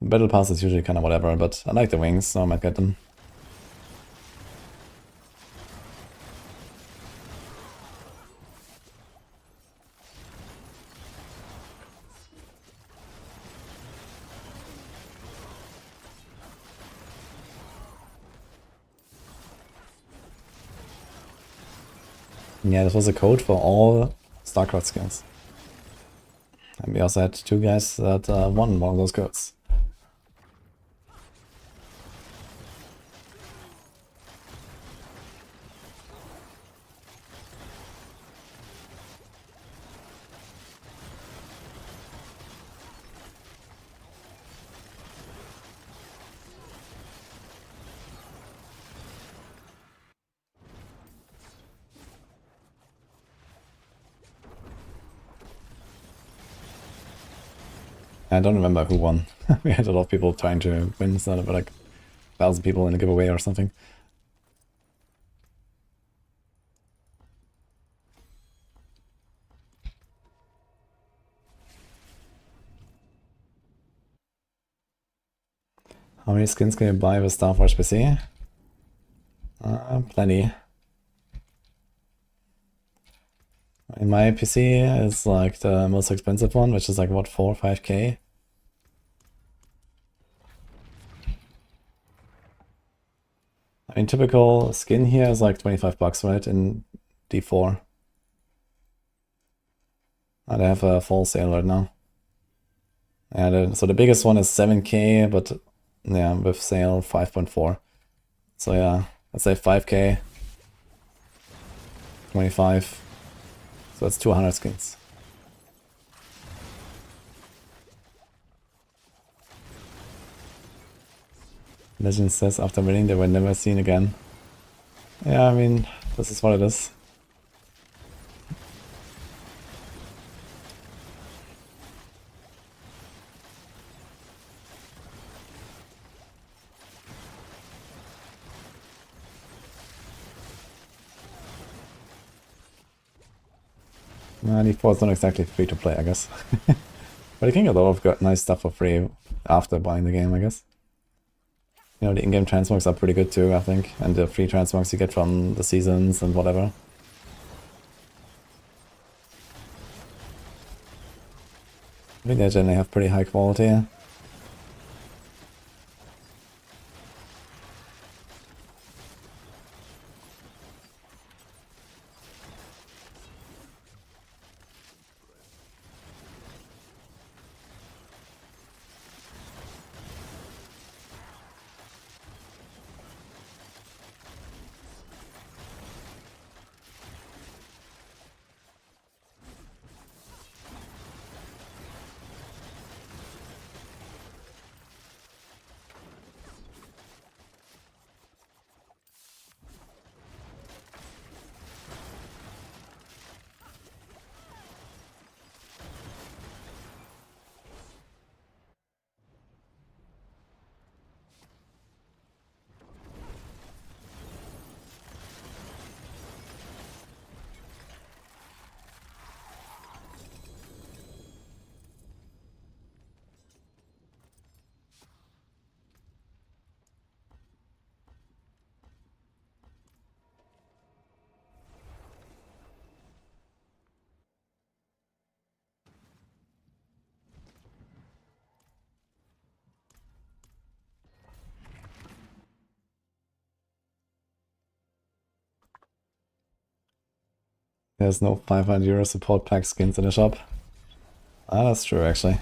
[SPEAKER 1] Battle Pass is usually kind of whatever, but I like the wings, so I might get them. Yeah, this was a code for all StarCraft skins. And we also had 2 guys that won one of those codes. I don't remember who won. We had a lot of people trying to win, so there were like 1,000 people in a giveaway or something. How many skins can you buy with Starforge PC? Plenty. In my PC is like the most expensive one, which is like what, 4 or 5k? I mean, typical skin here is like 25 bucks, right? In D4. I have a full sale right now. Yeah, so the biggest one is 7k, but yeah, with sale 5.4. So yeah, let's say 5k, 25. So that's 200 skins. Legend says after winning they were never seen again. Yeah, I mean, this is what it is. D4 is not exactly free to play, I guess. But you can get a lot of nice stuff for free after buying the game, I guess. You know, the in-game transmogs are pretty good too, I think. And the free transmogs you get from the seasons and whatever. I think they generally have pretty high quality. There's no 500 euro support pack skins in the shop. Ah, that's true actually.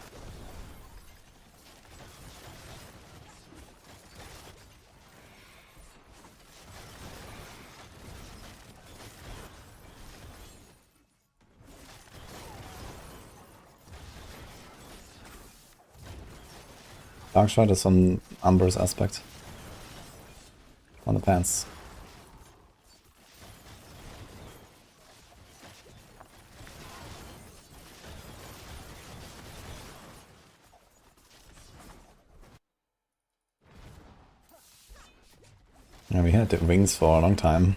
[SPEAKER 1] Darkshot is on Umber's aspect. On the pants. Yeah, we had the wings for a long time.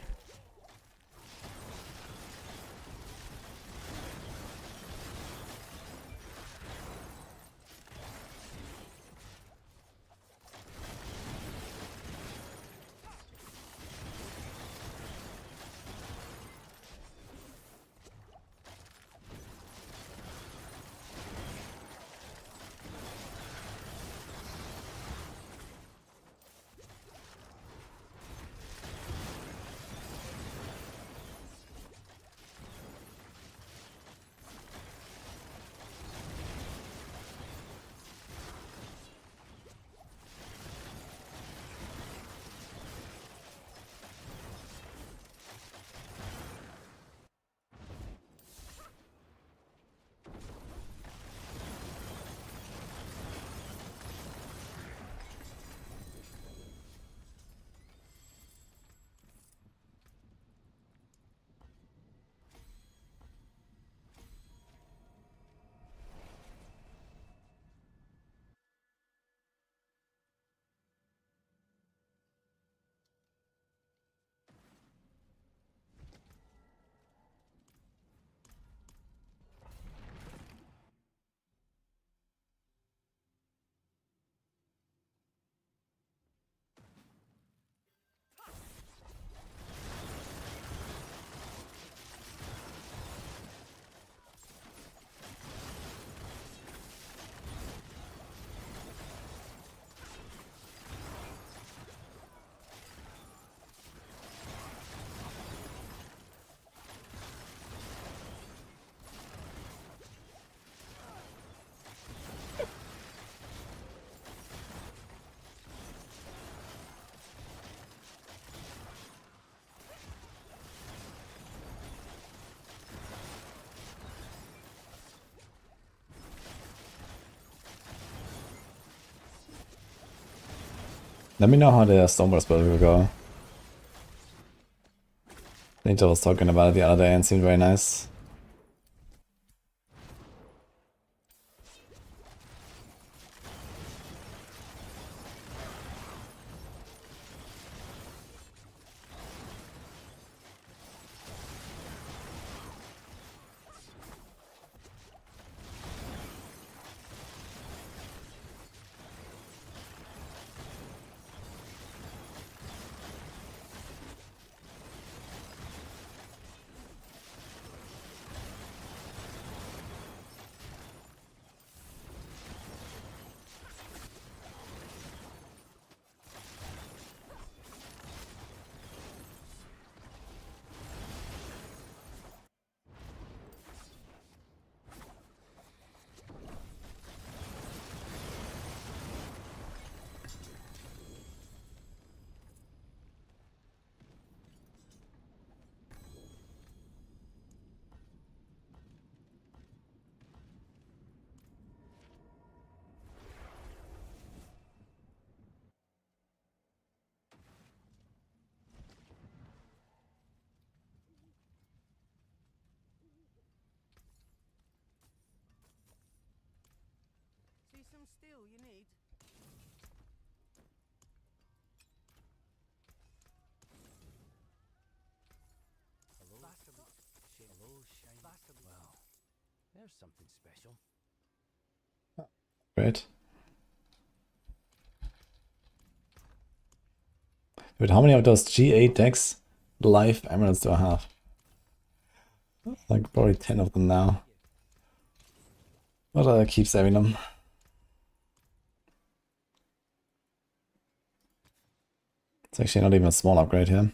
[SPEAKER 1] Let me know how the Stormburst build will go. Ninja was talking about it the other day and seemed very nice.
[SPEAKER 5] See some steel you need?
[SPEAKER 3] Hello? Hello, shine. Well, there's something special.
[SPEAKER 1] Great. But how many of those G8 decks live emeralds do I have? Like probably 10 of them now. But I keep saving them. It's actually not even a small upgrade here.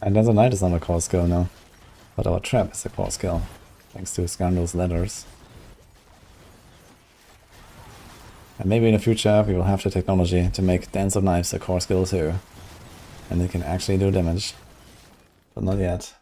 [SPEAKER 1] And there's a knight is on the core skill now. But our trap is a core skill. Thanks to Scoundrel's letters. And maybe in the future we will have the technology to make Dance of Knives a core skill too. And it can actually do damage. But not yet.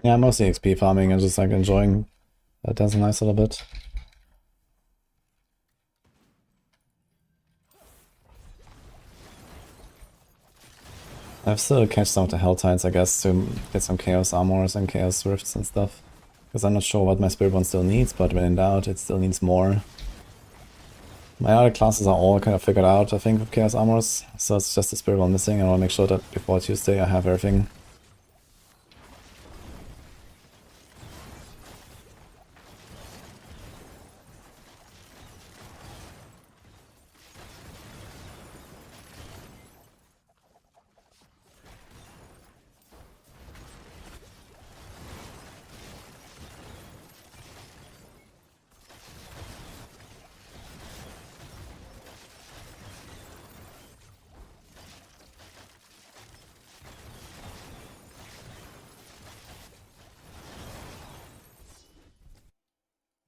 [SPEAKER 1] Yeah, mostly XP farming and just like enjoying Dance of Knives a little bit. I've still to catch some of the Hell Tides, I guess, to get some Chaos Armors and Chaos Rifts and stuff. Because I'm not sure what my Spiritborn still needs, but when in doubt, it still needs more. My other classes are all kind of figured out, I think, with Chaos Armors. So it's just the Spiritborn missing. I want to make sure that before Tuesday I have everything.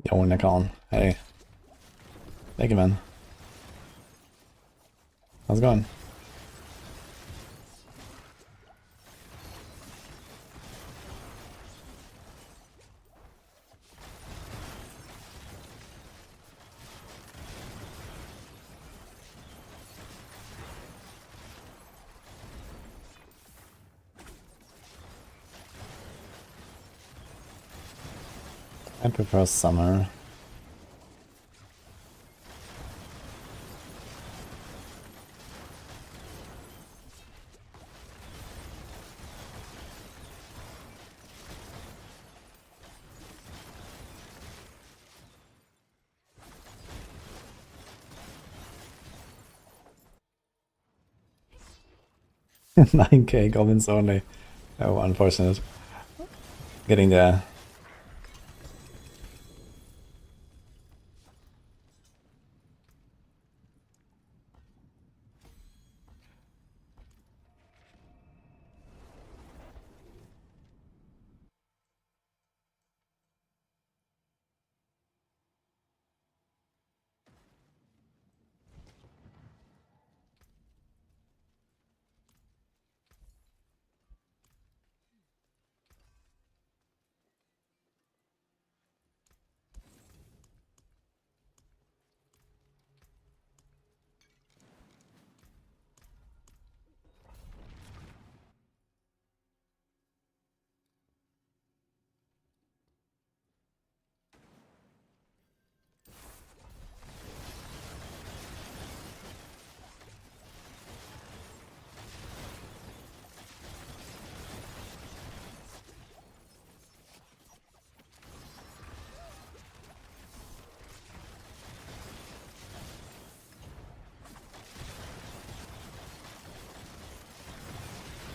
[SPEAKER 1] Yo, Necro. Hey. Thank you, man. How's it going? I prefer summer. $9K goblins only. Oh, unfortunate. Getting there.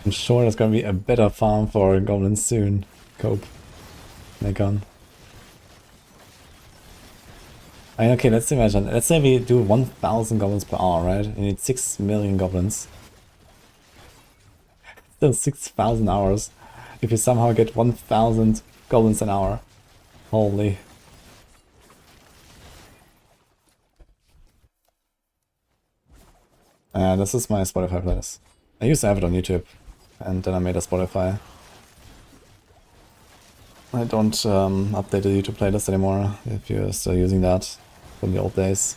[SPEAKER 1] I'm sure there's gonna be a better farm for goblins soon. Cope. Nikon. I mean, okay, let's imagine. Let's say we do 1000 goblins per hour, right? You need 6 million goblins. Still 6,000 hours. If you somehow get 1000 goblins an hour. Holy. This is my Spotify playlist. I used to have it on YouTube, and then I made a Spotify. I don't update the YouTube playlist anymore, if you're still using that from the old days.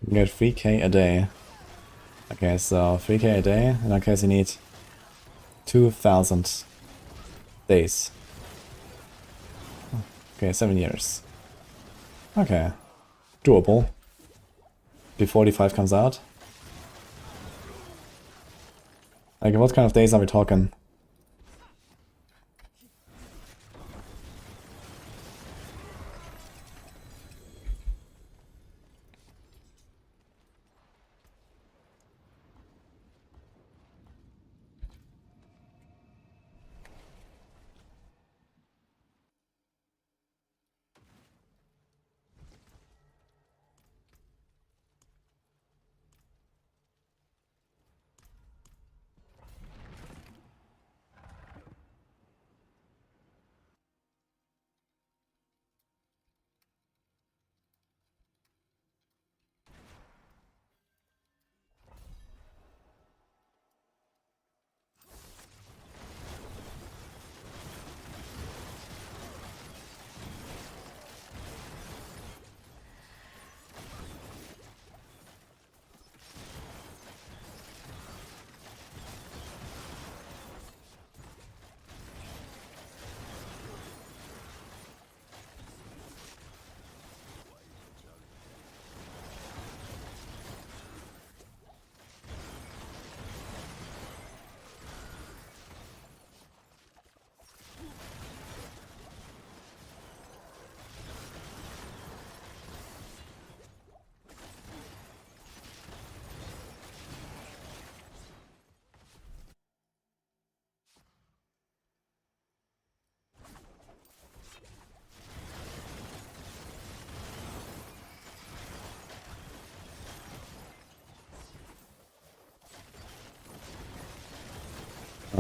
[SPEAKER 1] You can get 3k a day. Okay, so 3k a day, in that case you need 2000 days. Okay, 7 years. Okay, doable. Before D5 comes out. Like, what kind of days are we talking?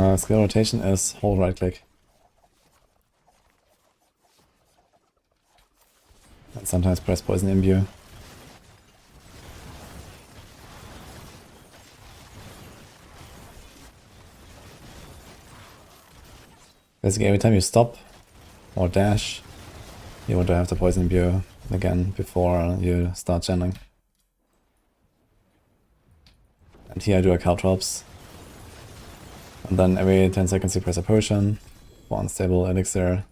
[SPEAKER 1] Skill rotation is hold right click. And sometimes press poison imbue. Basically every time you stop or dash, you want to have the poison imbue again before you start channeling. And here I do a caltrops. And then every 10 seconds you press a potion for unstable elixir.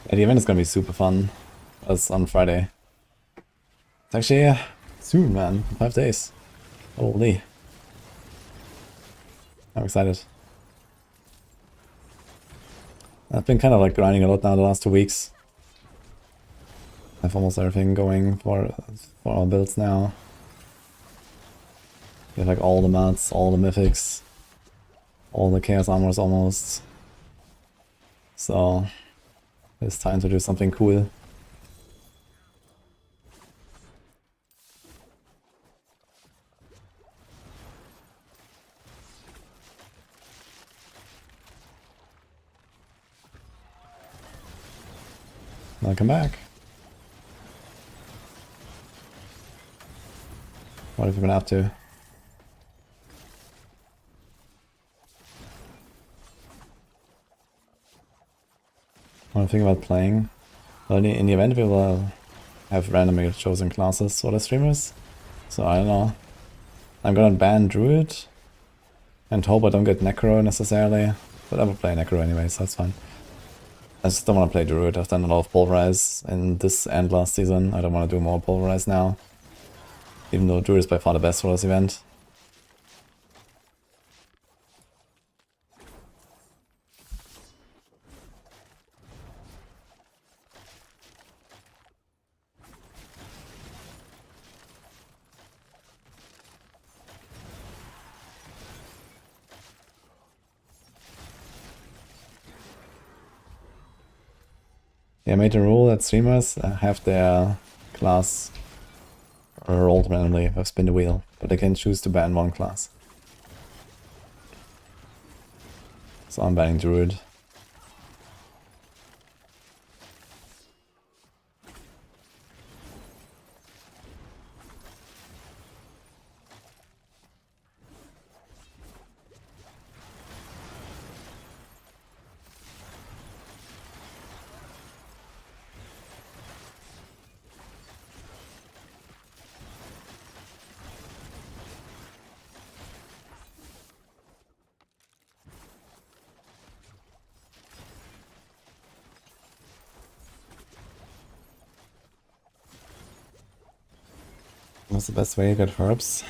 [SPEAKER 1] Yeah, the event is gonna be super fun. It's on Friday. It's actually soon, man. 5 days. Holy. I'm excited. I've been kind of like grinding a lot now the last 2 weeks. I have almost everything going for our builds now. We have like all the mats, all the mythics, all the chaos armors almost. So it's time to do something cool. Welcome back. What have you been up to? What do you think about playing? Well, in the event we will have randomly chosen classes for the streamers. So I don't know. I'm gonna ban Druid and hope I don't get Necro necessarily. But I will play Necro anyway, so that's fine. I just don't want to play Druid. I've done a lot of Pulverize in this and last season. I don't want to do more Pulverize now. Even though Druid is by far the best for this event. Yeah, I made a rule that streamers have their class rolled randomly if I spin the wheel, but they can choose to ban one class. So I'm banning Druid. What's the best way to get herbs?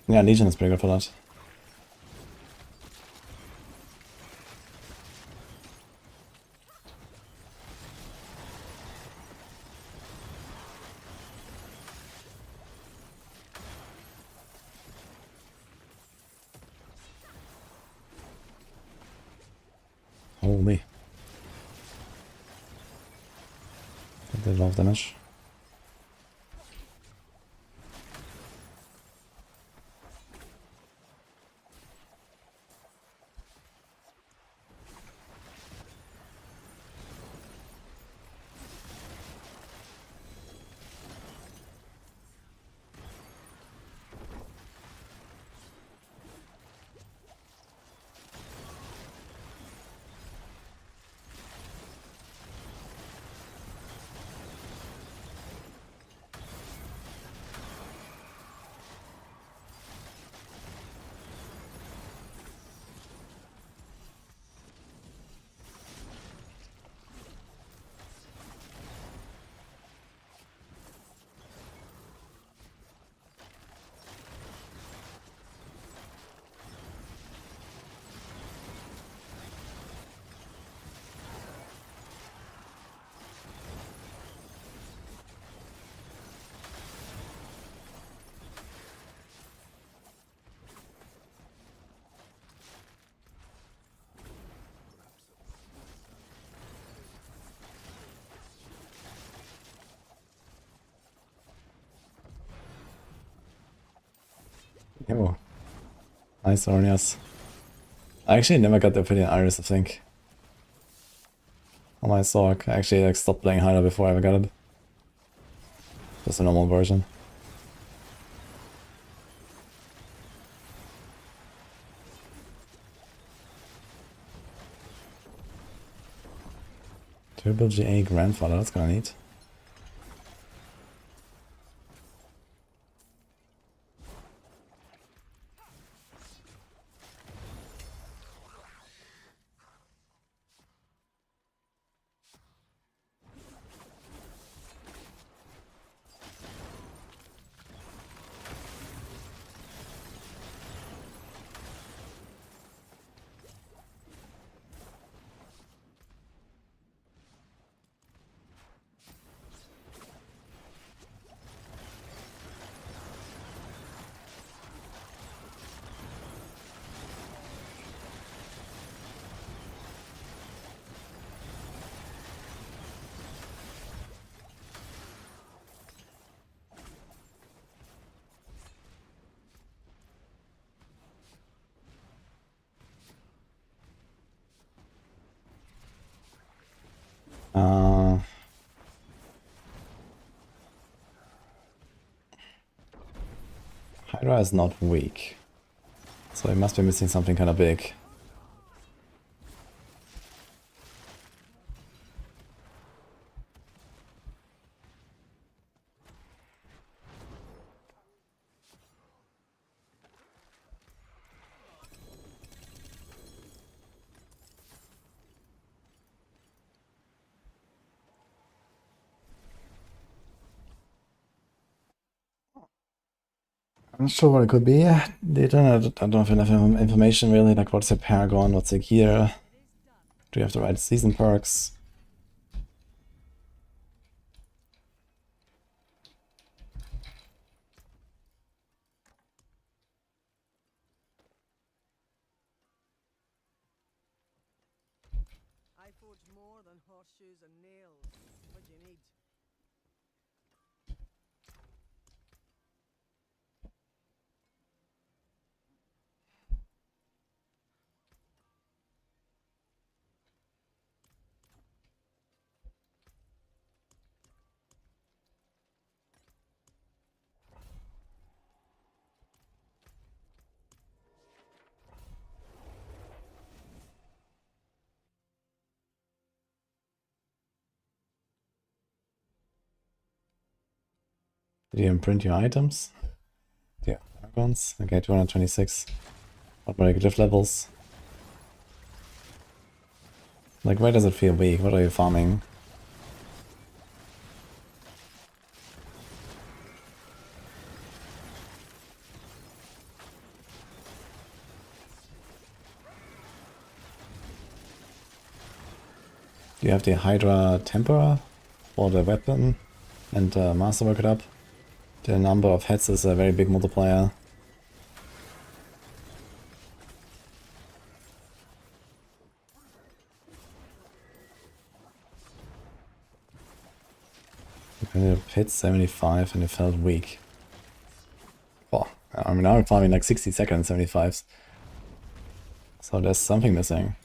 [SPEAKER 1] Yeah, Legion is pretty good for that. Holy. That did a lot of damage. Yo. Nice, Ornias. I actually never got the Ophidian Iris, I think. On my Sorc. I actually like stopped playing Hyla before I ever got it. Just a normal version. Triple GA Grandfather, that's kinda neat. Hydra is not weak, so he must be missing something kind of big. I'm not sure what it could be. Data, I don't have enough information really, like what's a Paragon, what's a gear, do you have the right season perks?
[SPEAKER 5] I forge more than horseshoes and nails. What do you need?
[SPEAKER 1] Did you imprint your items? Yeah, Paragons. Okay, 226. What were the glyph levels? Like, where does it feel weak? What are you farming? Do you have the Hydra Tempera for the weapon and masterwork it up? The number of heads is a very big multiplier. You hit 75 and you felt weak. Oh, I mean, now I'm farming like 60 seconds, 75s. So there's something missing.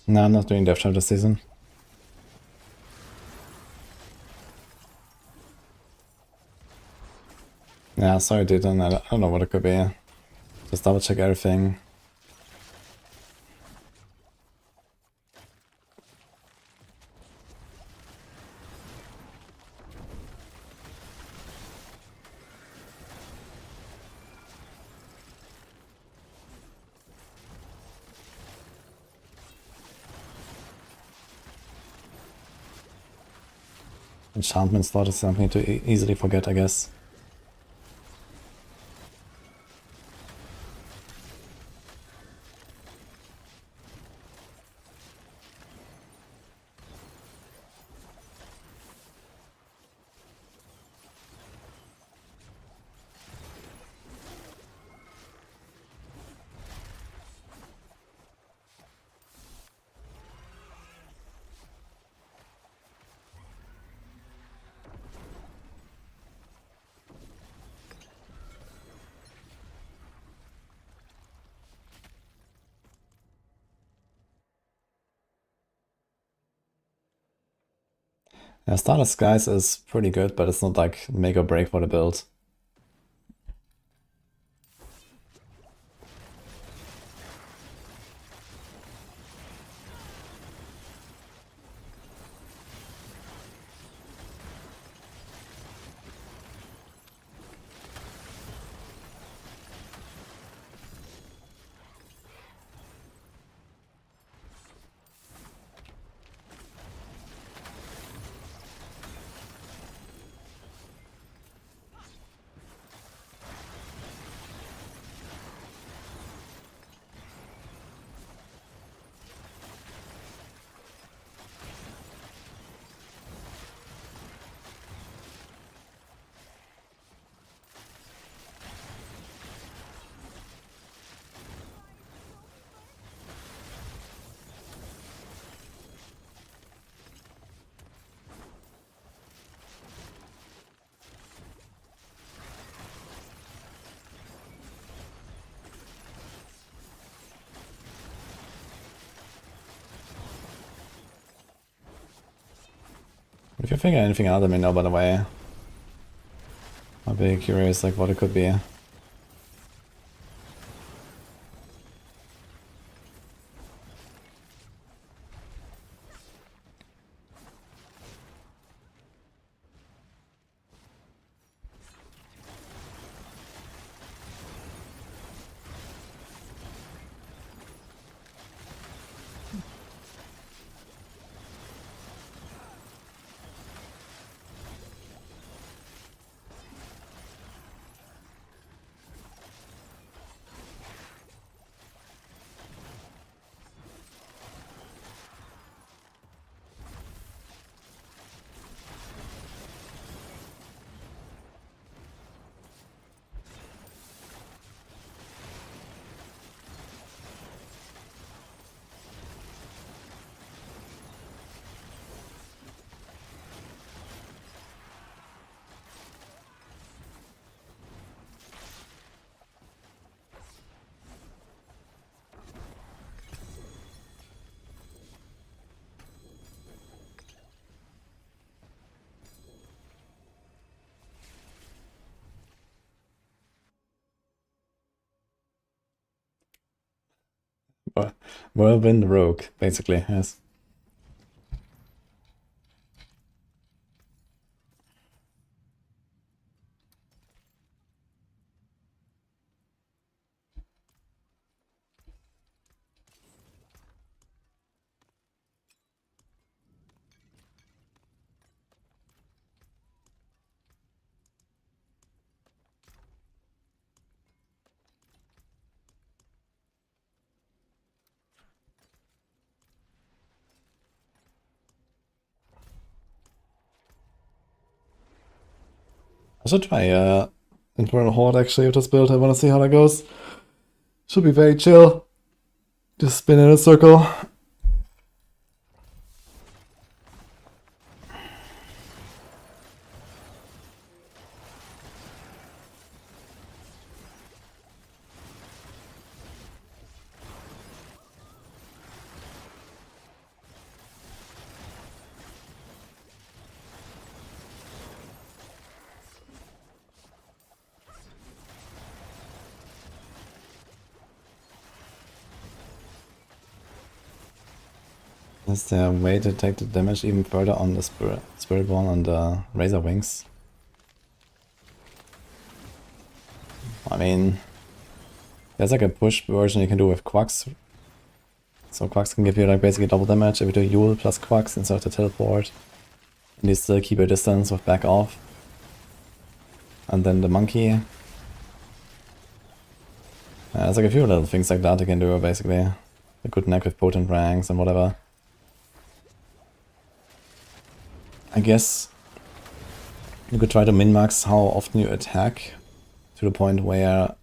[SPEAKER 1] No, I'm not doing Death Trap this season. Yeah, sorry dude, I don't know what it could be. Just double check everything. Enchantment slot is something to easily forget, I guess. Yeah, Starless Skies is pretty good, but it's not like make or break for the build. If you figure anything out, let me know, by the way. I'll be curious, like, what it could be. Whirlwind Rogue, basically, yes. I should try Infernal Horde actually with this build. I want to see how that goes. Should be very chill. Just spin in a circle. Is there a way to take the damage even further on the Spiritborn and the Razor Wings? I mean, there's like a push version you can do with Quacks. So Quacks can give you like basically double damage if you do Yule plus Quacks instead of the teleport. And you still keep your distance with back off. And then the monkey. There's like a few little things like that you can do basically. A good neck with potent ranks and whatever. I guess you could try to min-max how often you attack to the point where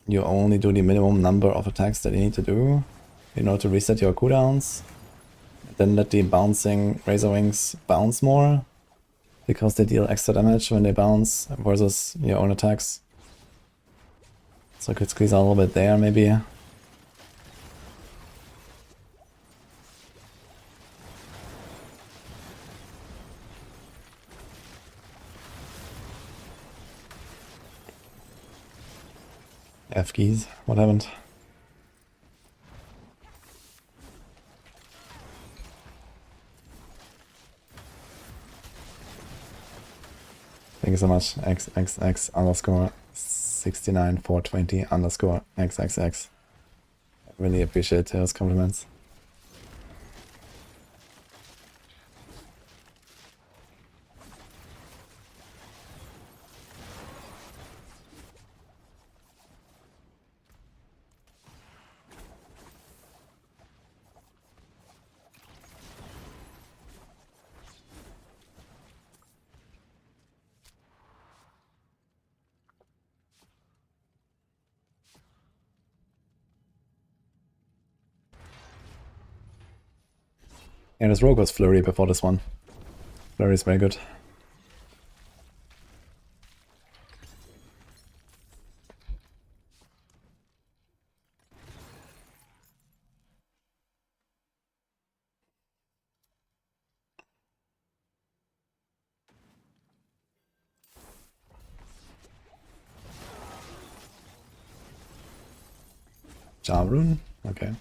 [SPEAKER 1] you only do the minimum number of attacks that you need to do in order to reset your cooldowns. Then let the bouncing Razor Wings bounce more because they deal extra damage when they bounce versus your own attacks. So I could squeeze out a little bit there maybe. F keys, what happened? Thank you so much, XXX underscore 69420 underscore XXX. I really appreciate those compliments. Yeah, this rogue was Flurry before this one. Flurry is very good. Jarun? Okay.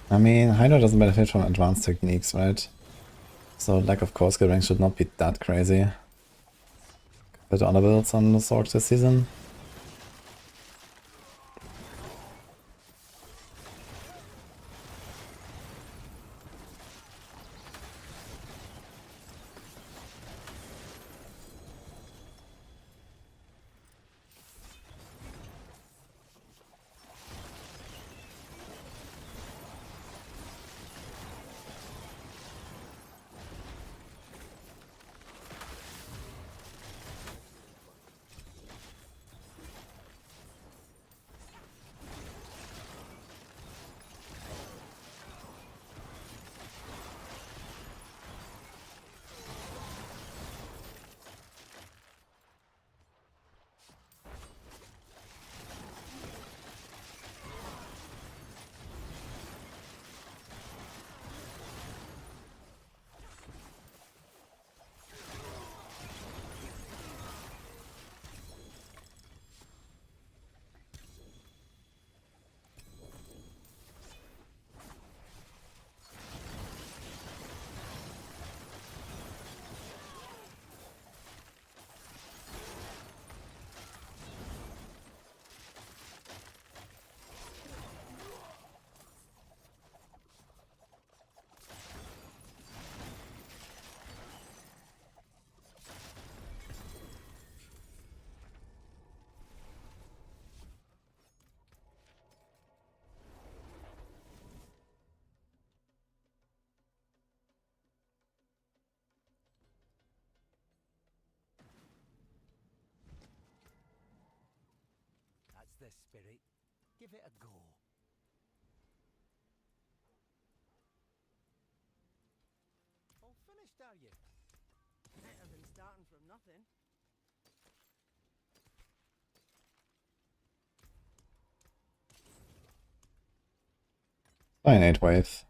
[SPEAKER 1] I mean, Hydra doesn't benefit from advanced techniques, right? So lack of core skill rank should not be that crazy. Compared to other builds on the Sorc this season.
[SPEAKER 3] the spirit. Give it a go. All finished, are you?
[SPEAKER 5] Better than starting from nothing.
[SPEAKER 1] Fine, 8 wave.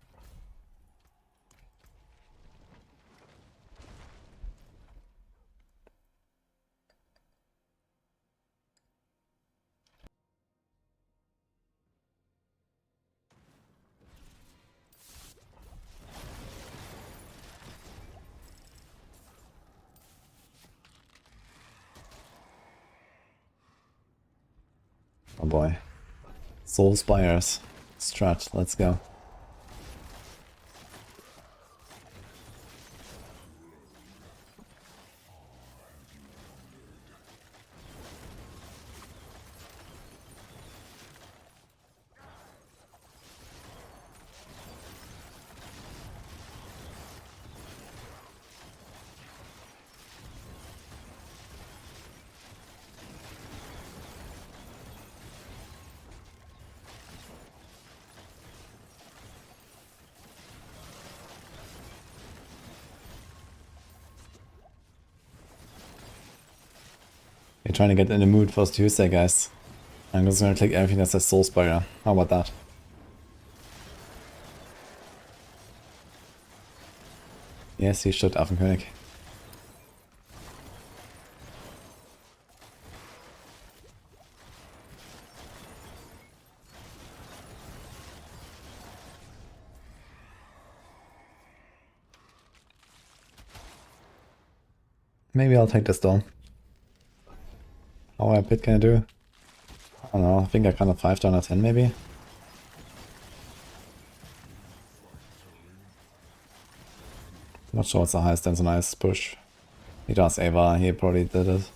[SPEAKER 1] Oh boy. Soul Spires. Strat, let's go. We're trying to get in the mood for Tuesday, guys. I'm just gonna click everything that says Soul Spire. How about that? Yes, he should, Affenkönig. Maybe I'll take this though. How bit can I do? I don't know, I think I kind of 5 down at 10 maybe. Not sure what's the highest, that's a nice push. He does Ava, he probably did it.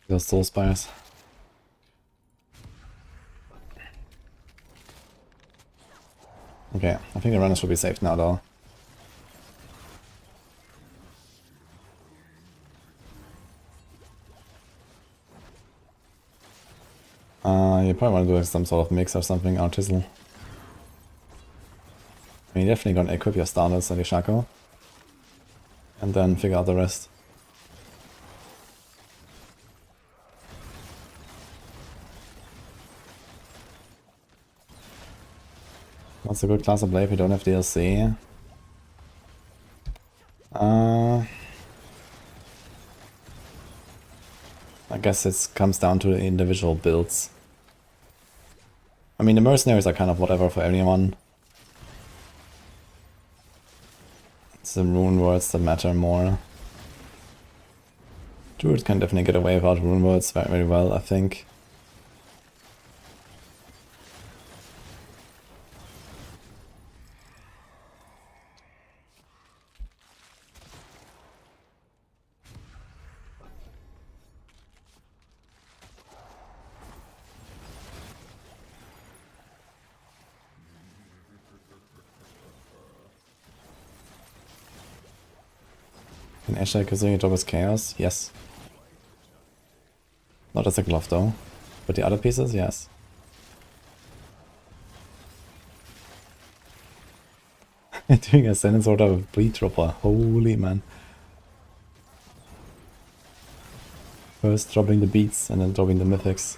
[SPEAKER 1] Those Soul Spires. Okay, I think the runner should be safe now though. You probably want to do some sort of mix or something, artisanal. I mean, you're definitely gonna equip your starters at Ishako. And then figure out the rest. What's a good class of play if you don't have DLC? I guess it comes down to the individual builds. I mean, the mercenaries are kind of whatever for anyone. It's the rune words that matter more. Druid can definitely get away without rune words very, very well, I think. Can Exile considering your job as chaos? Yes. Not as a glove though. But the other pieces, yes. Doing a sentence order with bleed dropper. Holy man. First dropping the beats and then dropping the mythics.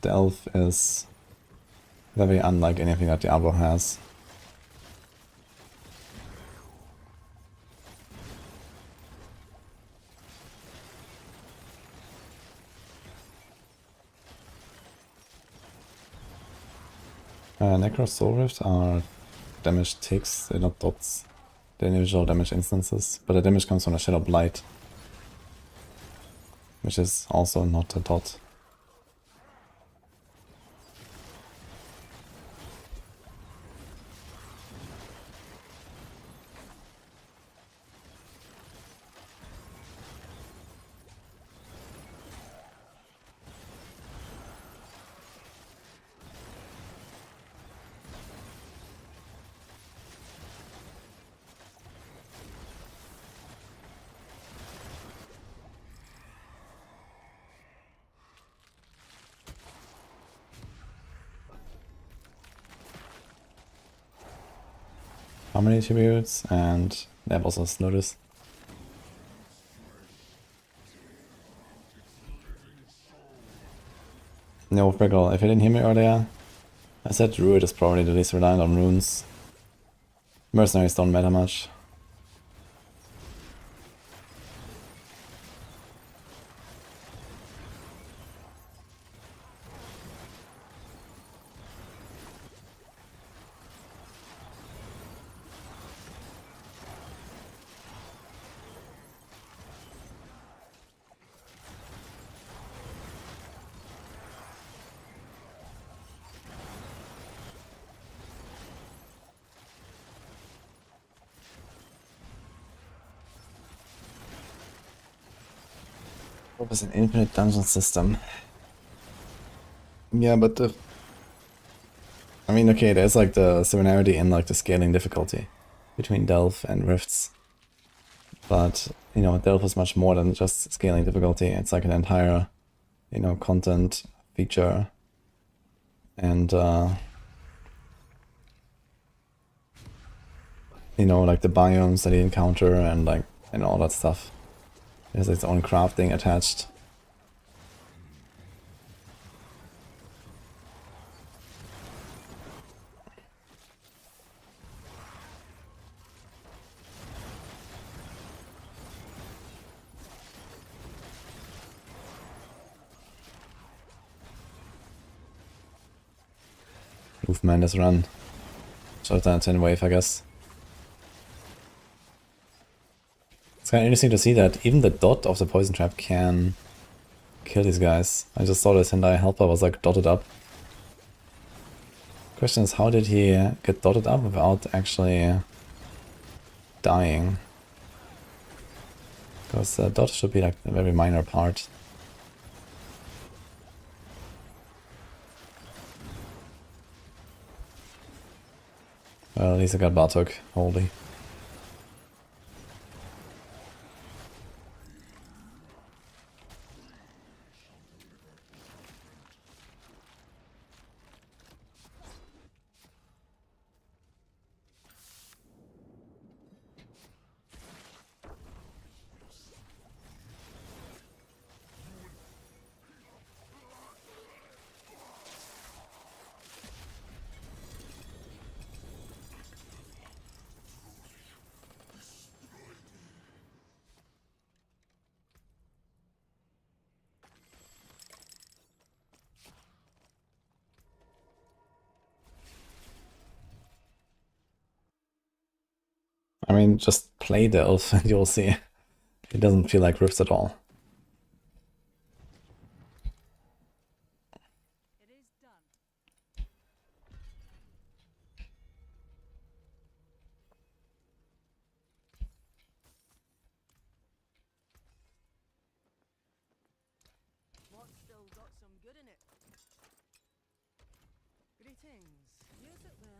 [SPEAKER 1] The elf is very unlike anything that Diablo has. Necro Soul Rift are damage ticks, they're not dots. They're individual damage instances, but the damage comes from a Shadowblight, which is also not a dot. How many attributes? And they have also notice. No, Briggle, if you didn't hear me earlier, I said Druid is probably the least reliant on runes. Mercenaries don't matter much. What was an infinite dungeon system? Yeah, but the... I mean, okay, there's like the similarity in like the scaling difficulty between Delve and Rifts. But, you know, Delve is much more than just scaling difficulty. It's like an entire, you know, content feature. And, you know, like the biomes that you encounter and like, and all that stuff. There's its own crafting attached. Move Madness run. Short than a 10 wave, I guess. It's kind of interesting to see that even the dot of the poison trap can kill these guys. I just saw this Tendai helper was like dotted up. Question is, how did he get dotted up without actually dying? Because the dot should be like a very minor part. Well, at least I got Bartok. Holy. I mean, just play the elf and you'll see. It doesn't feel like Rifts at all.
[SPEAKER 5] It is done. What's still got some good in it? Greetings. Use it well.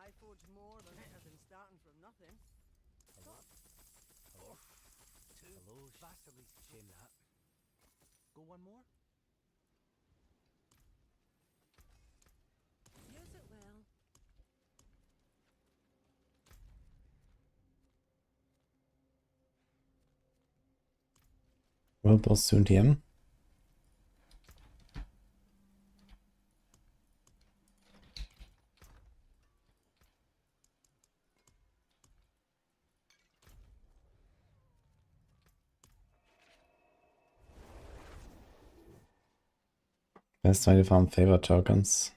[SPEAKER 5] I forge more than better than starting from nothing.
[SPEAKER 3] Hello? Hello? Two. Hello? Vastly shame that. Go one more?
[SPEAKER 5] Use it well.
[SPEAKER 1] World boss soon DM. Best way to farm favor tokens.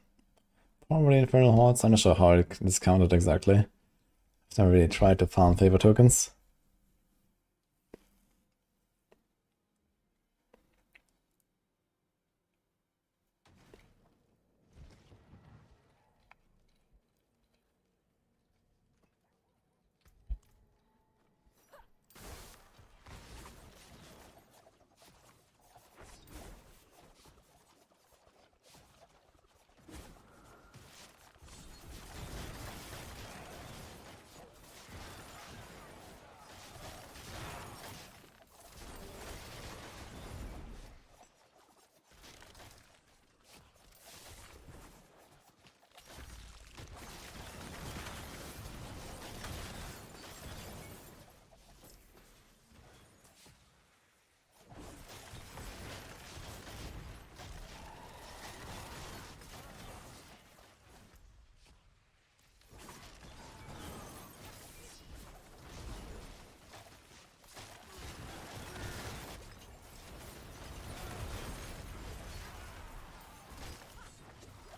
[SPEAKER 1] Probably Infernal Hordes. I'm not sure how it's counted exactly. I've never really tried to farm favor tokens.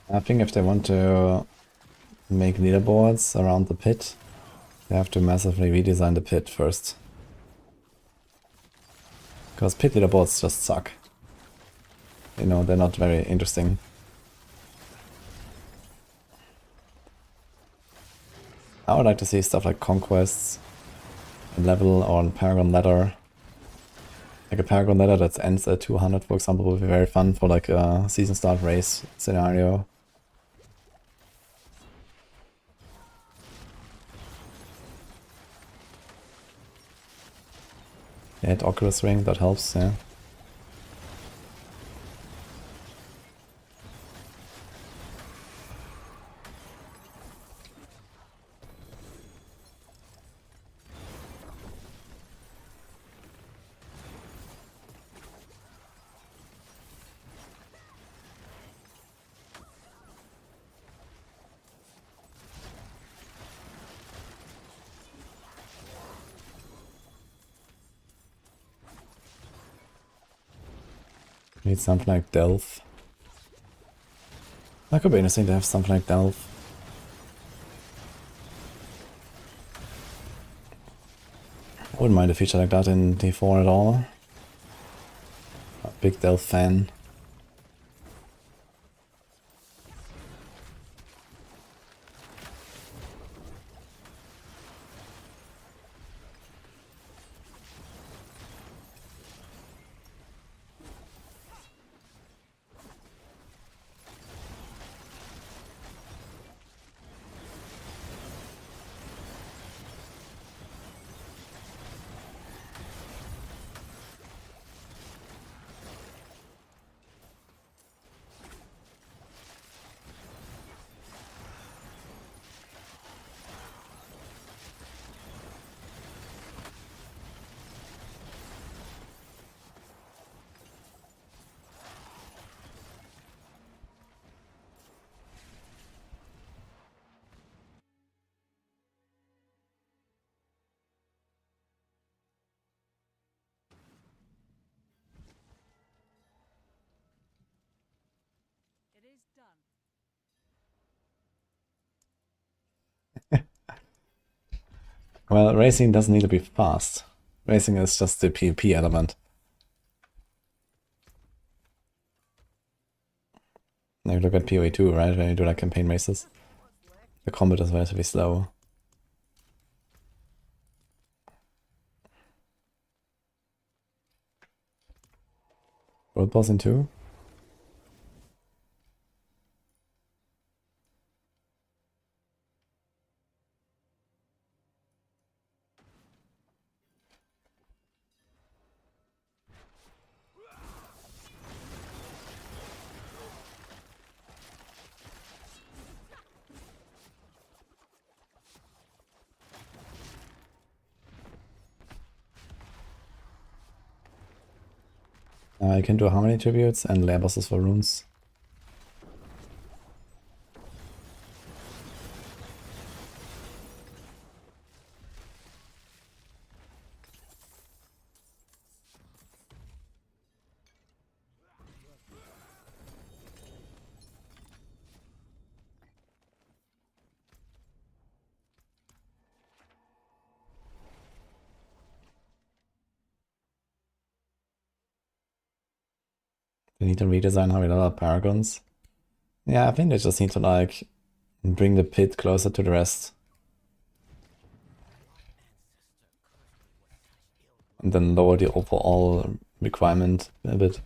[SPEAKER 1] I think if they want to make leaderboards around the pit, they have to massively redesign the pit first. Because pit leaderboards just suck. You know, they're not very interesting. I would like to see stuff like conquests, a level or a Paragon ladder. Like a Paragon ladder that ends at 200, for example, would be very fun for like a season start race scenario. Yeah, Oculus Ring, that helps, yeah. Need something like Delph. That could be interesting to have something like Delph. I wouldn't mind a feature like that in D4 at all. A big Delph fan.
[SPEAKER 5] It is done.
[SPEAKER 1] Well, racing doesn't need to be fast. Racing is just the PvP element. Now you look at PoE 2, right? When you do like campaign races. The combat is relatively slow. World boss in 2? I can do harmony tributes and lair bosses for runes. They need to redesign how we develop paragons. Yeah, I think they just need to like bring the pit closer to the rest. And then lower the overall requirement a bit.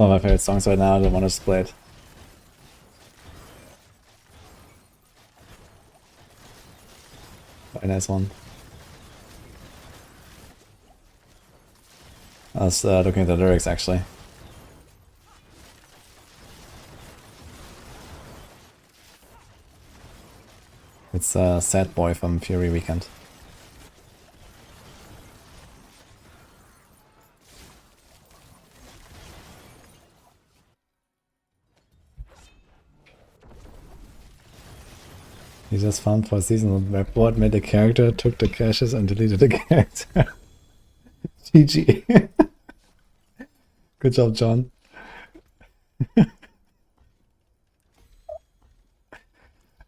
[SPEAKER 1] One of my favorite songs right now, the one I just played. Very nice one. I was looking at the lyrics actually. It's Sad Boy from Fury Weekend. He just found for a season where board made a character, took the caches and deleted the character. GG. Good job, John.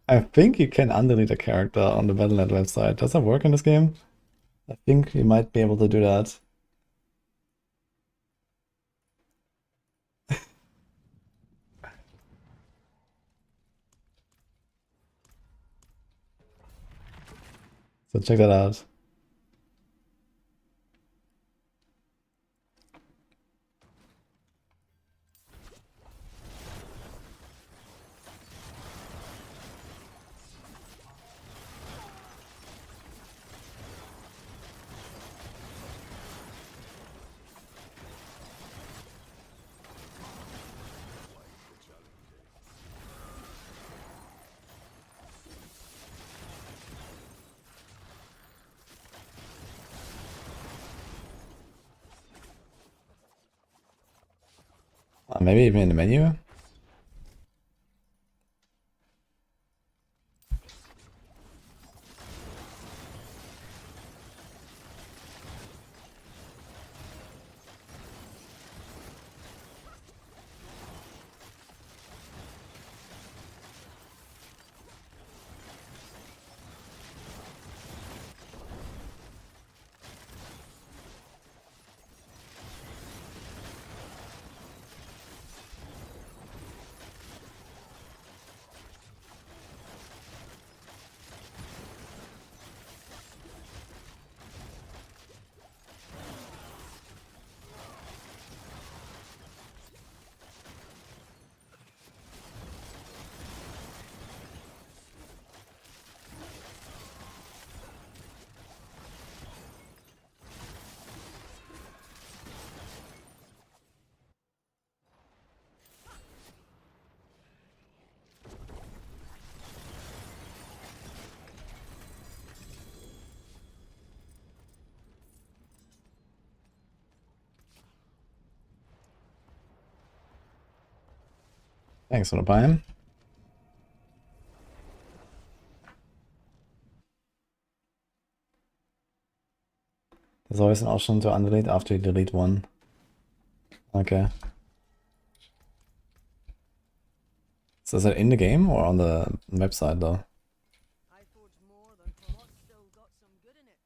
[SPEAKER 1] I think you can undelete a character on the Battle.net website. Does that work in this game? I think you might be able to do that. So check that out. Maybe even in the menu? Thanks for the buy-in. There's always an option to undelete after you delete one. Okay. So is that in the game or on the website though?
[SPEAKER 5] I forge more than hot, still got some good in it.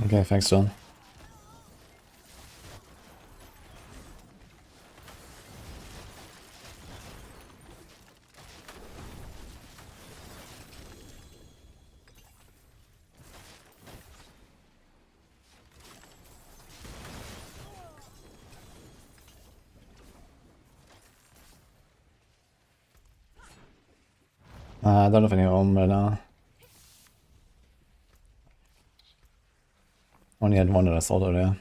[SPEAKER 1] Okay, thanks, John. I don't have any home right now. Only had one that I sold earlier.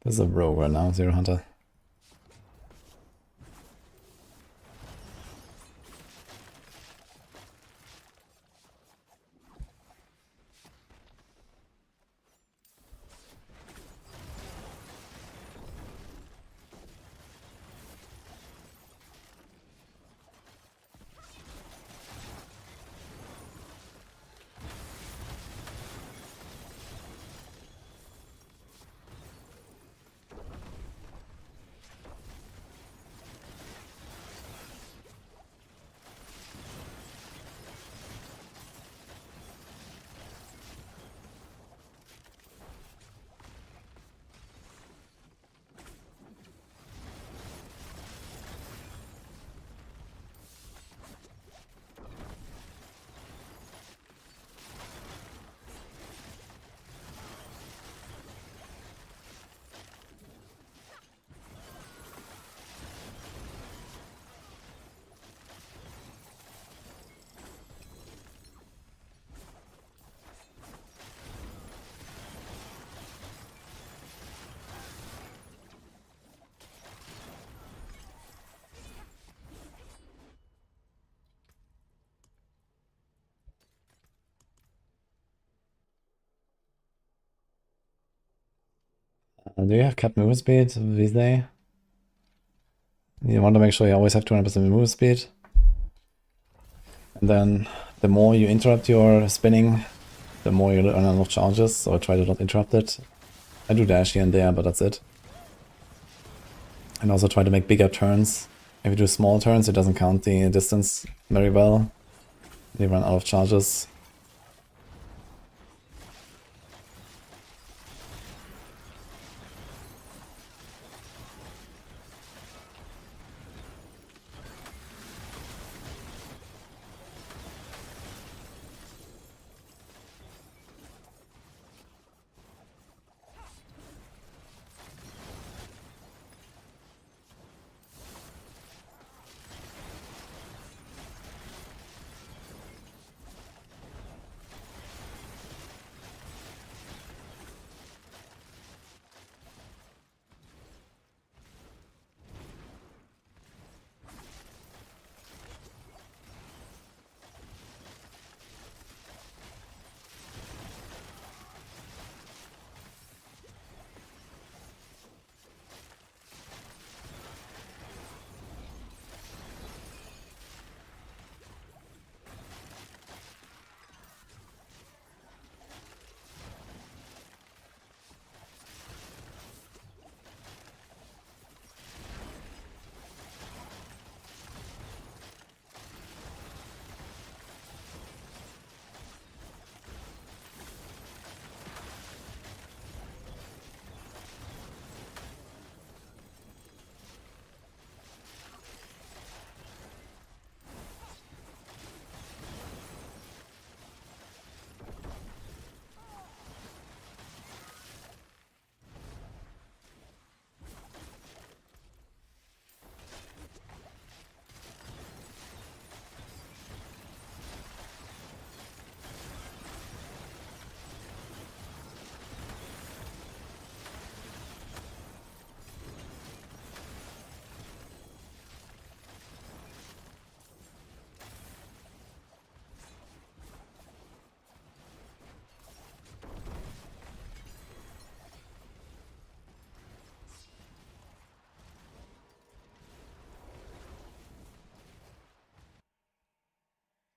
[SPEAKER 1] This is a rogue right now, Zero Hunter. Do you have capped movement speed these days? You want to make sure you always have 200% movement speed. And then the more you interrupt your spinning, the more you earn enough charges, so I try to not interrupt it. I do dash here and there, but that's it. And also try to make bigger turns. If you do small turns, it doesn't count the distance very well. You run out of charges.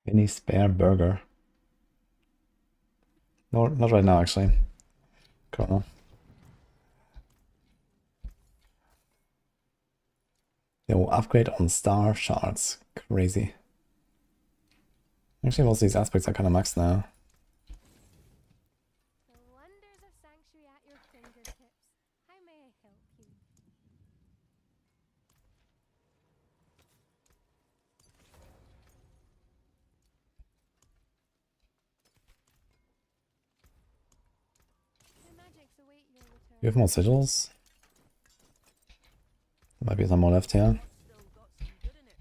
[SPEAKER 1] Any spare burger? No, not right now actually. Colonel. Yo, upgrade on star shards. Crazy. Actually, most of these aspects are kind of maxed now.
[SPEAKER 4] The wonders of sanctuary at your fingertips. How may I help you? await your return.
[SPEAKER 1] You have more sigils? There might be some more left here.
[SPEAKER 5] Still got some good in it.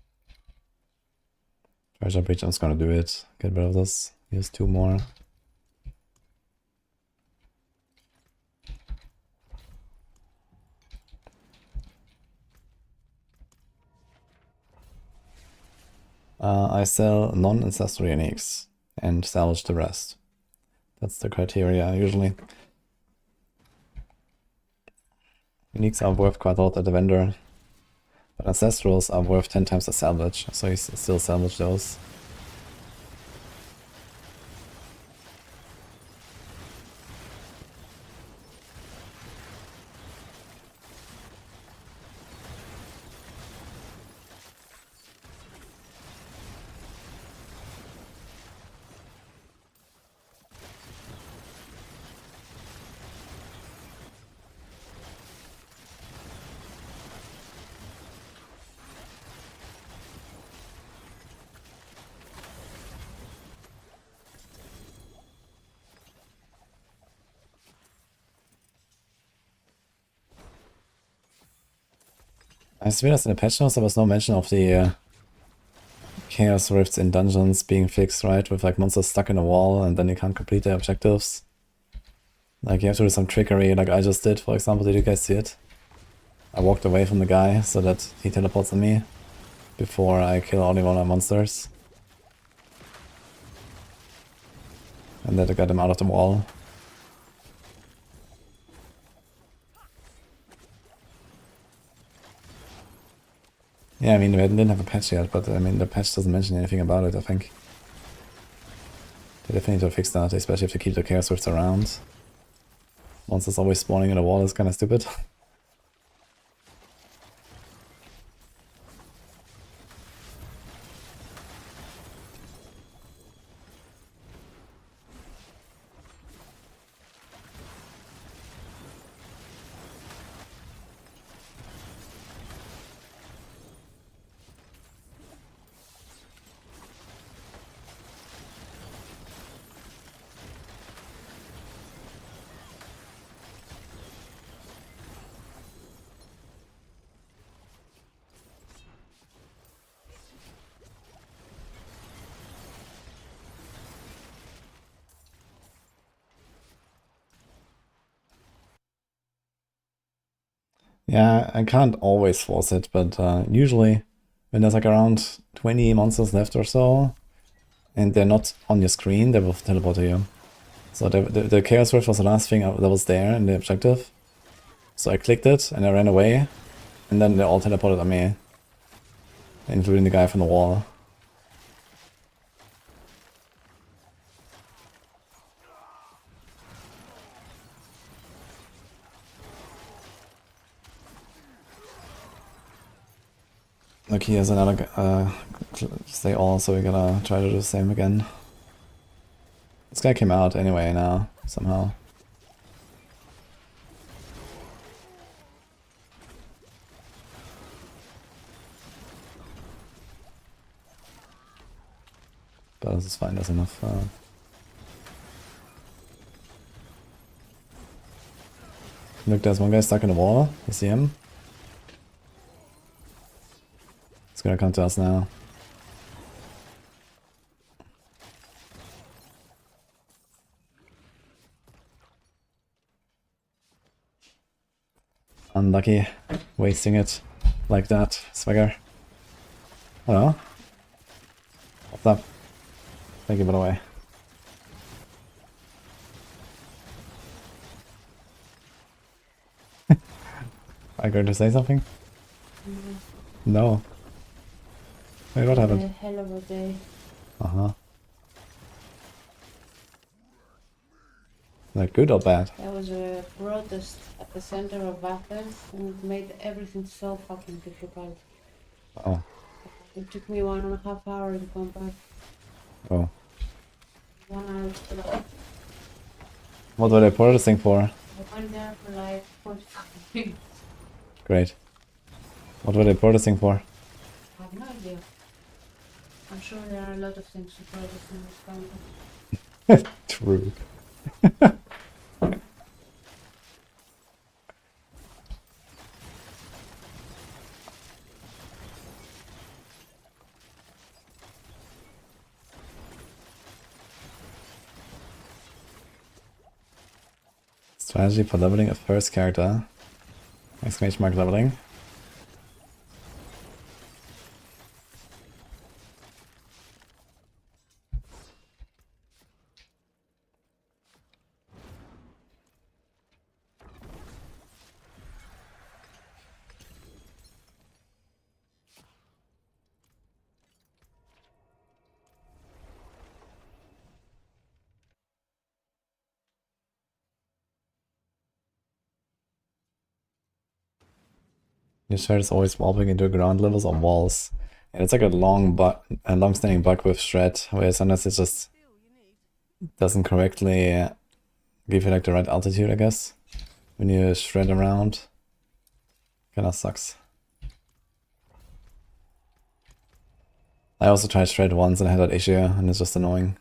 [SPEAKER 1] Treasure breach, I'm just gonna do it. Get rid of this. Use 2 more. I sell non-ancestral uniques and salvage the rest. That's the criteria usually. Uniques are worth quite a lot at the vendor, but ancestrals are worth 10 times the salvage, so you still salvage those. I swear in the patch notes there was no mention of the chaos rifts in dungeons being fixed, right? With like monsters stuck in a wall and then you can't complete their objectives. Like you have to do some trickery like I just did, for example. Did you guys see it? I walked away from the guy so that he teleports on me before I kill only one of my monsters. And then I got him out of the wall. Yeah, I mean, we didn't have a patch yet, but I mean, the patch doesn't mention anything about it, I think. They definitely need to fix that, especially if they keep the Chaos Rifts around. Monsters always spawning in a wall is kind of stupid. Yeah, I can't always force it, but usually when there's like around 20 monsters left or so, and they're not on your screen, they will teleport to you. So the Chaos Rift was the last thing that was there in the objective. So I clicked it and I ran away, and then they all teleported on me, including the guy from the wall. Look, here's another stay all, so we're gonna try to do the same again. This guy came out anyway now, somehow. But this is fine, there's enough. Look, there's one guy stuck in the wall. You see him? It's gonna come to us now. Unlucky. Wasting it like that, swagger. Hello? What's up? Thank you, by the way. Are you going to say something? No. Wait, what happened?
[SPEAKER 2] A hell of a day.
[SPEAKER 1] Uh-huh. Like good or bad?
[SPEAKER 2] There was a protest at the center of Athens and it made everything so fucking difficult.
[SPEAKER 1] Oh.
[SPEAKER 2] It took me 1.5 hours to come back.
[SPEAKER 1] Oh.
[SPEAKER 2] 1 hour to drive.
[SPEAKER 1] What were they protesting for?
[SPEAKER 2] I went there for like 45 minutes.
[SPEAKER 1] Great. What were they protesting for?
[SPEAKER 2] I have no idea. I'm sure there are a lot of things to protest in this country.
[SPEAKER 1] True. Strategy for leveling a first character. Exclamation mark leveling. Your shard is always warping into ground levels or walls. And it's like a long-standing bug with Shred, where sometimes it just
[SPEAKER 5] Steel you need.
[SPEAKER 1] doesn't correctly give you like the right altitude, I guess, when you shred around. Kinda sucks. I also tried Shred once and I had that issue, and it's just annoying.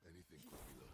[SPEAKER 7] Anything could be done.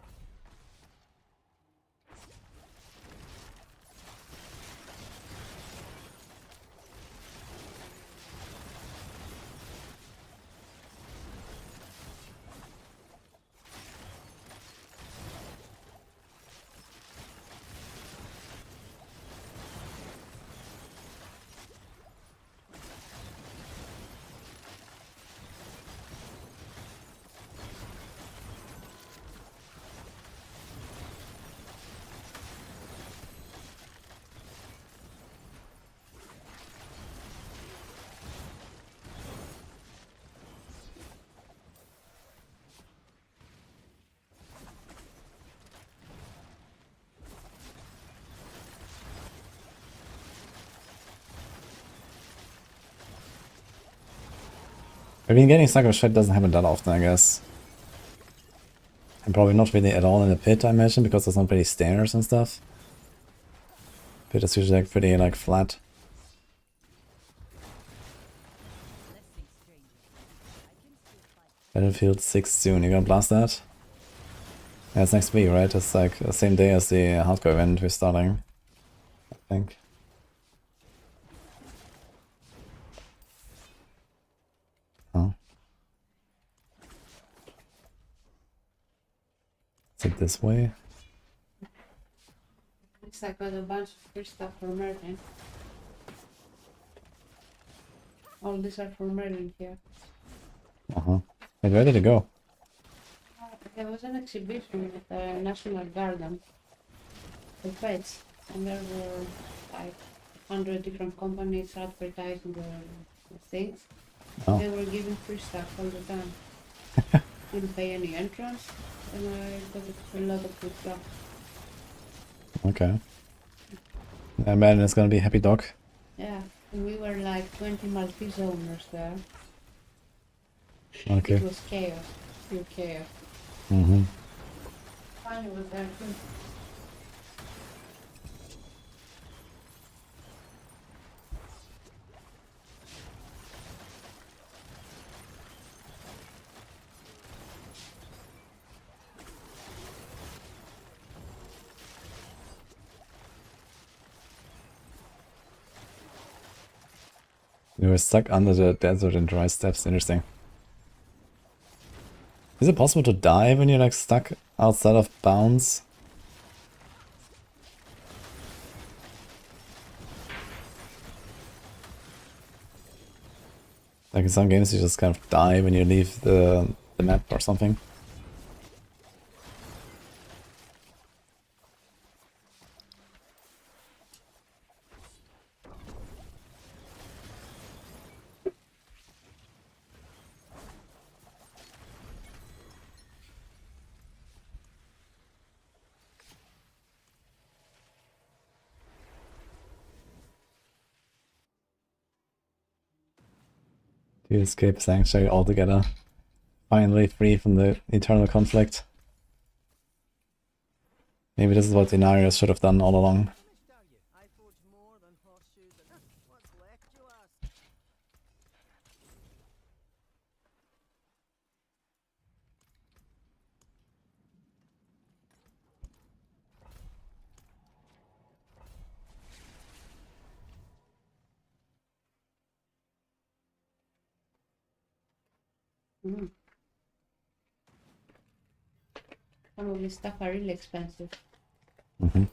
[SPEAKER 1] I've been getting stuck with Shred, doesn't happen that often, I guess. And probably not really at all in the pit, I imagine, because there's not really stairs and stuff. Pit is usually like pretty like flat. Battlefield 6 soon. You gonna blast that? Yeah, it's next week, right? It's like the same day as the hardcore event we're starting, I think. Oh. Is it this way?
[SPEAKER 2] It's like got a bunch of free stuff for Merlin. All these are for Merlin here.
[SPEAKER 1] Uh-huh. Wait, where did it go?
[SPEAKER 2] There was an exhibition at the National Garden for pets, and there were like 100 different companies advertising the things.
[SPEAKER 1] Oh.
[SPEAKER 2] They were giving free stuff all the time. Didn't pay any entrance, and I got a lot of free stuff.
[SPEAKER 1] Okay. And man, it's gonna be happy DoK.
[SPEAKER 2] Yeah, and we were like 20 Maltese owners there.
[SPEAKER 1] Okay.
[SPEAKER 2] It was chaos, pure chaos.
[SPEAKER 1] Mm-hmm.
[SPEAKER 2] Fanny was there too.
[SPEAKER 1] You were stuck under the desert and dry steppes. Interesting. Is it possible to die when you're like stuck outside of bounds? Like in some games you just kind of die when you leave the map or something. To escape Sanctuary altogether. Finally free from the eternal conflict. Maybe this is what Denarius should have done all along.
[SPEAKER 5] Finished, are you? I forge more than horseshoes and what's left, you ask?
[SPEAKER 2] Mm. Some of this stuff are really expensive.
[SPEAKER 1] Mm-hmm.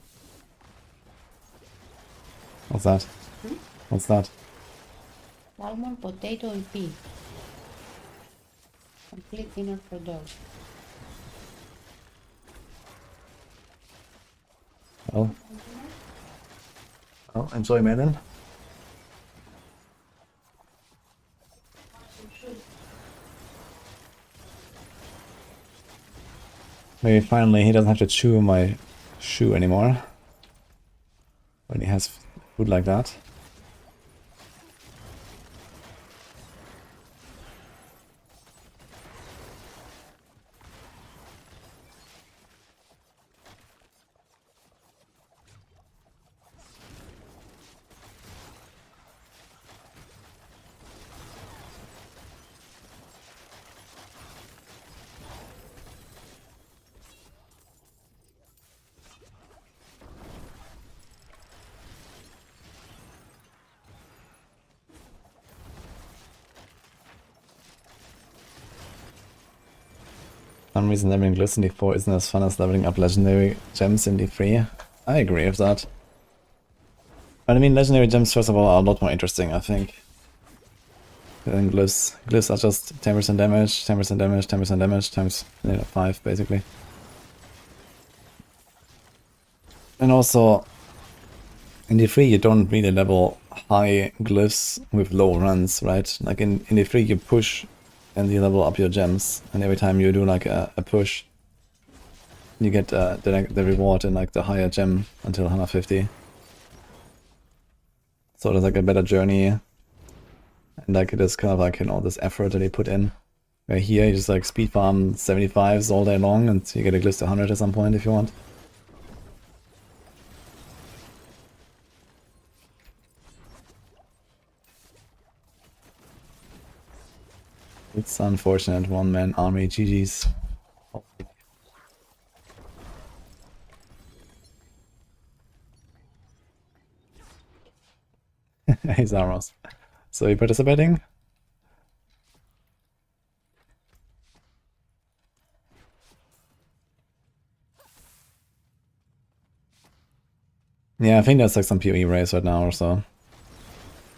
[SPEAKER 1] What's that?
[SPEAKER 2] Hmm?
[SPEAKER 1] What's that?
[SPEAKER 2] Salmon, potato, and pea. Complete dinner for dogs.
[SPEAKER 1] Well, enjoy, Maiden. Maybe finally he doesn't have to chew my shoe anymore when he has food like that. For some reason leveling glyphs in D4 isn't as fun as leveling up legendary gems in D3. I agree with that. But I mean, legendary gems, first of all, are a lot more interesting, I think. Than glyphs. Glyphs are just 10% damage, 10% damage, 10% damage, times 5, basically. And also, in D3 you don't really level high glyphs with low runs, right? Like in D3 you push and you level up your gems, and every time you do like a push, you get the reward in like the higher gem until 150. So there's like a better journey, and like it is kind of like, you know, this effort that they put in. Where here you just like speed farm 75s all day long and you get a glyph to 100 at some point if you want. It's unfortunate, one-man army, GG's. Hey Zaros. So you participating? Yeah, I think there's like some PoE race right now or so.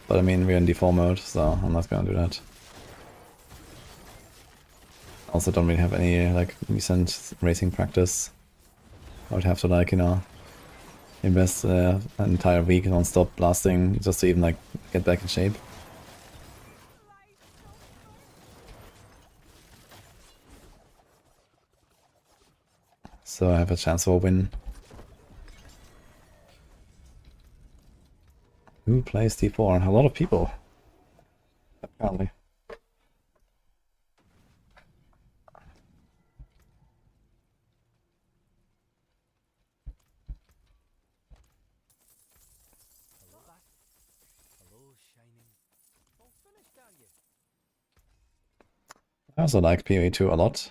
[SPEAKER 1] But I mean, we're in D4 mode, so I'm not gonna do that. Also don't really have any like recent racing practice. I would have to like, you know, invest an entire week non-stop blasting just to even like get back in shape. So I have a chance for a win. Who plays D4? A lot of people, apparently.
[SPEAKER 3] Hello, shining. All finished, are you?
[SPEAKER 1] I also like PoE 2 a lot.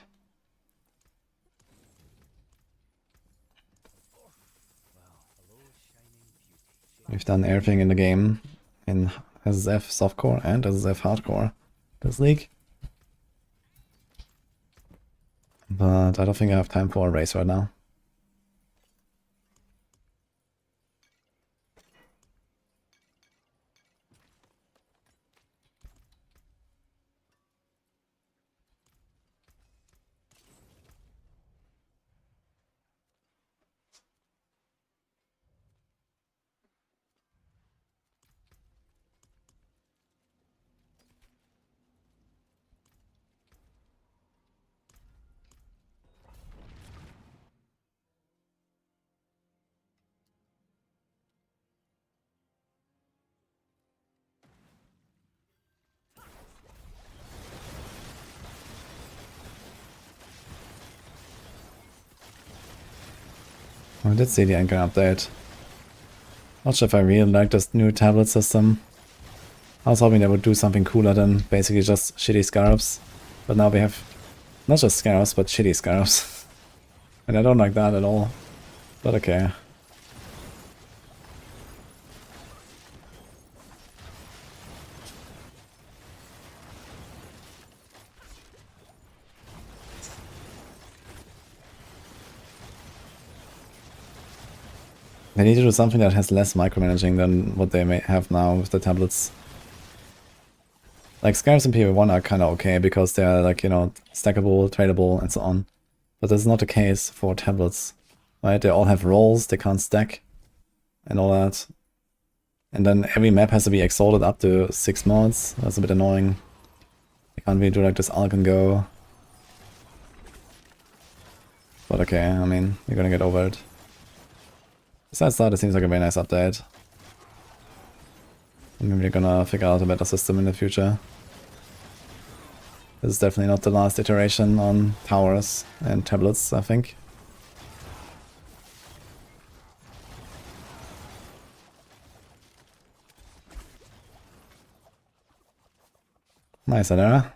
[SPEAKER 1] We've done everything in the game in SSF softcore and SSF hardcore this league. But I don't think I have time for a race right now. I did see the Anchor update. Not sure if I really like this new tablet system. I was hoping they would do something cooler than basically just shitty scarabs. But now we have not just scarabs, but shitty scarabs. And I don't like that at all. But okay. They need to do something that has less micromanaging than what they may have now with the tablets. Like scarabs in PvP1 are kinda okay because they're like, you know, stackable, tradable, and so on. But that's not the case for tablets, right? They all have roles, they can't stack, and all that. And then every map has to be exalted up to 6 mods. That's a bit annoying. You can't really do like this Alk and go. But okay, I mean, you're gonna get over it. Besides that, it seems like a very nice update. Maybe we're gonna figure out a better system in the future. This is definitely not the last iteration on towers and tablets, I think. Nice, Adara.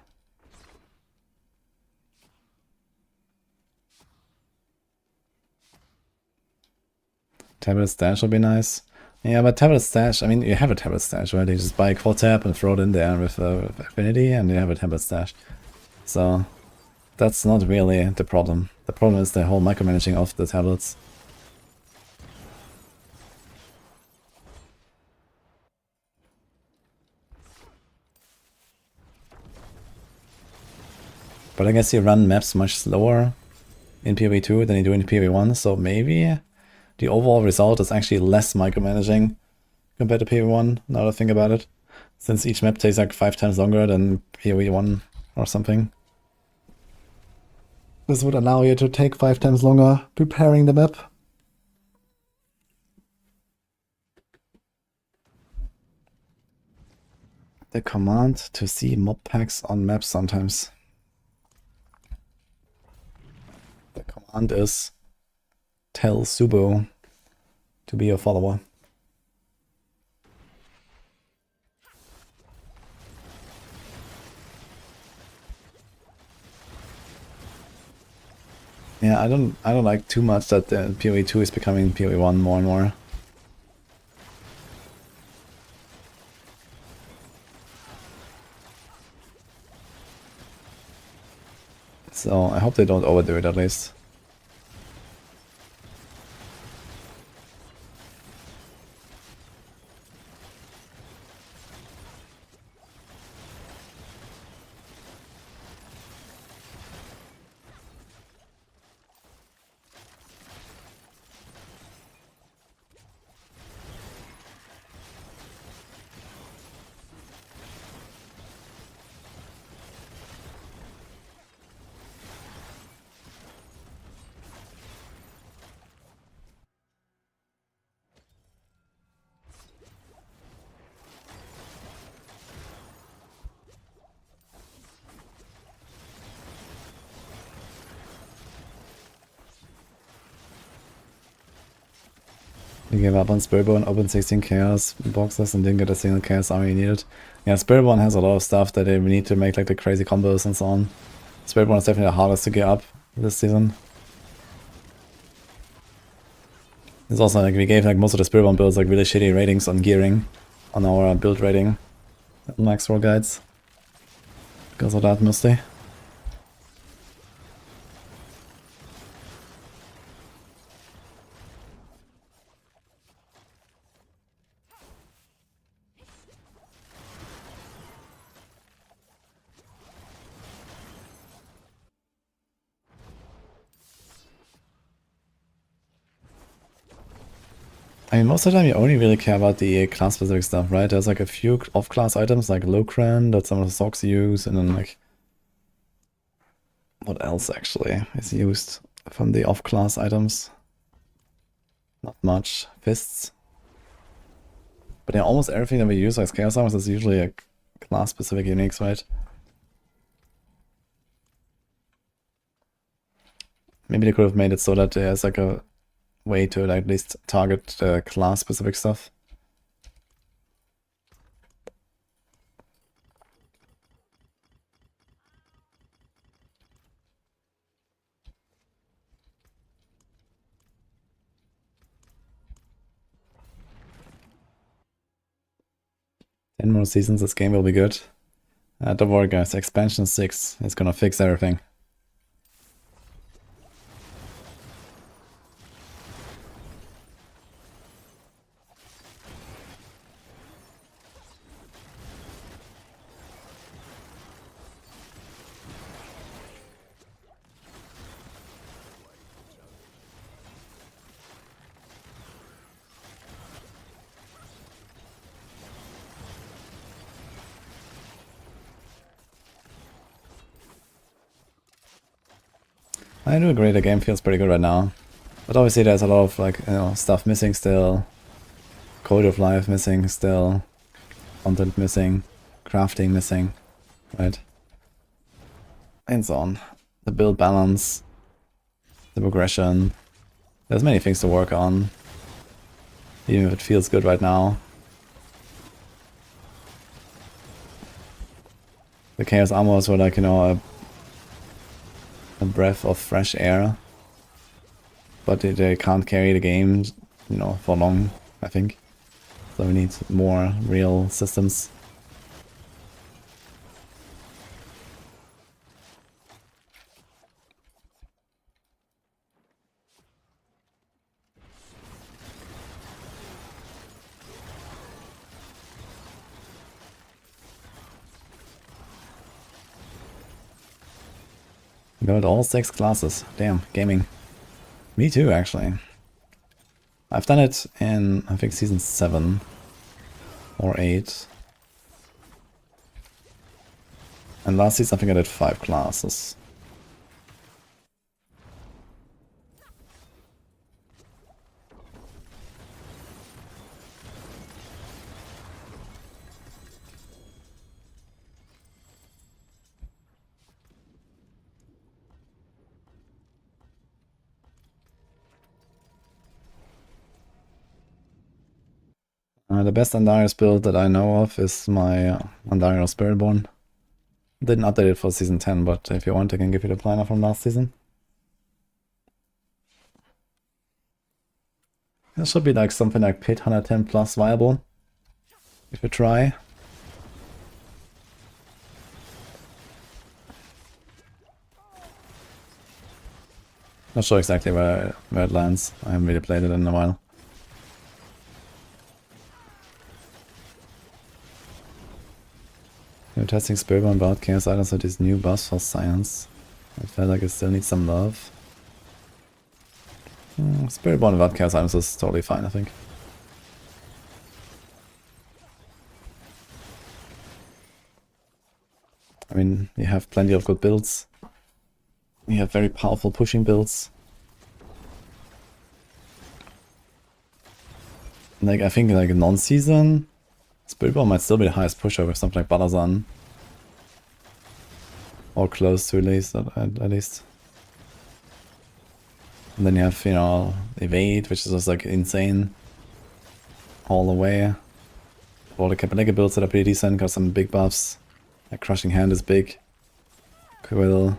[SPEAKER 1] Tablet stash will be nice. Yeah, but tablet stash, I mean, you have a tablet stash, right? You just buy a quad tab and throw it in there with affinity, and you have a tablet stash. So, that's not really the problem. The problem is the whole micromanaging of the tablets. But I guess you run maps much slower in PvE2 than you do in PvE1, so maybe the overall result is actually less micromanaging compared to PvE1, now that I think about it. Since each map takes like 5 times longer than PvE1 or something. This would allow you to take 5 times longer preparing the map. The command to see mob packs on maps sometimes. The command is tell Subo to be your follower. Yeah, I don't like too much that PoE2 is becoming PoE1 more and more. So I hope they don't overdo it at least. You gave up on Spiritborn, opened 16 Chaos boxes and didn't get a single Chaos army you needed. Yeah, Spiritborn has a lot of stuff that they need to make like the crazy combos and so on. Spiritborn is definitely the hardest to get up this season. It's also like we gave like most of the Spiritborn builds like really shitty ratings on gearing on our build rating Maxroll guides. Because of that mostly. I mean, most of the time you only really care about the class-specific stuff, right? There's like a few off-class items like Locran that some of the Sorcs use, and then like... what else actually is used from the off-class items? Not much. Fists. But yeah, almost everything that we use as Chaos Armors is usually a class-specific uniques, right? Maybe they could have made it so that there's like a way to like, at least target class-specific stuff. In more seasons, this game will be good. Don't worry guys, expansion 6 is gonna fix everything. I do agree the game feels pretty good right now. But obviously there's a lot of like, you know, stuff missing still. Quality of life missing still. Content missing. Crafting missing. Right? And so on. The build balance. The progression. There's many things to work on. Even if it feels good right now. The Chaos Armors were like, you know, a breath of fresh air. But they can't carry the game, you know, for long, I think. So we need more real systems. Got all 6 classes. Damn, gaming. Me too, actually. I've done it in, I think, season 7 or 8. And last season I think I did 5 classes. The best Andarius build that I know of is my Andarius Spiritborn. Didn't update it for season 10, but if you want I can give you the planner from last season. It should be like something like pit 110 plus viable. If you try. Not sure exactly where it lands. I haven't really played it in a while. You're testing Spiritborn about Chaos Items with these new buffs for science. I felt like it still needs some love. Spiritborn without Chaos Items is totally fine, I think. I mean, you have plenty of good builds. You have very powerful pushing builds. Like, I think like non-season, Spiritborn might still be the highest pusher with something like Balazan. Or close to at least. And then you have, you know, Evade, which is just like insane. All the way. All the Capalega builds that are pretty decent, got some big buffs. Like Crushing Hand is big. Quill.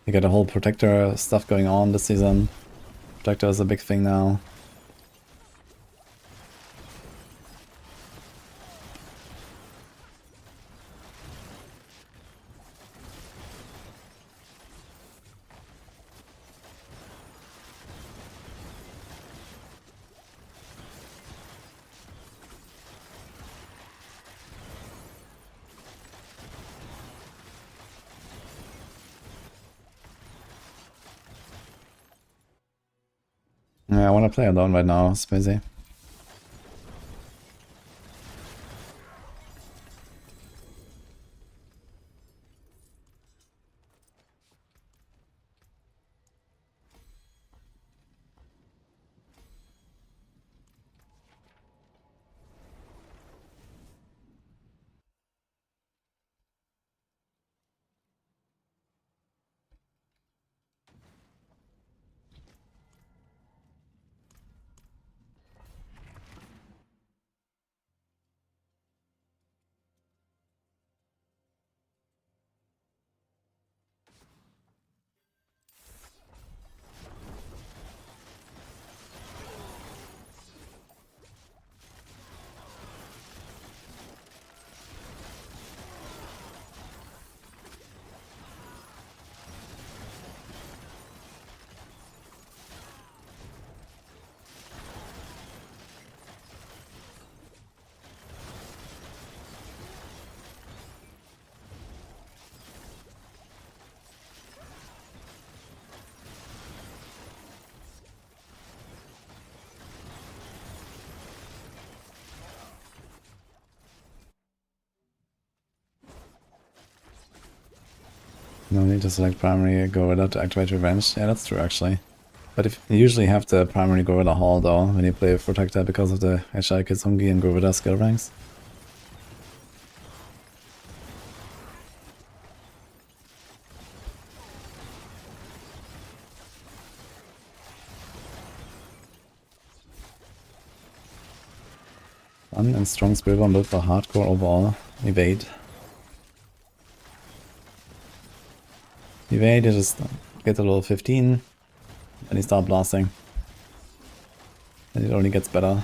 [SPEAKER 1] You got a whole Protector stuff going on this season. Protector is a big thing now. Yeah, I want to play alone right now, it's busy. No need to select primary gorilla to activate revenge. Yeah, that's true actually. But if you usually have the primary gorilla hall though when you play with protector because of the Eshai Kitsungi and gorilla skill ranks. Fun and strong Spiritborn build for hardcore overall. Evade. Evade, you just get to level 15, and you start blasting. And it only gets better.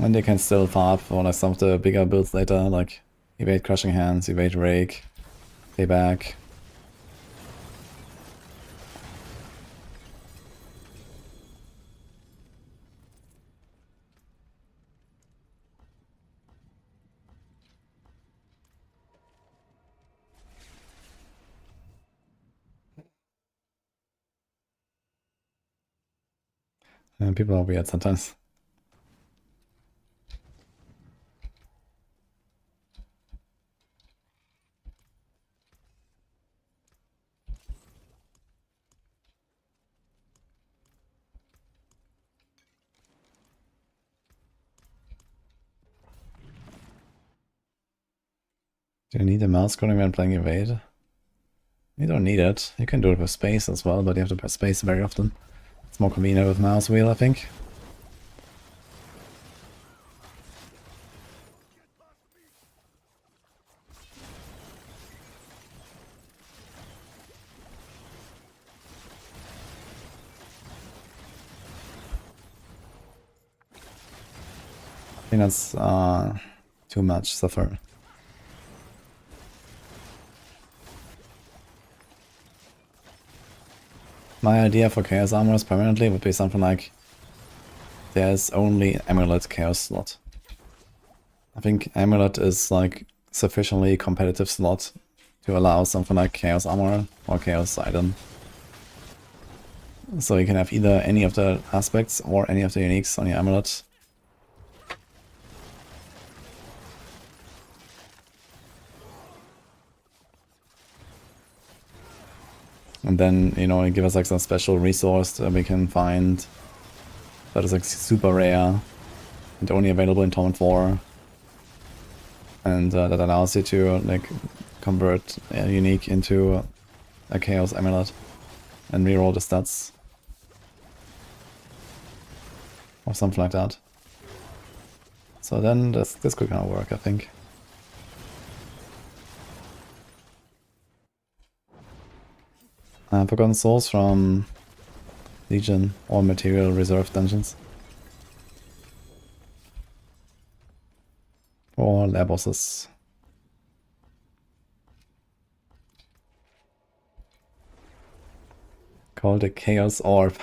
[SPEAKER 1] And they can still farm for like some of the bigger builds later, like Evade Crushing Hands, Evade Rake, Payback. And people are weird sometimes. Do you need a mouse scrolling when playing Evade? You don't need it. You can do it with space as well, but you have to press space very often. It's more convenient with mouse wheel, I think. I think that's too much suffer. My idea for Chaos Armors permanently would be something like there's only Amulet Chaos slot. I think Amulet is like sufficiently competitive slot to allow something like Chaos Armor or Chaos Item. So you can have either any of the aspects or any of the uniques on your Amulet. And then, you know, give us like some special resource that we can find that is like super rare and only available in Torment 4. And that allows you to like convert a unique into a Chaos Amulet and reroll the stats. Or something like that. So then this could kind of work, I think. Forgotten Souls from Legion or Material Reserve Dungeons. Or lab bosses. Called a Chaos Orb.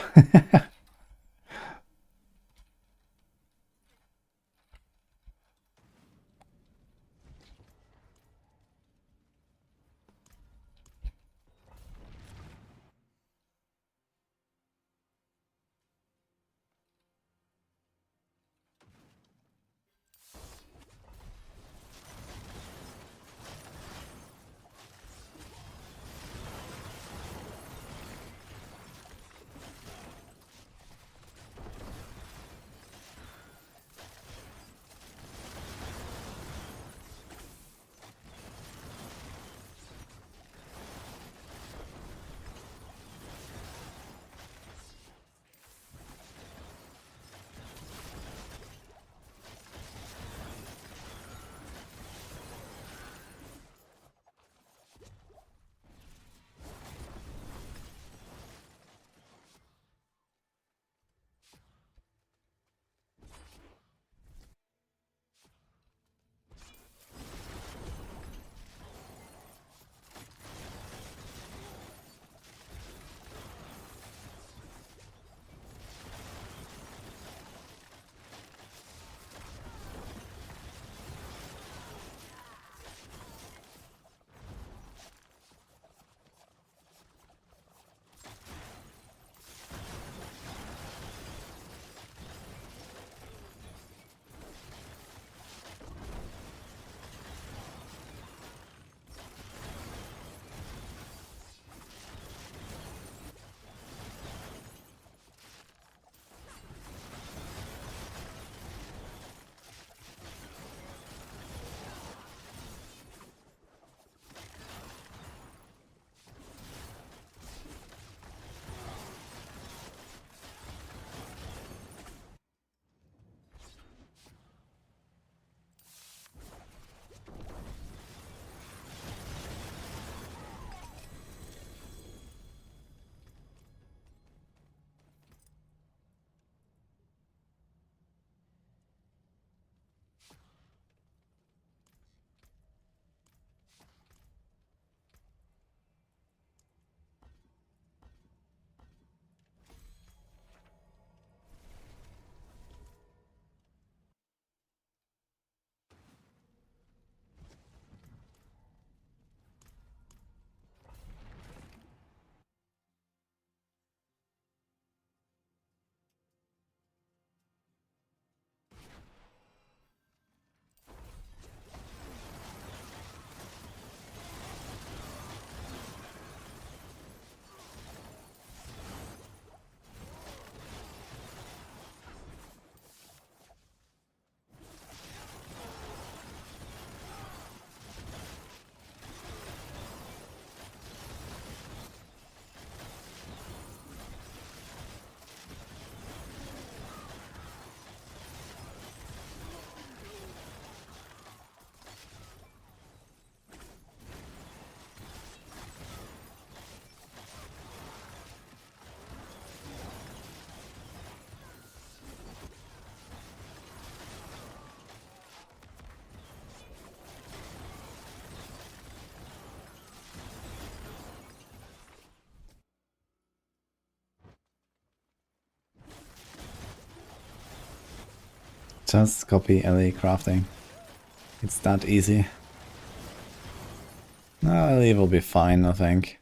[SPEAKER 1] Just copy theorycrafting. It's that easy. No, LE will be fine, I think.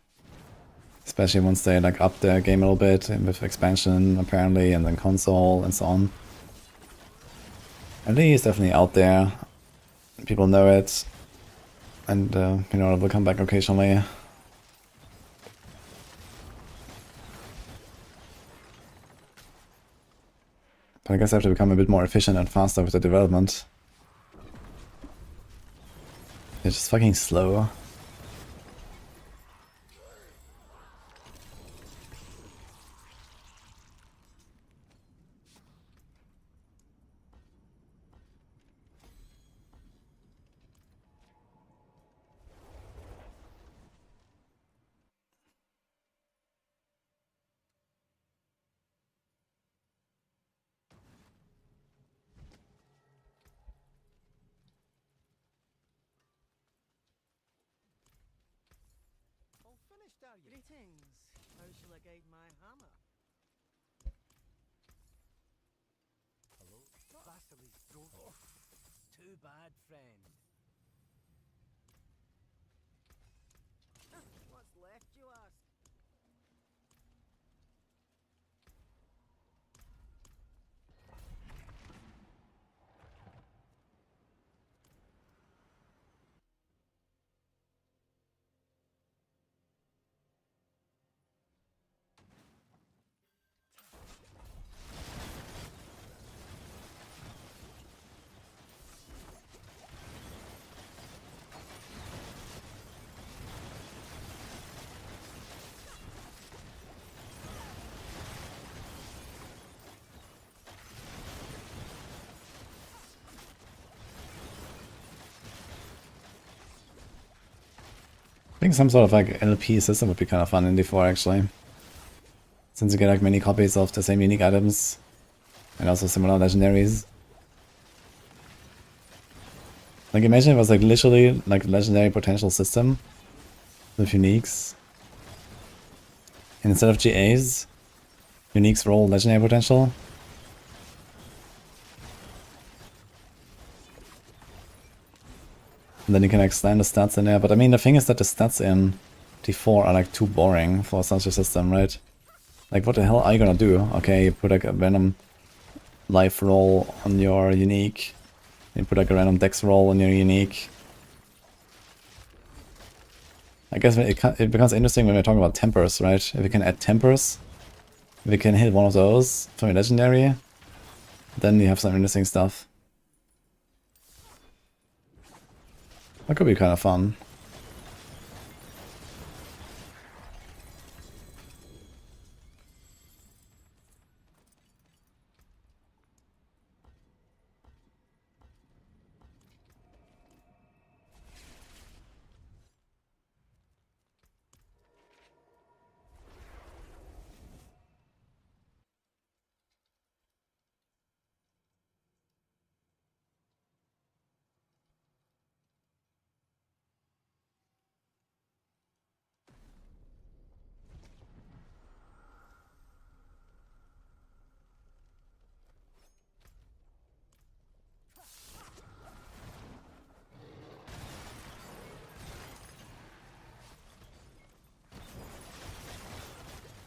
[SPEAKER 1] Especially once they like up their game a little bit with expansion apparently, and then console and so on. LE is definitely out there. People know it, and you know, it will come back occasionally. But I guess I have to become a bit more efficient and faster with the development. It's just fucking slow.
[SPEAKER 5] All finished, are you? Greetings. How shall I guide my hammer?
[SPEAKER 3] Hello? Vasily, go. Oh, too bad, friend.
[SPEAKER 5] What's left, you ask?
[SPEAKER 1] I think some sort of like LP system would be kind of fun in D4 actually. Since you get like many copies of the same unique items and also similar legendaries. Like imagine it was like literally like a legendary potential system with uniques. And instead of GAs, uniques roll legendary potential. And then you can like slam the stats in there. But I mean the thing is that the stats in D4 are like too boring for such a system, right? Like what the hell are you gonna do? Okay, you put like a random life roll on your unique. You put like a random dex roll on your unique. I guess it becomes interesting when we're talking about tempers, right? If we can add tempers, if we can hit one of those from a legendary, then you have some interesting stuff. That could be kind of fun.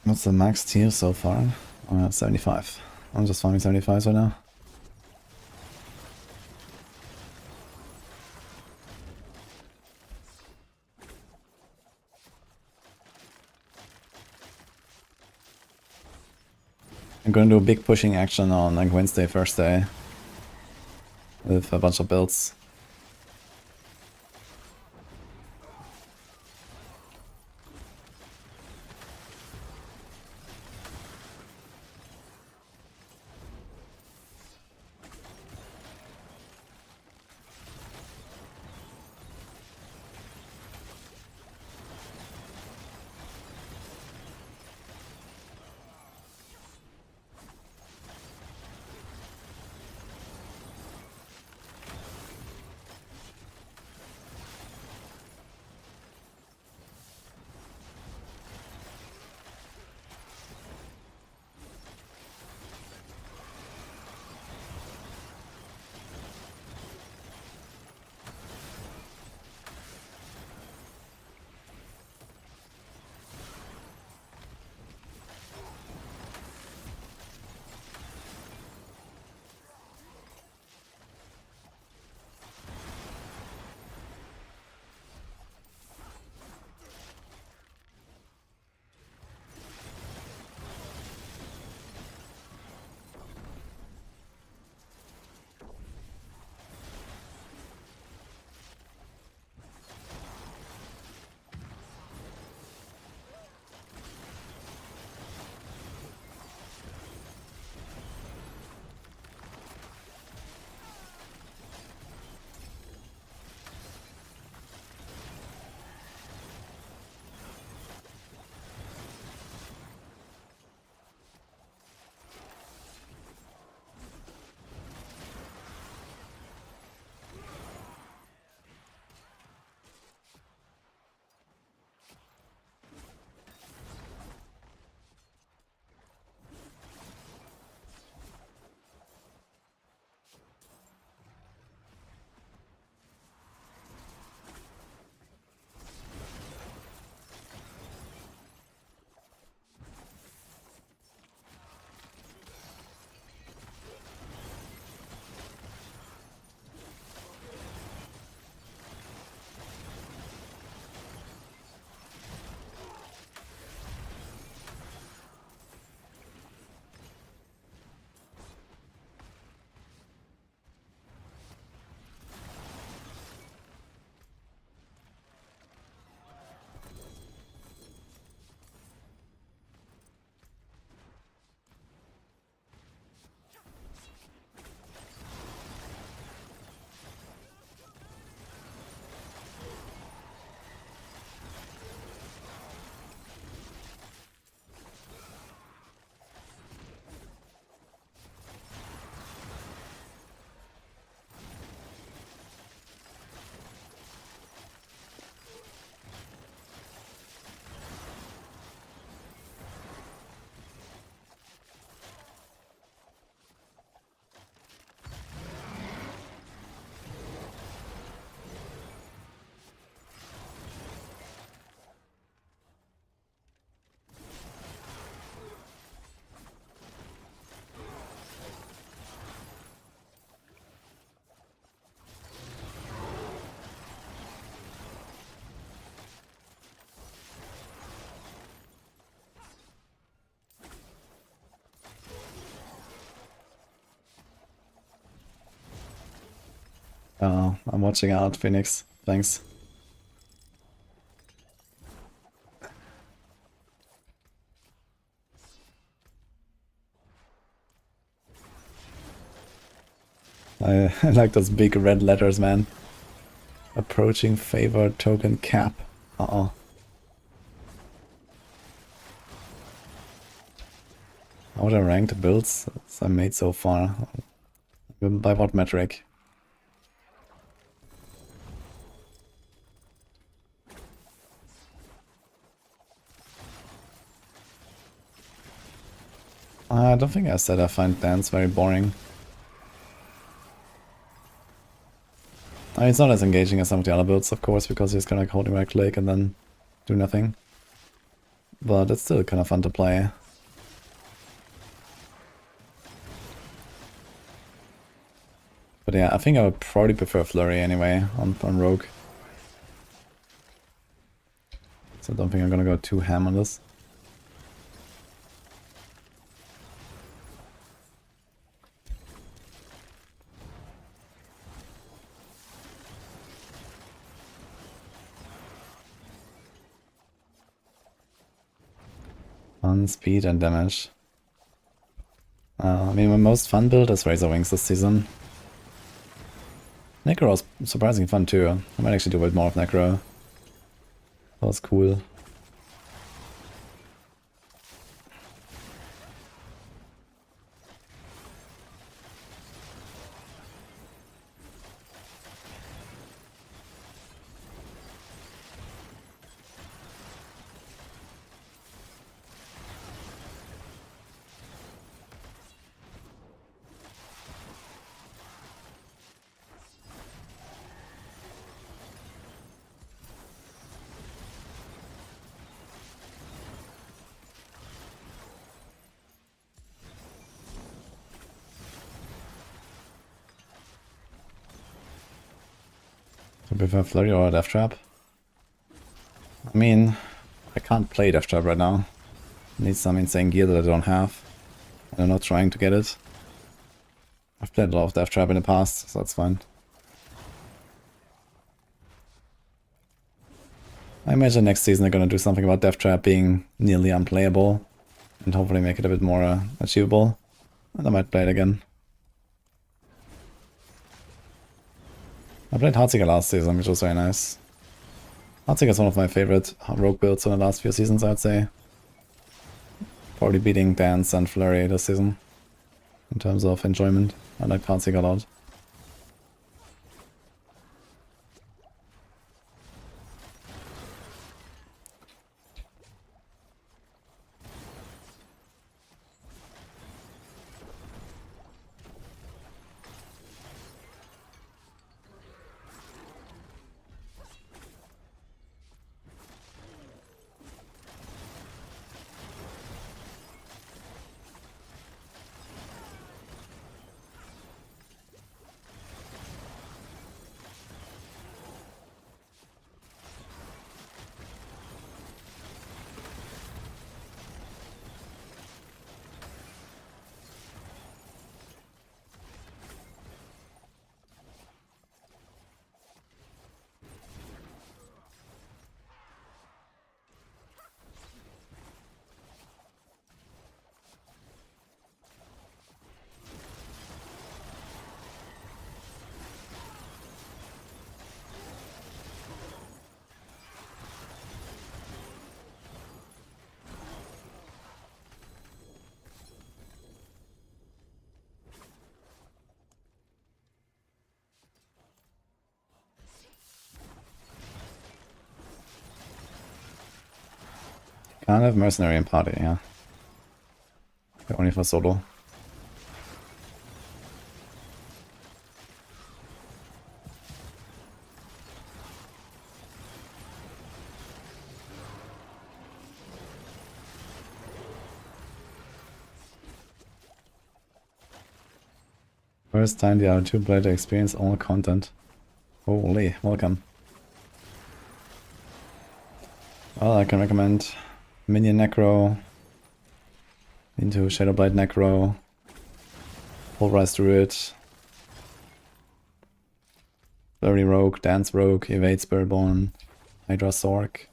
[SPEAKER 1] What's the max tier so far? 75. I'm just farming 75s right now. I'm gonna do a big pushing action on like Wednesday, Thursday with a bunch of builds. I'm watching out, Phoenix. Thanks. I like those big red letters, man. Approaching favor token cap. Uh-oh. How would I rank the builds I made so far? By what metric? I don't think I said I find dance very boring. I mean, it's not as engaging as some of the other builds, of course, because he's kind of like holding my click and then do nothing. But it's still kind of fun to play. But yeah, I think I would probably prefer Flurry anyway on Rogue. So I don't think I'm gonna go too ham on this. On speed and damage. I mean, my most fun build is Razor Wings this season. Necro was surprisingly fun too. I might actually do a bit more of Necro. That was cool. I prefer Flurry or Death Trap. I mean, I can't play Death Trap right now. I need some insane gear that I don't have. And I'm not trying to get it. I've played a lot of Death Trap in the past, so that's fine. I imagine next season they're gonna do something about Death Trap being nearly unplayable. And hopefully make it a bit more achievable. And I might play it again. I played Heartseeker last season, which was very nice. Heartseeker is one of my favorite rogue builds in the last few seasons, I'd say. Probably beating Dance and Flurry this season. In terms of enjoyment, I like Heartseeker a lot. Can't have Mercenary and Party, yeah. Only for solo. First time the R2 player to experience all content. Holy, welcome. Well, I can recommend Minion Necro, into Shadowblight Necro, Pulverized Druid, Flurry Rogue, Dance Rogue, Evade Spiritborn, Hydra Sorc.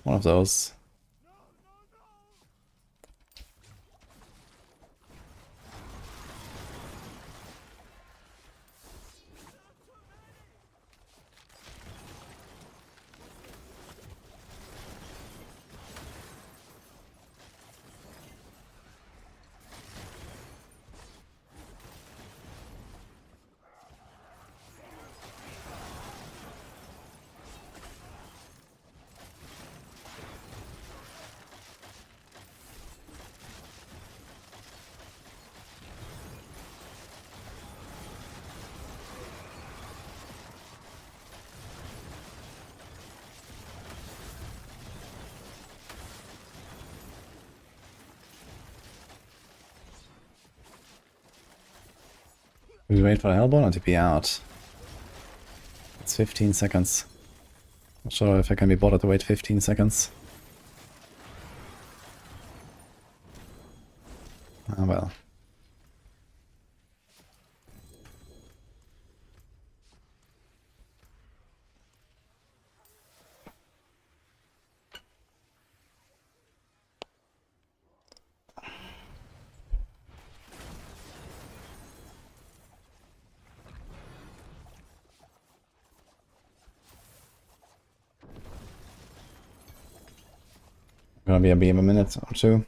[SPEAKER 1] One of those. We wait for the Hellborn or TP out? It's 15 seconds. Not sure if I can be bothered to wait 15 seconds. Ah well. Gonna be a beam a minute or two.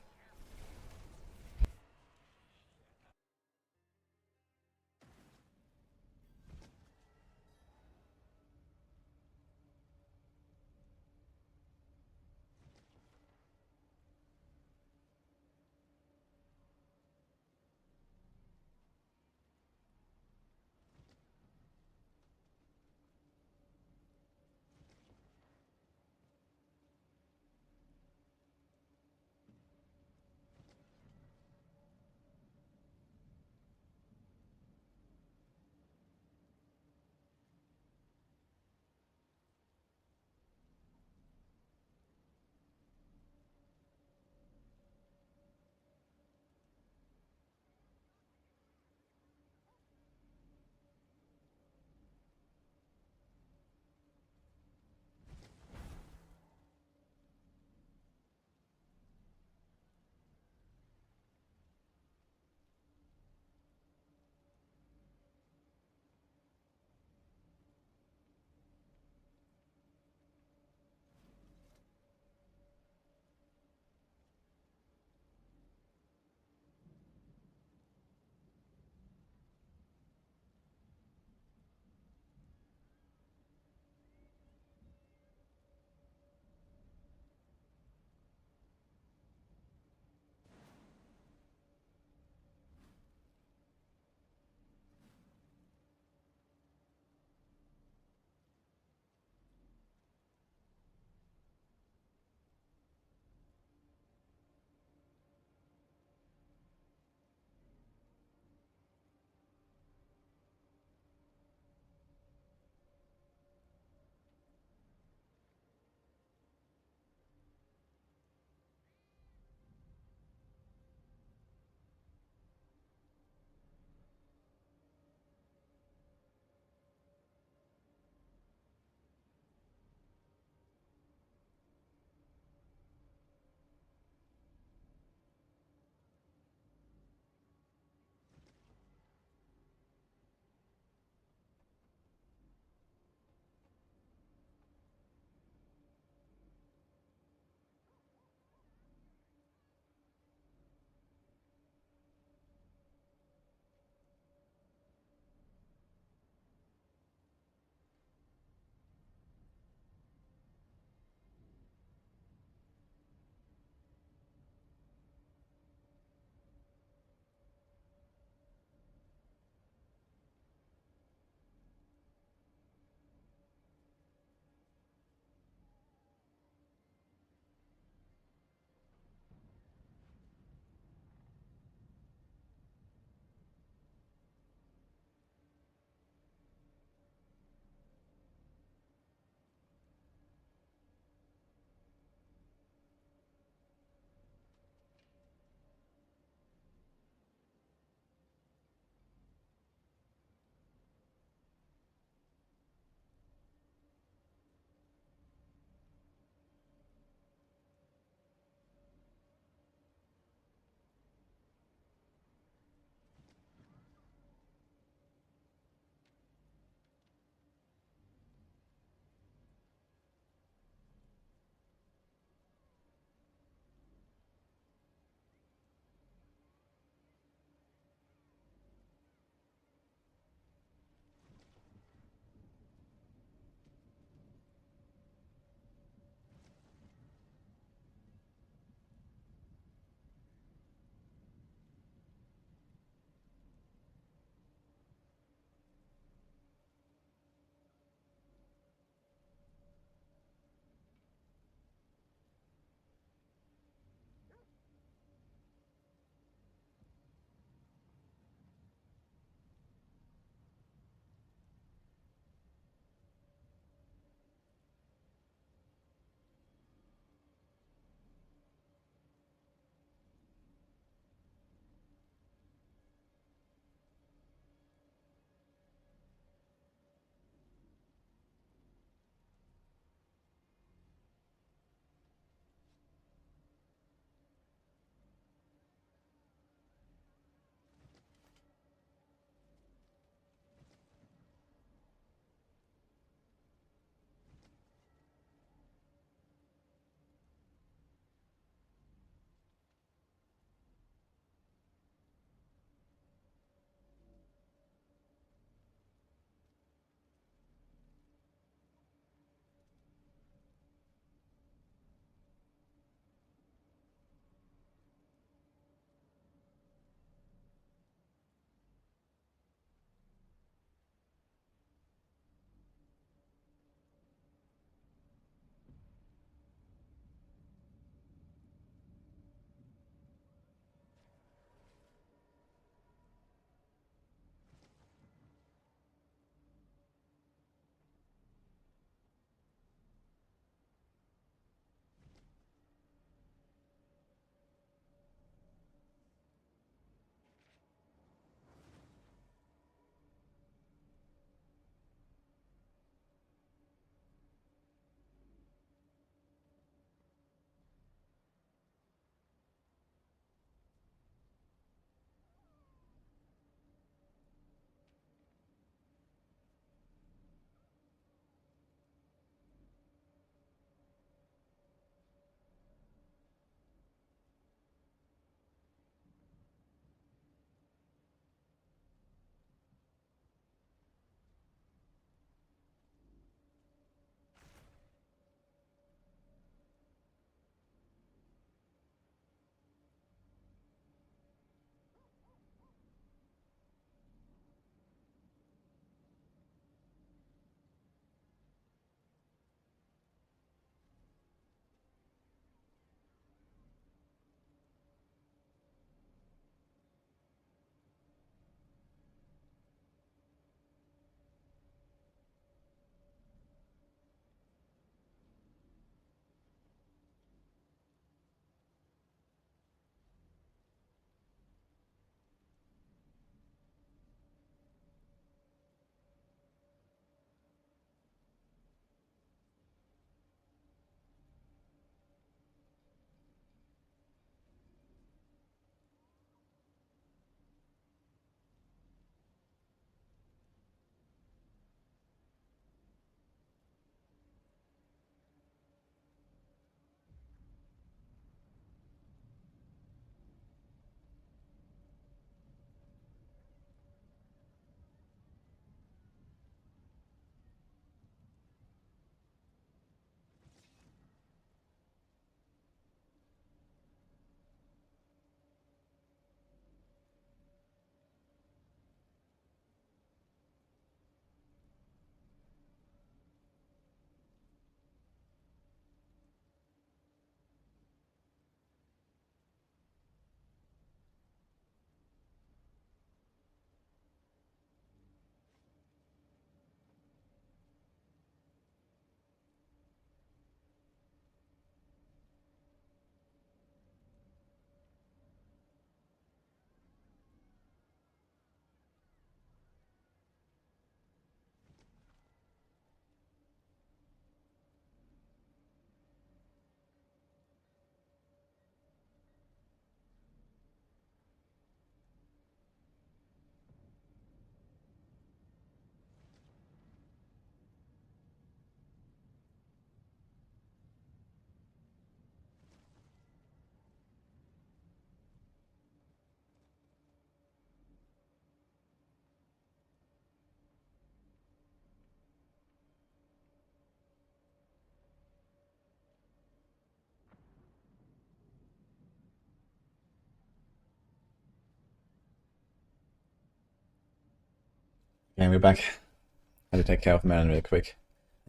[SPEAKER 1] Okay, we're back. I had to take care of Marin real quick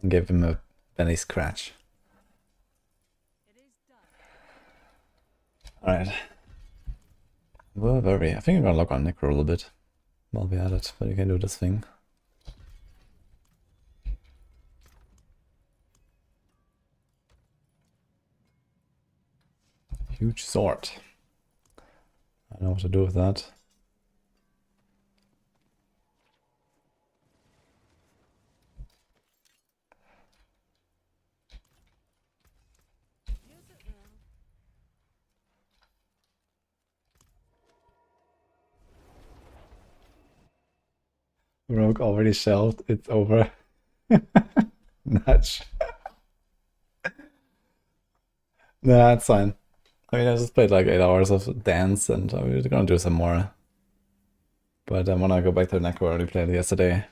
[SPEAKER 1] and give him a belly scratch. Alright. Where were we? I think we're gonna lock on Necro a little bit while we're at it, but you can do this thing. Huge sword. I don't know what to do with that. Rogue already shelved, it's over. Nudge. Nah, it's fine. I mean, I just played like 8 hours of dance and we're gonna do some more. But I wanna go back to Necro. I already played it yesterday.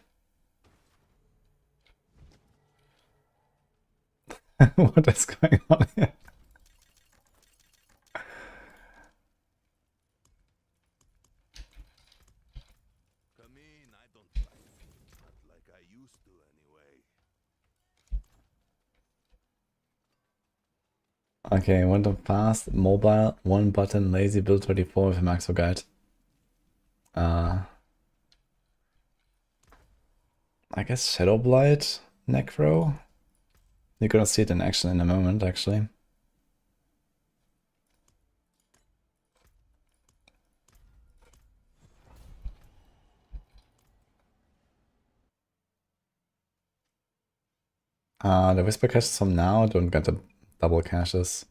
[SPEAKER 1] What is going on here?
[SPEAKER 7] Come in, I don't fight. Not like I used to anyway.
[SPEAKER 1] Okay, went on fast, mobile, one button, lazy, build 34 with a Maxroll guide. I guess Shadowblight, Necro. You're gonna see it in action in a moment, actually. The Whisper caches from now don't get the double caches.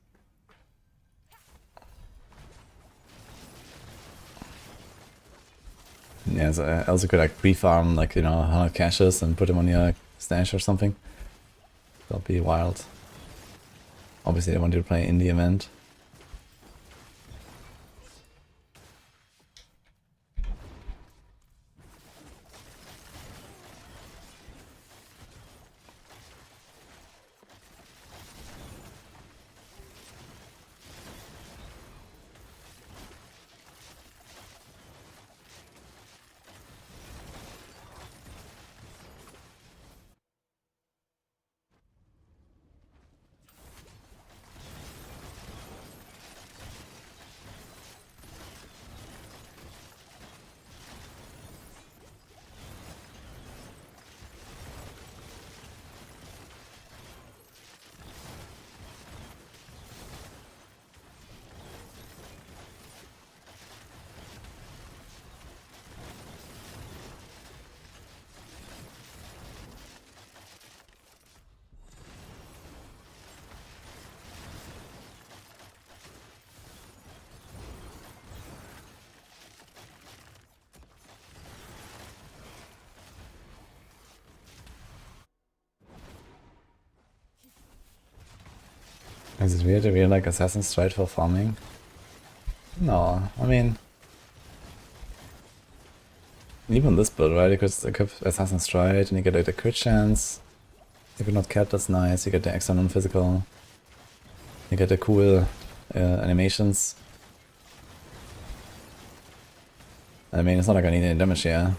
[SPEAKER 1] Yeah, so also could like pre-farm like, you know, 100 caches and put them on your stash or something. That'll be wild. Obviously I want you to play in the event. Is it weird to be like Assassin's Stride for farming? No, I mean... Even this build, right? You could equip Assassin's Stride and you get like the crit chance. If you're not capped, that's nice. You get the extra non-physical. You get the cool animations. I mean, it's not like I need any damage here.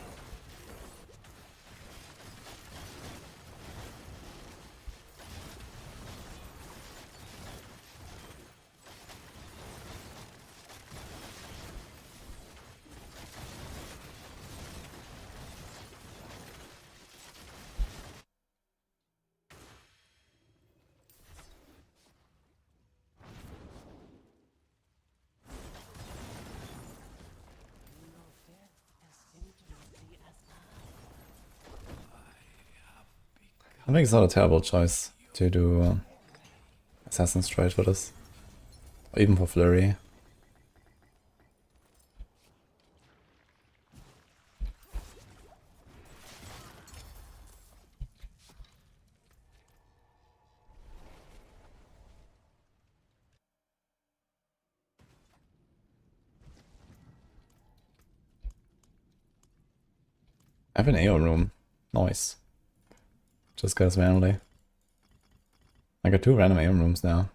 [SPEAKER 1] I think it's not a terrible choice to do Assassin's Stride for this. Or even for Flurry. I have an AO room. Nice. Just goes randomly. I got 2 random AO rooms now.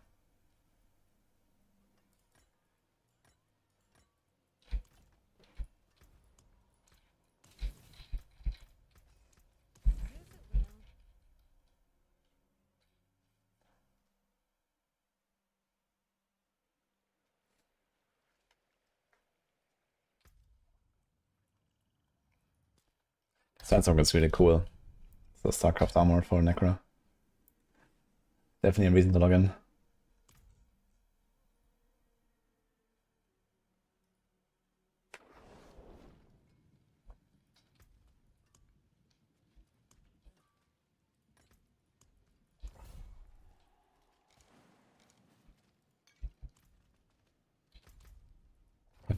[SPEAKER 1] Sandstorm is really cool. So StarCraft armor for Necro. Definitely a reason to log in.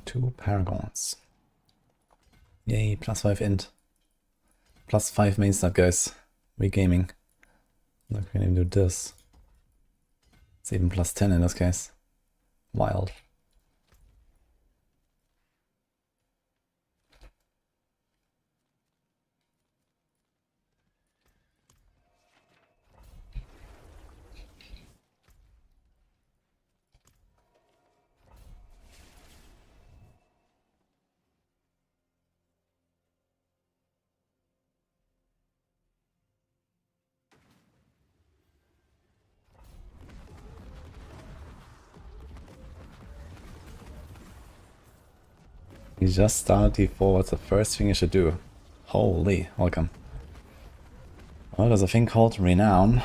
[SPEAKER 1] Two Paragons. Yay, +5 int. +5 main stat, guys. Regaming. Look, we can even do this. It's even +10 in this case. Wild. You just started D4, what's the first thing you should do? Holy, welcome. Well, there's a thing called Renown.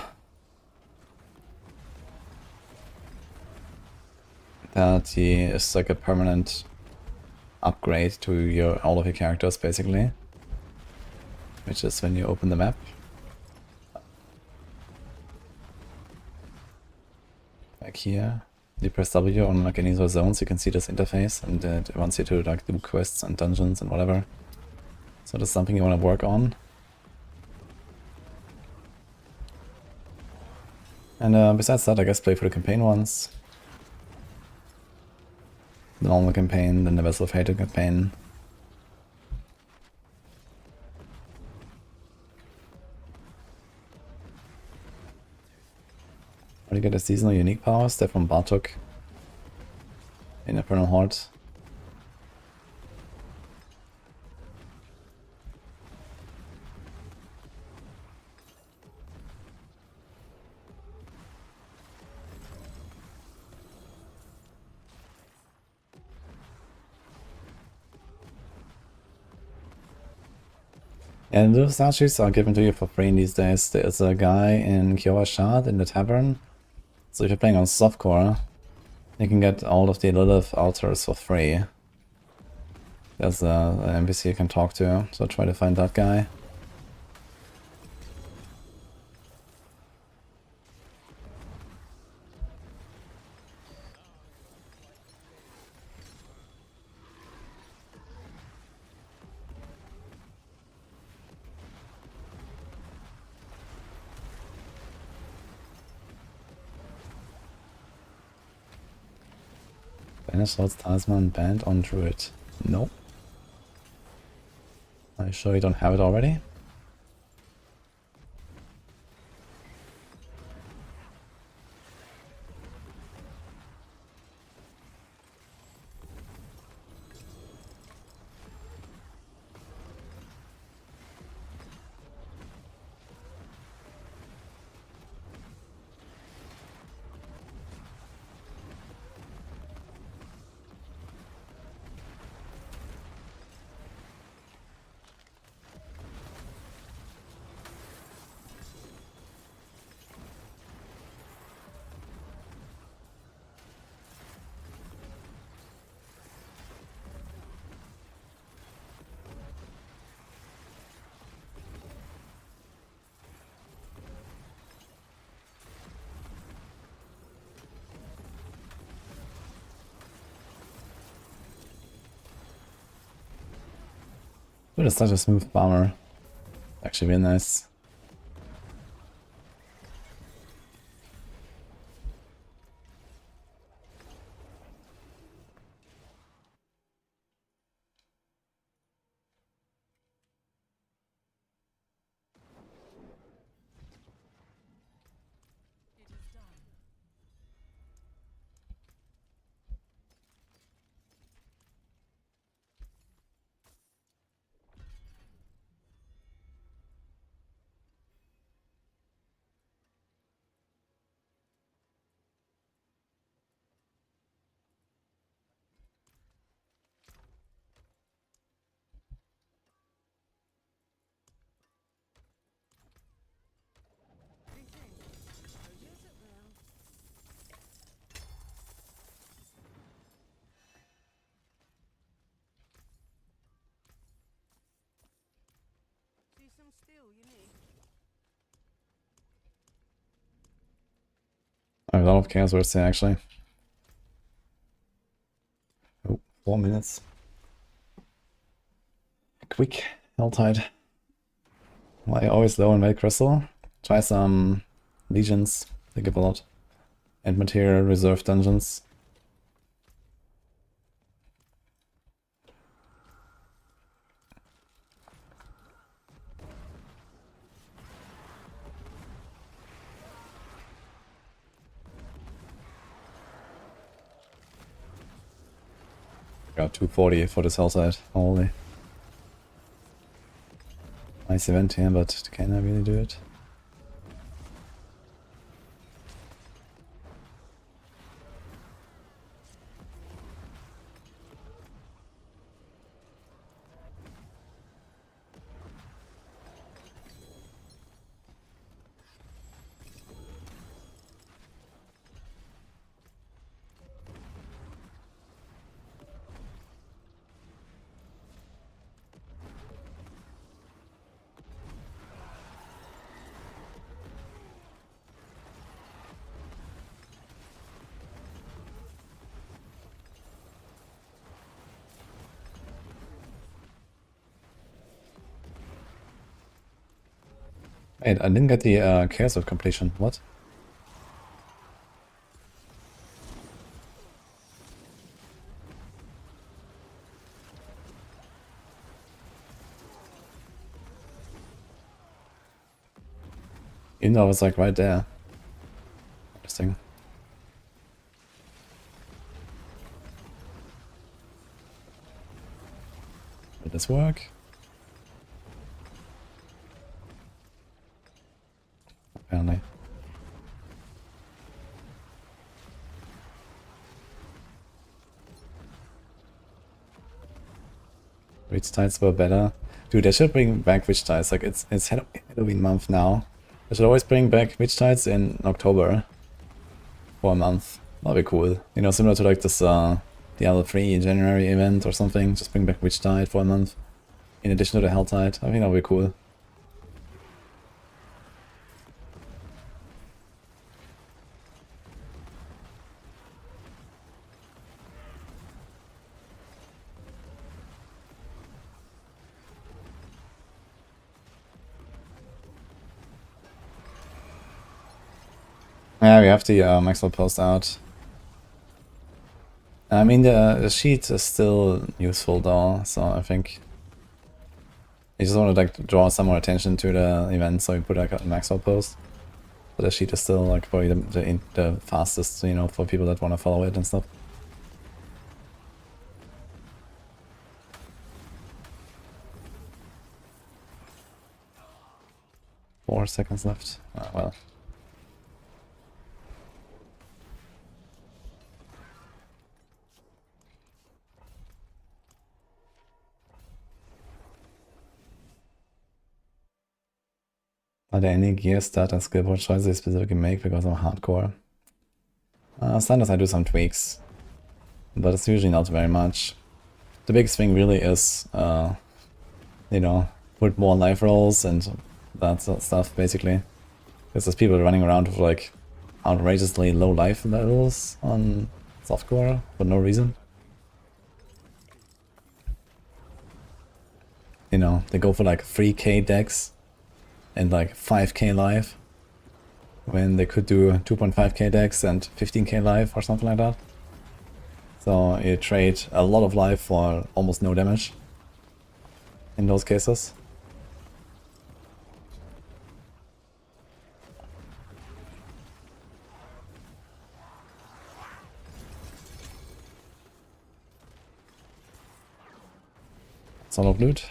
[SPEAKER 1] That is like a permanent upgrade to all of your characters, basically. Which is when you open the map. Like here. You press W on like any of those zones, you can see this interface, and it wants you to like do quests and dungeons and whatever. So that's something you want to work on. And besides that, I guess play for the campaign once. The normal campaign, then the Vessel of Hate campaign. How do you get the seasonal unique powers? They're from DoK in Infernal Horde. And those statues are given to you for free these days. There's a guy in Kiowa Shard in the tavern. So if you're playing on softcore, you can get all of the Lilith altars for free. There's an NPC you can talk to, so try to find that guy. Banishor's Talisman banned on Druid. Nope. Are you sure you don't have it already? Ooh, that's such a smooth bomber. Actually really nice.
[SPEAKER 5] steel, you need.
[SPEAKER 1] I have a lot of chaos words here actually. Oh, 4 minutes. Quick, Helltide. Why always low in Red Crystal? Try some Legions, they give a lot. And Material Reserve Dungeons. Got 240 for this Helltide, holy. Nice event here, but can I really do it? Wait, I didn't get the Chaos of completion. What? Even though I was like right there. Interesting. Did this work? Apparently. Witch tides were better. Dude, they should bring back witch tides. Like it's Halloween month now. They should always bring back witch tides in October for a month. That'd be cool. You know, similar to like this Diablo 3 January event or something. Just bring back witch tide for a month. In addition to the Helltide. I think that'd be cool. Yeah, we have the Maxroll post out. I mean, the sheet is still useful though, so I think I just want to like draw some more attention to the event, so we put like a Maxroll post. But the sheet is still like probably the fastest, you know, for people that want to follow it and stuff. Four seconds left. Well. Are there any gear stat and skill point choices you specifically make because I'm hardcore? Sometimes I do some tweaks, but it's usually not very much. The biggest thing really is, you know, put more life rolls and that sort of stuff basically. Because there's people running around with like outrageously low life levels on softcore for no reason. You know, they go for like 3k decks and like 5k life when they could do 2.5k decks and 15k life or something like that. So you trade a lot of life for almost no damage in those cases. Son of loot.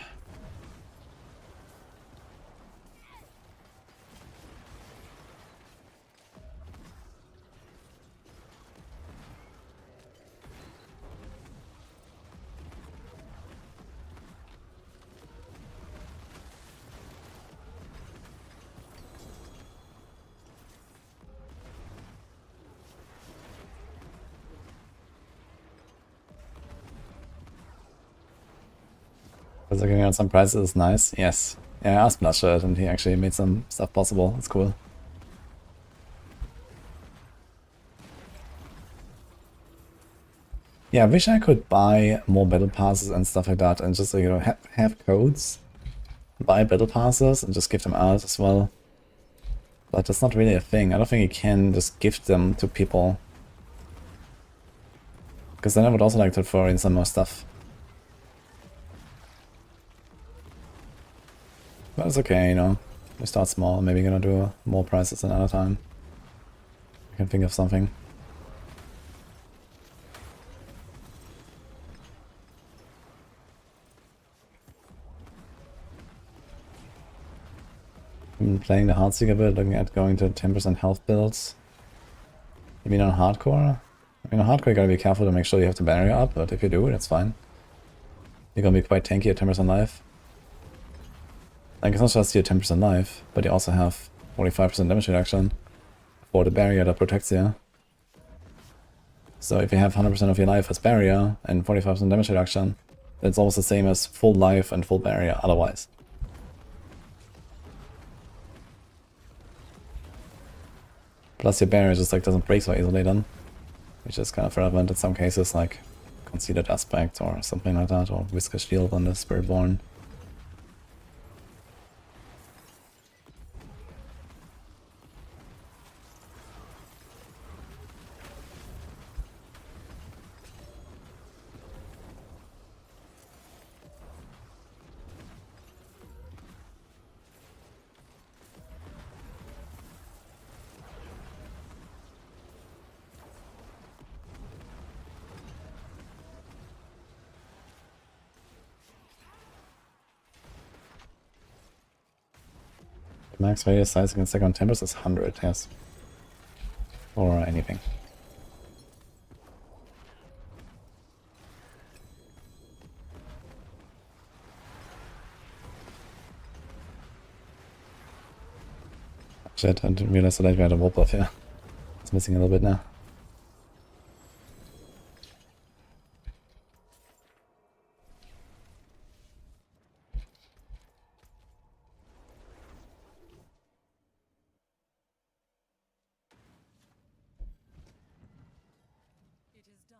[SPEAKER 1] Because looking at some prices is nice, yes. Yeah, I asked Bloodshed and he actually made some stuff possible. It's cool. Yeah, I wish I could buy more battle passes and stuff like that and just, you know, have codes, buy battle passes and just give them out as well. But that's not really a thing. I don't think you can just gift them to people. Because then I would also like to throw in some more stuff. But it's okay, you know. We start small, maybe gonna do more prices another time. I can think of something. I'm playing the Heartseeker build, looking at going to 10% health builds. You mean on hardcore? I mean on hardcore you gotta be careful to make sure you have the barrier up, but if you do, that's fine. You're gonna be quite tanky at 10% life. Like it's not just your 10% life, but you also have 45% damage reduction for the barrier that protects you. So if you have 100% of your life as barrier and 45% damage reduction, it's almost the same as full life and full barrier otherwise. Plus your barrier just like doesn't break so easily then, which is kind of relevant in some cases, like Conceded Aspect or something like that, or Viscous Shield on the Spiritborn. Max radius size against second tempest is 100, yes. Or anything. Shit, I didn't realize that we had a wall buff here. It's missing a little bit now.
[SPEAKER 5] It is done.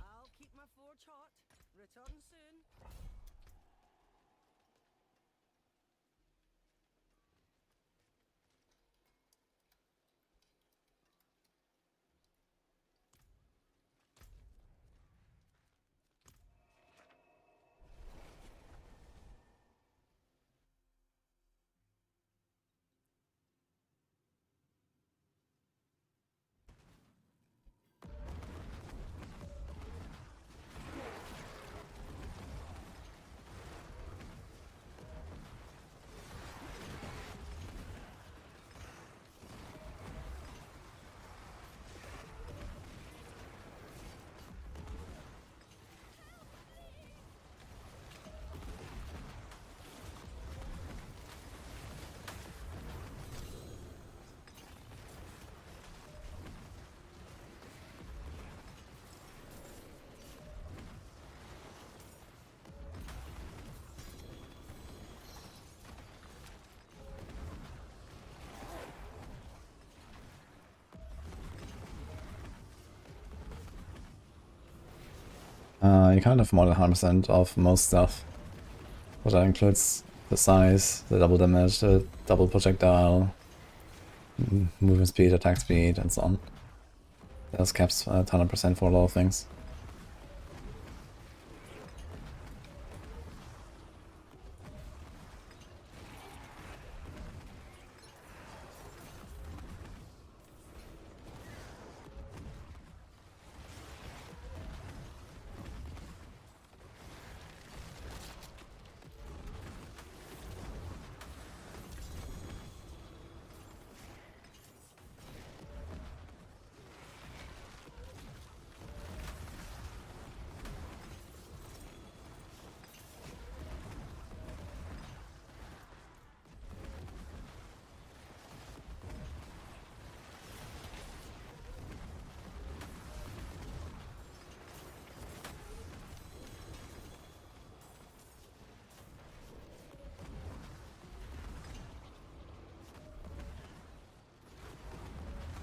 [SPEAKER 5] I'll keep my forge hot. Return soon.
[SPEAKER 1] You can't have more than 100% of most stuff. But that includes the size, the double damage, the double projectile, movement speed, attack speed, and so on. There's caps at 100% for a lot of things.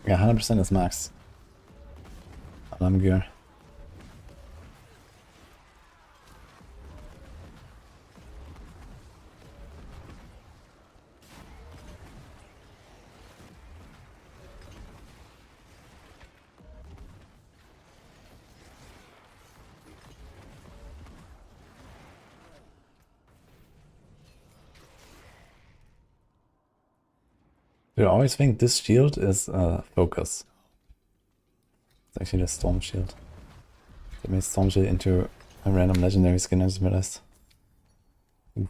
[SPEAKER 1] Yeah, 100% is max. Alarm gear. Do you always think this shield is focus? It's actually the storm shield. They made storm shield into a random legendary skin, I just realized. Oof.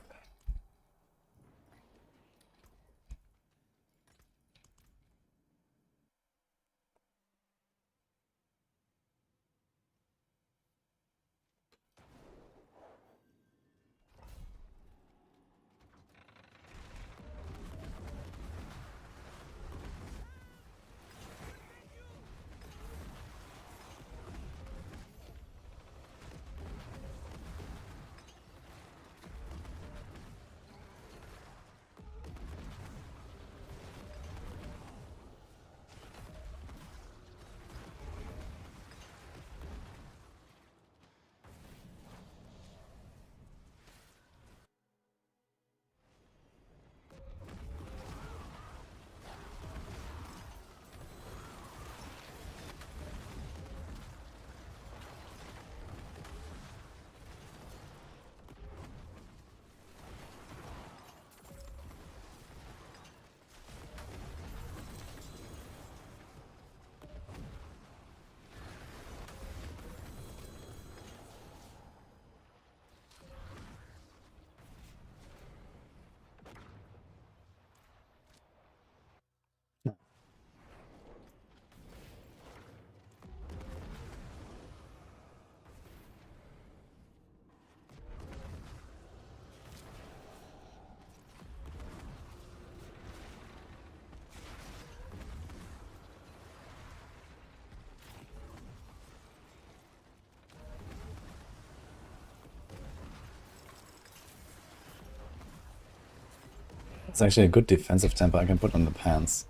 [SPEAKER 1] It's actually a good defensive temper I can put on the pants.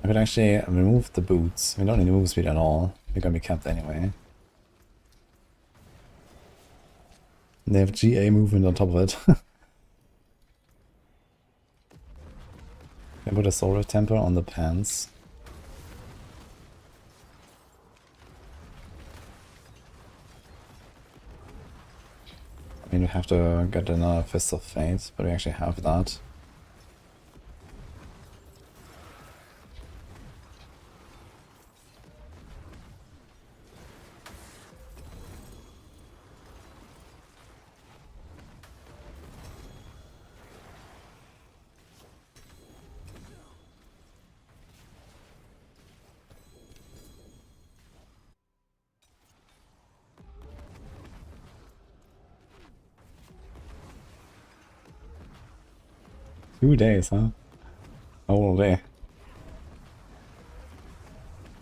[SPEAKER 1] I could actually remove the boots. We don't need move speed at all. We're gonna be capped anyway. They have GA movement on top of it. I put a solar temper on the pants. I mean, we have to get another Fist of Fate, but we actually have that. Two days, huh? A whole day.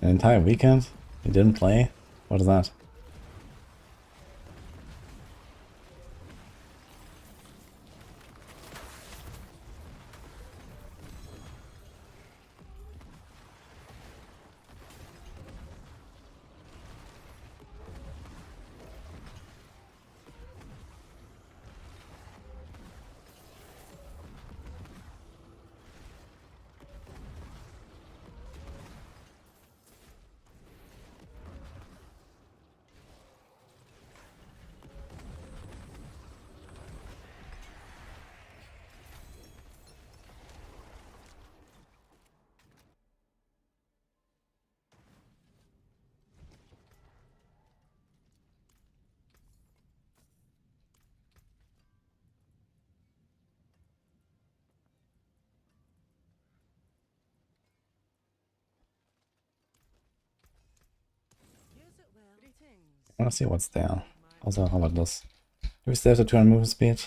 [SPEAKER 1] An entire weekend? You didn't play? What is that? I wanna see what's there. Also, how about this? Do we still have the 200 movement speed?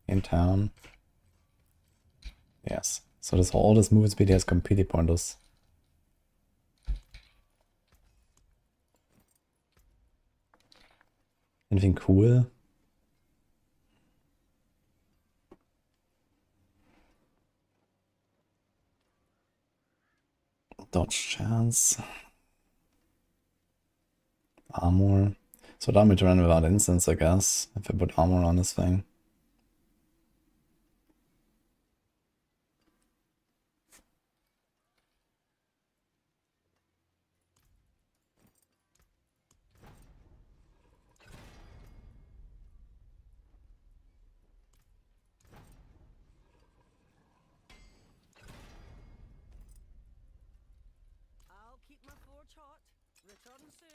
[SPEAKER 1] In town? Yes. So this all this movement speed here is completely pointless. Anything cool? dodge chance. Armor. So allow me to run without instance, I guess, if I put armor on this thing.
[SPEAKER 5] I'll keep my forge hot. Return soon.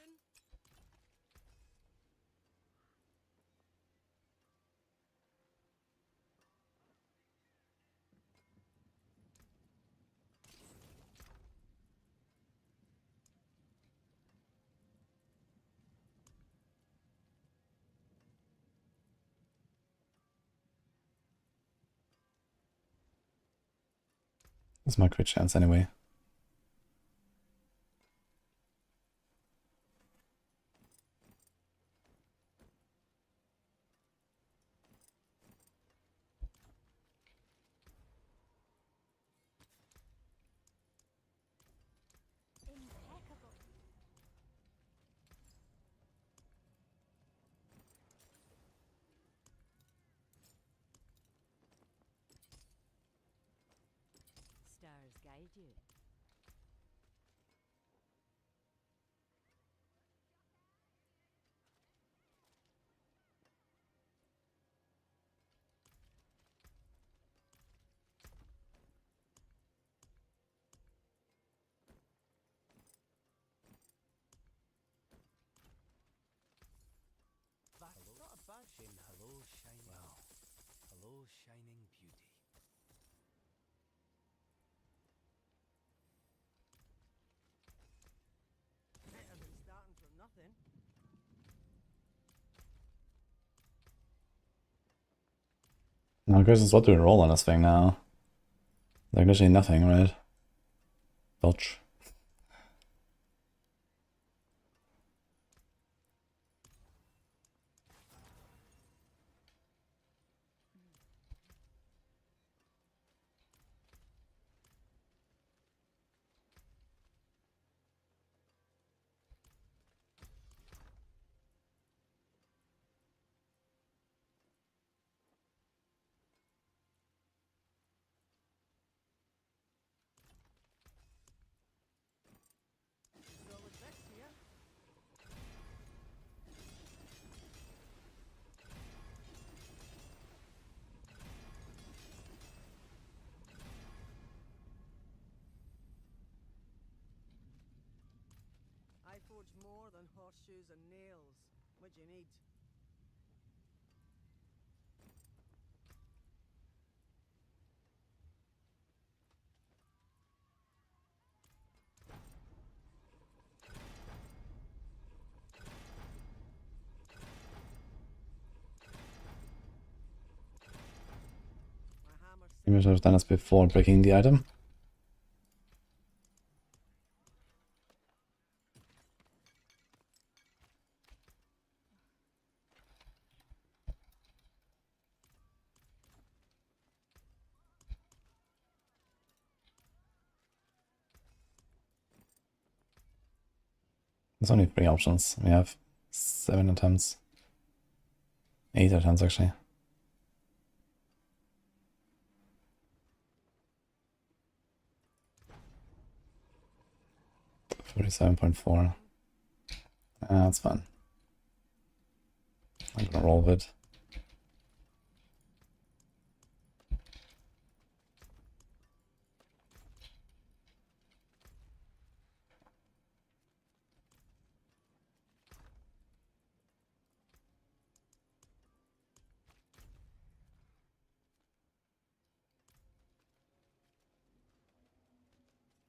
[SPEAKER 1] This is my crit chance anyway.
[SPEAKER 4] Impeccable.
[SPEAKER 6] Stars guide you.
[SPEAKER 3] Hello, not a bad shame. Hello, shining. Well, hello, shining beauty.
[SPEAKER 5] Better than starting from nothing.
[SPEAKER 1] Now, the question is, what do we roll on this thing now? Like, literally nothing, right? Dodge.
[SPEAKER 5] Solid bits here. I forge more than horseshoes and nails. What do you need? My hammer's
[SPEAKER 1] Maybe I should have done this before breaking the item. There's only 3 options. We have 7 attempts. 8 attempts, actually. $47.4. That's fine. I'm gonna roll with it.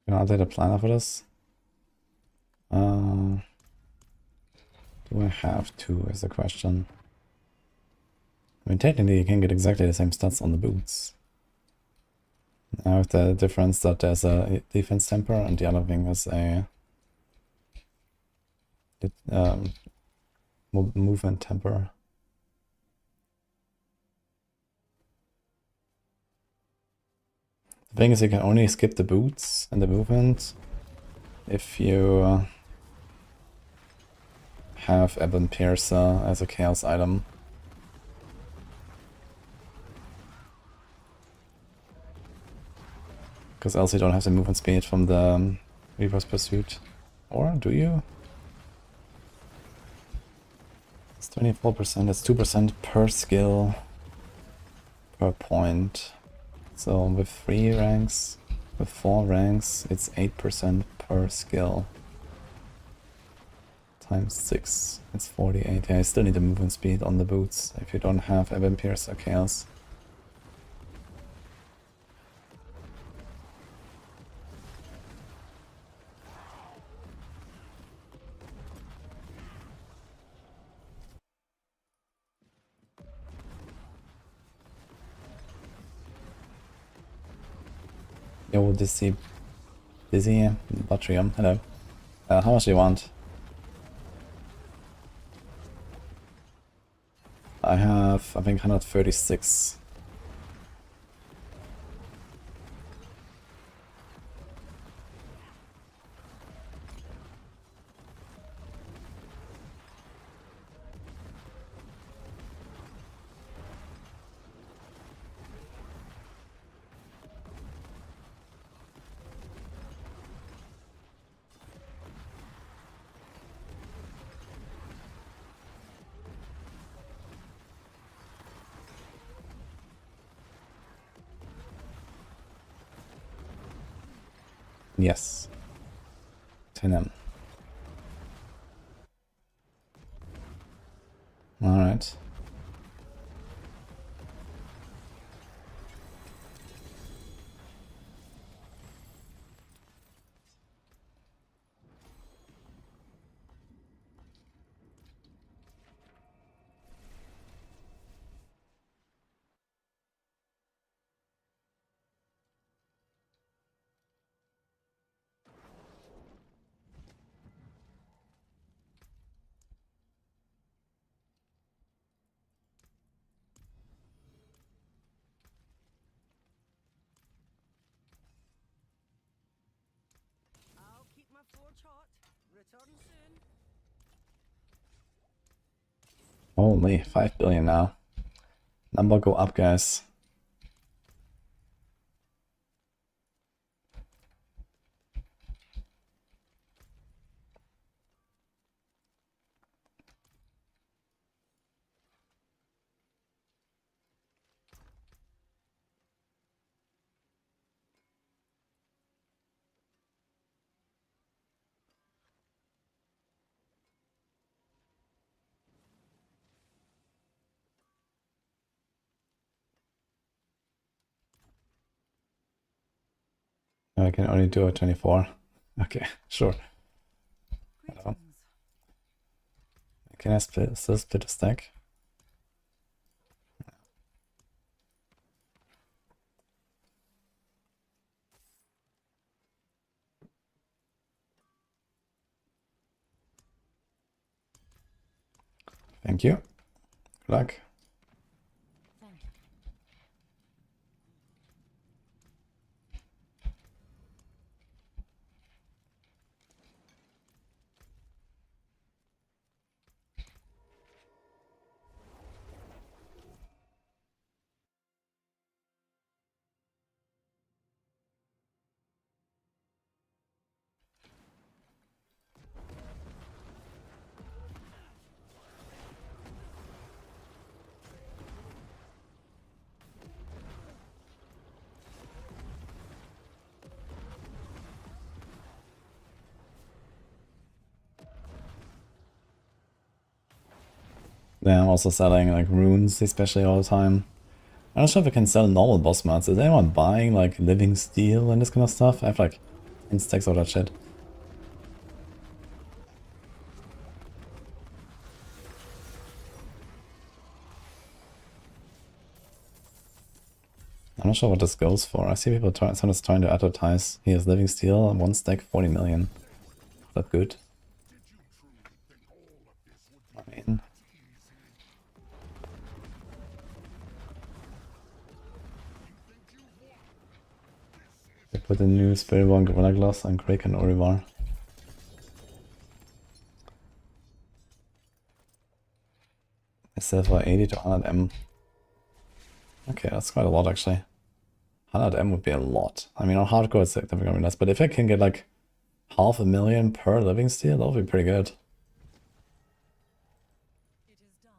[SPEAKER 1] Can I update a planner for this? Do I have to, is the question. I mean, technically you can get exactly the same stats on the boots. Now with the difference that there's a defense temper and the other thing is a movement temper. The thing is you can only skip the boots and the movement if you have Ebon Piercer as a chaos item. Because else you don't have the movement speed from the Reaper's Pursuit. Or do you? It's 24%, it's 2% per skill per point. So with 3 ranks, with 4 ranks, it's 8% per skill. Times 6, it's 48. Yeah, I still need the movement speed on the boots if you don't have Ebon Piercer Chaos. Yo, Dizzy Batrium, hello. How much do you want? I have, I think, 136. Yes. 10M. Alright.
[SPEAKER 5] I'll keep my forge hot. Return soon.
[SPEAKER 1] Holy, 5 billion now. Number go up, guys. I can only do a 24. Okay, sure. Hello. Can I still split a stack? Thank you. Good luck. Yeah, I'm also selling like runes, especially all the time. I'm not sure if I can sell normal boss mods. Is anyone buying like living steel and this kind of stuff? I have like 10 stacks of that shit. I'm not sure what this goes for. I see people sometimes trying to advertise. He has living steel, 1 stack, 40 million. Is that good? I mean... They put a new Spiritborn Gorilla Gloss on Craig and Orivar. silver 80 to 100 M. Okay, that's quite a lot actually. 100 M would be a lot. I mean, on hardcore it's definitely less, but if I can get like 500,000 per living steel, that would be pretty good.
[SPEAKER 6] It is done.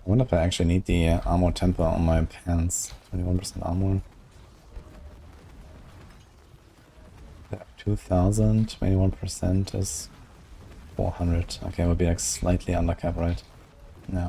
[SPEAKER 1] I wonder if I actually need the armor temper on my pants. 21% armor. 2000, 21% is 400. Okay, it would be like slightly under cap, right? Yeah.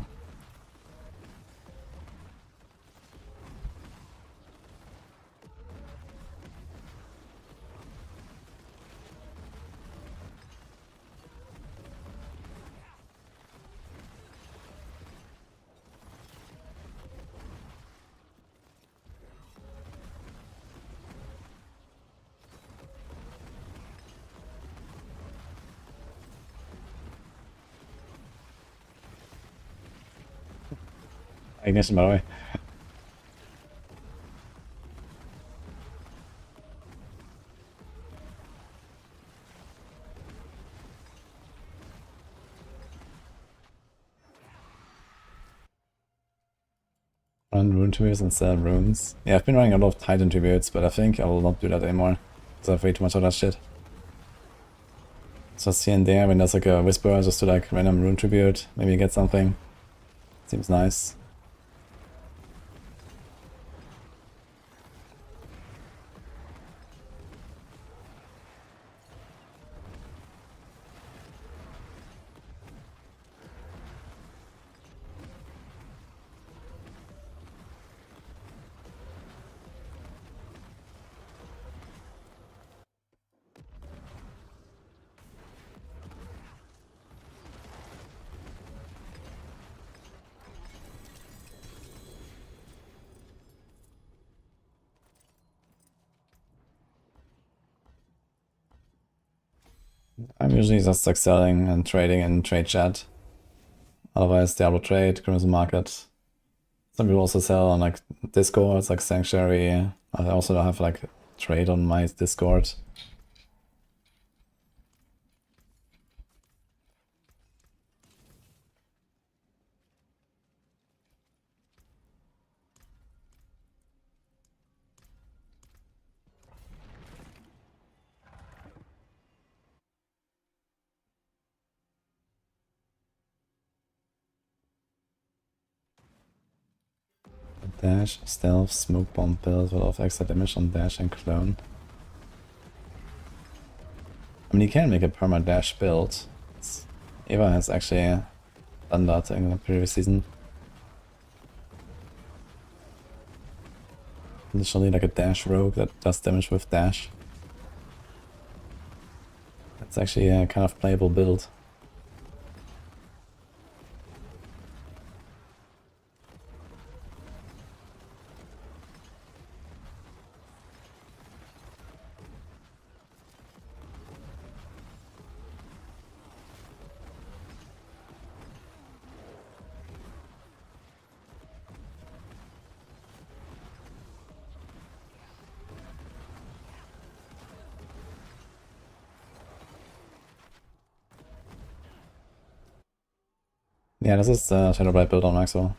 [SPEAKER 1] Ignition, by the way. Run rune tributes and sell runes. Yeah, I've been running a lot of Titan tributes, but I think I will not do that anymore. Because I have way too much of that shit. Just here and there, when there's like a whisper, just to like random rune tribute, maybe get something. Seems nice. I'm usually just like selling and trading in trade chat. Otherwise, Diablo trade, Crimson Market. Some people also sell on like Discord, it's like Sanctuary. I also have like trade on my Discord. Dash, stealth, smoke bomb build with of extra damage on dash and clone. I mean, you can make a perma dash build. Eva has actually done that in the previous season. Literally like a dash rogue that does damage with dash. That's actually a kind of playable build. Yeah, this is Shadowblight build on Maxroll.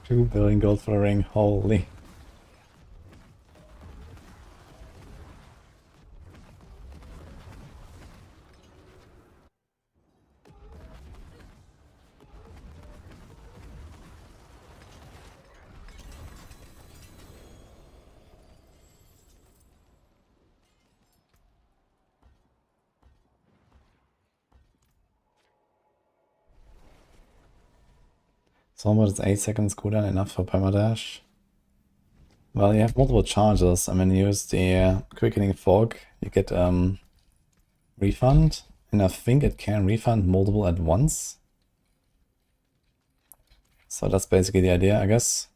[SPEAKER 1] $2 billion gold for a ring, holy. So what is 8 seconds cooldown enough for permadash? Well, you have multiple charges, and when you use the quickening fog, you get refund, and I think it can refund multiple at once. So that's basically the idea, I guess.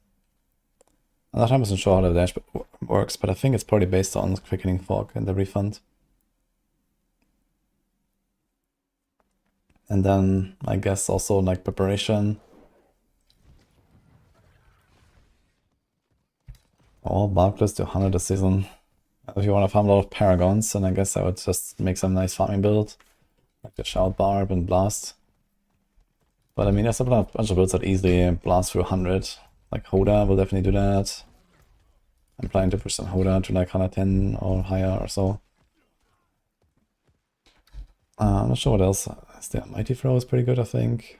[SPEAKER 1] I'm not 100% sure how the dash works, but I think it's probably based on quickening fog and the refund. And then I guess also like preparation. Oh, Barb plus to 100 a season. If you want to farm a lot of paragons, then I guess I would just make some nice farming build. Like the Shout Barb and Blast. But I mean, there's a bunch of builds that easily blast through 100. Like Hoda will definitely do that. I'm planning to push some Hoda to like 110 or higher or so. I'm not sure what else. The Mighty Throw is pretty good, I think.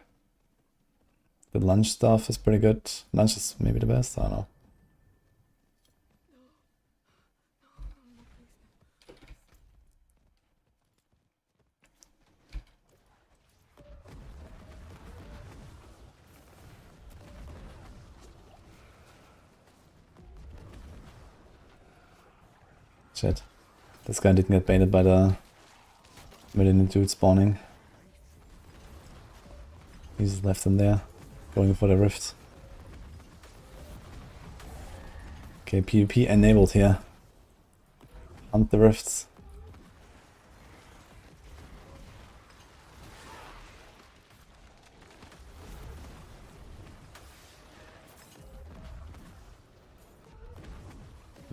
[SPEAKER 1] The lunge stuff is pretty good. Lunge is maybe the best, I don't know. Shit. This guy didn't get baited by the million dude spawning. He's left in there, going for the rift. Okay, PvP enabled here. Hunt the rifts.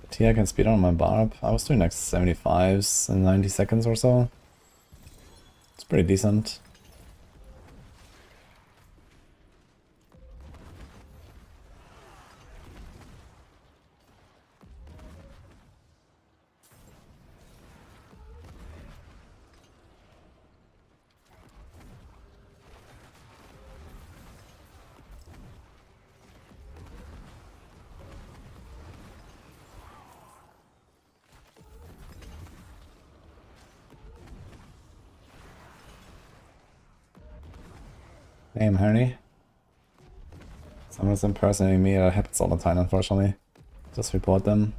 [SPEAKER 1] But here I can speed on my Barb. I was doing like 75s in 90 seconds or so. It's pretty decent. Damn, Harry. Someone's impersonating me. That happens all the time, unfortunately. Just report them.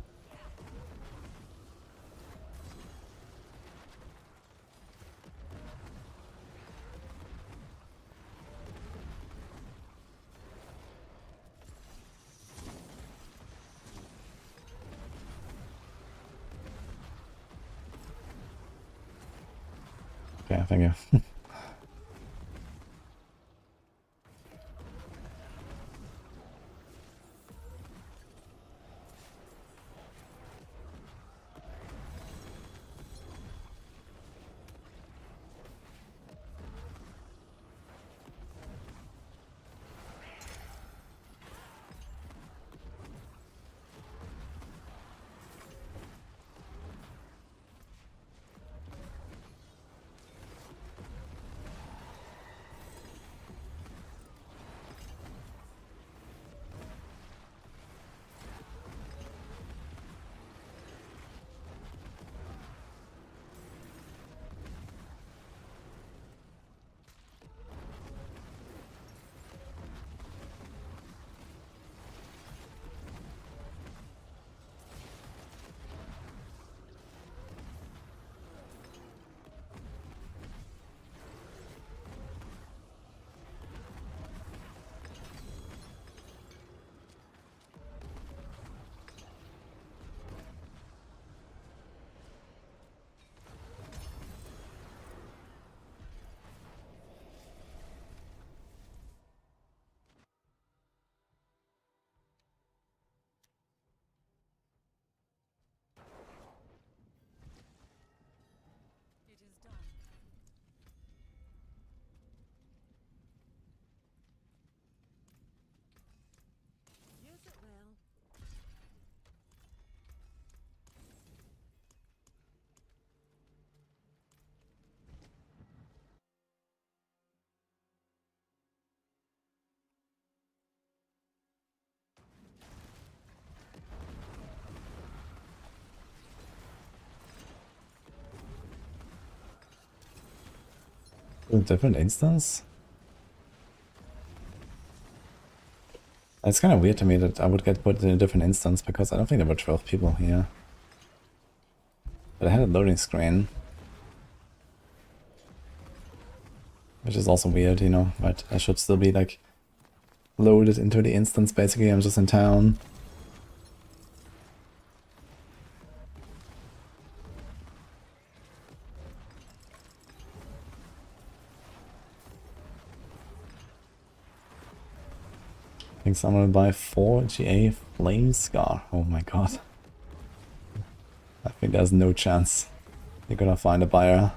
[SPEAKER 1] Okay, thank you.
[SPEAKER 5] It is done. Use it well.
[SPEAKER 1] A different instance? It's kind of weird to me that I would get put in a different instance because I don't think there were 12 people here. But I had a loading screen. Which is also weird, you know, but I should still be like loaded into the instance basically. I'm just in town. I think someone will buy 4 GA Flame Scar. Oh my god. I think there's no chance you're gonna find a buyer.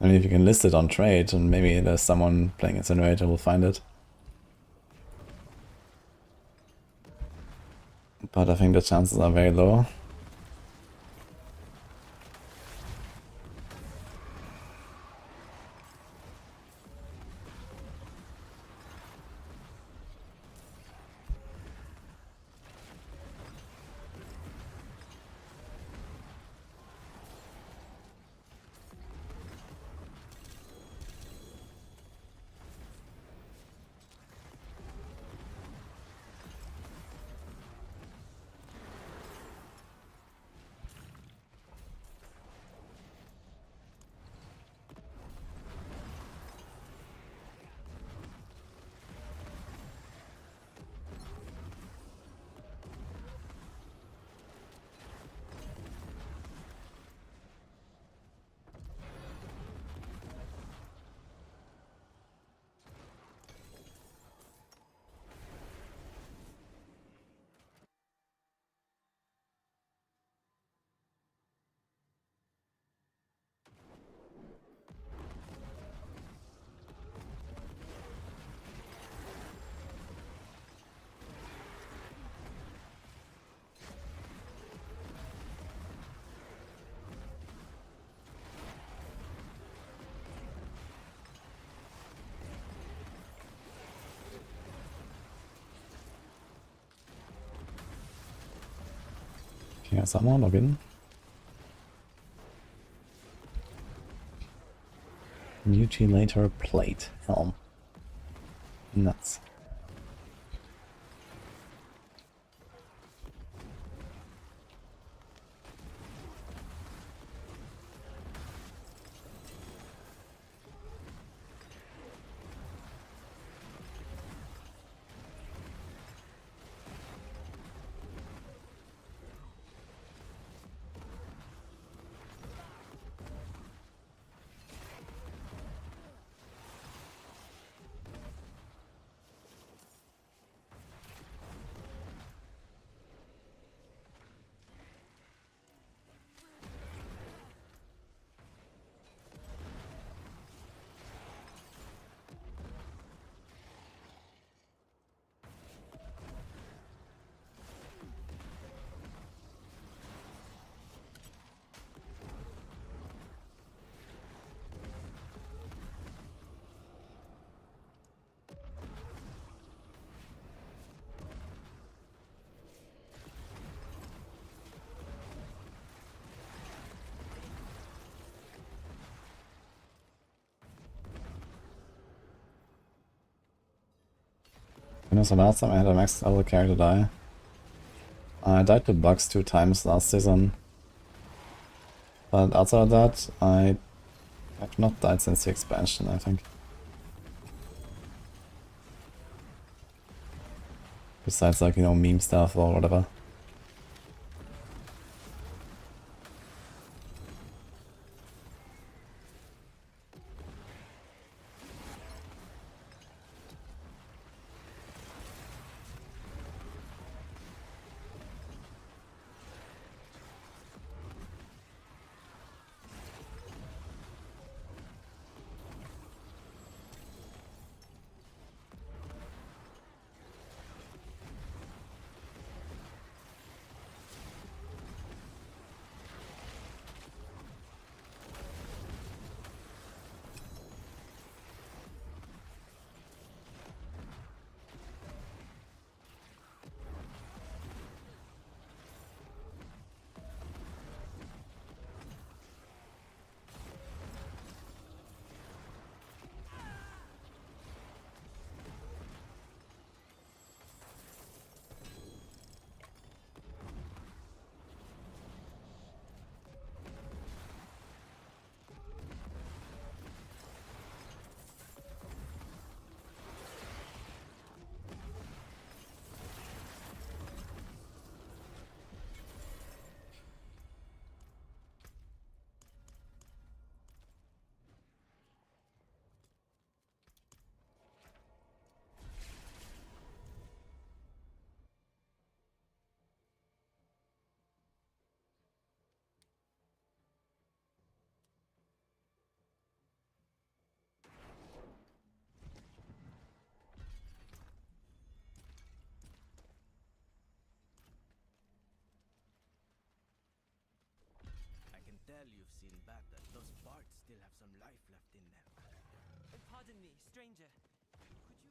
[SPEAKER 1] I mean, if you can list it on trade, and maybe there's someone playing Incinerator will find it. But I think the chances are very low. Can someone log in? Mutilator plate helm. Nuts. You know, so last time I had a max level character die. I died to bugs 2 times last season. But outside of that, I have not died since the expansion, I think. Besides, like, you know, meme stuff or whatever.
[SPEAKER 3] well you've seen better. Those parts still have some life left in them.
[SPEAKER 5] Pardon me, stranger. Could you...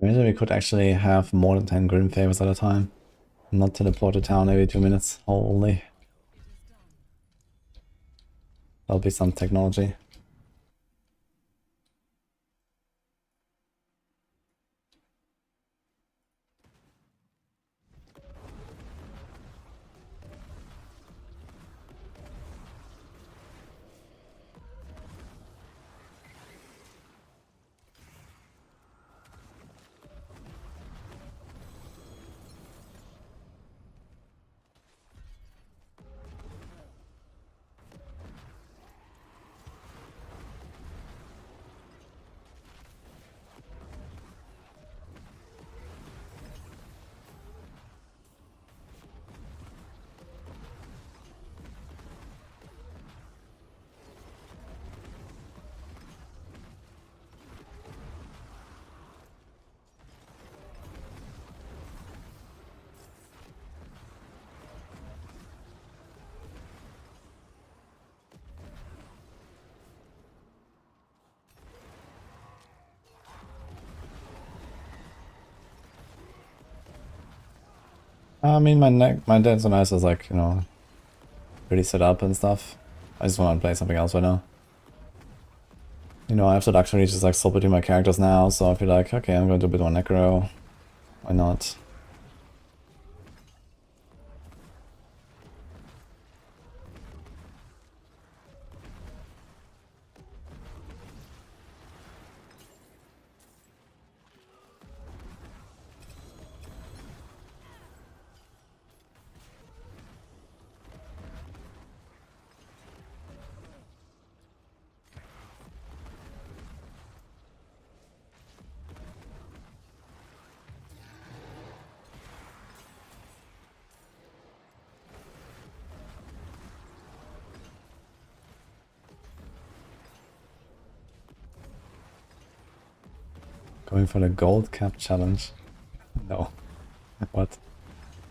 [SPEAKER 1] Maybe we could actually have more than 10 Grim Favors at a time. Not teleport to town every 2 minutes. Holy. That'll be some technology. I mean, my dad's so nice is like, you know, pretty set up and stuff. I just want to play something else right now. You know, I have to actually just like swap between my characters now, so I feel like, okay, I'm gonna do a bit more Necro. Why not? Going for the gold cap challenge? No. What?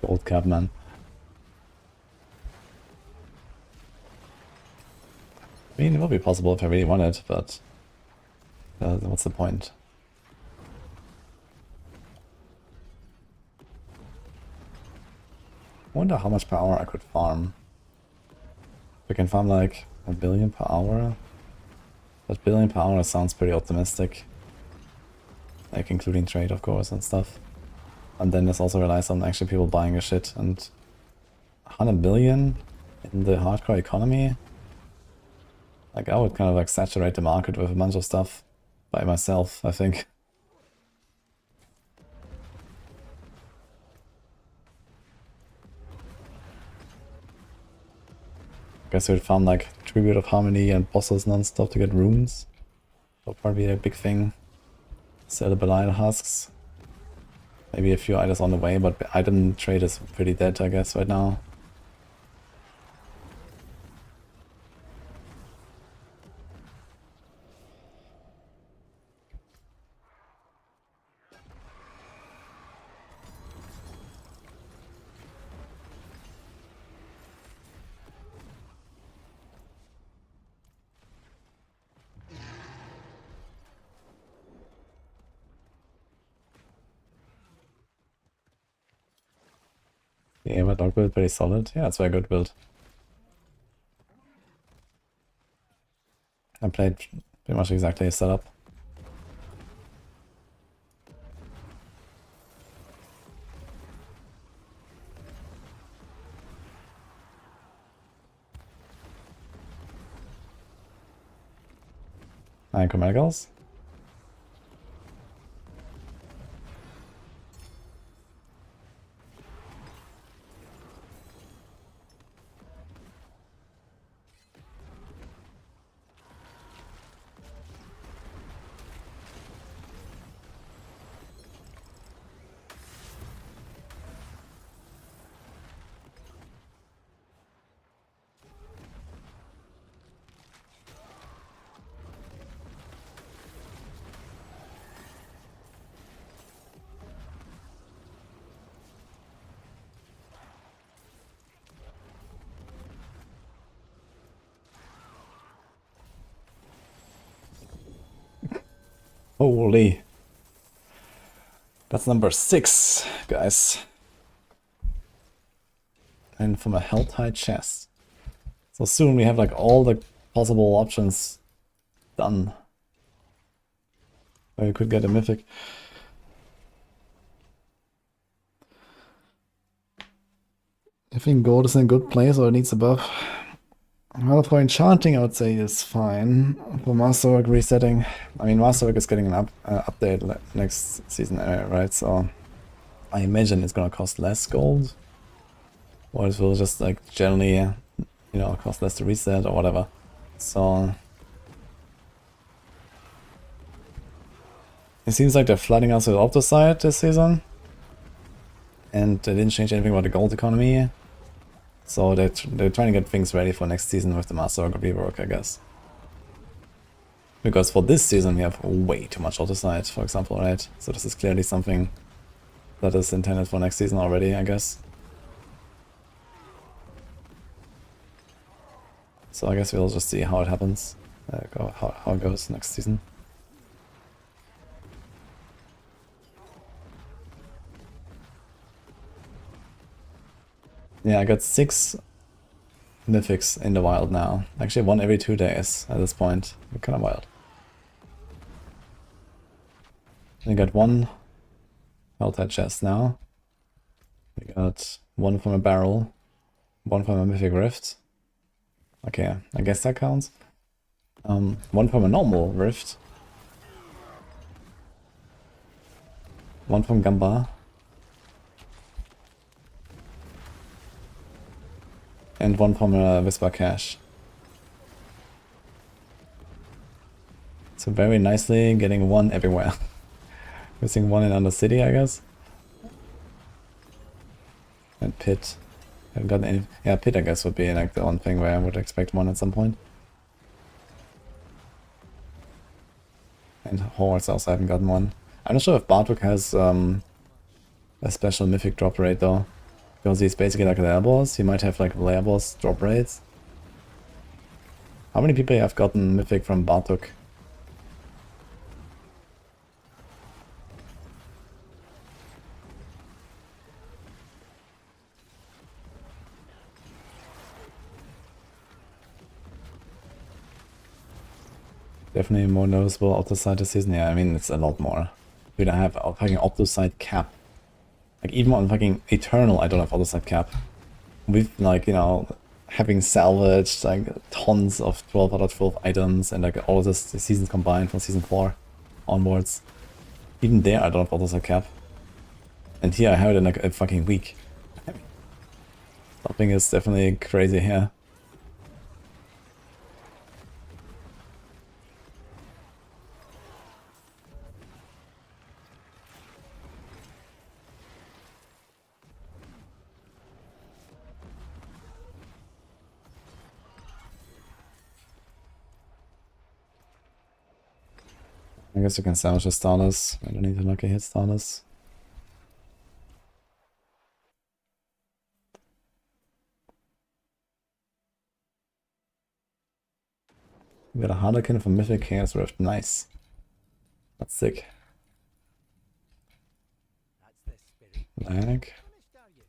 [SPEAKER 1] Gold cap, man. I mean, it would be possible if I really wanted, but what's the point? I wonder how much per hour I could farm. If I can farm like 1 billion per hour? But billion per hour sounds pretty optimistic. Like including trade, of course, and stuff. And then there's also relies on actually people buying a shit, and 100 billion in the hardcore economy? Like, I would kind of like saturate the market with a bunch of stuff by myself, I think. Guess we'd farm like Tribute of Harmony and bosses non-stop to get runes. That'll probably be a big thing. Sell the Belial husks. Maybe a few items on the way, but item trade is pretty dead, I guess, right now. Yeah, but DoK build pretty solid. Yeah, it's a very good build. I played pretty much exactly a setup. Nine chromaticals. Holy. That's number 6, guys. And from a hell-tied chest. So soon we have like all the possible options done. Where we could get a mythic. I think gold is in a good place or it needs a buff. Well, for enchanting, I would say is fine. For Masterwork resetting, I mean, Masterwork is getting an update next season, right? So I imagine it's gonna cost less gold, or it will just like generally, you know, cost less to reset or whatever. So it seems like they're flooding us with Optosite this season, and they didn't change anything about the gold economy. So they're trying to get things ready for next season with the Masterwork rework, I guess. Because for this season we have way too much Autosite, for example, right? So this is clearly something that is intended for next season already, I guess. So I guess we'll just see how it happens, how it goes next season. Yeah, I got 6 mythics in the wild now. Actually 1 every 2 days at this point. Kind of wild. We got 1 hell-tied chest now. We got 1 from a barrel, 1 from a mythic rift. Okay, I guess that counts. 1 from a normal rift. 1 from Gamba. And 1 from a Whisper Cache. So very nicely getting 1 everywhere. Missing 1 in Undercity, I guess. And Pit. Haven't gotten any. Yeah, Pit I guess would be like the one thing where I would expect 1 at some point. And Hordes also haven't gotten 1. I'm not sure if Bartok has a special mythic drop rate though. Because he's basically like a lair boss. He might have like lair boss drop rates. How many people have gotten mythic from Bartok? Definitely more noticeable Optosite this season. Yeah, I mean it's a lot more. Dude, I have a fucking Optosite cap. Like even on fucking Eternal I don't have Optosite cap. With like, you know, having salvaged like tons of 12 out of 12 items and like all of this the seasons combined from season 4 onwards. Even there I don't have Optosite cap. And here I have it in like a fucking week. Something is definitely crazy here. I guess you can salvage the starters. I don't need to lucky hit starters. We got a Harlequin from Mythic Chaos Rift. Nice. That's sick.
[SPEAKER 3] That's the spirit.
[SPEAKER 1] Lag.
[SPEAKER 3] Honest, are you?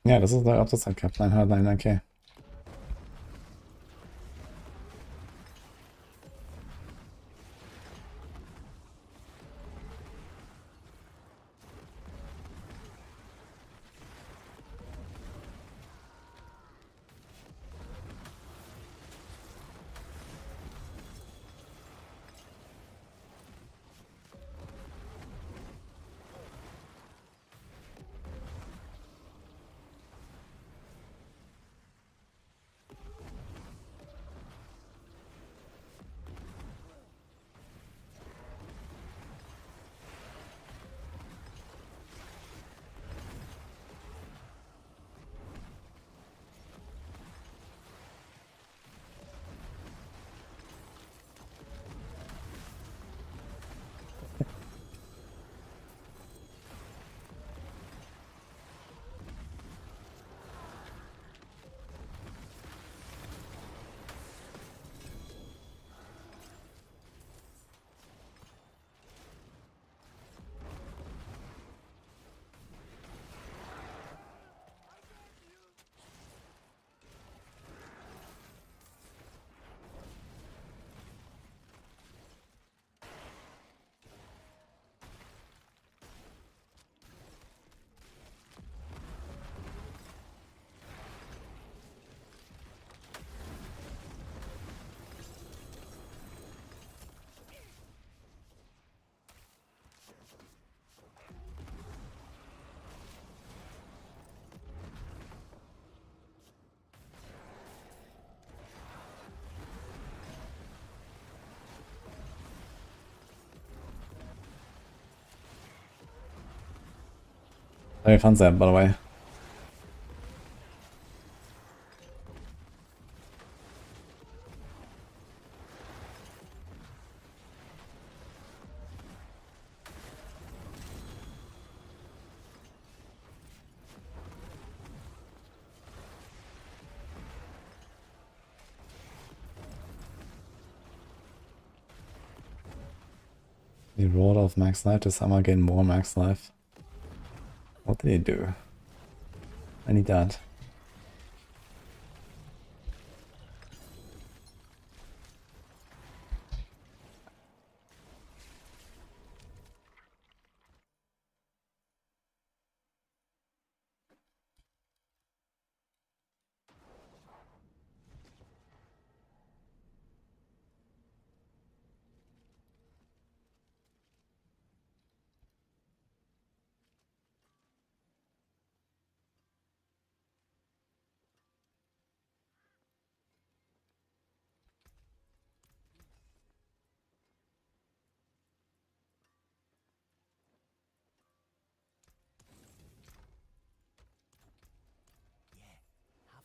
[SPEAKER 1] Ja, das ist der Optus Cap 999k. Very fun set, by the way. He rolled off max life to somehow gain more max life. What did he do? I need that.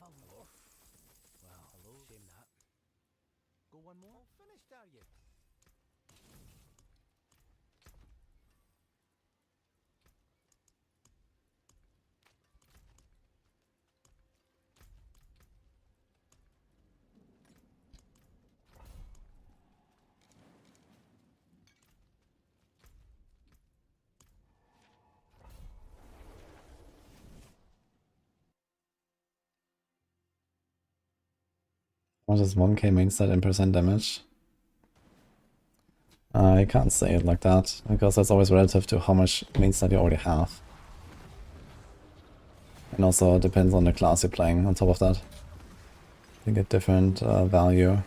[SPEAKER 3] Have a look. Well, hello. Shame that. Go one more. All finished, are you?
[SPEAKER 1] What is 1k main stat in percent damage? I can't say it like that, because that's always relative to how much main stat you already have. And also it depends on the class you're playing on top of that. You get different value.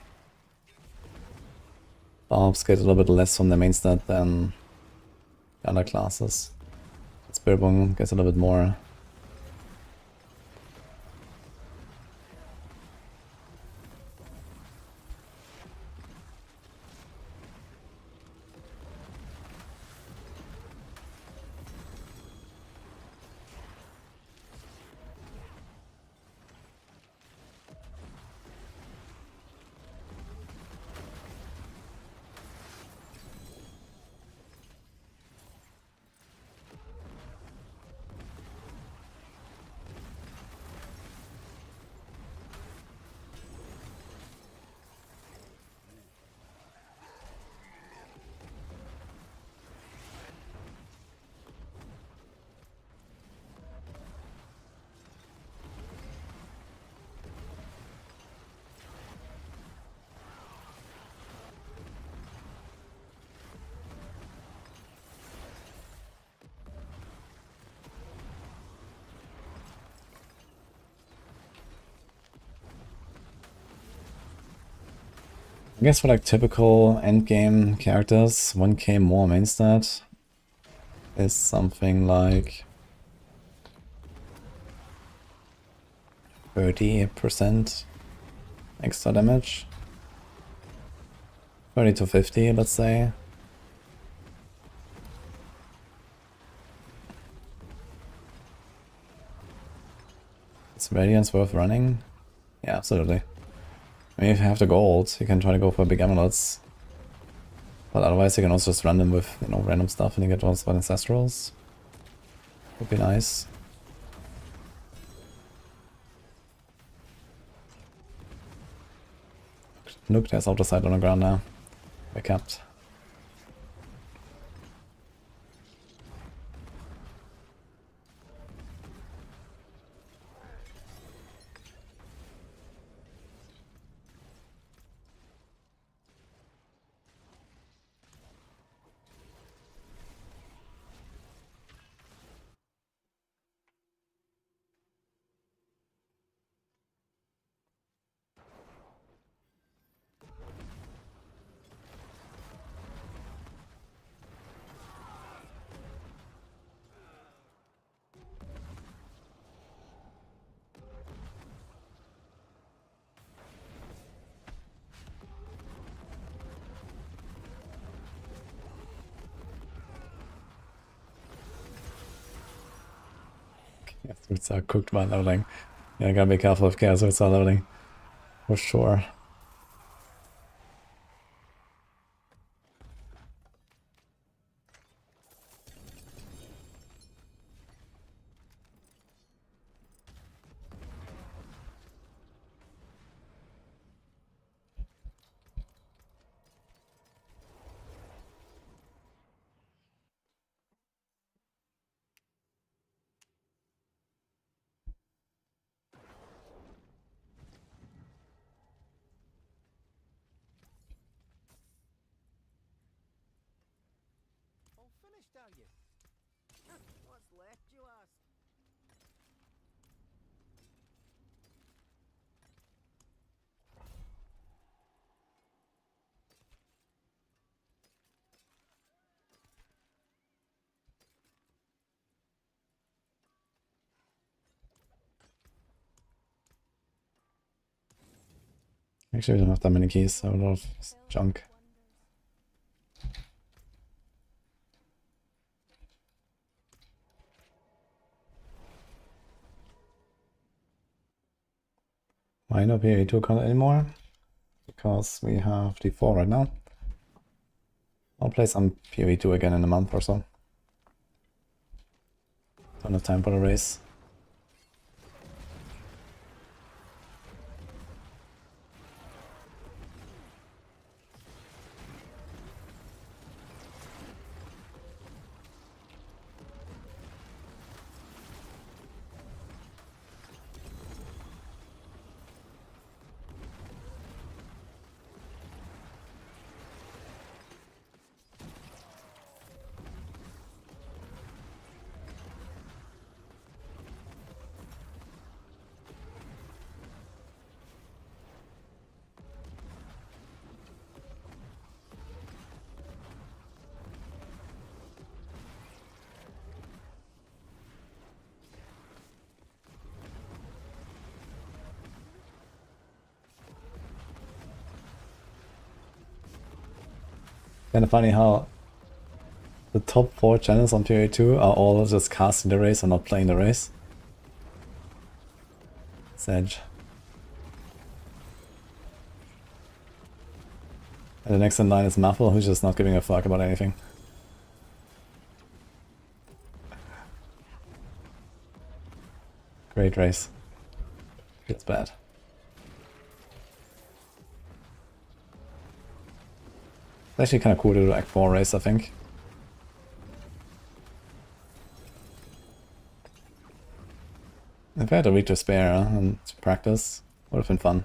[SPEAKER 1] Barbs get a little bit less from the main stat than the other classes. Spiritborn gets a little bit more. I guess for like typical endgame characters, 1k more main stat is something like 30% extra damage. 30 to 50, let's say. Is Radiance worth running? Yeah, absolutely. I mean, if you have the gold, you can try to go for big amulets. But otherwise you can also just run them with, you know, random stuff and you get also ancestrals. Would be nice. Nook, there's outer side on the ground now. We're capped. Yeah, suits are cooked by loading. Yeah, gotta be careful of chaos suits are loading. For sure.
[SPEAKER 5] All finished, are you? What's left, you ask?
[SPEAKER 1] Actually, we don't have that many keys, so a lot of junk. Why not PA2 count anymore? Because we have D4 right now. I'll play some PoE2 again in a month or so. Don't have time for the race. Kind of funny how the top 4 channels on PoE2 are all just casting the race and not playing the race. Sedge. And the next in line is Muffle, who's just not giving a fuck about anything. Great race. Feels bad. It's actually kind of cool to do Act 4 race, I think. If I had a week to spare and to practice, would have been fun.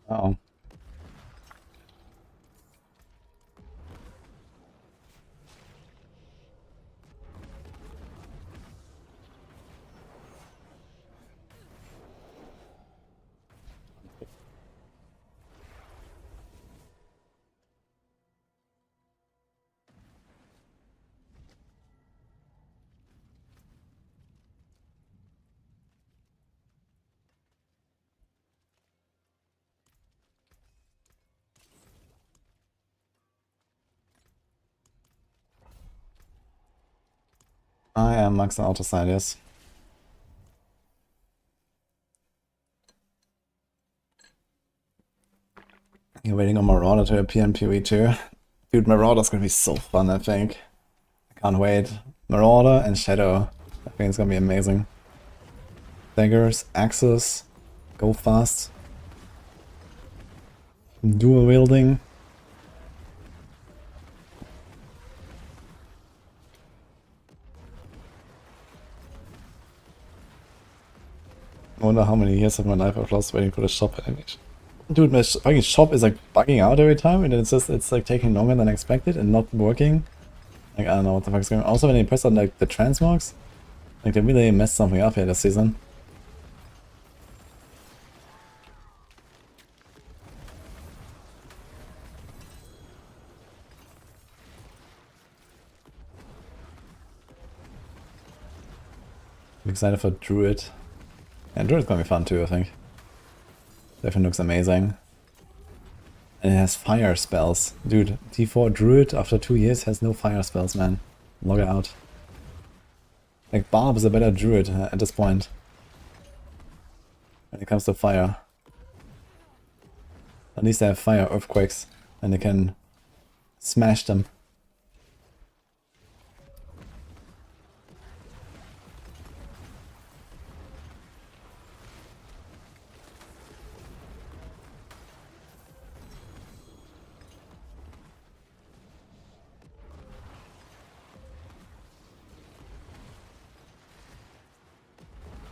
[SPEAKER 1] Oh. I am maxing out the side, yes. You're waiting on Marauder to appear in PoE2. Dude, Marauder's gonna be so fun, I think. I can't wait. Marauder and Shadow. I think it's gonna be amazing. Daggers, axes, go fast. Dual wielding. I wonder how many years of my life I've lost waiting for the shop animation. Dude, my fucking shop is like bugging out every time, and it's like taking longer than expected and not working. Like, I don't know what the fuck's going on. Also, when you press on like the transmogs, like they really messed something up here this season. I'm excited for Druid. And Druid's gonna be fun too, I think. Definitely looks amazing. And it has fire spells. Dude, D4 Druid after 2 years has no fire spells, man. Log it out. Like, Barb is a better Druid at this point. When it comes to fire. At least they have fire earthquakes. And they can smash them.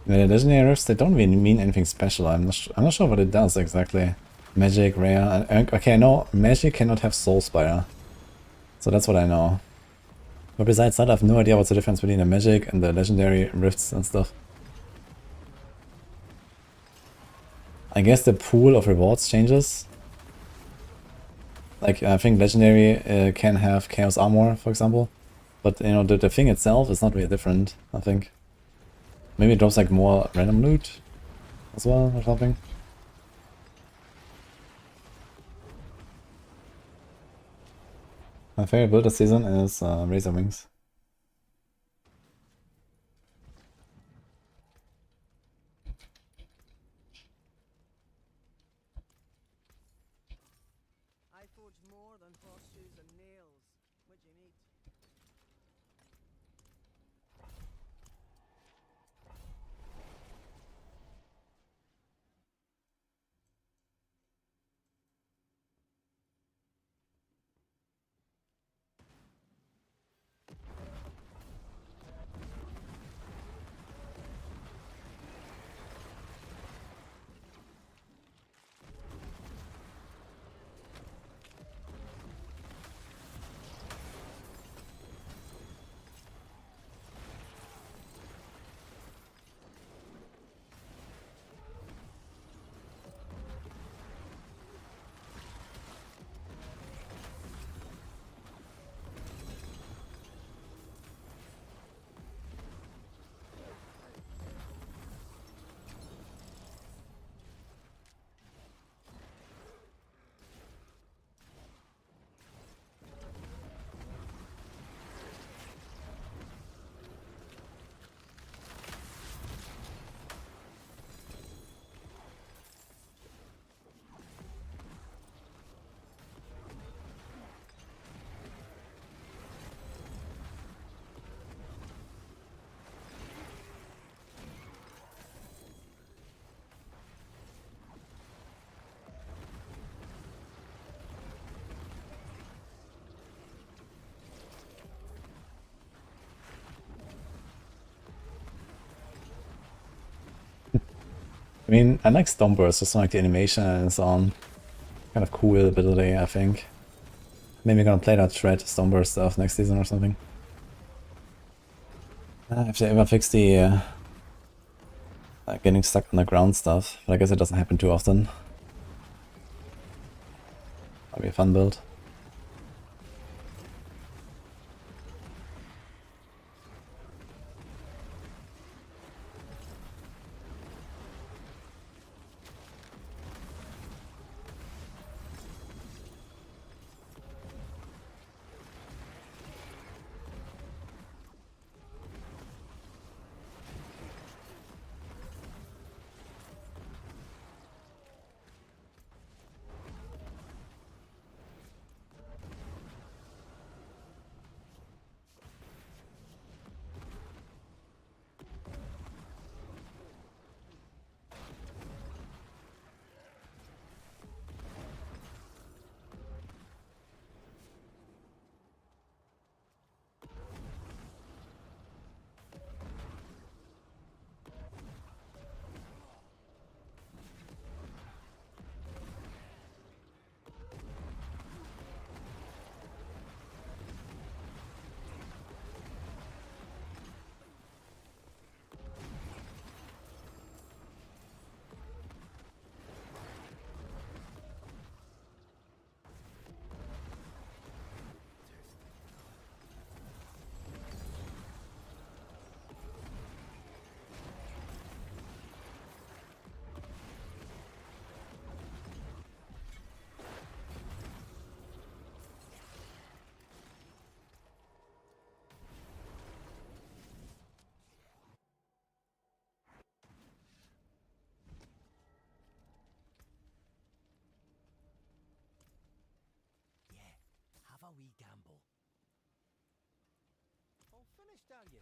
[SPEAKER 1] The legendary rifts, they don't really mean anything special. I'm not sure what it does exactly. Magic, rare. Okay, I know magic cannot have soul spire. So that's what I know. But besides that, I have no idea what's the difference between the magic and the legendary rifts and stuff. I guess the pool of rewards changes. Like, I think legendary can have chaos armor, for example. But, you know, the thing itself is not really different, I think. Maybe it drops like more random loot as well or something. My favorite build this season is Razor Wings.
[SPEAKER 5] I forge more than horseshoes and nails. What do you need?
[SPEAKER 1] I mean, I like Stoneburst, just like the animation and so on. Kind of cool ability, I think. Maybe gonna play that Shred Stoneburst stuff next season or something. If they ever fix the getting stuck on the ground stuff, but I guess it doesn't happen too often. That'll be a fun build.
[SPEAKER 3] Yeah, have a wee gamble. All finished, are you?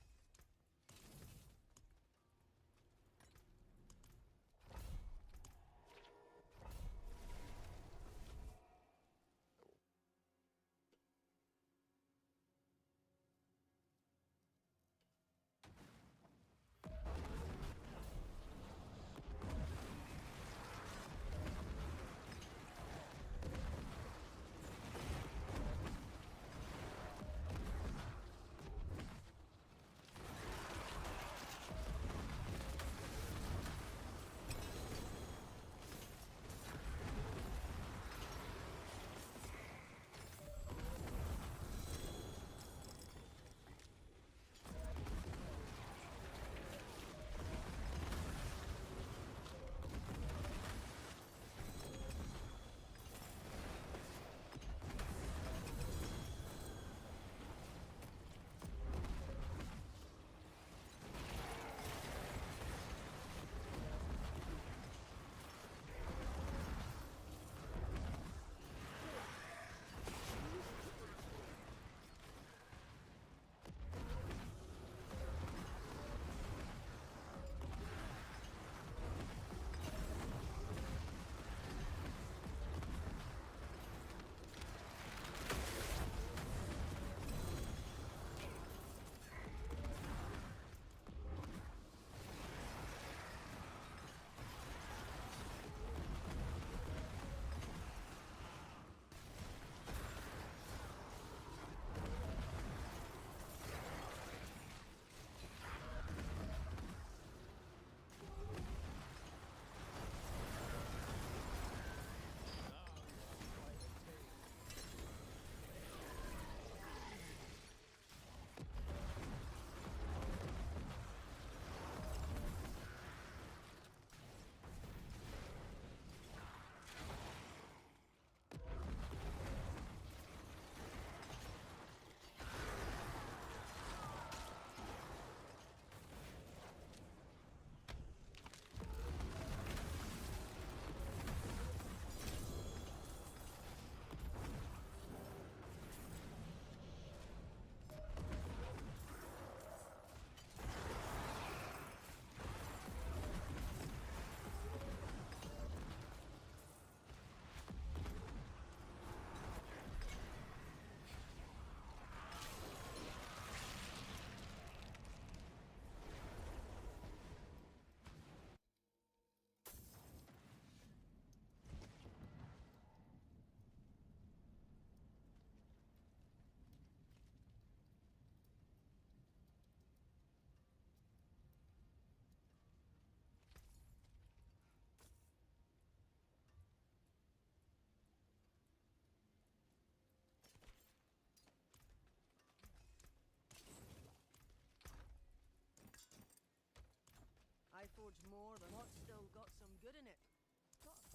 [SPEAKER 5] forge more than what's still got some good in it.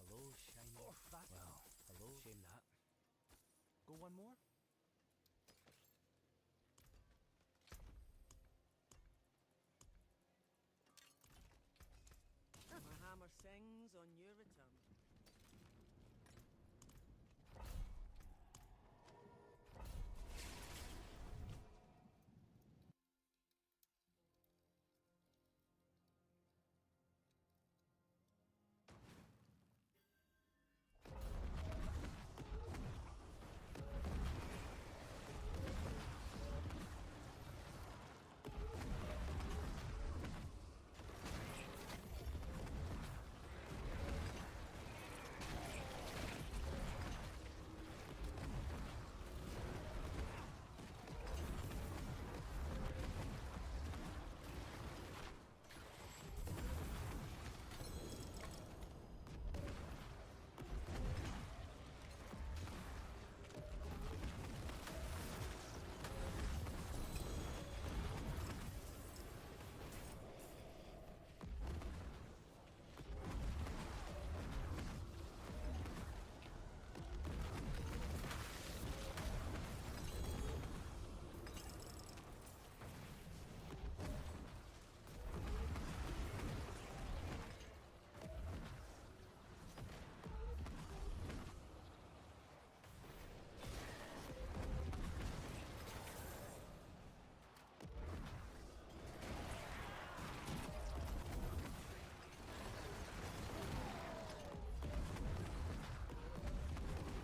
[SPEAKER 3] Hello, shiny. Well, hello. Shame that. Go one more?
[SPEAKER 5] My hammer sings on your return.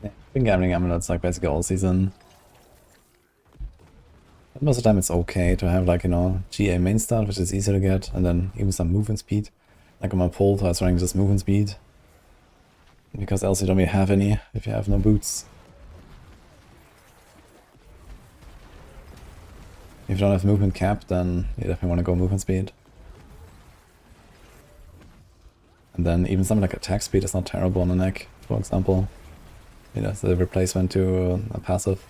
[SPEAKER 1] Yeah, I've been gambling amulets like basically all season. But most of the time it's okay to have like, you know, GA main start, which is easier to get, and then even some movement speed. Like on my pull, I was running just movement speed. Because else you don't really have any if you have no boots. If you don't have movement cap, then you definitely want to go movement speed. And then even something like attack speed is not terrible on the neck, for example. You know, the replacement to a passive.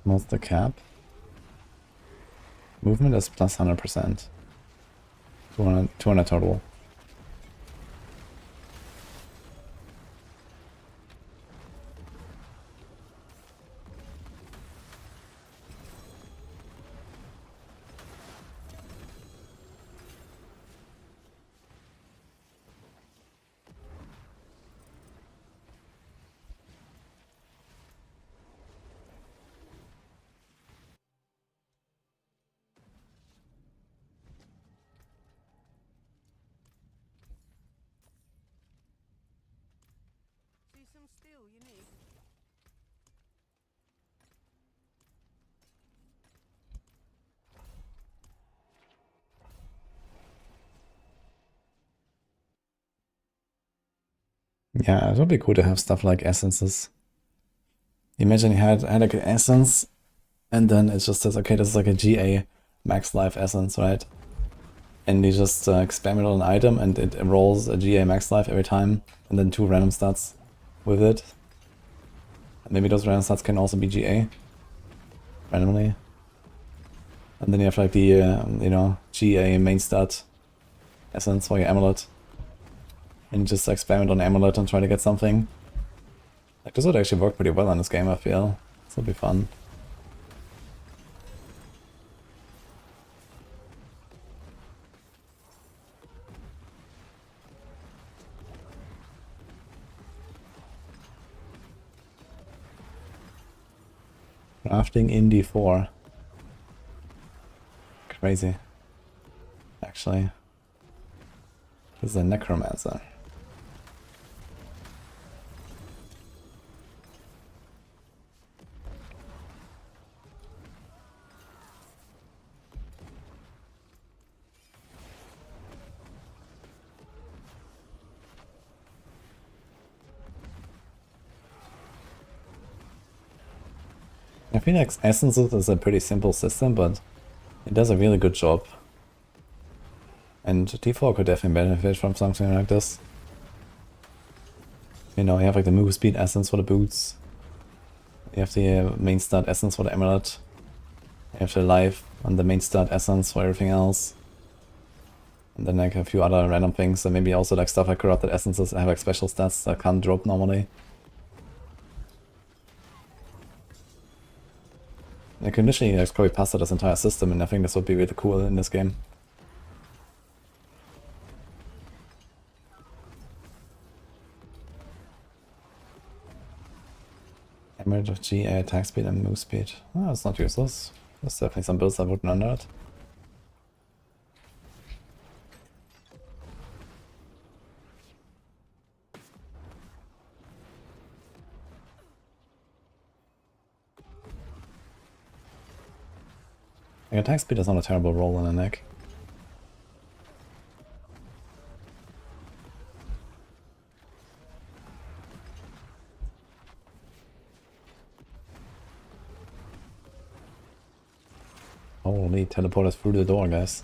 [SPEAKER 1] What's the cap? Movement is plus 100%. 200 total.
[SPEAKER 5] See some steel you need.
[SPEAKER 1] Yeah, it would be cool to have stuff like essences. Imagine you had like an essence, and then it just says, okay, this is like a GA max life essence, right? And you just spam it on an item, and it rolls a GA max life every time, and then 2 random stats with it. And maybe those random stats can also be GA randomly. And then you have like the, you know, GA main stat essence for your amulet. And you just like spam it on amulet and try to get something. Like this would actually work pretty well in this game, I feel. This would be fun. Crafting in D4. Crazy. Actually. This is a necromancer. I feel like Essences is a pretty simple system, but it does a really good job. And D4 could definitely benefit from something like this. You know, you have like the move speed essence for the boots. You have the main stat essence for the amulet. You have the life and the main stat essence for everything else. And then like a few other random things, and maybe also like stuff like corrupted essences that have like special stats that can't drop normally. I could initially like probably pass this entire system, and I think this would be really cool in this game. Emerald of GA attack speed and move speed. Oh, it's not useless. There's definitely some builds that wouldn't under it. Like, attack speed is not a terrible roll in a neck. Holy, teleport us through the door, guys.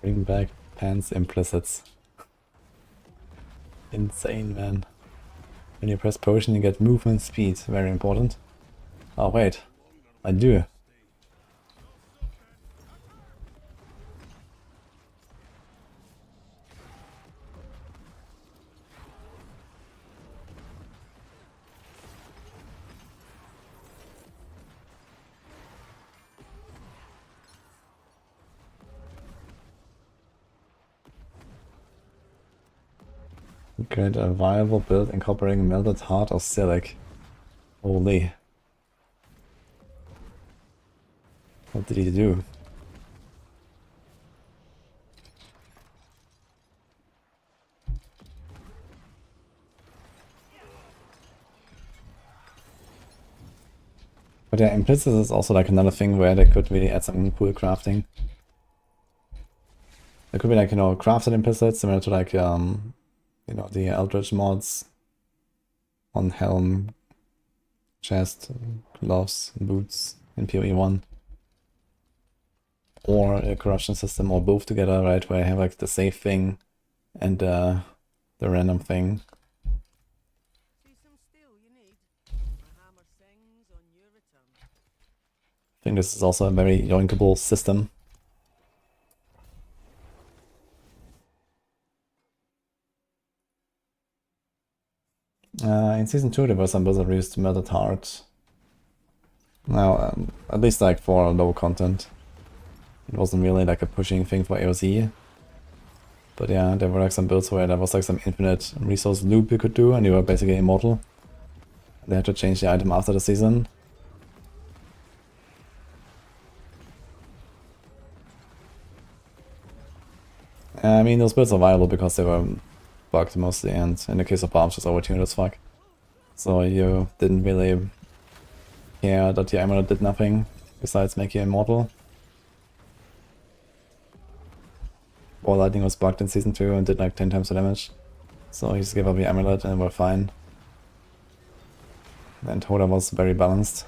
[SPEAKER 1] Bring back pants implicits. Insane, man. When you press potion, you get movement speed. Very important. Oh, wait. I do. Create a viable build incorporating melted heart of Silic. Holy. What did he do? But yeah, implicit is also like another thing where they could really add some cool crafting. There could be like, you know, crafted implicits similar to like, you know, the Eldritch mods on helm, chest, gloves, boots in PoE 1. Or a corruption system, or both together, right, where you have like the safe thing and the random thing.
[SPEAKER 5] See some steel you need. My hammer sings on your return.
[SPEAKER 1] I think this is also a very yoinkable system. In Season 2 there were some builds that used Melted Heart. Now, at least like for low content. It wasn't really like a pushing thing for AOC. But yeah, there were like some builds where there was like some infinite resource loop you could do and you were basically immortal. They had to change the item after the season. I mean, those builds are viable because they were bugged mostly, and in the case of Barb, just overtuned as fuck. So you didn't really care that your amulet did nothing besides make you immortal. Ball Lightning was bugged in Season 2 and did like 10 times the damage. So he just gave up the amulet and we're fine. And Hoda was very balanced.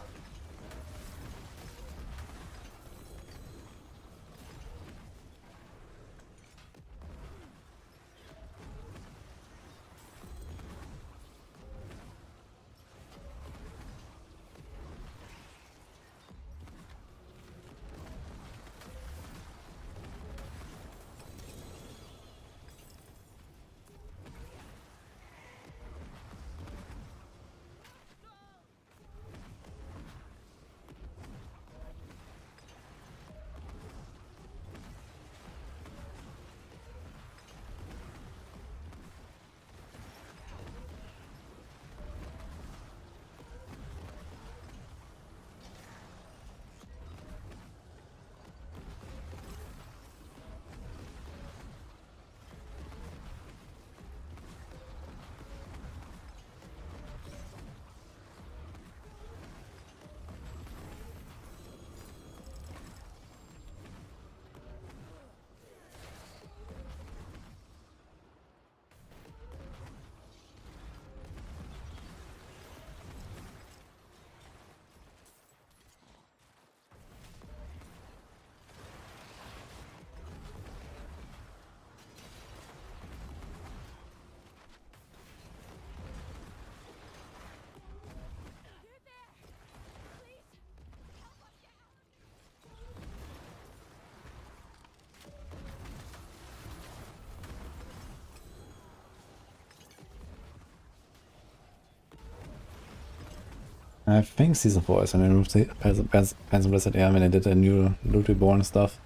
[SPEAKER 1] I think Season 4 is when they removed the Phantom Blizzard, yeah, when they did the new Reborn stuff.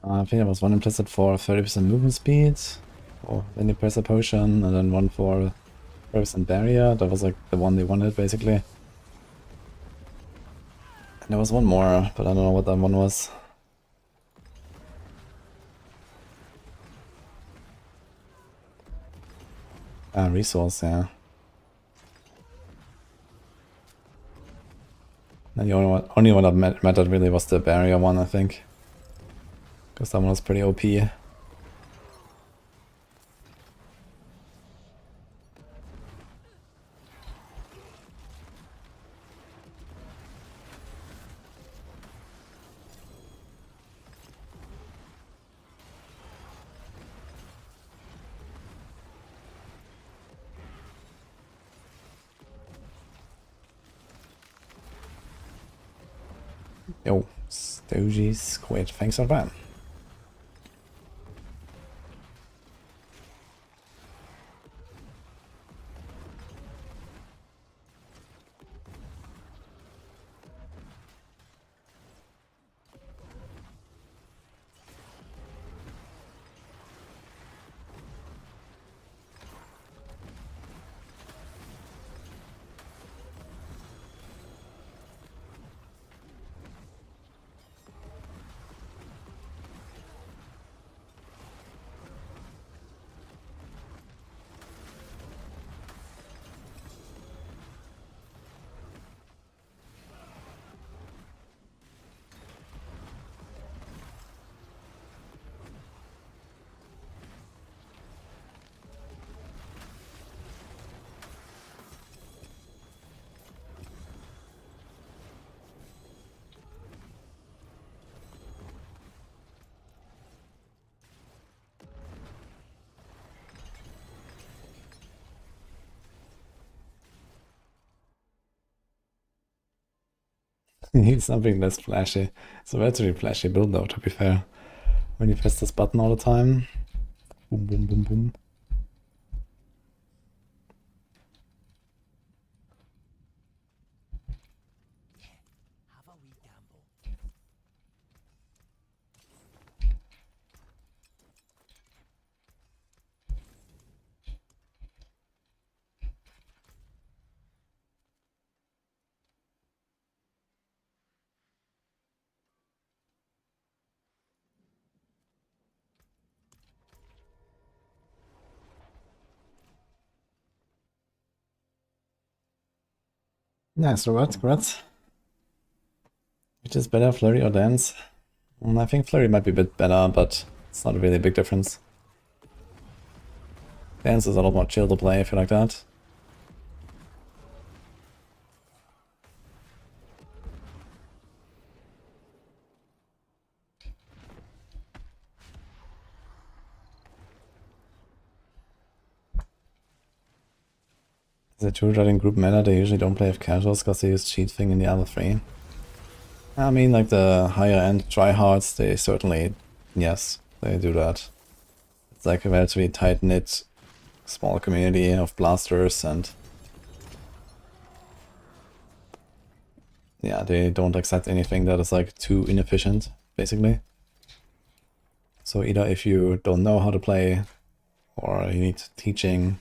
[SPEAKER 1] I think there was one implicit for 30% movement speed, or when you press a potion, and then one for 30% barrier. That was like the one they wanted, basically. And there was one more, but I don't know what that one was. Ah, resource, yeah. And the only one that mattered really was the barrier one, I think. Because that one was pretty OP. Yo, Stogie Squid, thanks for that. Need something less flashy. It's a relatively flashy build though, to be fair. When you press this button all the time. Boom, boom, boom, boom.
[SPEAKER 3] Have a wee gamble.
[SPEAKER 1] Nice, Robert, congrats. Which is better, Flurry or Dance? I think Flurry might be a bit better, but it's not really a big difference. Dance is a lot more chill to play if you like that. Is it true that in group meta they usually don't play with casuals because they use cheat thing in the other three? I mean, like the higher end tryhards, they certainly, yes, they do that. It's like a relatively tight-knit small community of blasters, and yeah, they don't accept anything that is like too inefficient, basically. So either if you don't know how to play, or you need teaching,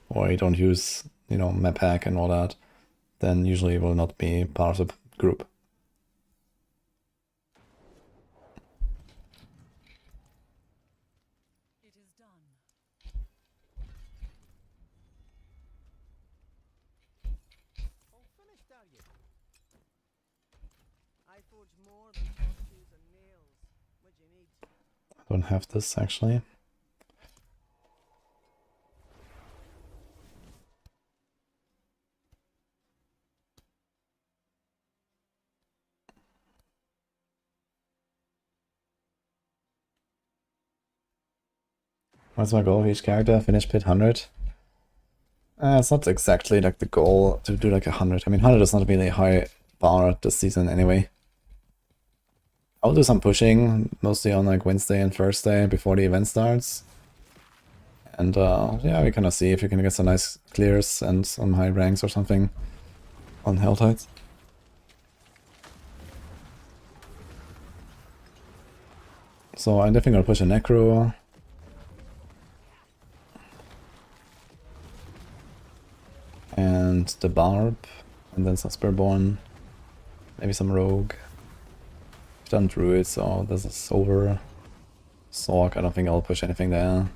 [SPEAKER 1] or you don't use, you know, map hack and all that, then usually you will not be part of the group.
[SPEAKER 5] It is done.
[SPEAKER 3] All finished, are you?
[SPEAKER 5] I forge more than horseshoes and nails. What do you need?
[SPEAKER 1] I don't have this actually. What's my goal for each character? Finish pit 100? It's not exactly like the goal to do like 100. I mean, 100 is not really a high bar this season anyway. I'll do some pushing, mostly on like Wednesday and Thursday before the event starts. And yeah, we kind of see if you can get some nice clears and some high ranks or something on Hell Tides. So I'm definitely gonna push a Necro. And the Barb, and then some Spiritborn, maybe some Rogue. I've done Druid, so this is over. Sorc, I don't think I'll push anything there.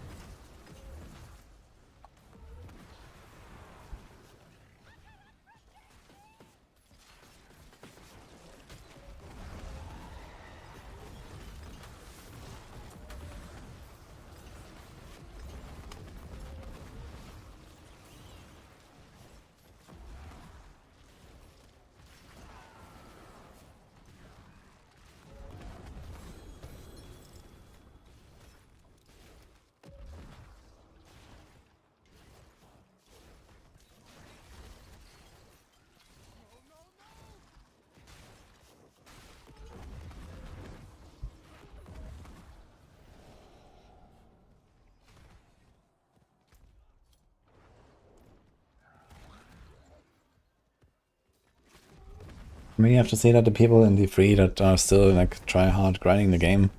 [SPEAKER 1] I mean, you have to say that the people in the free that are still like try hard grinding the game,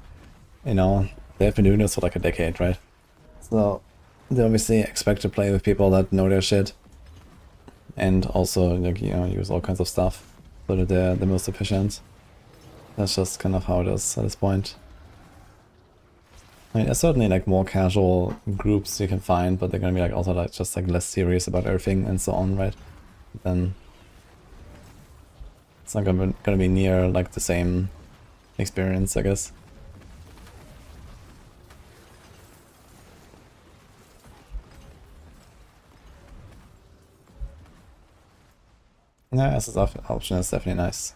[SPEAKER 1] you know, they've been doing this for like a decade, right? So they obviously expect to play with people that know their shit, and also like, you know, use all kinds of stuff so that they're the most efficient. That's just kind of how it is at this point. I mean, there's certainly like more casual groups you can find, but they're gonna be like also like just like less serious about everything and so on, right? Then it's not gonna be near like the same experience, I guess. Yeah, SS option is definitely nice.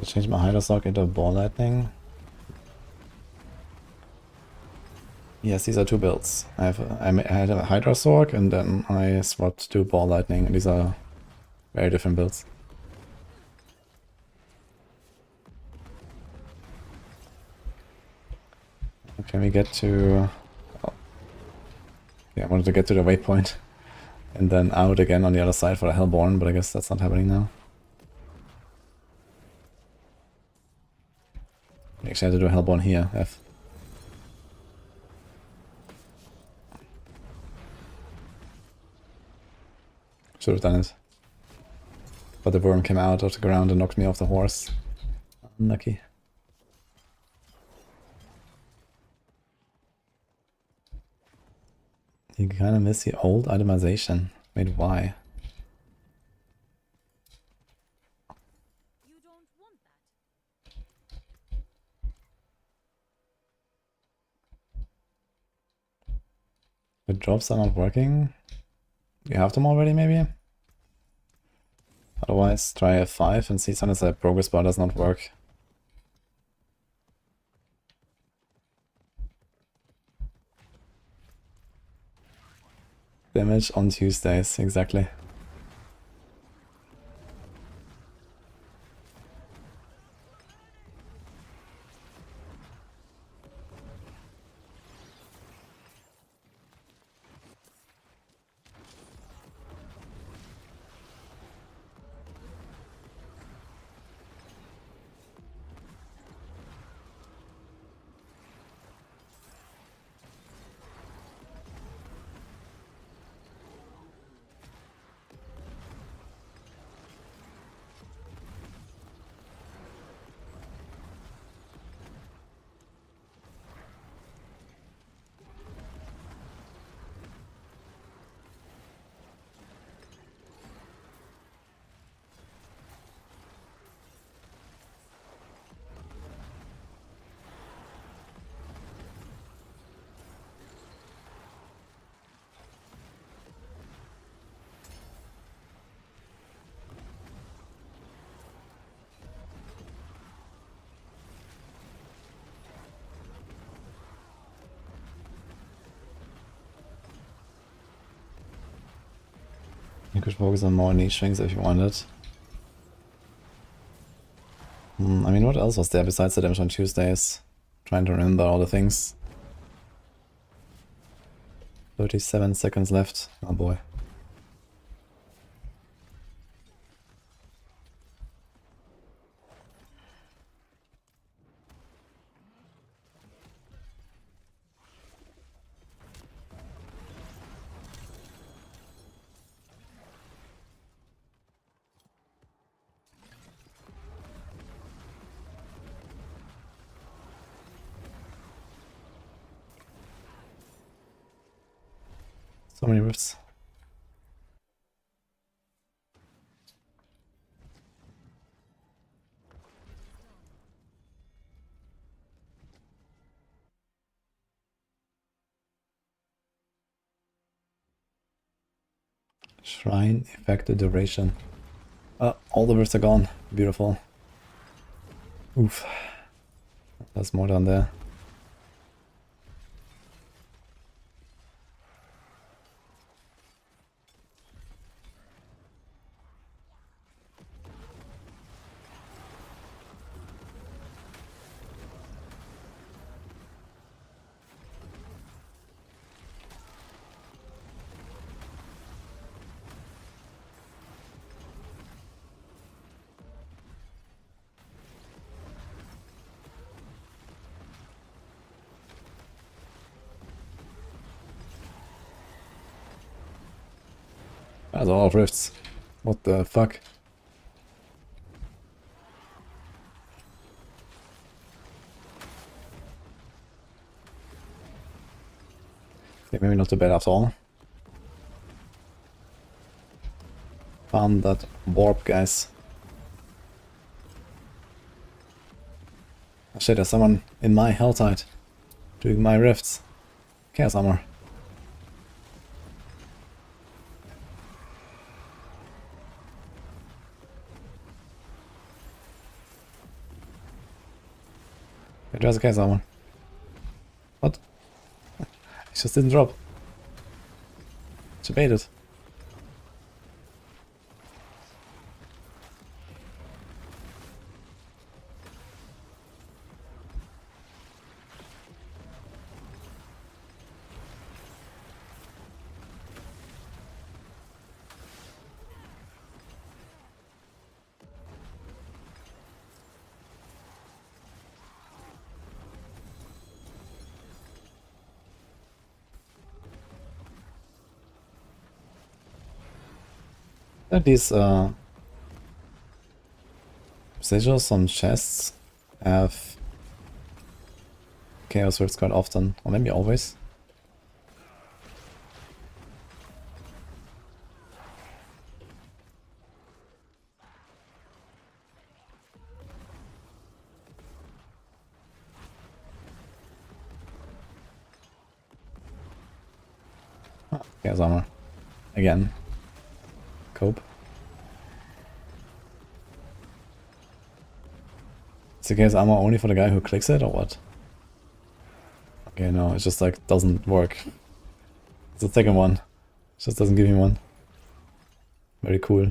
[SPEAKER 1] Change my Hydra Sorc into a Ball Lightning. Yes, these are two builds. I had a Hydra Sorc and then I swapped to Ball Lightning, and these are very different builds. Can we get to... Oh. Yeah, I wanted to get to the waypoint and then out again on the other side for the Hellborn, but I guess that's not happening now. Actually, I have to do a Hellborn here, F. Should have done it. But the worm came out of the ground and knocked me off the horse. Unlucky. You kinda miss the old itemization. Wait, why?
[SPEAKER 4] You don't want that.
[SPEAKER 1] The drops are not working? You have them already, maybe? Otherwise, try F5 and see sometimes that progress bar does not work. damage on Tuesdays, exactly. You could focus on more niche things if you wanted. I mean, what else was there besides the damage on Tuesdays? Trying to remember all the things. 37 seconds left. Oh boy. So many rifts. Shrine effective duration. All the rifts are gone. Beautiful. Oof. There's more down there. That's a lot of rifts. What the fuck? Okay, maybe not too bad after all. Found that Barb, guys. Oh shit, there's someone in my Helltide doing my rifts. Chaos armor. It was a chaos armor. What? It just didn't drop. She baited. These sigils on chests have chaos words quite often, or maybe always. Chaos armor. Again. Cope. Is the chaos armor only for the guy who clicks it, or what? Okay, no, it just like doesn't work. It's the second one. Just doesn't give me one. Very cool.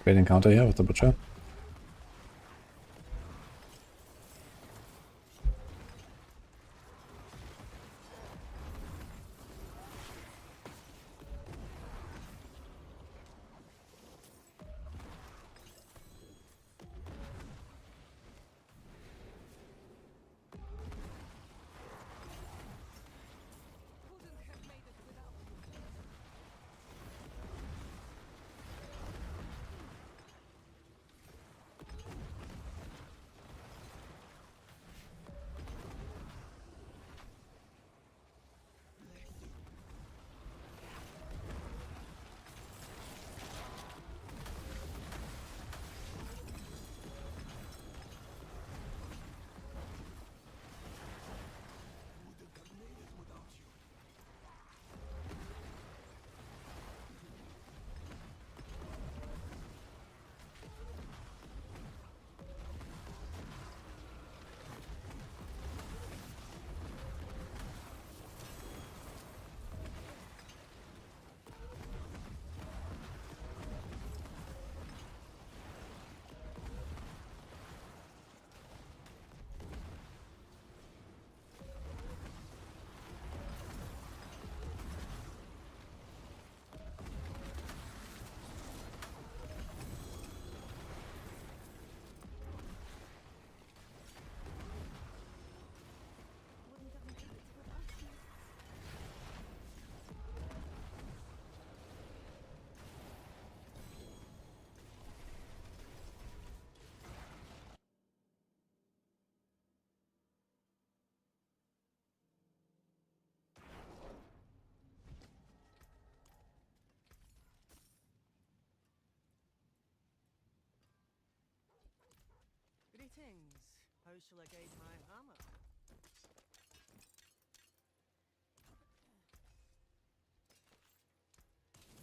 [SPEAKER 1] Great encounter here with the Butcher.
[SPEAKER 5] Greetings. How shall I guide my hammer?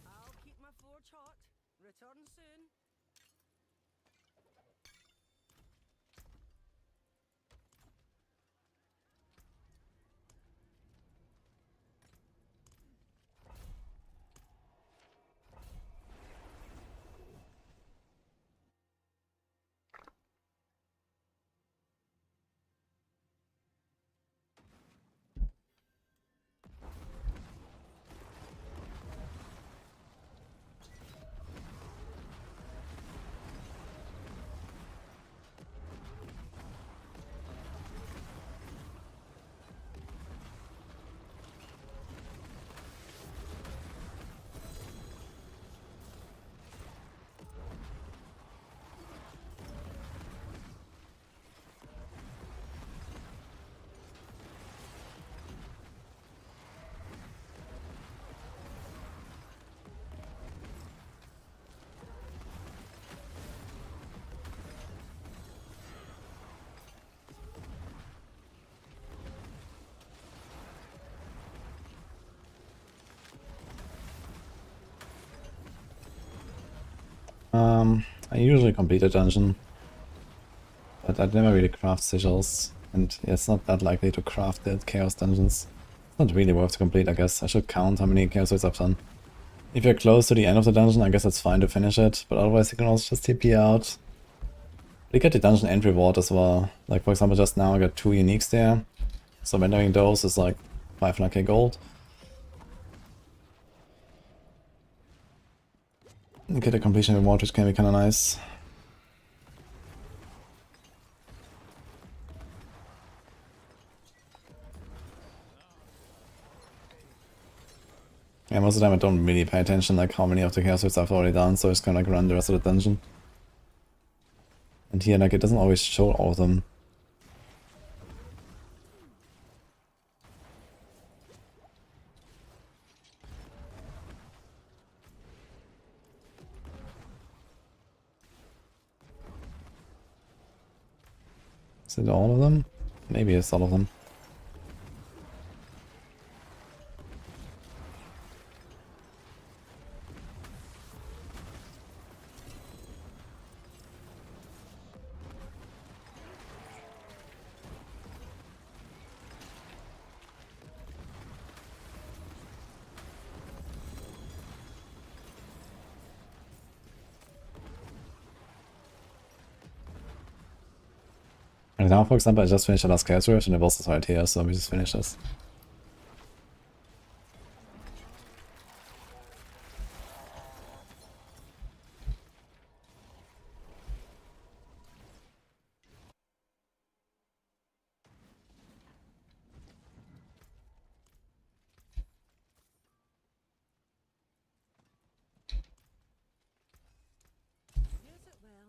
[SPEAKER 5] I'll keep my forge hot. Return soon.
[SPEAKER 1] I usually complete a dungeon, but I never really craft sigils, and yeah, it's not that likely to craft the chaos dungeons. It's not really worth to complete, I guess. I should count how many chaos raids I've done. If you're close to the end of the dungeon, I guess it's fine to finish it, but otherwise you can also just TP out. You get the dungeon end reward as well. Like for example, just now I got 2 uniques there, so rendering those is like 500k gold. You get a completion reward, which can be kinda nice. Yeah, most of the time I don't really pay attention like how many of the chaos raids I've already done, so I just kinda like run the rest of the dungeon. And here like it doesn't always show all of them. Is it all of them? Maybe it's all of them. And now, for example, I just finished the last chaos rift and the boss is right here, so we just finish this.
[SPEAKER 5] Use it well.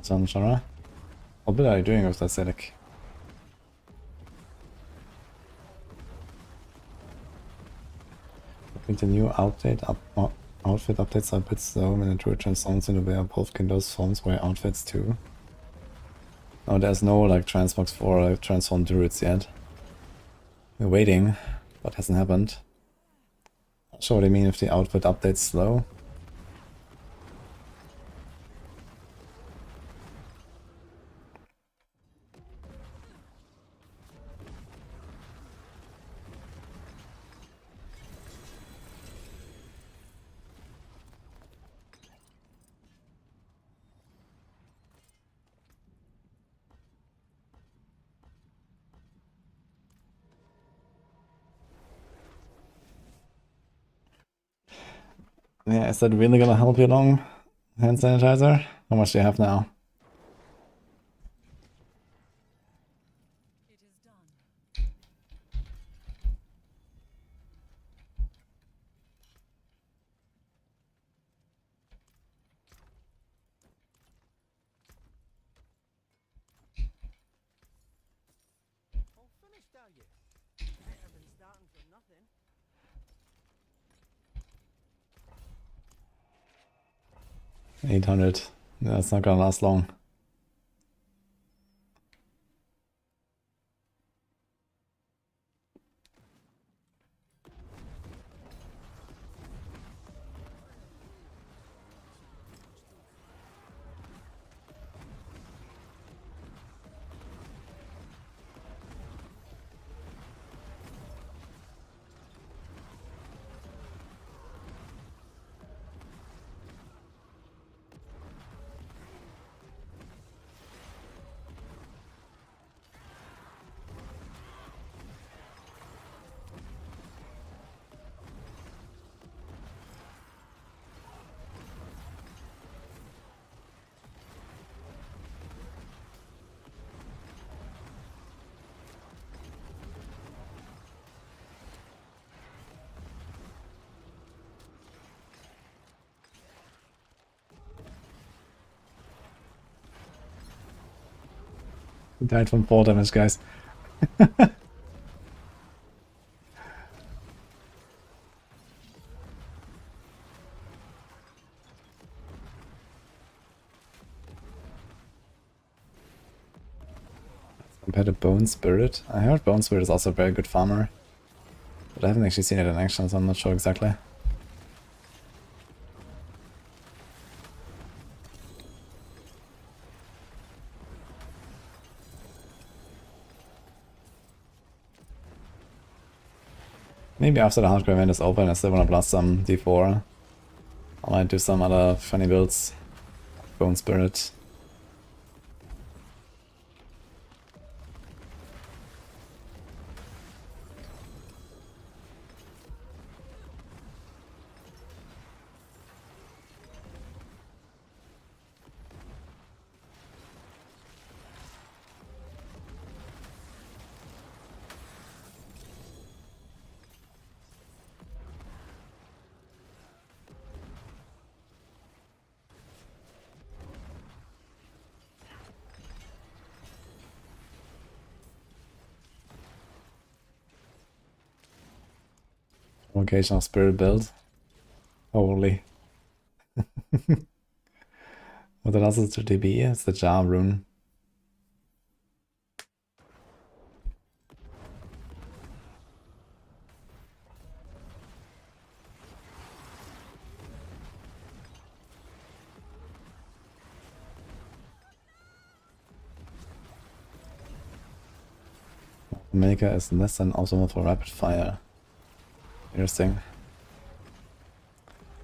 [SPEAKER 1] Sunshara. What bit are you doing with that aesthetic? I think the new outfit updates are a bit slow when a druid transforms into where both can those forms wear outfits too. Oh, there's no like transbox for like, transformed druids yet. We're waiting, but hasn't happened. Not sure what I mean if the outfit update's slow. Yeah, is that really gonna help you along? Hand sanitizer? How much do you have now?
[SPEAKER 5] It is done. All finished, are you? Better than starting from nothing.
[SPEAKER 1] 800. That's not gonna last long. He died from 4 damage, guys. Compared to Bone Spirit. I heard Bone Spirit is also a very good farmer. But I haven't actually seen it in action, so I'm not sure exactly. Maybe after the hardcore event is over and I still wanna blast some D4. I might do some other funny builds. Bone Spirit. Occasional spirit build. Holy. What else is to DB? It's the Jar rune. Maker is less than optimal for rapid fire. Interesting.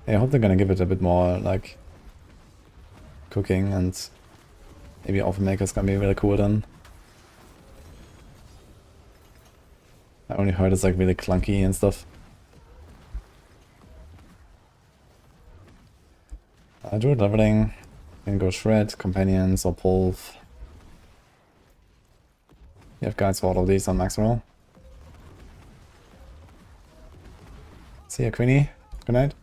[SPEAKER 1] Yeah, I hope they're gonna give it a bit more, like, cooking, and maybe Maker's gonna be really cool then. I only heard it's like really clunky and stuff. Druid leveling. Can go Shred, Companions, or Pulve. You have guides for all of these on Maxroll. See ya, Queenie. Good night.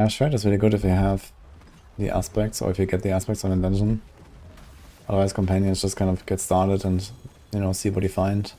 [SPEAKER 1] Shred is really good if you have the aspects, or if you get the aspects on a dungeon. Otherwise, companions just kind of get started and, you know, see what you find.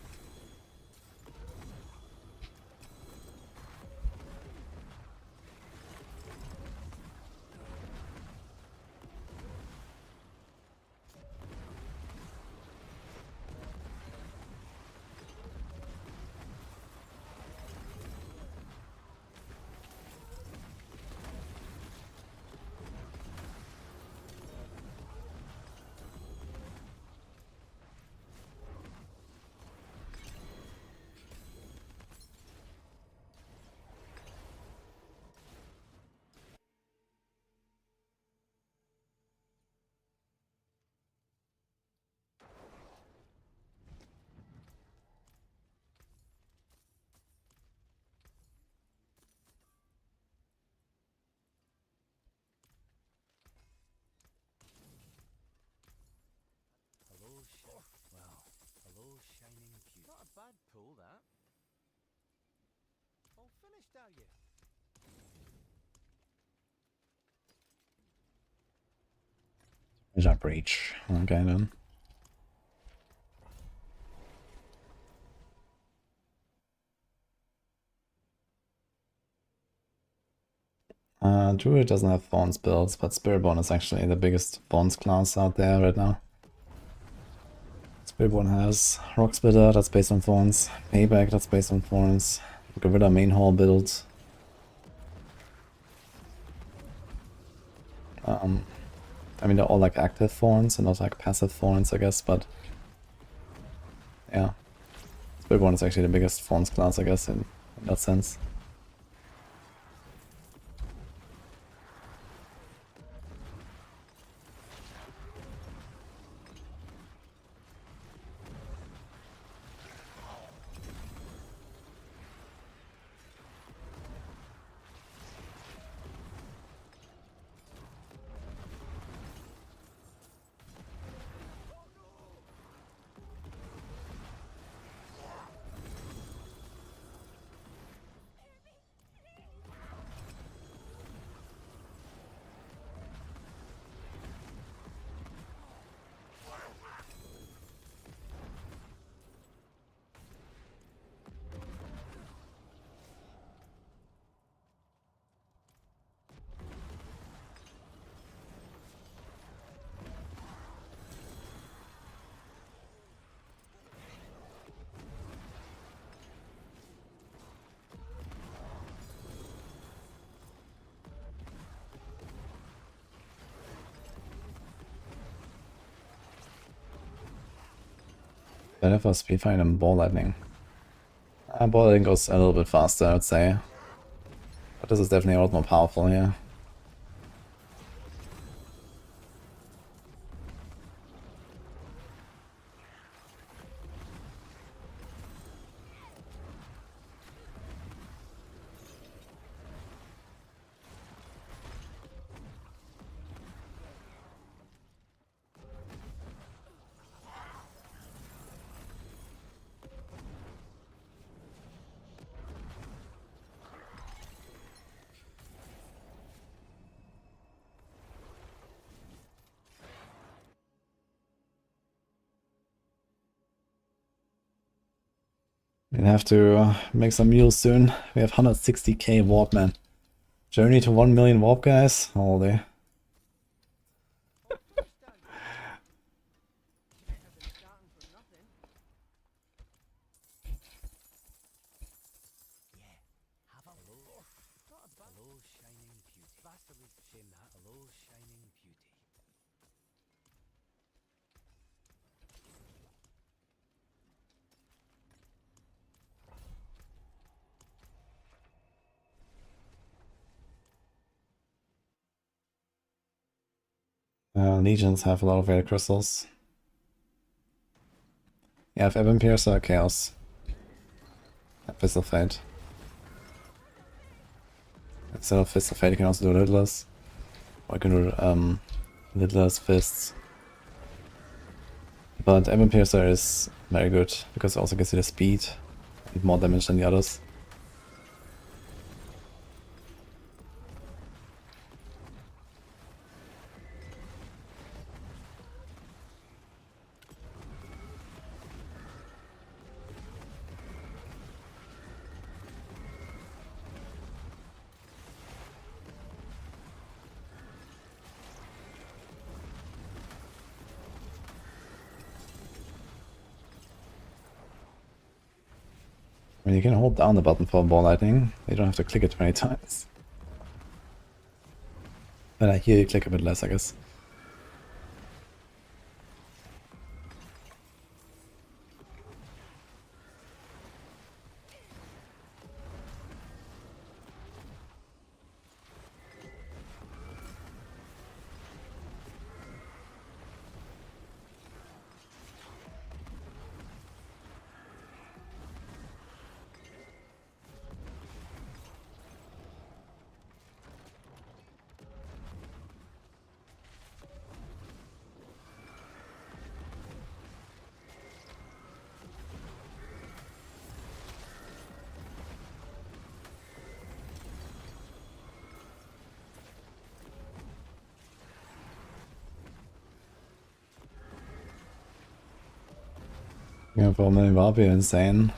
[SPEAKER 3] shining beauty. Not a bad pull, that. All finished, are you?
[SPEAKER 1] There's our breach. Okay then. Druid doesn't have Thorns builds, but Spiritborn is actually the biggest Thorns class out there right now. Spiritborn has Rock Splitter, that's based on Thorns, Payback, that's based on Thorns, Gorilla Main Hall build. I mean, they're all like active Thorns and not like passive Thorns, I guess, but yeah. Spiritborn is actually the biggest Thorns class, I guess, in that sense. Better for Speed Fight and Ball Lightning. Ball Lightning goes a little bit faster, I would say. But this is definitely a lot more powerful here. We'll have to make some mules soon. We have 160k warp, man. Journey to 1 million warp, guys. Holy. Legions have a lot of Vader crystals. Yeah, if Ebon Piercer, Chaos. Fist of Fate. Instead of Fist of Fate, you can also do Lidless. Or you can do Lidless Fists. But Ebon Piercer is very good because it also gives you the speed and more damage than the others. I mean, you can hold down the button for Ball Lightning. You don't have to click it many times. But here you click a bit less, I guess. Yeah, for a million Barb, you're insane.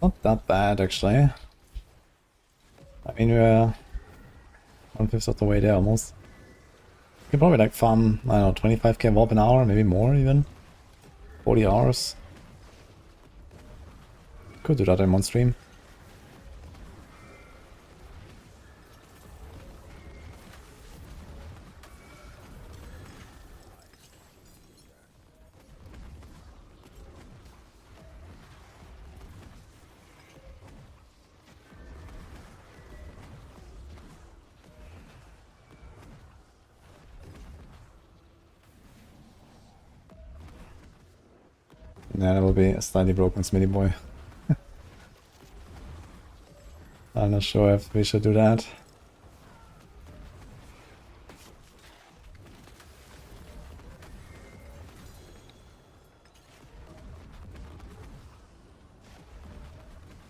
[SPEAKER 1] Not that bad, actually. I mean, we're 1/5 of the way there almost. You can probably like farm, I don't know, 25k warp an hour, maybe more even. 40 hours. Could do that in one stream. Yeah, that will be a slightly broken Smitty boy. I'm not sure if we should do that.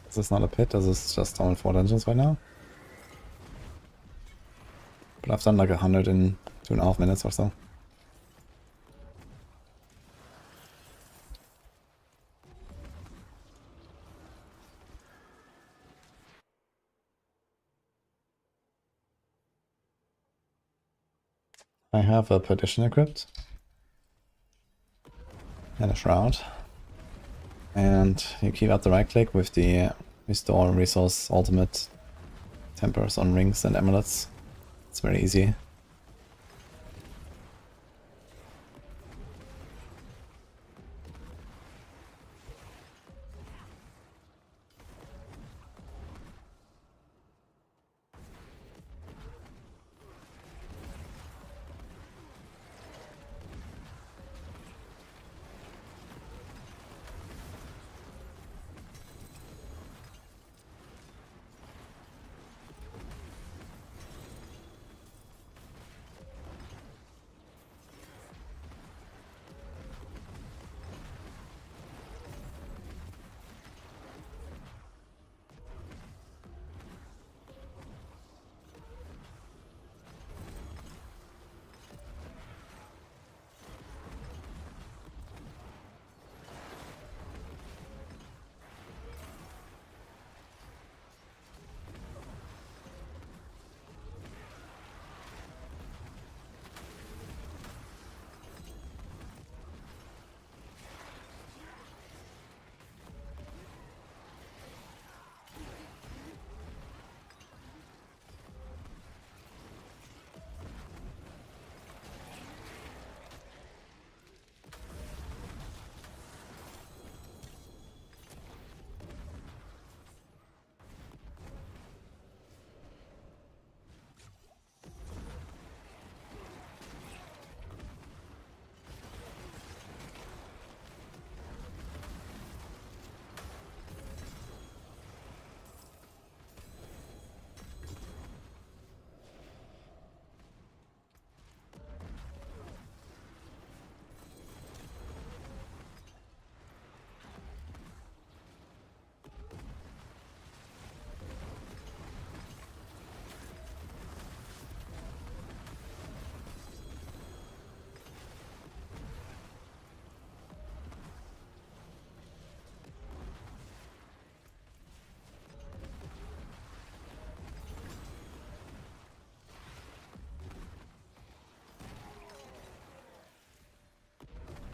[SPEAKER 1] This is not a pit, this is just only 4 dungeons right now. But I've done like 100 in 2.5 minutes or so. I have a Perdition equipped. And a Shroud. And you keep up the right click with the Restore Resource Ultimate Tempers on rings and amulets. It's very easy.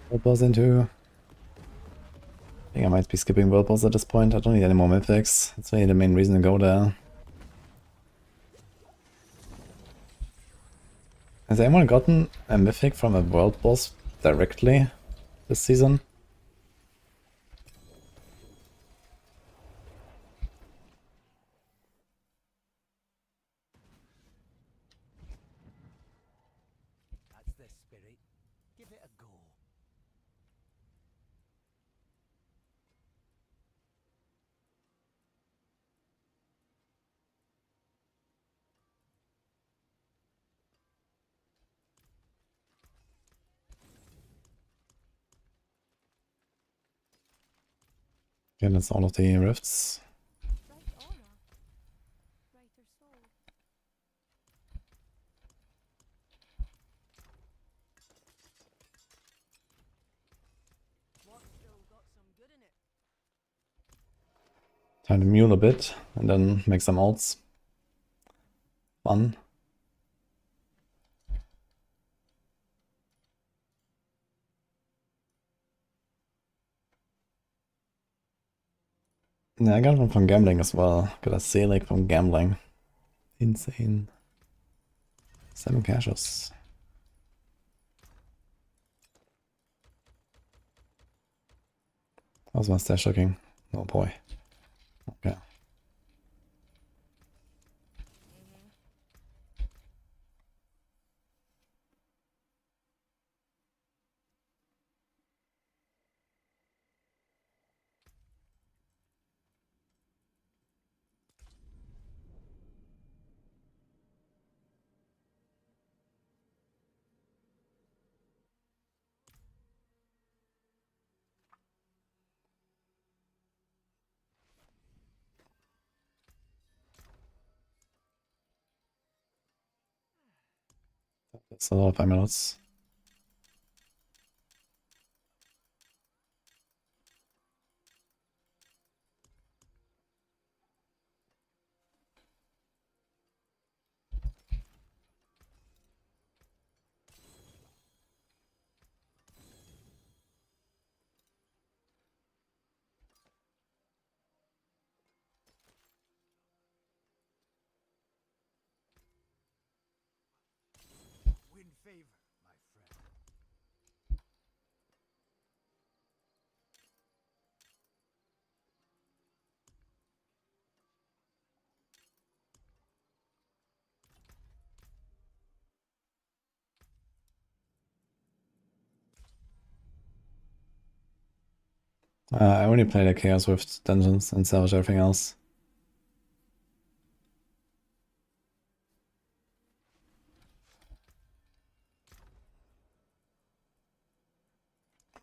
[SPEAKER 1] World Boss into. I think I might be skipping World Boss at this point. I don't need any more mythics. That's really the main reason to go there. Has anyone gotten a mythic from a World Boss directly this season?
[SPEAKER 3] That's the spirit. Give it a go.
[SPEAKER 1] Yeah, that's all of the rifts.
[SPEAKER 4] Right honor. Writer soul.
[SPEAKER 5] What still got some
[SPEAKER 1] Time to mule a bit and then make some ults. Fun. Yeah, I got one from gambling as well. Got a Selig from gambling. Insane. 7 casuals. How's my stash looking? Oh boy. Okay. That's a lot of 5 minutes.
[SPEAKER 3] Win favor, my friend.
[SPEAKER 1] I only play the Chaos with dungeons and salvage everything else.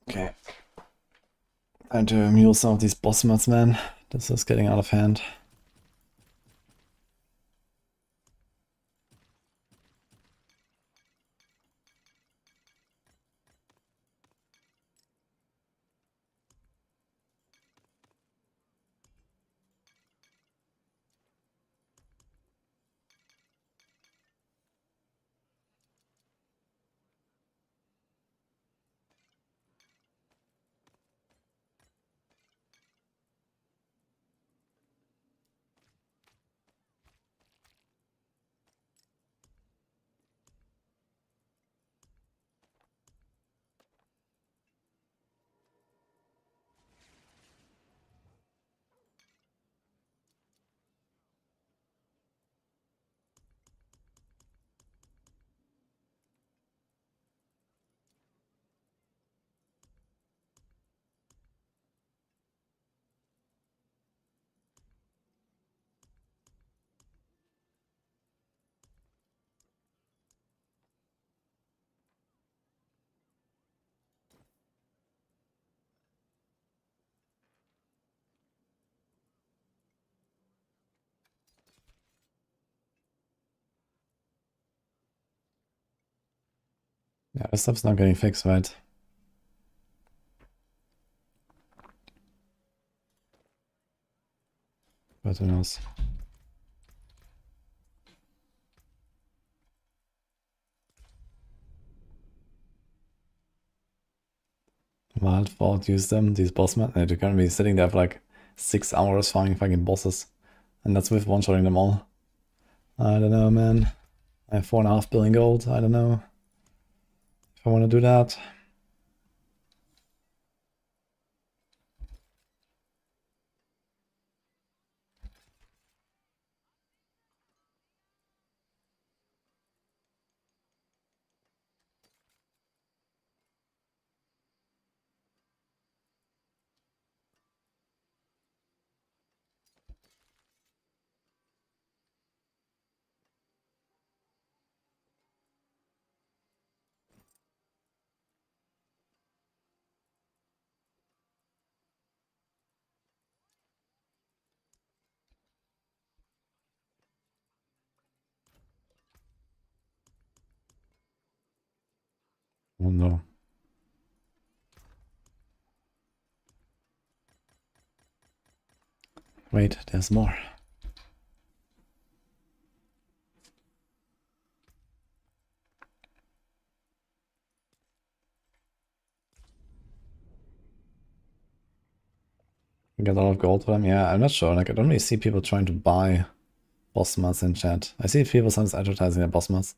[SPEAKER 1] Okay. Time to mule some of these boss mods, man. This is getting out of hand. Yeah, this stuff's not getting fixed, right? But who knows? Wild Fault, use them, these boss men. They're gonna be sitting there for like 6 hours farming fucking bosses. And that's with one-shotting them all. I don't know, man. I have 4.5 billion gold. I don't know if I want to do that. Oh no. Wait, there's more. You get a lot of gold for them? Yeah, I'm not sure. Like, I don't really see people trying to buy boss mods in chat. I see people sometimes advertising their boss mods.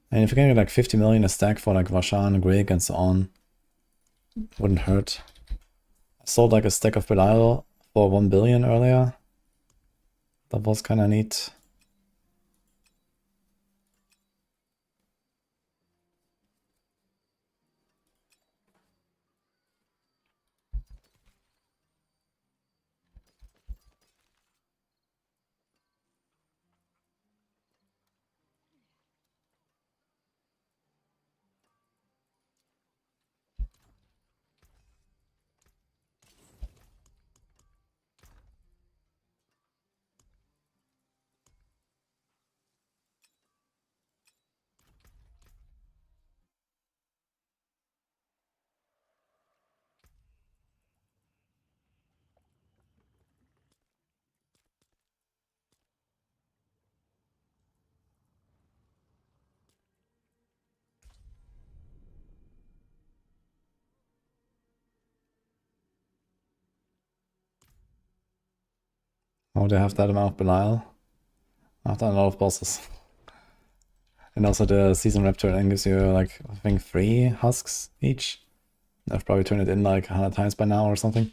[SPEAKER 1] And if you can get like 50 million a stack for like Vashan, Grig, and so on, wouldn't hurt. I sold like a stack of Belial for 1 billion earlier. That was kind of neat. Oh, they have that amount of Belial. I've done a lot of bosses. And also the Season Raptor then gives you like, I think 3 husks each. I've probably turned it in like 100 times by now or something.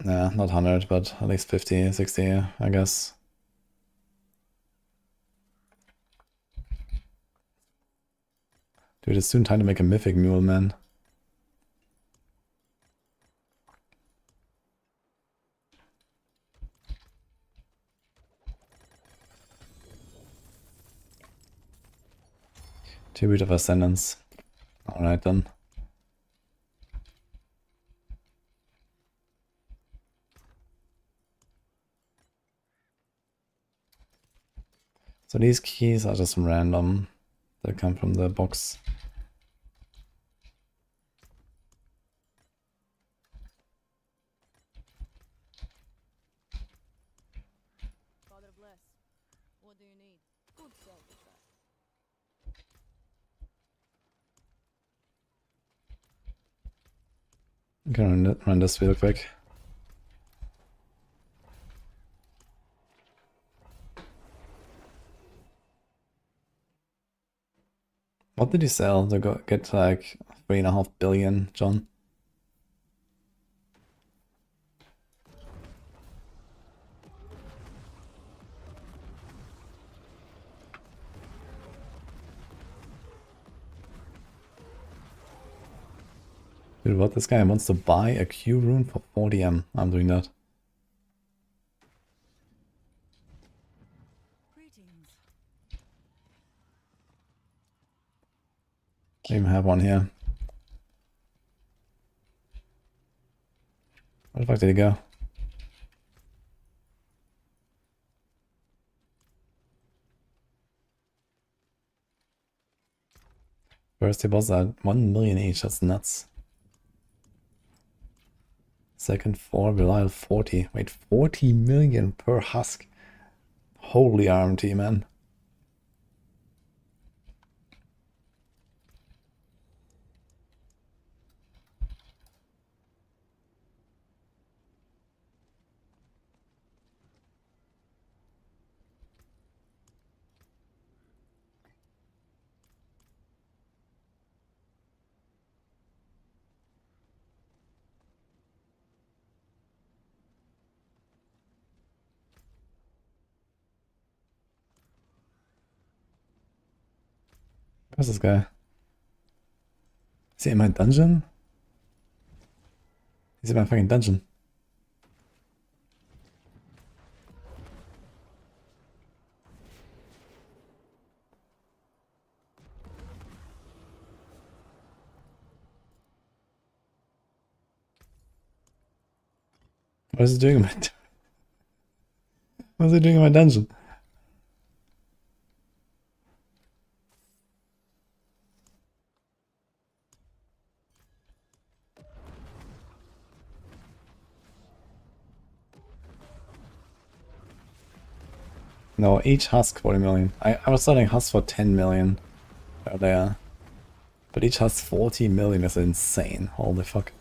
[SPEAKER 1] Nah, not 100, but at least 50, 60, I guess. Dude, it's soon time to make a mythic mule, man. Tribute of Ascendance. Alright then. So these keys are just random. They come from the box.
[SPEAKER 5] Father bless. What do you need? Good self-respect.
[SPEAKER 1] I'm gonna run this real quick. What did you sell to get like 3.5 billion, John? Dude, what? This guy wants to buy a Q rune for 40M. I'm doing that.
[SPEAKER 5] Greetings.
[SPEAKER 1] I even have one here. Where the fuck did he go? First he was at 1 million each, that's nuts. Second 4, Belial 40. Wait, 40 million per husk. Holy RMT, man. Where's this guy? Is he in my dungeon? He's in my fucking dungeon. What is he doing in my What is he doing in my dungeon? No, each husk 40 million. I was selling husks for 10 million earlier. But each husk 40 million is insane. Holy fuck.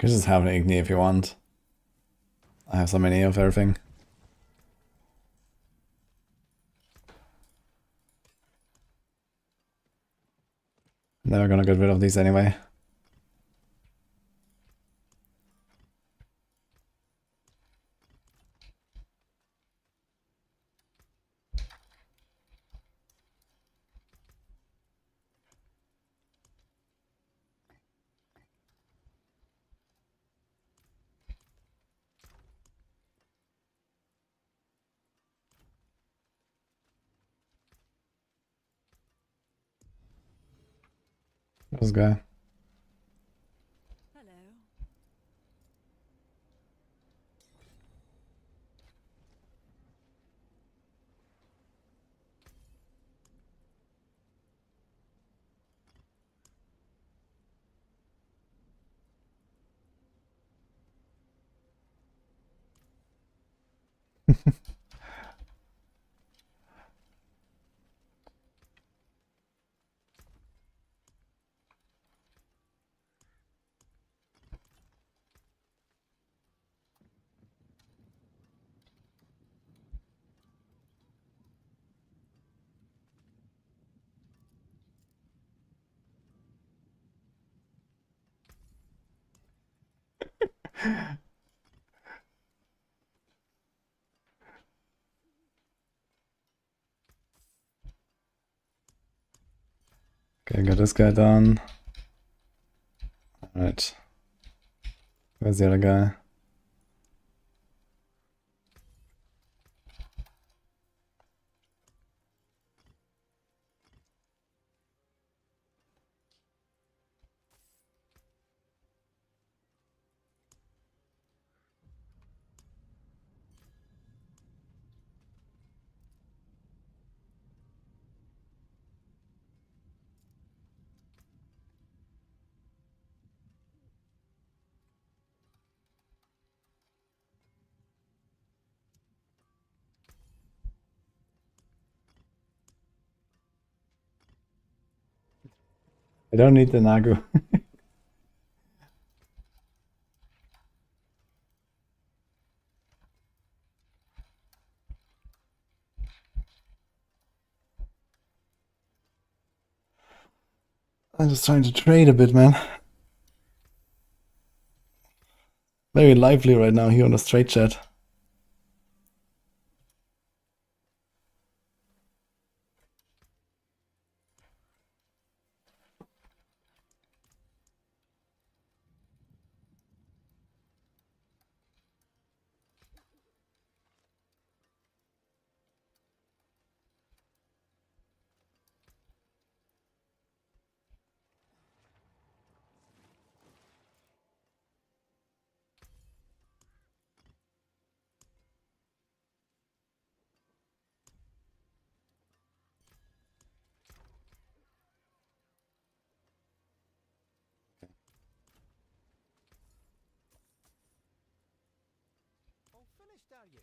[SPEAKER 1] You can just have an Igni if you want. I have so many of everything. Never gonna get rid of these anyway. This guy.
[SPEAKER 5] Hello. Okay, got this guy done. Alright. Where's the other guy? I don't need the Nagu.
[SPEAKER 1] I'm just trying to trade a bit, man. Very lively right now here on the straight chat.
[SPEAKER 3] All finished, are you?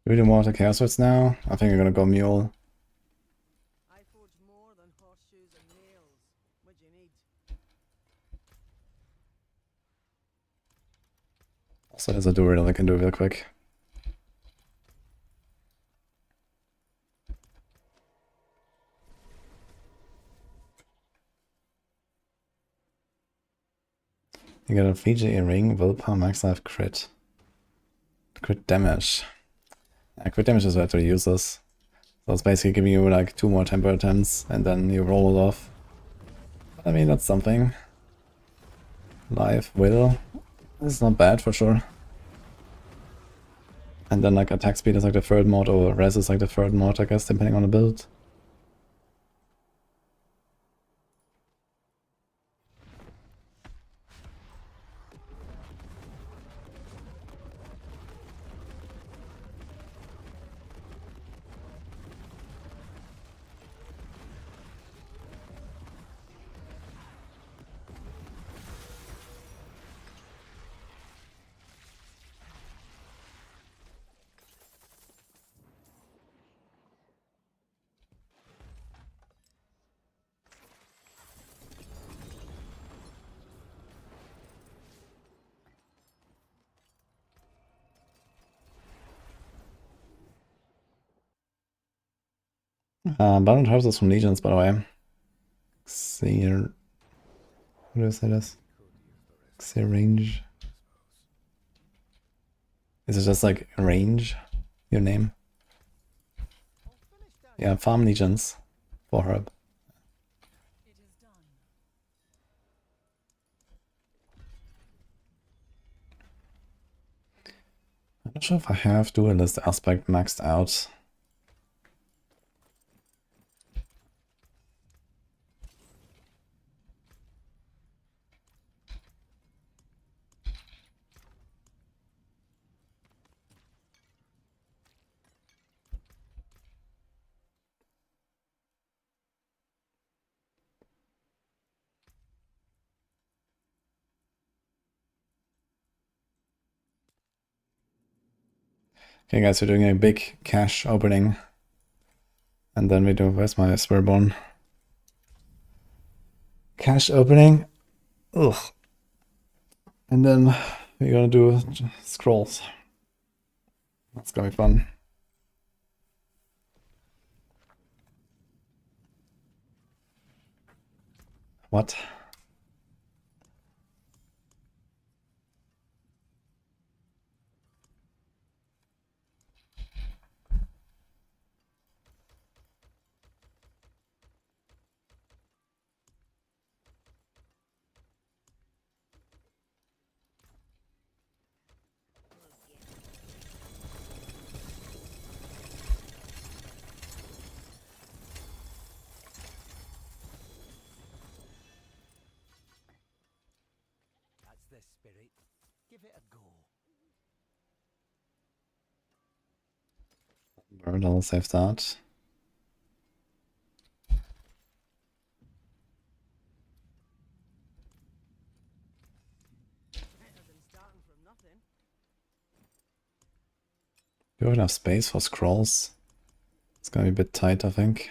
[SPEAKER 1] Do we do more to Chaos Swords now? I think I'm gonna go Mule.
[SPEAKER 5] I forge more than horseshoes and nails. What do you need?
[SPEAKER 1] Also, there's a Druid that I can do real quick. You get a Fiji ring, willpower, max life, crit. Crit damage. Crit damage is actually useless. So it's basically giving you like 2 more temper attempts and then you roll it off. But I mean, that's something. Life, will. This is not bad for sure. And then like attack speed is like the third mod, or res is like the third mod, I guess, depending on the build. Baron House is from Legions, by the way. Xer... What do I say this? Xer range. Is it just like range? Your name?
[SPEAKER 5] All finished, are you?
[SPEAKER 1] Yeah, farm Legions for Herb.
[SPEAKER 6] It is done.
[SPEAKER 1] I'm not sure if I have Duelist aspect maxed out. Okay guys, we're doing a big cash opening. And then we do, where's my Spiritborn? Cash opening. Ugh. And then we're gonna do scrolls. That's gonna be fun. What?
[SPEAKER 3] That's the spirit. Give it a go.
[SPEAKER 1] Bird, I'll save that. Do we have enough space for scrolls? It's gonna be a bit tight, I think.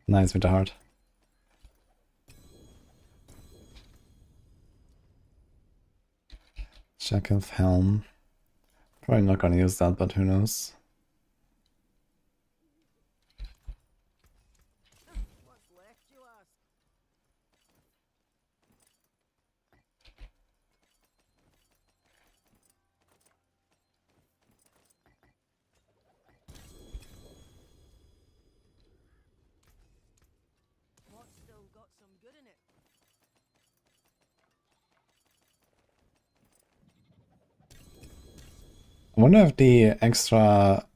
[SPEAKER 1] Nice with the heart. Jack of Helm. Probably not gonna use that, but who knows.
[SPEAKER 5] What's left, you ask? What's still got some good in it?
[SPEAKER 1] I wonder if the extra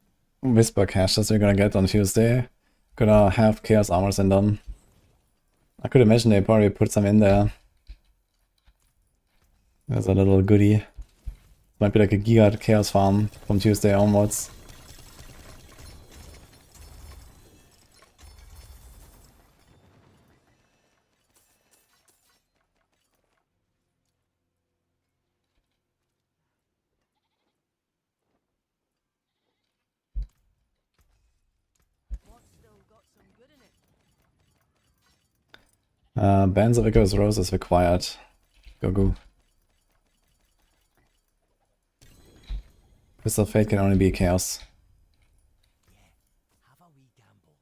[SPEAKER 1] Whisper caches we're gonna get on Tuesday gonna have Chaos Armors in them. I could imagine they probably put some in there. There's a little goodie. Might be like a Giga Chaos farm from Tuesday onwards.
[SPEAKER 5] What's still got some good in it?
[SPEAKER 1] Bands of Icarus Rose is required. Go. Crystal Fate can only be Chaos.
[SPEAKER 3] Have a wee gamble.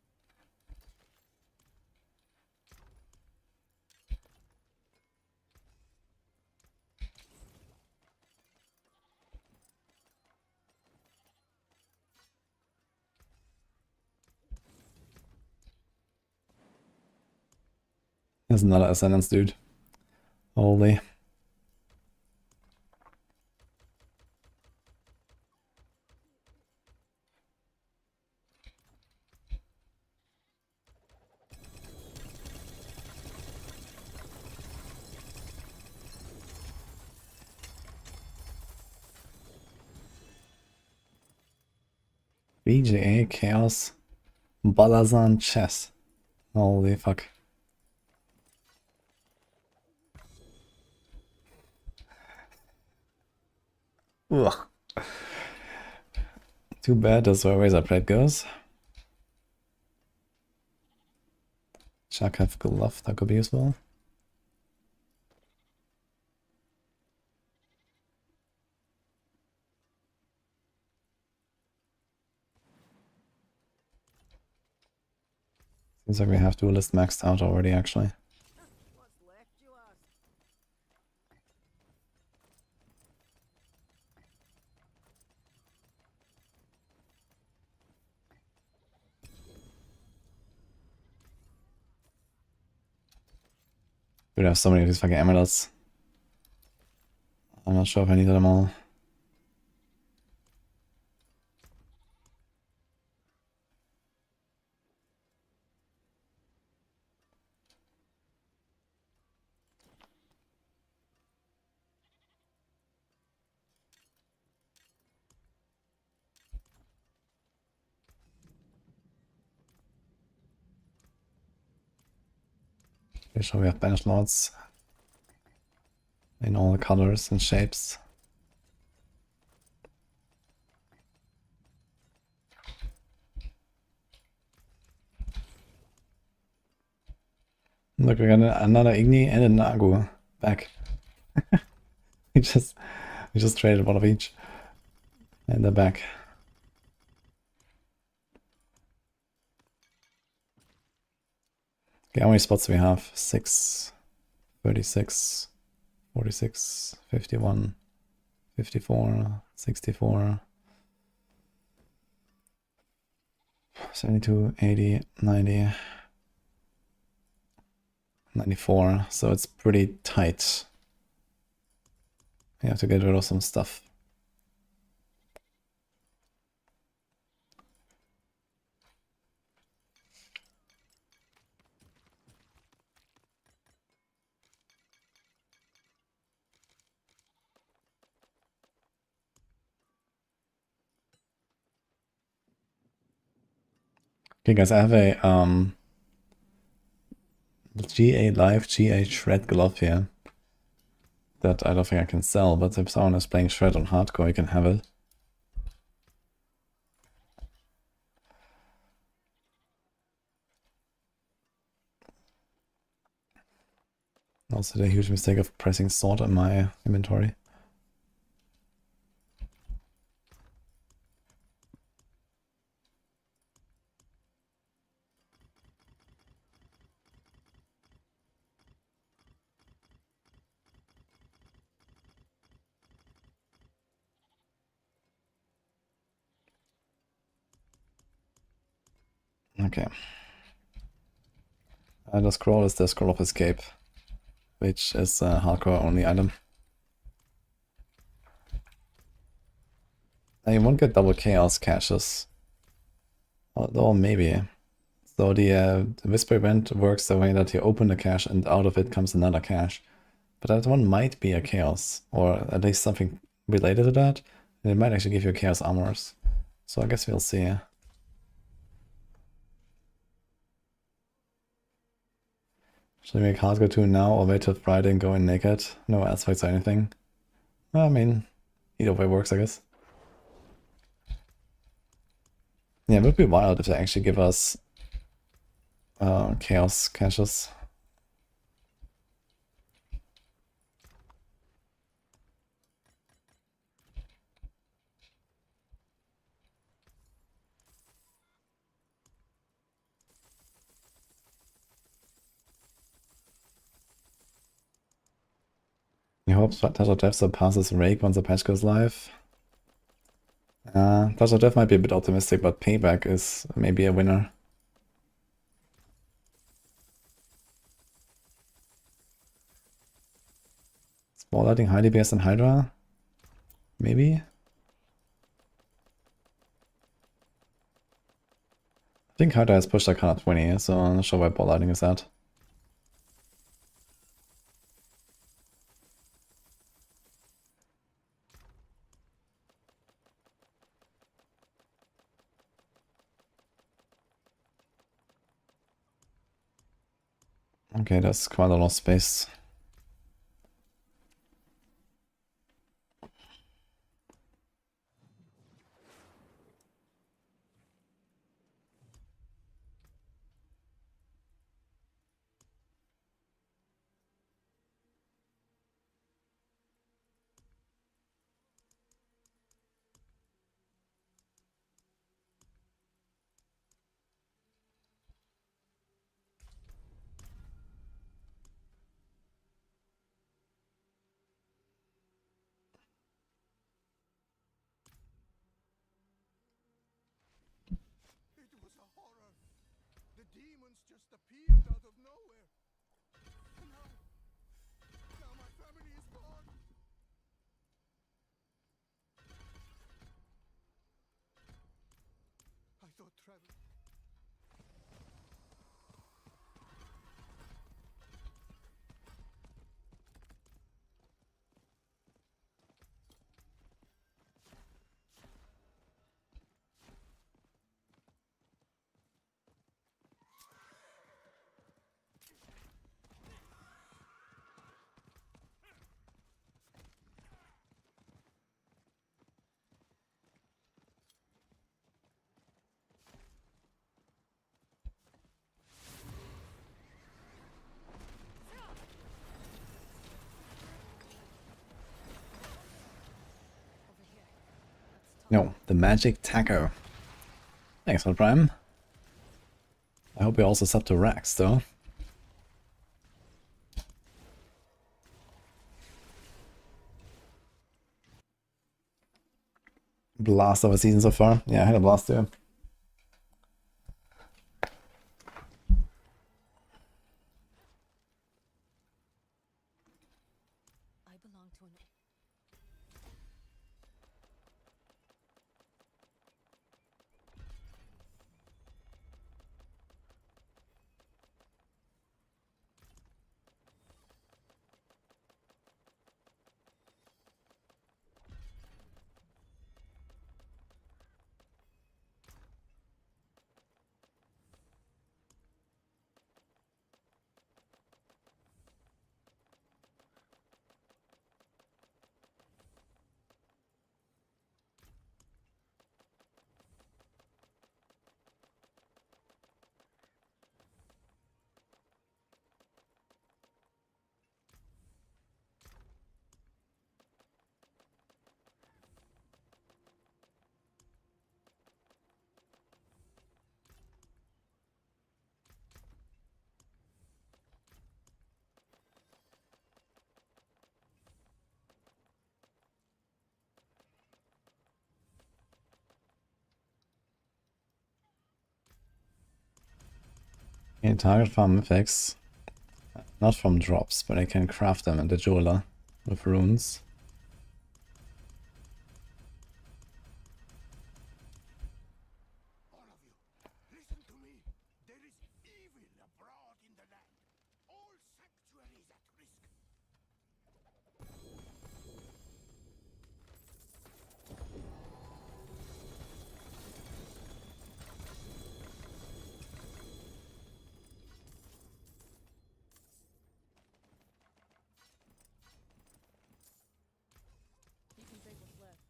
[SPEAKER 1] There's another Ascendance dude. Holy. BGA Chaos Balazan Chess. Holy fuck. Ugh. Too bad that's where Razor Blade goes. Chuck have glove, that could be useful. Seems like we have Duelist maxed out already, actually.
[SPEAKER 5] What's left, you ask?
[SPEAKER 1] We have so many of these fucking amulets. I'm not sure if I need them all. Pretty sure we have Banish Lords in all colors and shapes. Look, we got another Igni and a Nagu back. we just traded one of each. And they're back. Okay, how many spots do we have? 6, 36, 46, 51, 54, 64, 72, 80, 90, 94. So it's pretty tight. We have to get rid of some stuff. Okay, guys, I have a GA Live GA Shred glove here that I don't think I can sell, but if someone is playing Shred on hardcore, you can have it. Also, the huge mistake of pressing sword in my inventory. Okay. The scroll is the Scroll of Escape, which is a hardcore only item. Now you won't get double chaos caches. Although maybe. So the Whisper event works the way that you open a cache and out of it comes another cache. But that one might be a chaos, or at least something related to that. And it might actually give you chaos armors. So I guess we'll see. Should we make hardcore 2 now or wait till Friday and go in naked? No aspects or anything? I mean, either way works, I guess. Yeah, it would be wild if they actually give us chaos caches. I hope Touch of Death surpasses Rake once the patch goes live. Touch of Death might be a bit optimistic, but Payback is maybe a winner. Spotlighting high DPS than Hydra? Maybe? I think Hydra has pushed Arcana 20, so I'm not sure why Spotlighting is at. Okay, that's quite a lot of space.
[SPEAKER 7] It was a horror. The demons just appeared out of nowhere. And now my family is gone. I thought travel.
[SPEAKER 1] No, the magic taco. Thanks for Prime. I hope you also sub to Rax though. Blast of a season so far. Yeah, I had a blast too.
[SPEAKER 5] I belong to an
[SPEAKER 1] can target farm mythics. Not from drops, but I can craft them in the jeweler with runes.
[SPEAKER 7] All of you, listen to me. There is evil abroad in the land. All sanctuaries at risk.
[SPEAKER 5] You can take what's left.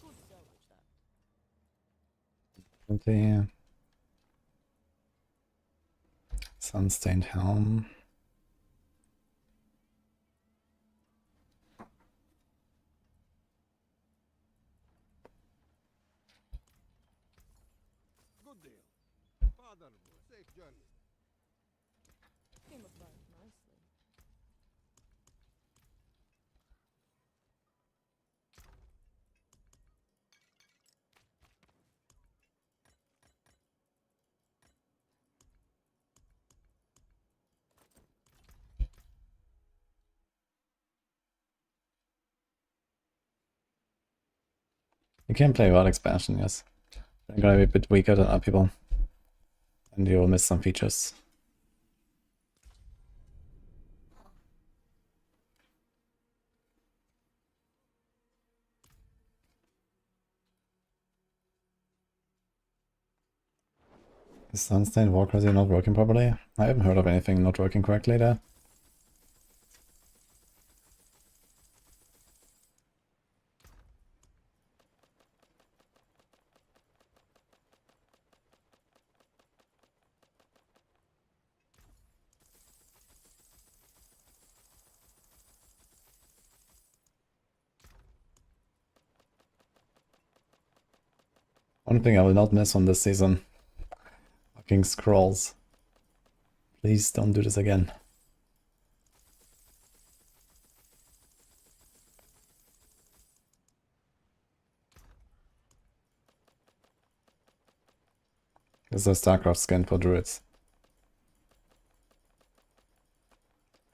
[SPEAKER 5] Good salvage that.
[SPEAKER 1] The Sunstained Helm.
[SPEAKER 7] Good deal. Father, safe journey.
[SPEAKER 5] Came about nicely.
[SPEAKER 1] You can play without expansion, yes. They're gonna be a bit weaker than other people. And you will miss some features. Is Sunstained Warcrazy not working properly? I haven't heard of anything not working correctly there. One thing I will not miss on this season. Fucking scrolls. Please don't do this again. This is a StarCraft skin for Druids.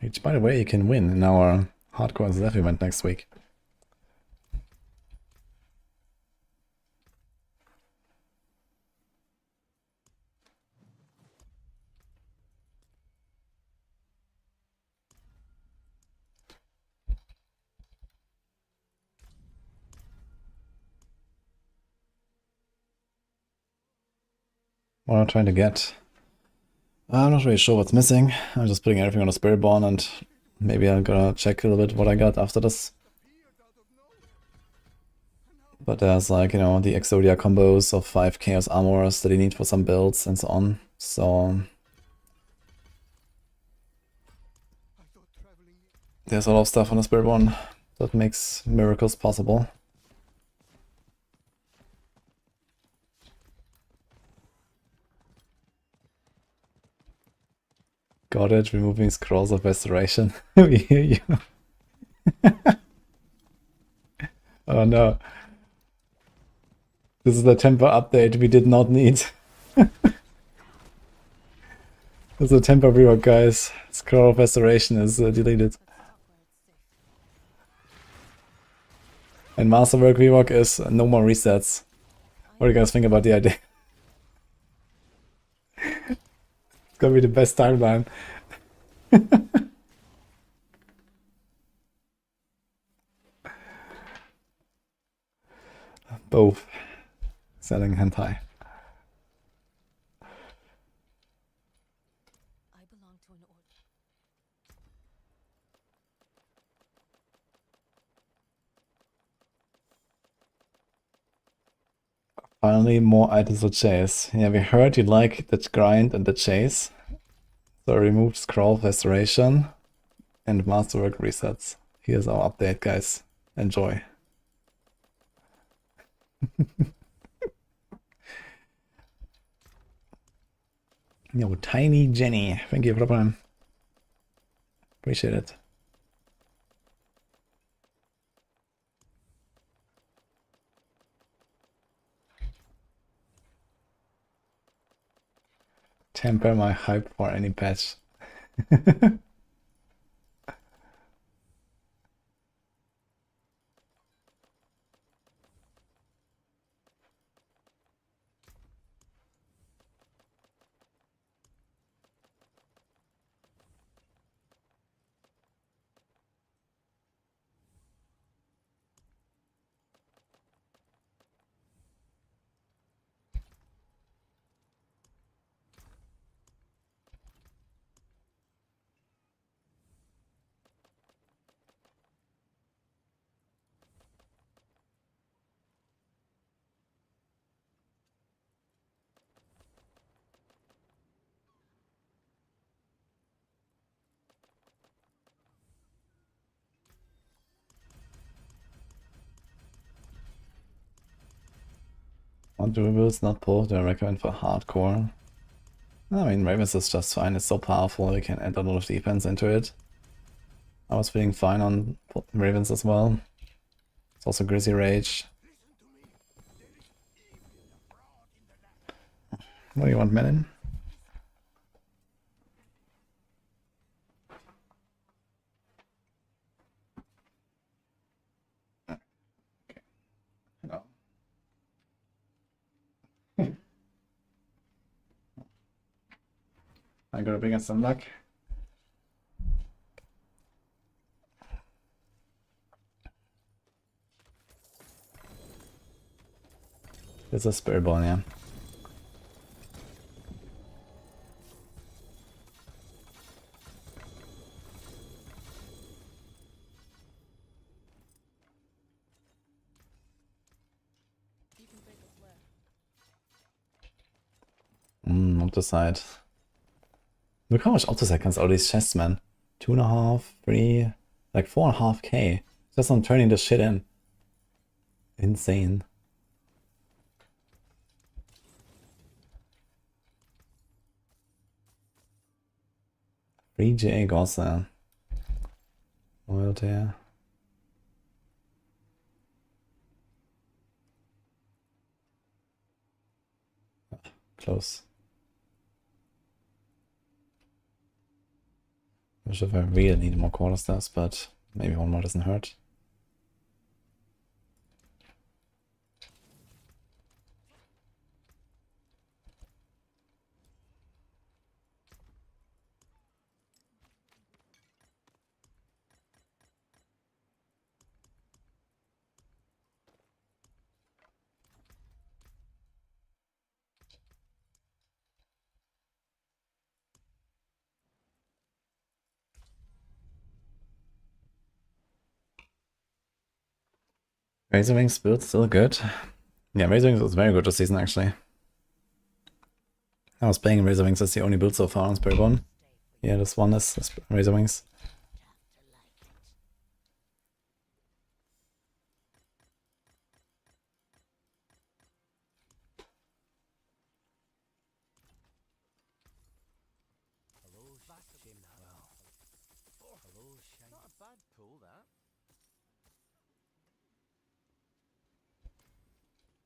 [SPEAKER 1] Which, by the way, you can win in our Hardcore SF event next week. What I'm trying to get. I'm not really sure what's missing. I'm just putting everything on a Spiritborn, and maybe I'm gonna check a little bit what I got after this. But there's like, you know, the Exodia combos of 5 Chaos Armors that you need for some builds and so on. So there's a lot of stuff on the Spiritborn that makes miracles possible. Got it, removing scrolls of restoration. We hear you. Oh no. This is the temper update we did not need. This is a temper rework, guys. Scroll of restoration is deleted. And Masterwork rework is no more resets. What do you guys think about the idea? It's gonna be the best timeline. Both selling hentai.
[SPEAKER 6] I belong to an order.
[SPEAKER 1] Finally, more items to chase. Yeah, we heard you like the grind and the chase. So removed scroll of restoration and masterwork resets. Here's our update, guys. Enjoy. Yo, Tiny Jenny. Thank you for the prime. Appreciate it. Temper my hype for any patch. On Druids, not pulled, I recommend for hardcore. I mean, Ravens is just fine, it's so powerful, you can add a lot of defense into it. I was feeling fine on Ravens as well. It's also Grizzy Rage. What do you want, Melon? Hello. I gotta bring us some luck. It's a Spiritborn, yeah.
[SPEAKER 5] You can take what's left.
[SPEAKER 1] Optoside. Look how much Optoside comes out of these chests, man. 2.5, 3, like 4.5k. Just on turning this shit in. Insane. 3GA Gossa. Loyalty. Close. Wish if I really need more quarter stars, but maybe one more doesn't hurt. Razorwings build still good. Yeah, Razorwings was very good this season actually. I was playing Razorwings as the only build so far on Spiritborn. Yeah, this one is Razorwings.
[SPEAKER 3] Hello, Shame that. Well. Oh, hello, Shine. Not a bad pull, that.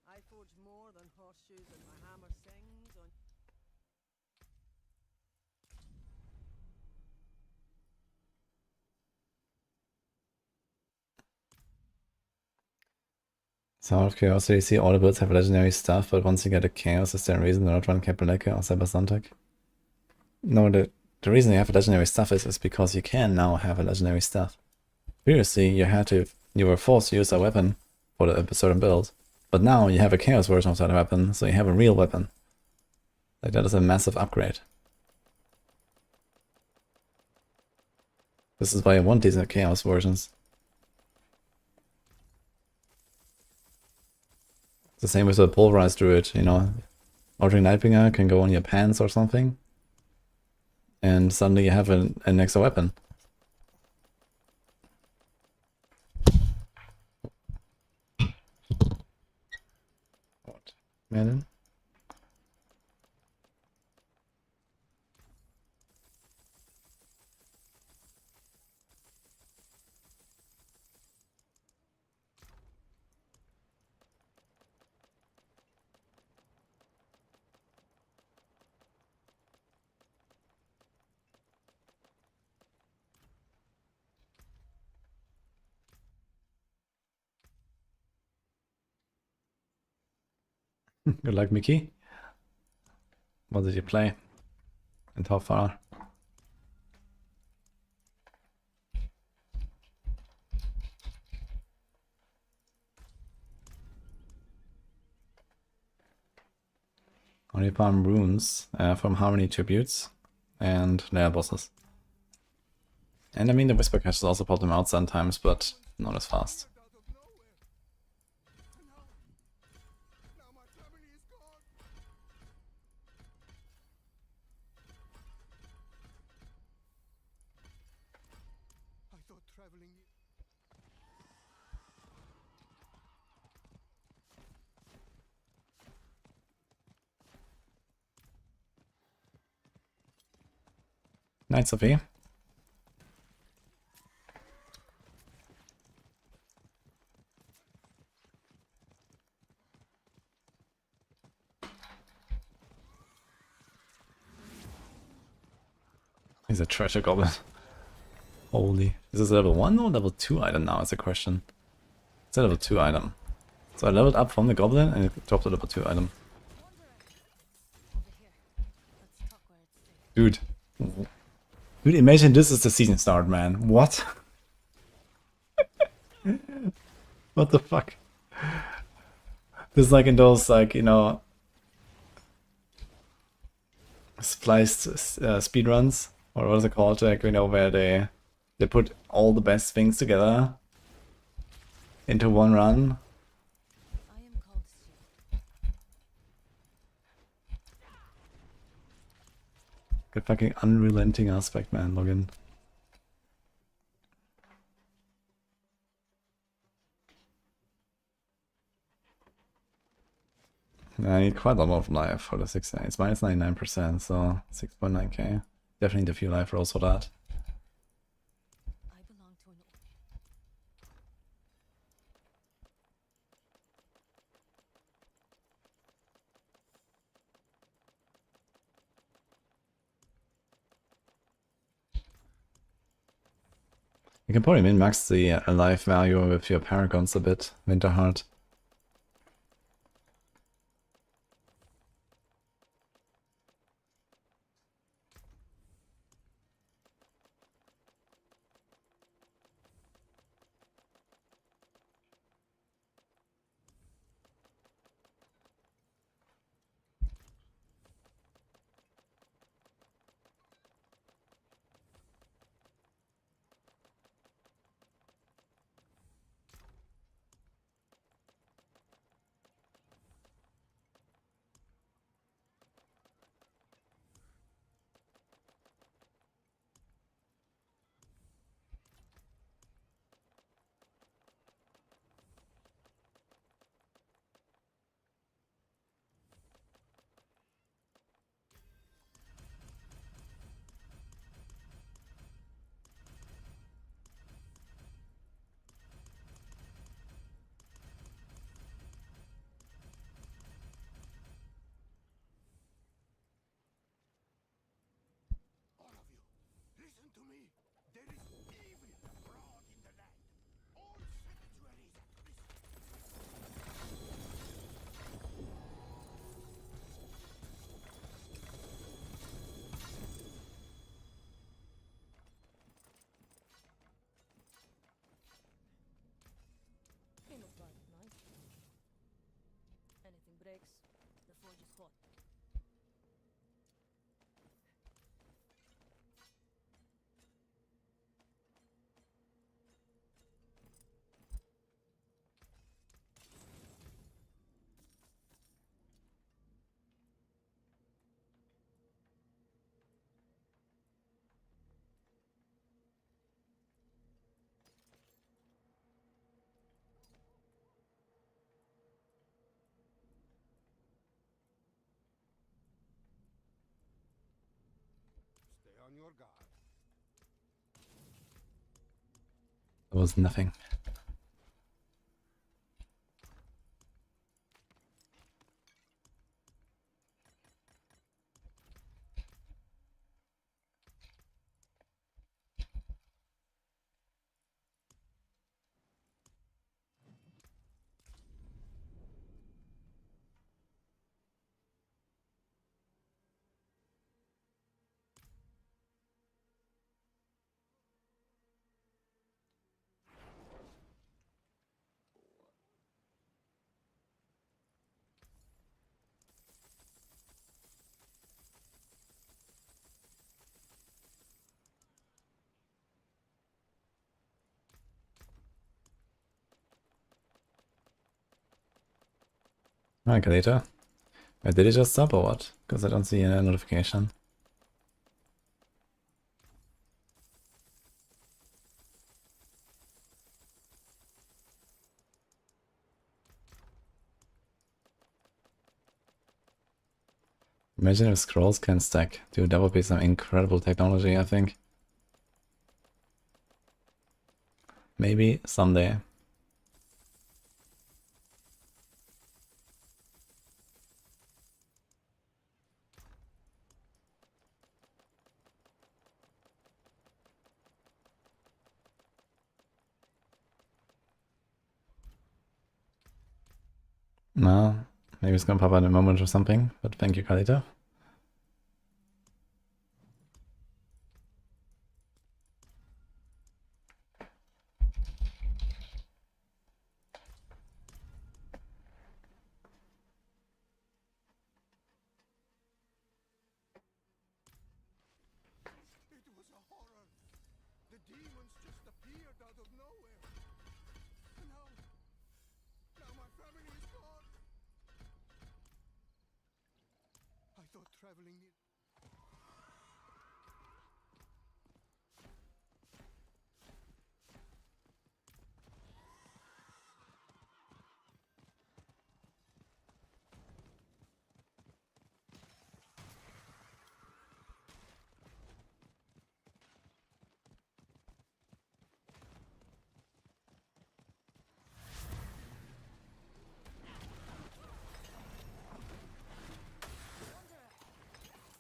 [SPEAKER 5] I forge more than horseshoes and my hammer sings on.
[SPEAKER 1] So out of curiosity, see all the builds have legendary stuff, but once you get a chaos, is there a reason to not run Capeleka or Cybersantek? No, the reason you have legendary stuff is because you can now have a legendary stuff. Previously, you were forced to use a weapon for a certain build, but now you have a chaos version of that weapon, so you have a real weapon. Like, that is a massive upgrade. This is why I want these chaos versions. The same with the pulverized druid, you know. Ordering Nightbringer can go on your pants or something, and suddenly you have an extra weapon. What? Melon? Good luck, Mickey. What did you play? And how far? Only farm runes from Harmony Tributes and layer bosses. And I mean the Whisper Catches also pop them out sometimes, but not as fast.
[SPEAKER 7] Out of nowhere. And now my family is gone. I thought traveling.
[SPEAKER 1] Night, Sophie. He's a treasure goblin. Holy. Is this a level 1 or level 2 item now? Is the question. It's a level 2 item. So I leveled up from the goblin and it dropped a level 2 item. Dude. Dude, imagine this is the season start, man. What? What the fuck? This is like in those, like, you know, spliced speedruns, or what is it called, like, you know, where they put all the best things together into one run.
[SPEAKER 6] I am called Sue.
[SPEAKER 1] Good fucking unrelenting aspect, man. Login. I need quite a lot of life for the 6. It's minus 99%, so 6.9k. Definitely need a few life rolls for that.
[SPEAKER 6] I belong to an
[SPEAKER 1] You can probably min-max the life value with your paragons a bit, Winterheart.
[SPEAKER 7] All of you, listen to me. There is evil abroad in the land. All sanctuaries at risk.
[SPEAKER 6] Came up right at night. Anything breaks, the forge is hot.
[SPEAKER 7] Stay on your guard.
[SPEAKER 1] There was nothing. Alright, Kalita. Wait, did he just sub or what? Because I don't see a notification. Imagine if scrolls can stack. Dude, that would be some incredible technology, I think. Maybe someday. No, maybe it's gonna pop out in a moment or something, but thank you, Kalita.
[SPEAKER 7] It was a horror. The demons just appeared out of nowhere. And now my family is gone. I thought traveling near.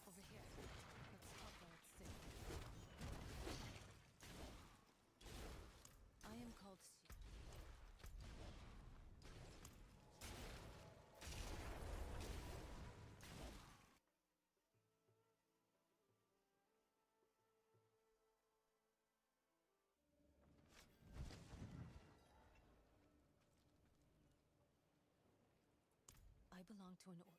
[SPEAKER 6] Over here. Let's talk while it's safe. I am called I belong to an order.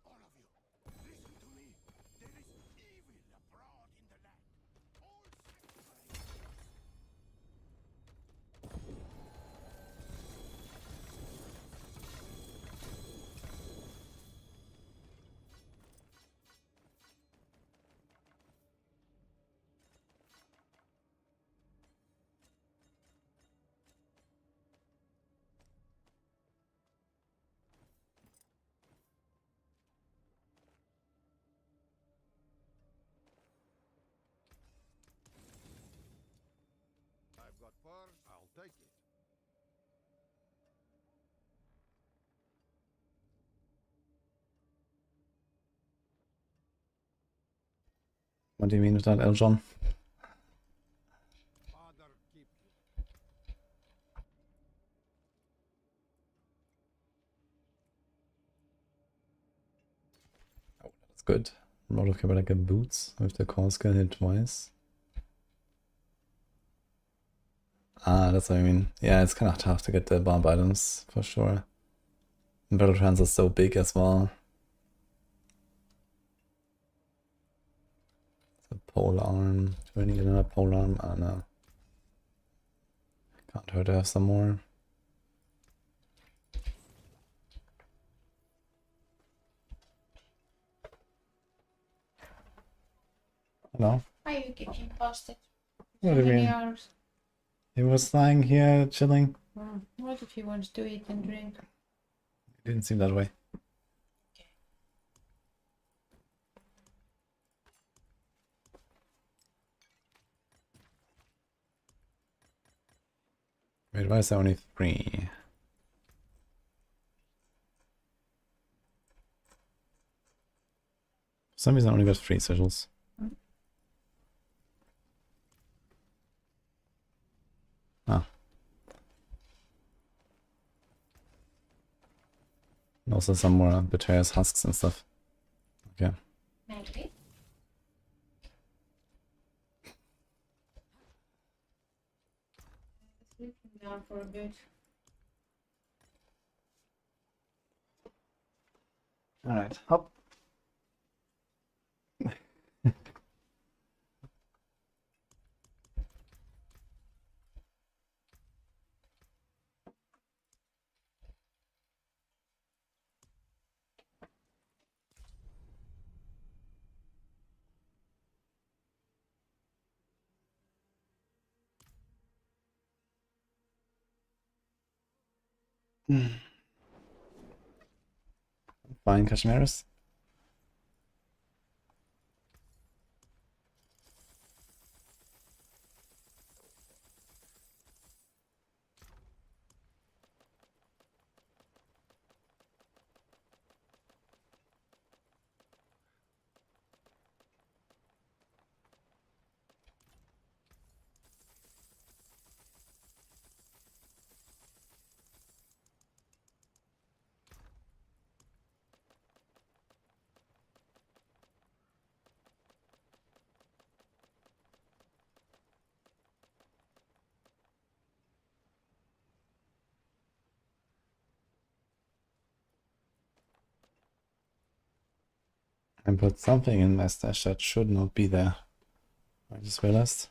[SPEAKER 7] All of you, listen to me. There is evil abroad in the land. All sacrifice. I've got purse, I'll take it.
[SPEAKER 1] What do you mean with that, Eljon?
[SPEAKER 7] Father, keep you.
[SPEAKER 1] Oh, that's good. Road of but I get boots with the core skill hit twice. Ah, that's what I mean. Yeah, it's kind of tough to get the Barb items, for sure. And battle trans are so big as well. The pole arm. Do I need another pole arm? I don't know. Can't hurt to have some more. Hello?
[SPEAKER 2] Why you keep him posted?
[SPEAKER 1] What
[SPEAKER 2] So
[SPEAKER 1] do you
[SPEAKER 2] many
[SPEAKER 1] mean?
[SPEAKER 2] hours.
[SPEAKER 1] He was lying here chilling.
[SPEAKER 2] What if he wants to eat and drink?
[SPEAKER 1] It didn't seem that way. Wait, why is there only 3? For some reason I only got 3 sigils. Ah. And also some more Betrayer's husks and stuff. Okay.
[SPEAKER 2] Maybe. Sleeping down for a bit.
[SPEAKER 1] Alright, hop. Fine, Kashmiris. I put something in my stash that should not be there. I just realized.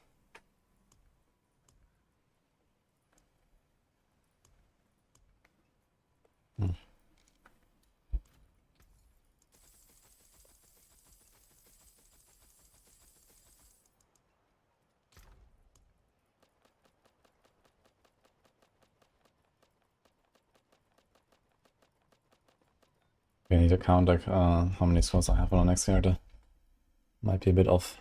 [SPEAKER 1] I need to count like how many scrolls I have on the next character. Might be a bit off.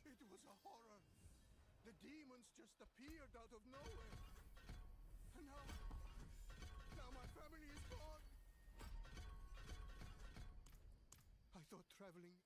[SPEAKER 7] It was a horror. The demons just appeared out of nowhere. And now my family is gone. I thought traveling.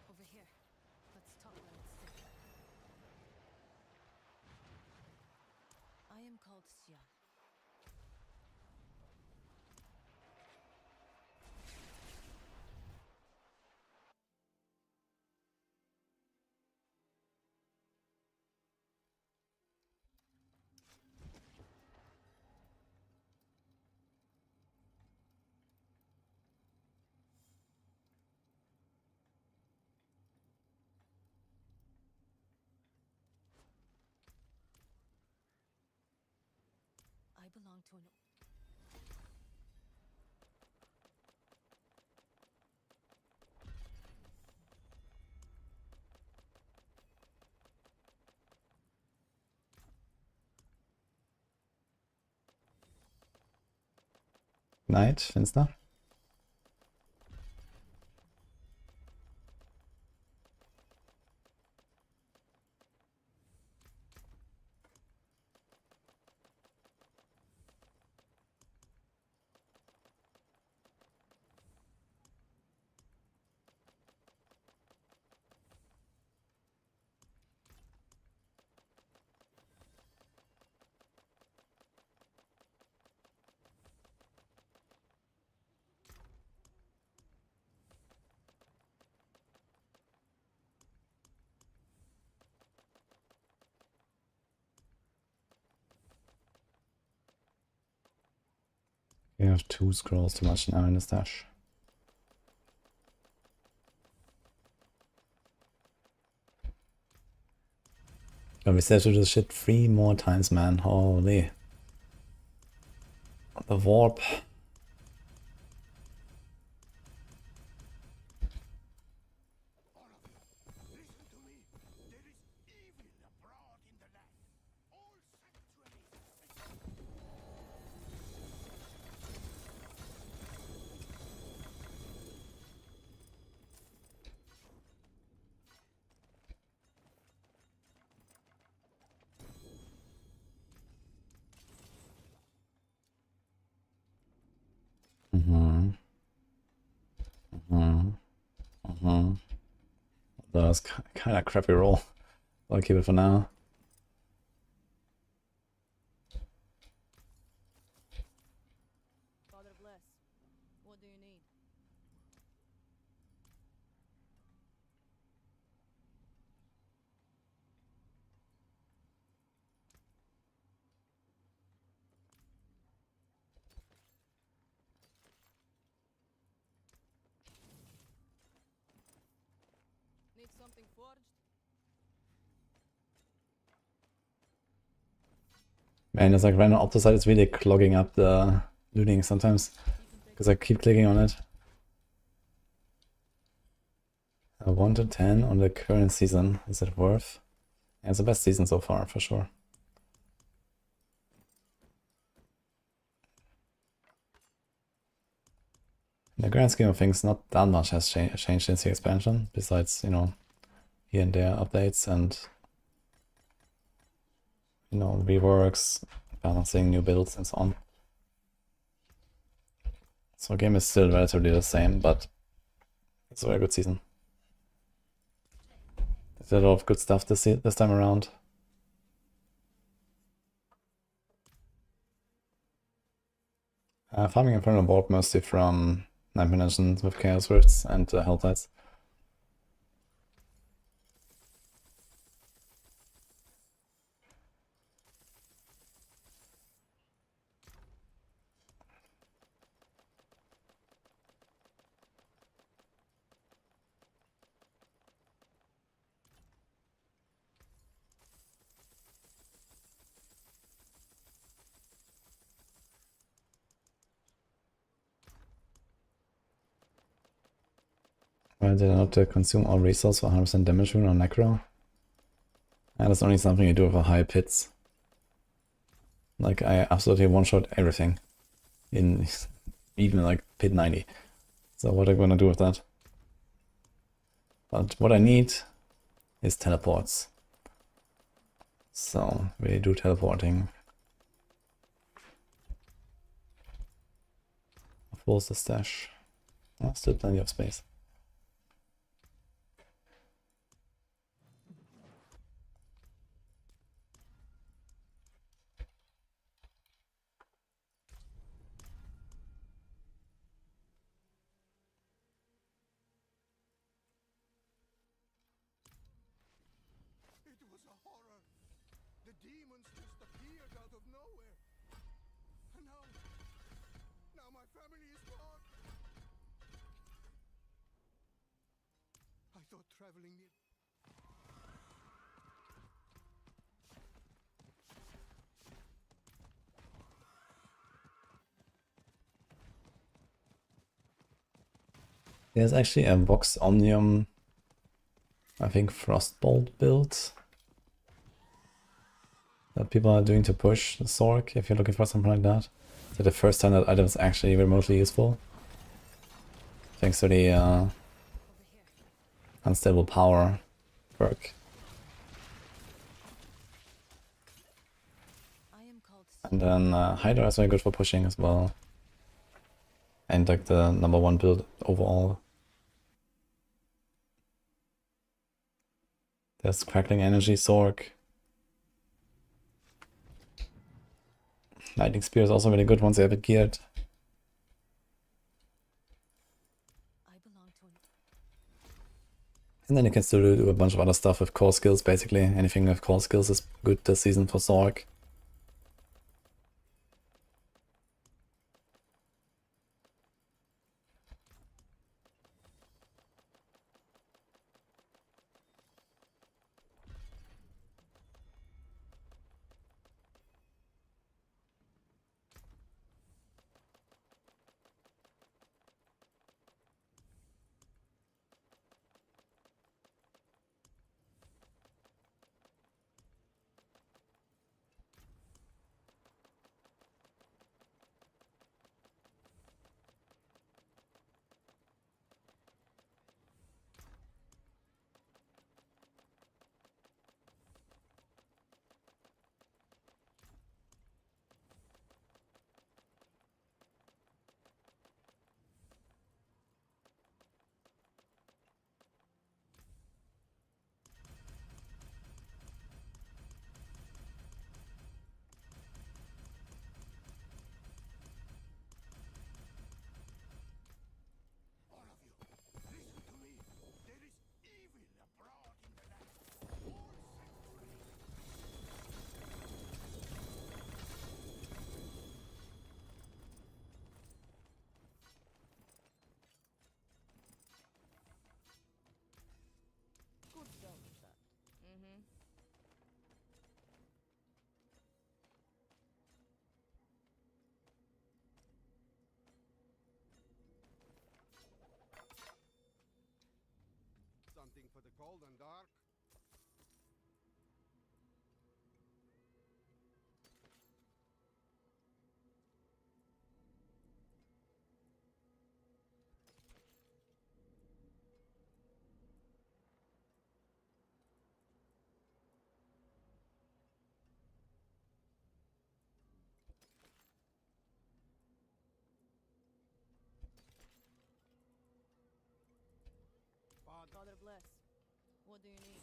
[SPEAKER 5] Over here. Let's talk loud. I am called Xian.
[SPEAKER 6] belong to an
[SPEAKER 1] Night, Finster. We have 2 scrolls too much now in the stash. But we still have to do this shit 3 more times, man. Holy. The warp.
[SPEAKER 7] All of you, listen to me. There is evil abroad in the land. All sanctuaries.
[SPEAKER 1] That was kind of crappy roll. I'll keep it for now.
[SPEAKER 5] Father bless. What do you need? Need something forged?
[SPEAKER 1] Man, it's like random opposite is really clogging up the looting sometimes. Because I keep clicking on it. 1 to 10 on the current season. Is it worth? Yeah, it's the best season so far, for sure. In the grand scheme of things, not that much has changed since the expansion, besides, you know, here and there updates and, you know, reworks, balancing new builds and so on. So the game is still relatively the same, but it's a very good season. There's a lot of good stuff this time around. Farming in front of the board mostly from Night Dimensions with Chaos Rifts and Helltides. Why did I not consume all resource for 100% damage rune on Necro? And that's only something you do with a high pits. Like, I absolutely one-shot everything in even like pit 90. So what am I gonna do with that? But what I need is teleports. So we do teleporting. Full's the stash. Oh, still plenty of space.
[SPEAKER 7] It was a horror. The demons just appeared out of nowhere. And now my family is gone. I thought traveling near...
[SPEAKER 1] There's actually a Vox Omnium, I think, Frostbolt build that people are doing to push the Sorc if you're looking for something like that. So the first time that item is actually remotely useful. Thanks to the unstable power perk. And then Hydra is very good for pushing as well. And like the #1 build overall. There's Crackling Energy, Sorc. Lightning Spear is also really good once you have it geared. And then you can still do a bunch of other stuff with core skills, basically. Anything with core skills is good this season for Sorc.
[SPEAKER 7] Something for the cold and dark.
[SPEAKER 5] Father bless. What do you need?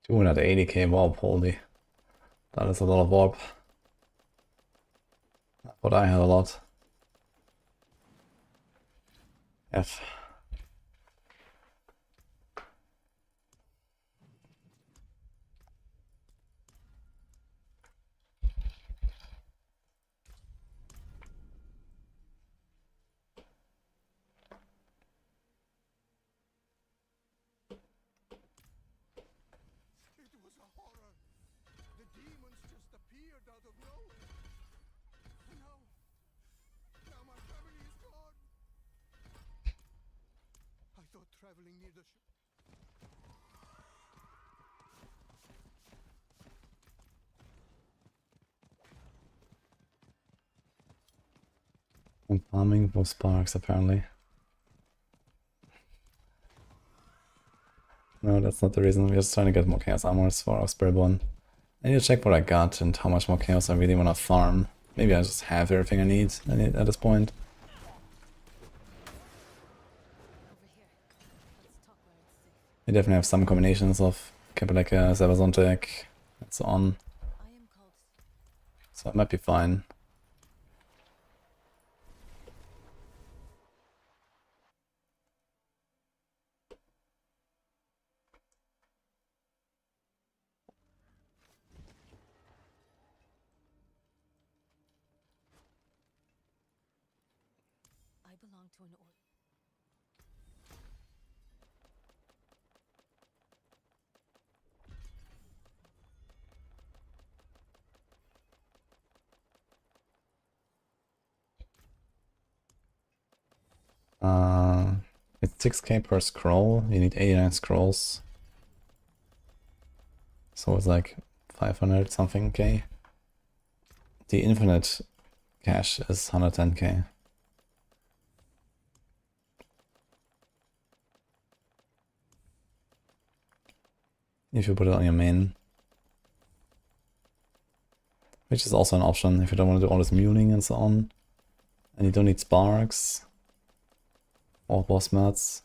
[SPEAKER 1] $280k warp, holy. That is a lot of warp. I thought I had a lot. F.
[SPEAKER 7] out of nowhere. And now my family is gone. I thought traveling near the
[SPEAKER 1] And farming for sparks, apparently. No, that's not the reason. We're just trying to get more chaos armors for our Spiritborn. I need to check what I got and how much more chaos I really want to farm. Maybe I just have everything I need at this point. We definitely have some combinations of Capeleka, Sabazontek, and so on. So it might be fine.
[SPEAKER 6] I belong to an order.
[SPEAKER 1] It's 6k per scroll. You need 89 scrolls. So it's like 500 something k. The infinite cache is 110k. If you put it on your main. Which is also an option if you don't want to do all this muling and so on. And you don't need sparks or boss mats.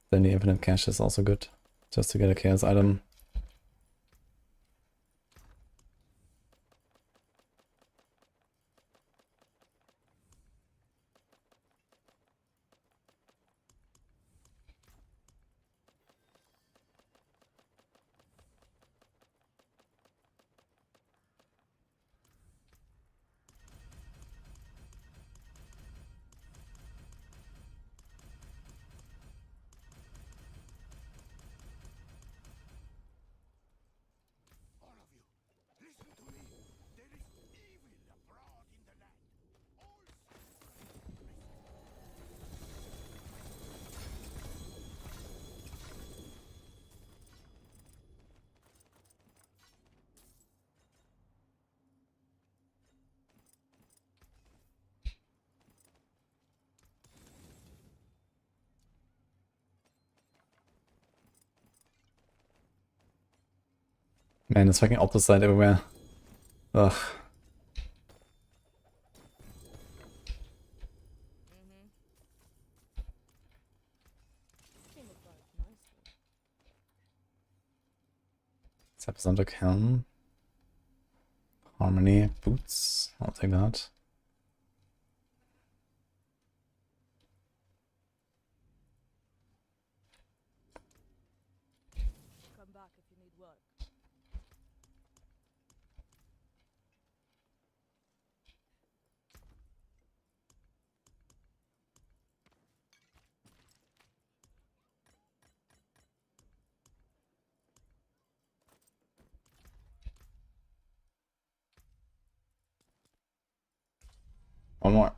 [SPEAKER 1] Then the infinite cache is also good. Just to get a chaos item.
[SPEAKER 7] All of you, listen to me. There is evil abroad in the land. All
[SPEAKER 1] Man, it's fucking opposite everywhere. Ugh. Sabazontek helm. Harmony boots. I'll take that.
[SPEAKER 5] Come back if you need work.
[SPEAKER 1] One more.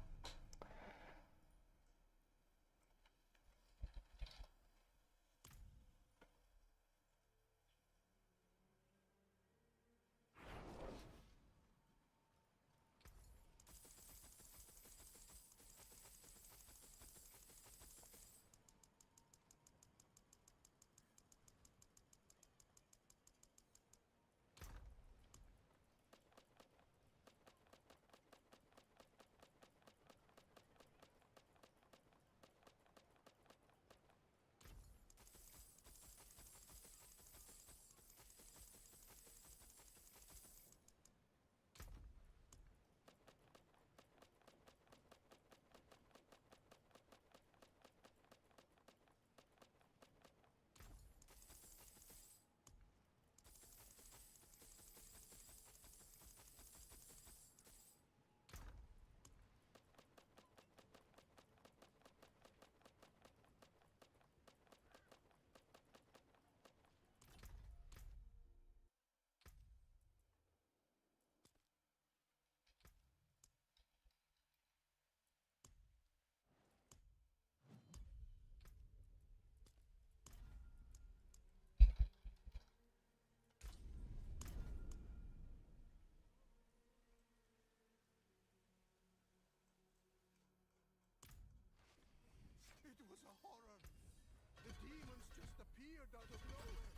[SPEAKER 7] demons just appeared out of nowhere.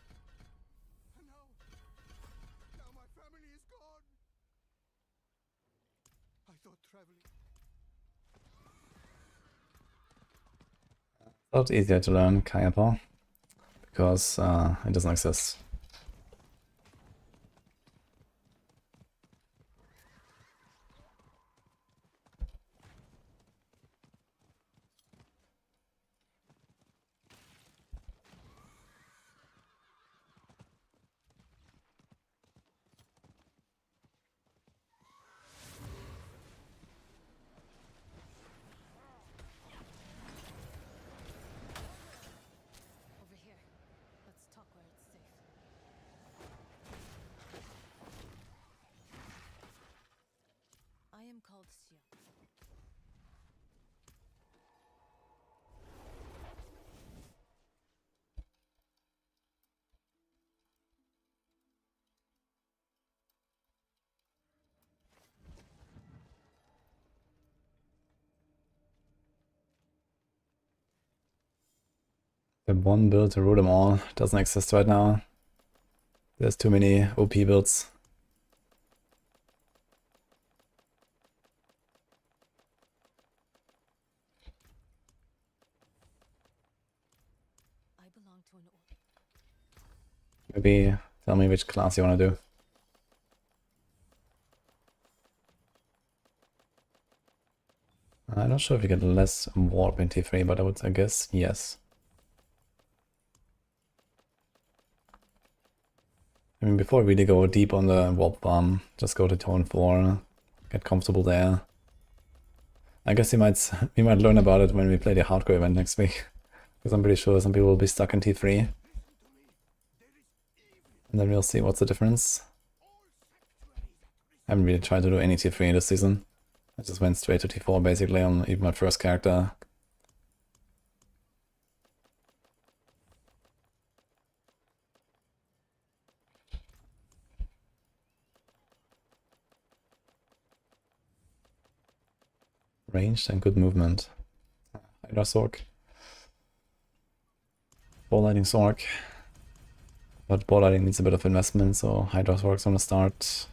[SPEAKER 7] And now my family is gone. I thought traveling.
[SPEAKER 1] A lot easier to learn Kayapa because it doesn't exist.
[SPEAKER 6] Over here. Let's talk where it's safe. I am called Sia.
[SPEAKER 1] The one build to rule them all doesn't exist right now. There's too many OP builds.
[SPEAKER 6] I belong to an order.
[SPEAKER 1] Maybe tell me which class you want to do. I'm not sure if you get less warp in T3, but I guess yes. I mean, before we really go deep on the warp farm, just go to Tone 4, get comfortable there. I guess we might learn about it when we play the hardcore event next week, because I'm pretty sure some people will be stuck in T3. And then we'll see what's the difference. I haven't really tried to do any T3 this season. I just went straight to T4 basically on even my first character. Ranged and good movement. Hydra Sorc. Ball lighting Sorc. But ball lighting needs a bit of investment, so Hydra Sorc's gonna start.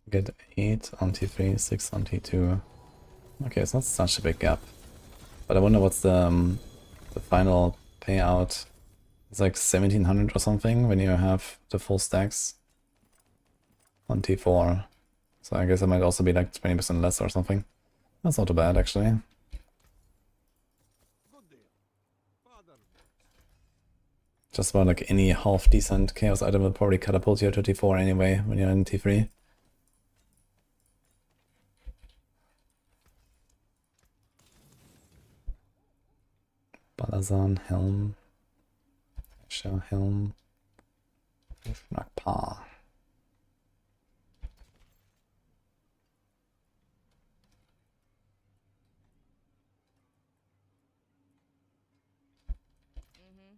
[SPEAKER 1] Get 8 on T3, 6 on T2. Okay, it's not such a big gap. But I wonder what's the final payout. It's like 1700 or something when you have the full stacks on T4. So I guess it might also be like 20% less or something. That's not too bad actually.
[SPEAKER 7] Good deal. Father.
[SPEAKER 1] Just about like any half decent chaos item will probably catapult you to T4 anyway when you're in T3. Balazan, Helm, Shell Helm, Nakpa.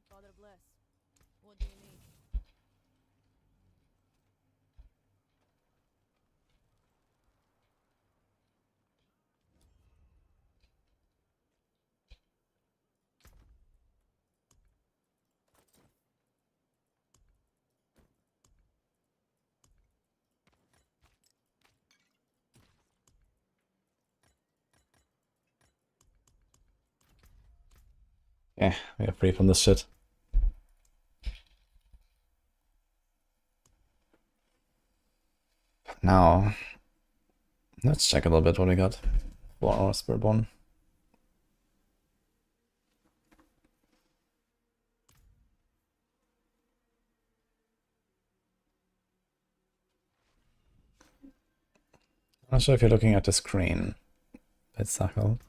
[SPEAKER 6] Father bless. What do you need?
[SPEAKER 1] Yeah, we are free from this shit. Now, let's check a little bit what we got for our Spiritborn. I'm not sure if you're looking at the screen. Let's tackle.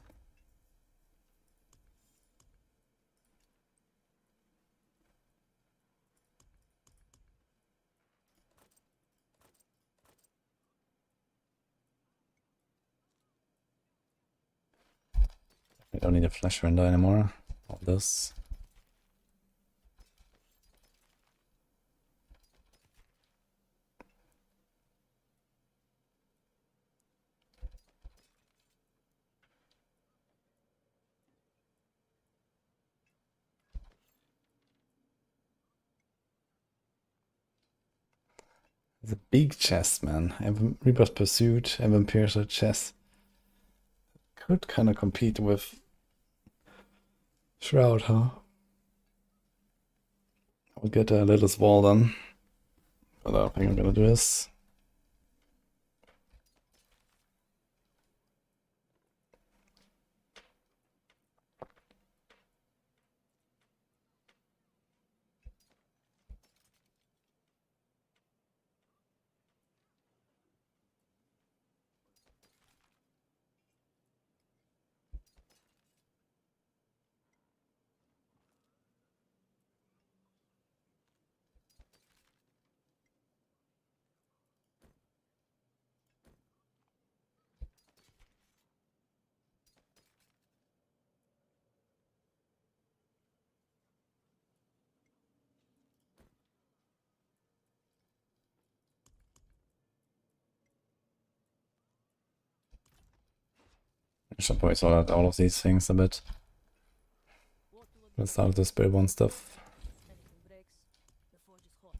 [SPEAKER 1] We don't need a flash render anymore. All this. It's a big chest, man. Reaper's Pursuit, Vampirical chest. Could kind of compete with Shroud, huh? I'll get a little wall done. But I don't think I'm gonna do this. I should probably sort out all of these things a bit. Let's start with the Spiritborn stuff.
[SPEAKER 6] Anything breaks, the forge is hot.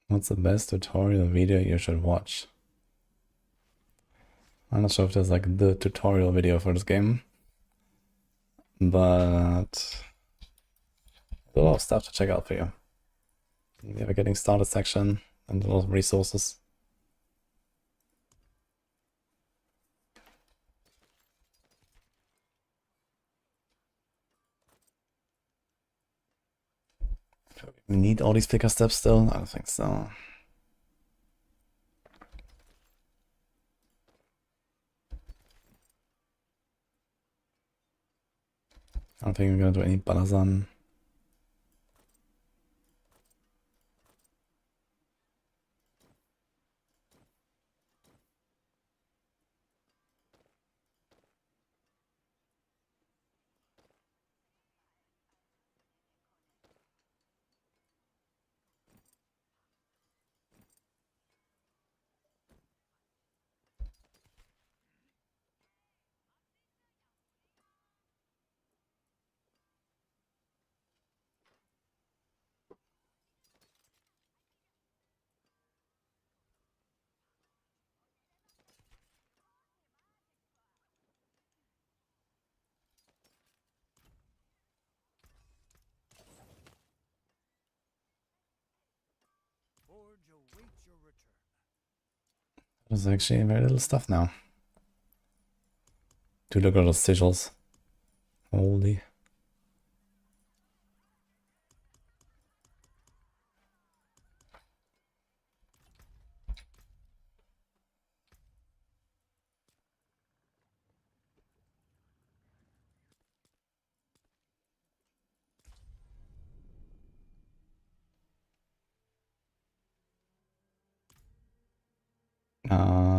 [SPEAKER 1] What's the best tutorial video you should watch? I'm not sure if there's like the tutorial video for this game, but there's a lot of stuff to check out for you. You have a getting started section and a lot of resources. Do we need all these flicker steps still? I don't think so. I don't think I'm gonna do any Balazan.
[SPEAKER 7] Forge awaits your return.
[SPEAKER 1] There's actually very little stuff now. Do look at those sigils. Holy.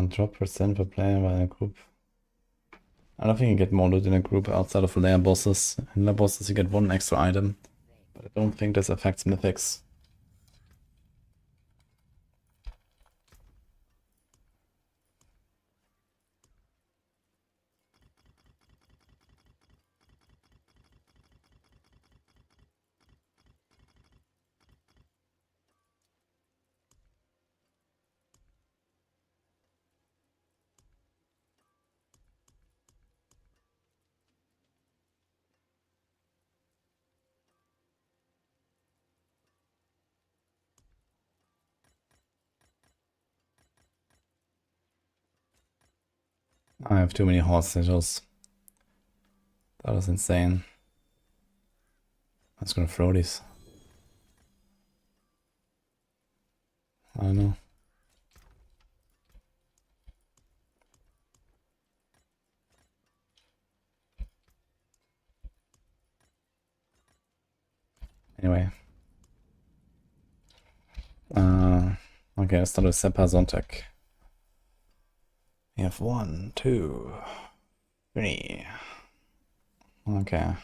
[SPEAKER 1] Drop percent per player by a group. I don't think you get more loot in a group outside of layer bosses. In layer bosses you get one extra item, but I don't think this affects mythics. I have too many horse sigils. That was insane. I was gonna throw these. I don't know. Anyway. Okay, let's start with Sepa Zontek. We have 1, 2, 3. Okay.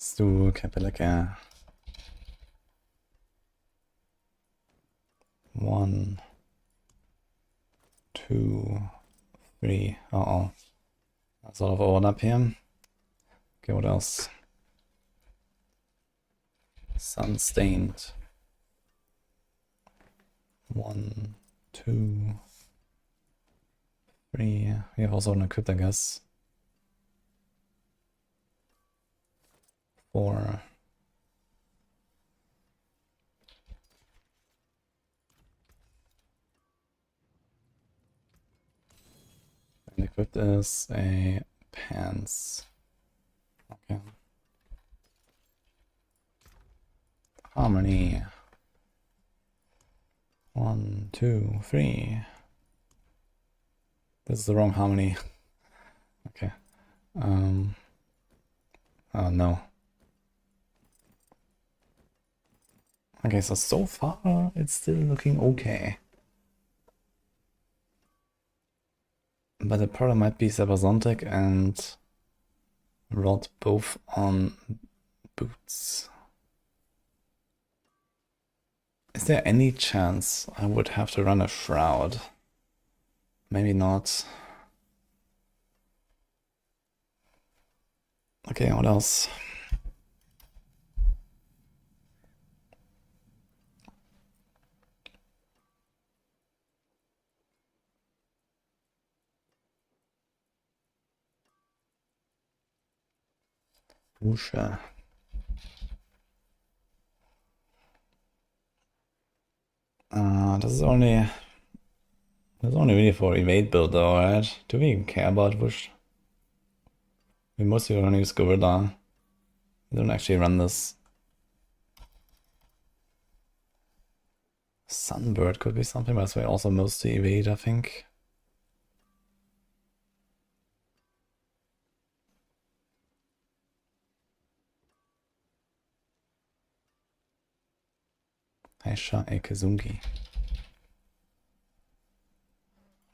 [SPEAKER 1] Let's do Kapeleke. 1, 2, 3. Uh-oh. That's a lot of overlap here. Okay, what else? Sun-stained. 1, 2, 3. We have also an equipped, I guess. 4. And equipped is a pants. Okay. Harmony. 1, 2, 3. This is the wrong harmony. Okay. Oh no. Okay, so far it's still looking okay. But the problem might be Sabazontic and Rod both on boots. Is there any chance I would have to run a Shroud? Maybe not. Okay, what else? Wusha. This is only really for evade build though, right? Do we even care about Wush? We mostly want to use Gorilla. We don't actually run this. Sunbird could be something, but we also mostly evade, I think. Aisha Ekazungi.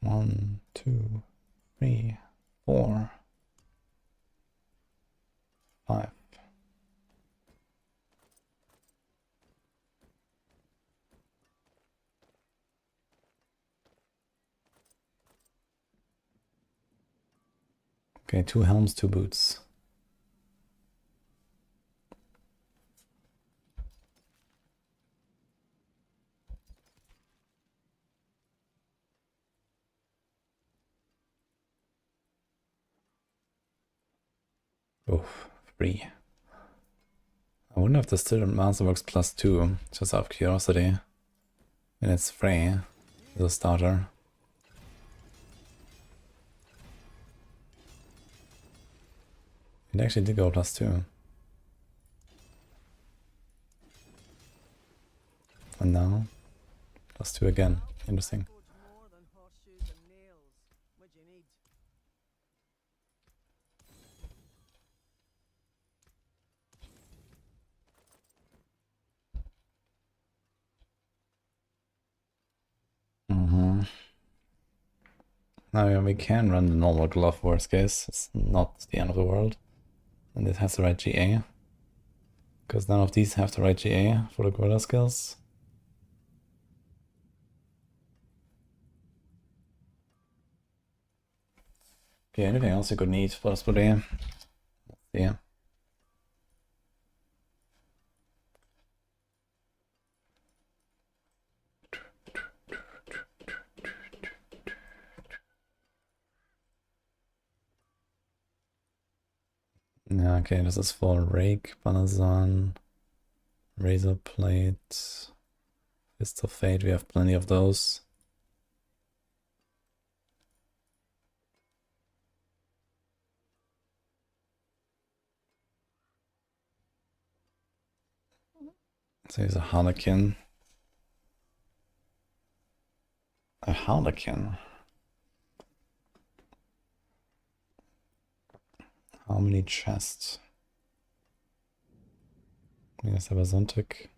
[SPEAKER 1] 1, 2, 3, 4, 5. Okay, 2 helms, 2 boots. Oof, 3. I wonder if this still Masterworks +2, just out of curiosity. And it's free, the starter. It actually did go +2. And now, +2 again. Interesting.
[SPEAKER 5] More than horseshoes and nails. What do you need?
[SPEAKER 1] Now yeah, we can run the normal glove worst case. It's not the end of the world. And it has the right GA. Because none of these have the right GA for the gorilla skills. Okay, anything else you could need for this today? Yeah. Yeah, okay, this is for Rake, Banazan, Razor Plate, Fist of Fate, we have plenty of those. So he's a Harlequin. A Harlequin? How many chests? Yes, Sabazontic.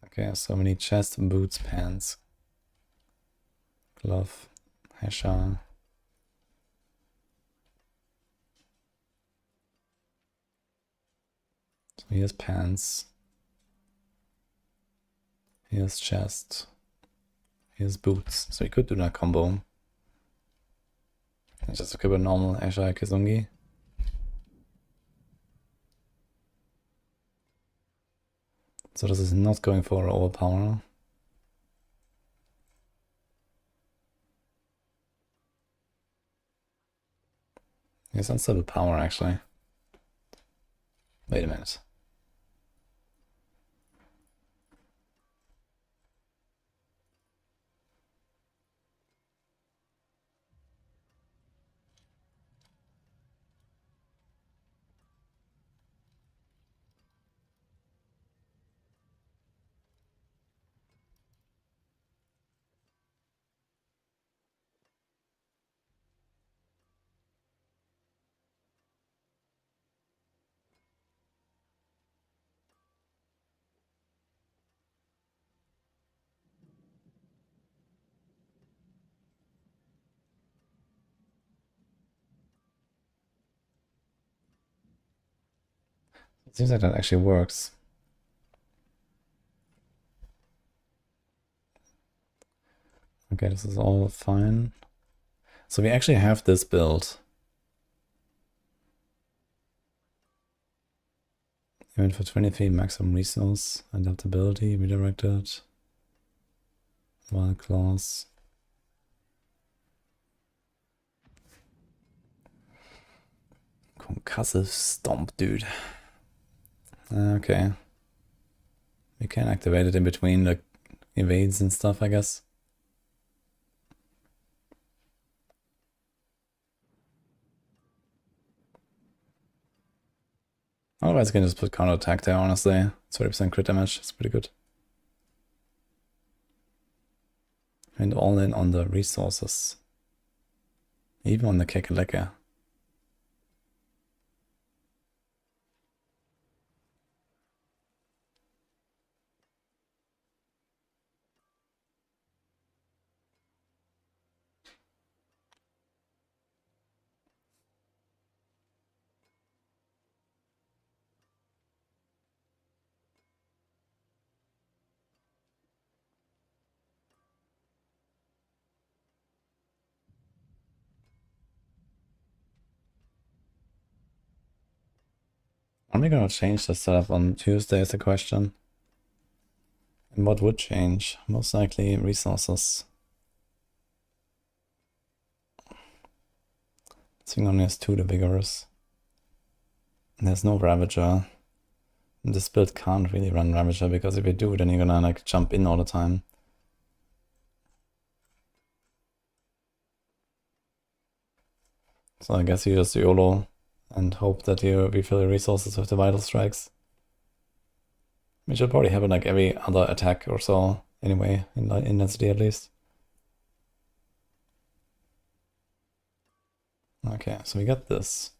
[SPEAKER 1] Okay, so many chests, boots, pants, glove, Hesha. So here's pants. Here's chest. Here's boots. So we could do that combo. Just equip a normal Exile Kizungi. So this is not going for overpower. It's unstable power actually. Wait a minute. It seems like that actually works. Okay, this is all fine. So we actually have this build. Event for 23 maximum resource, adaptability, redirected, wild claws. Concussive stomp, dude. Okay. We can activate it in between the evades and stuff, I guess. Otherwise, I can just put counter attack there, honestly. 30% crit damage, it's pretty good. And all in on the resources. Even on the Kekeleke. Are we gonna change the setup on Tuesday is the question. And what would change? Most likely resources. This thing only has 2 the vigorous. And there's no Ravager. And this build can't really run Ravager because if you do, then you're gonna like jump in all the time. So I guess you just YOLO and hope that you refill your resources with the vital strikes. Which will probably happen like every other attack or so anyway, in intensity at least. Okay, so we got this.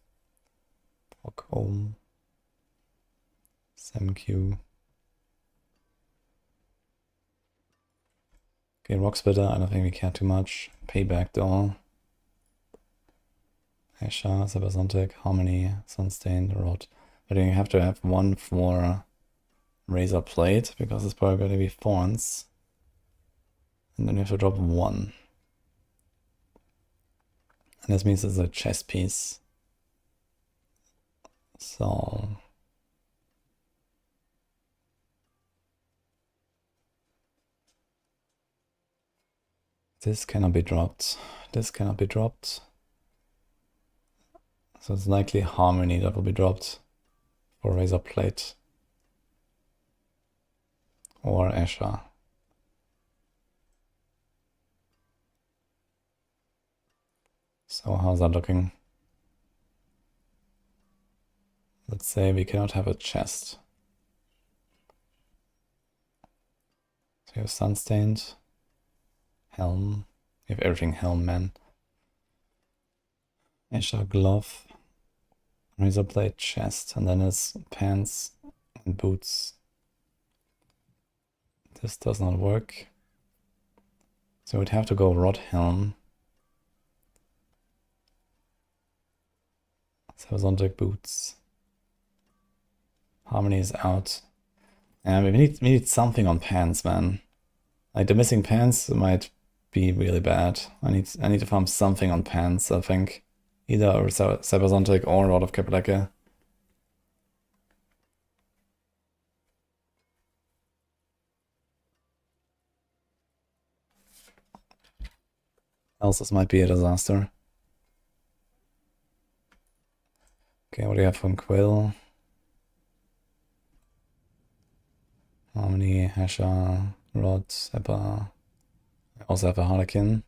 [SPEAKER 1] Walk home. 7Q. Okay, Rock Splitter, I don't think we care too much. Payback though. Asha, Cybersonic, Harmony, Sunstained, Rod. But you have to have one for Razor Plate, because it's probably going to be Thorns. And then you have to drop 1. And this means it's a chess piece. So... this cannot be dropped. This cannot be dropped. So it's likely Harmony that will be dropped for Razor Plate. Or Asha. So how's that looking? Let's say we cannot have a chest. So you have Sunstained. Helm. You have everything Helm, man. Asha Glove. Razor Blade chest. And then it's pants and boots. This does not work. So we'd have to go Rod Helm. Cybersonic boots. Harmony is out. And we need something on pants, man. Like the missing pants might be really bad. I need to farm something on pants, I think. Either Cybersonic or Rod of Kapaleke. Else this might be a disaster. Okay, what do you have from Quill? Harmony, Hesha, Rod, Seppa. I also have a Harlequin.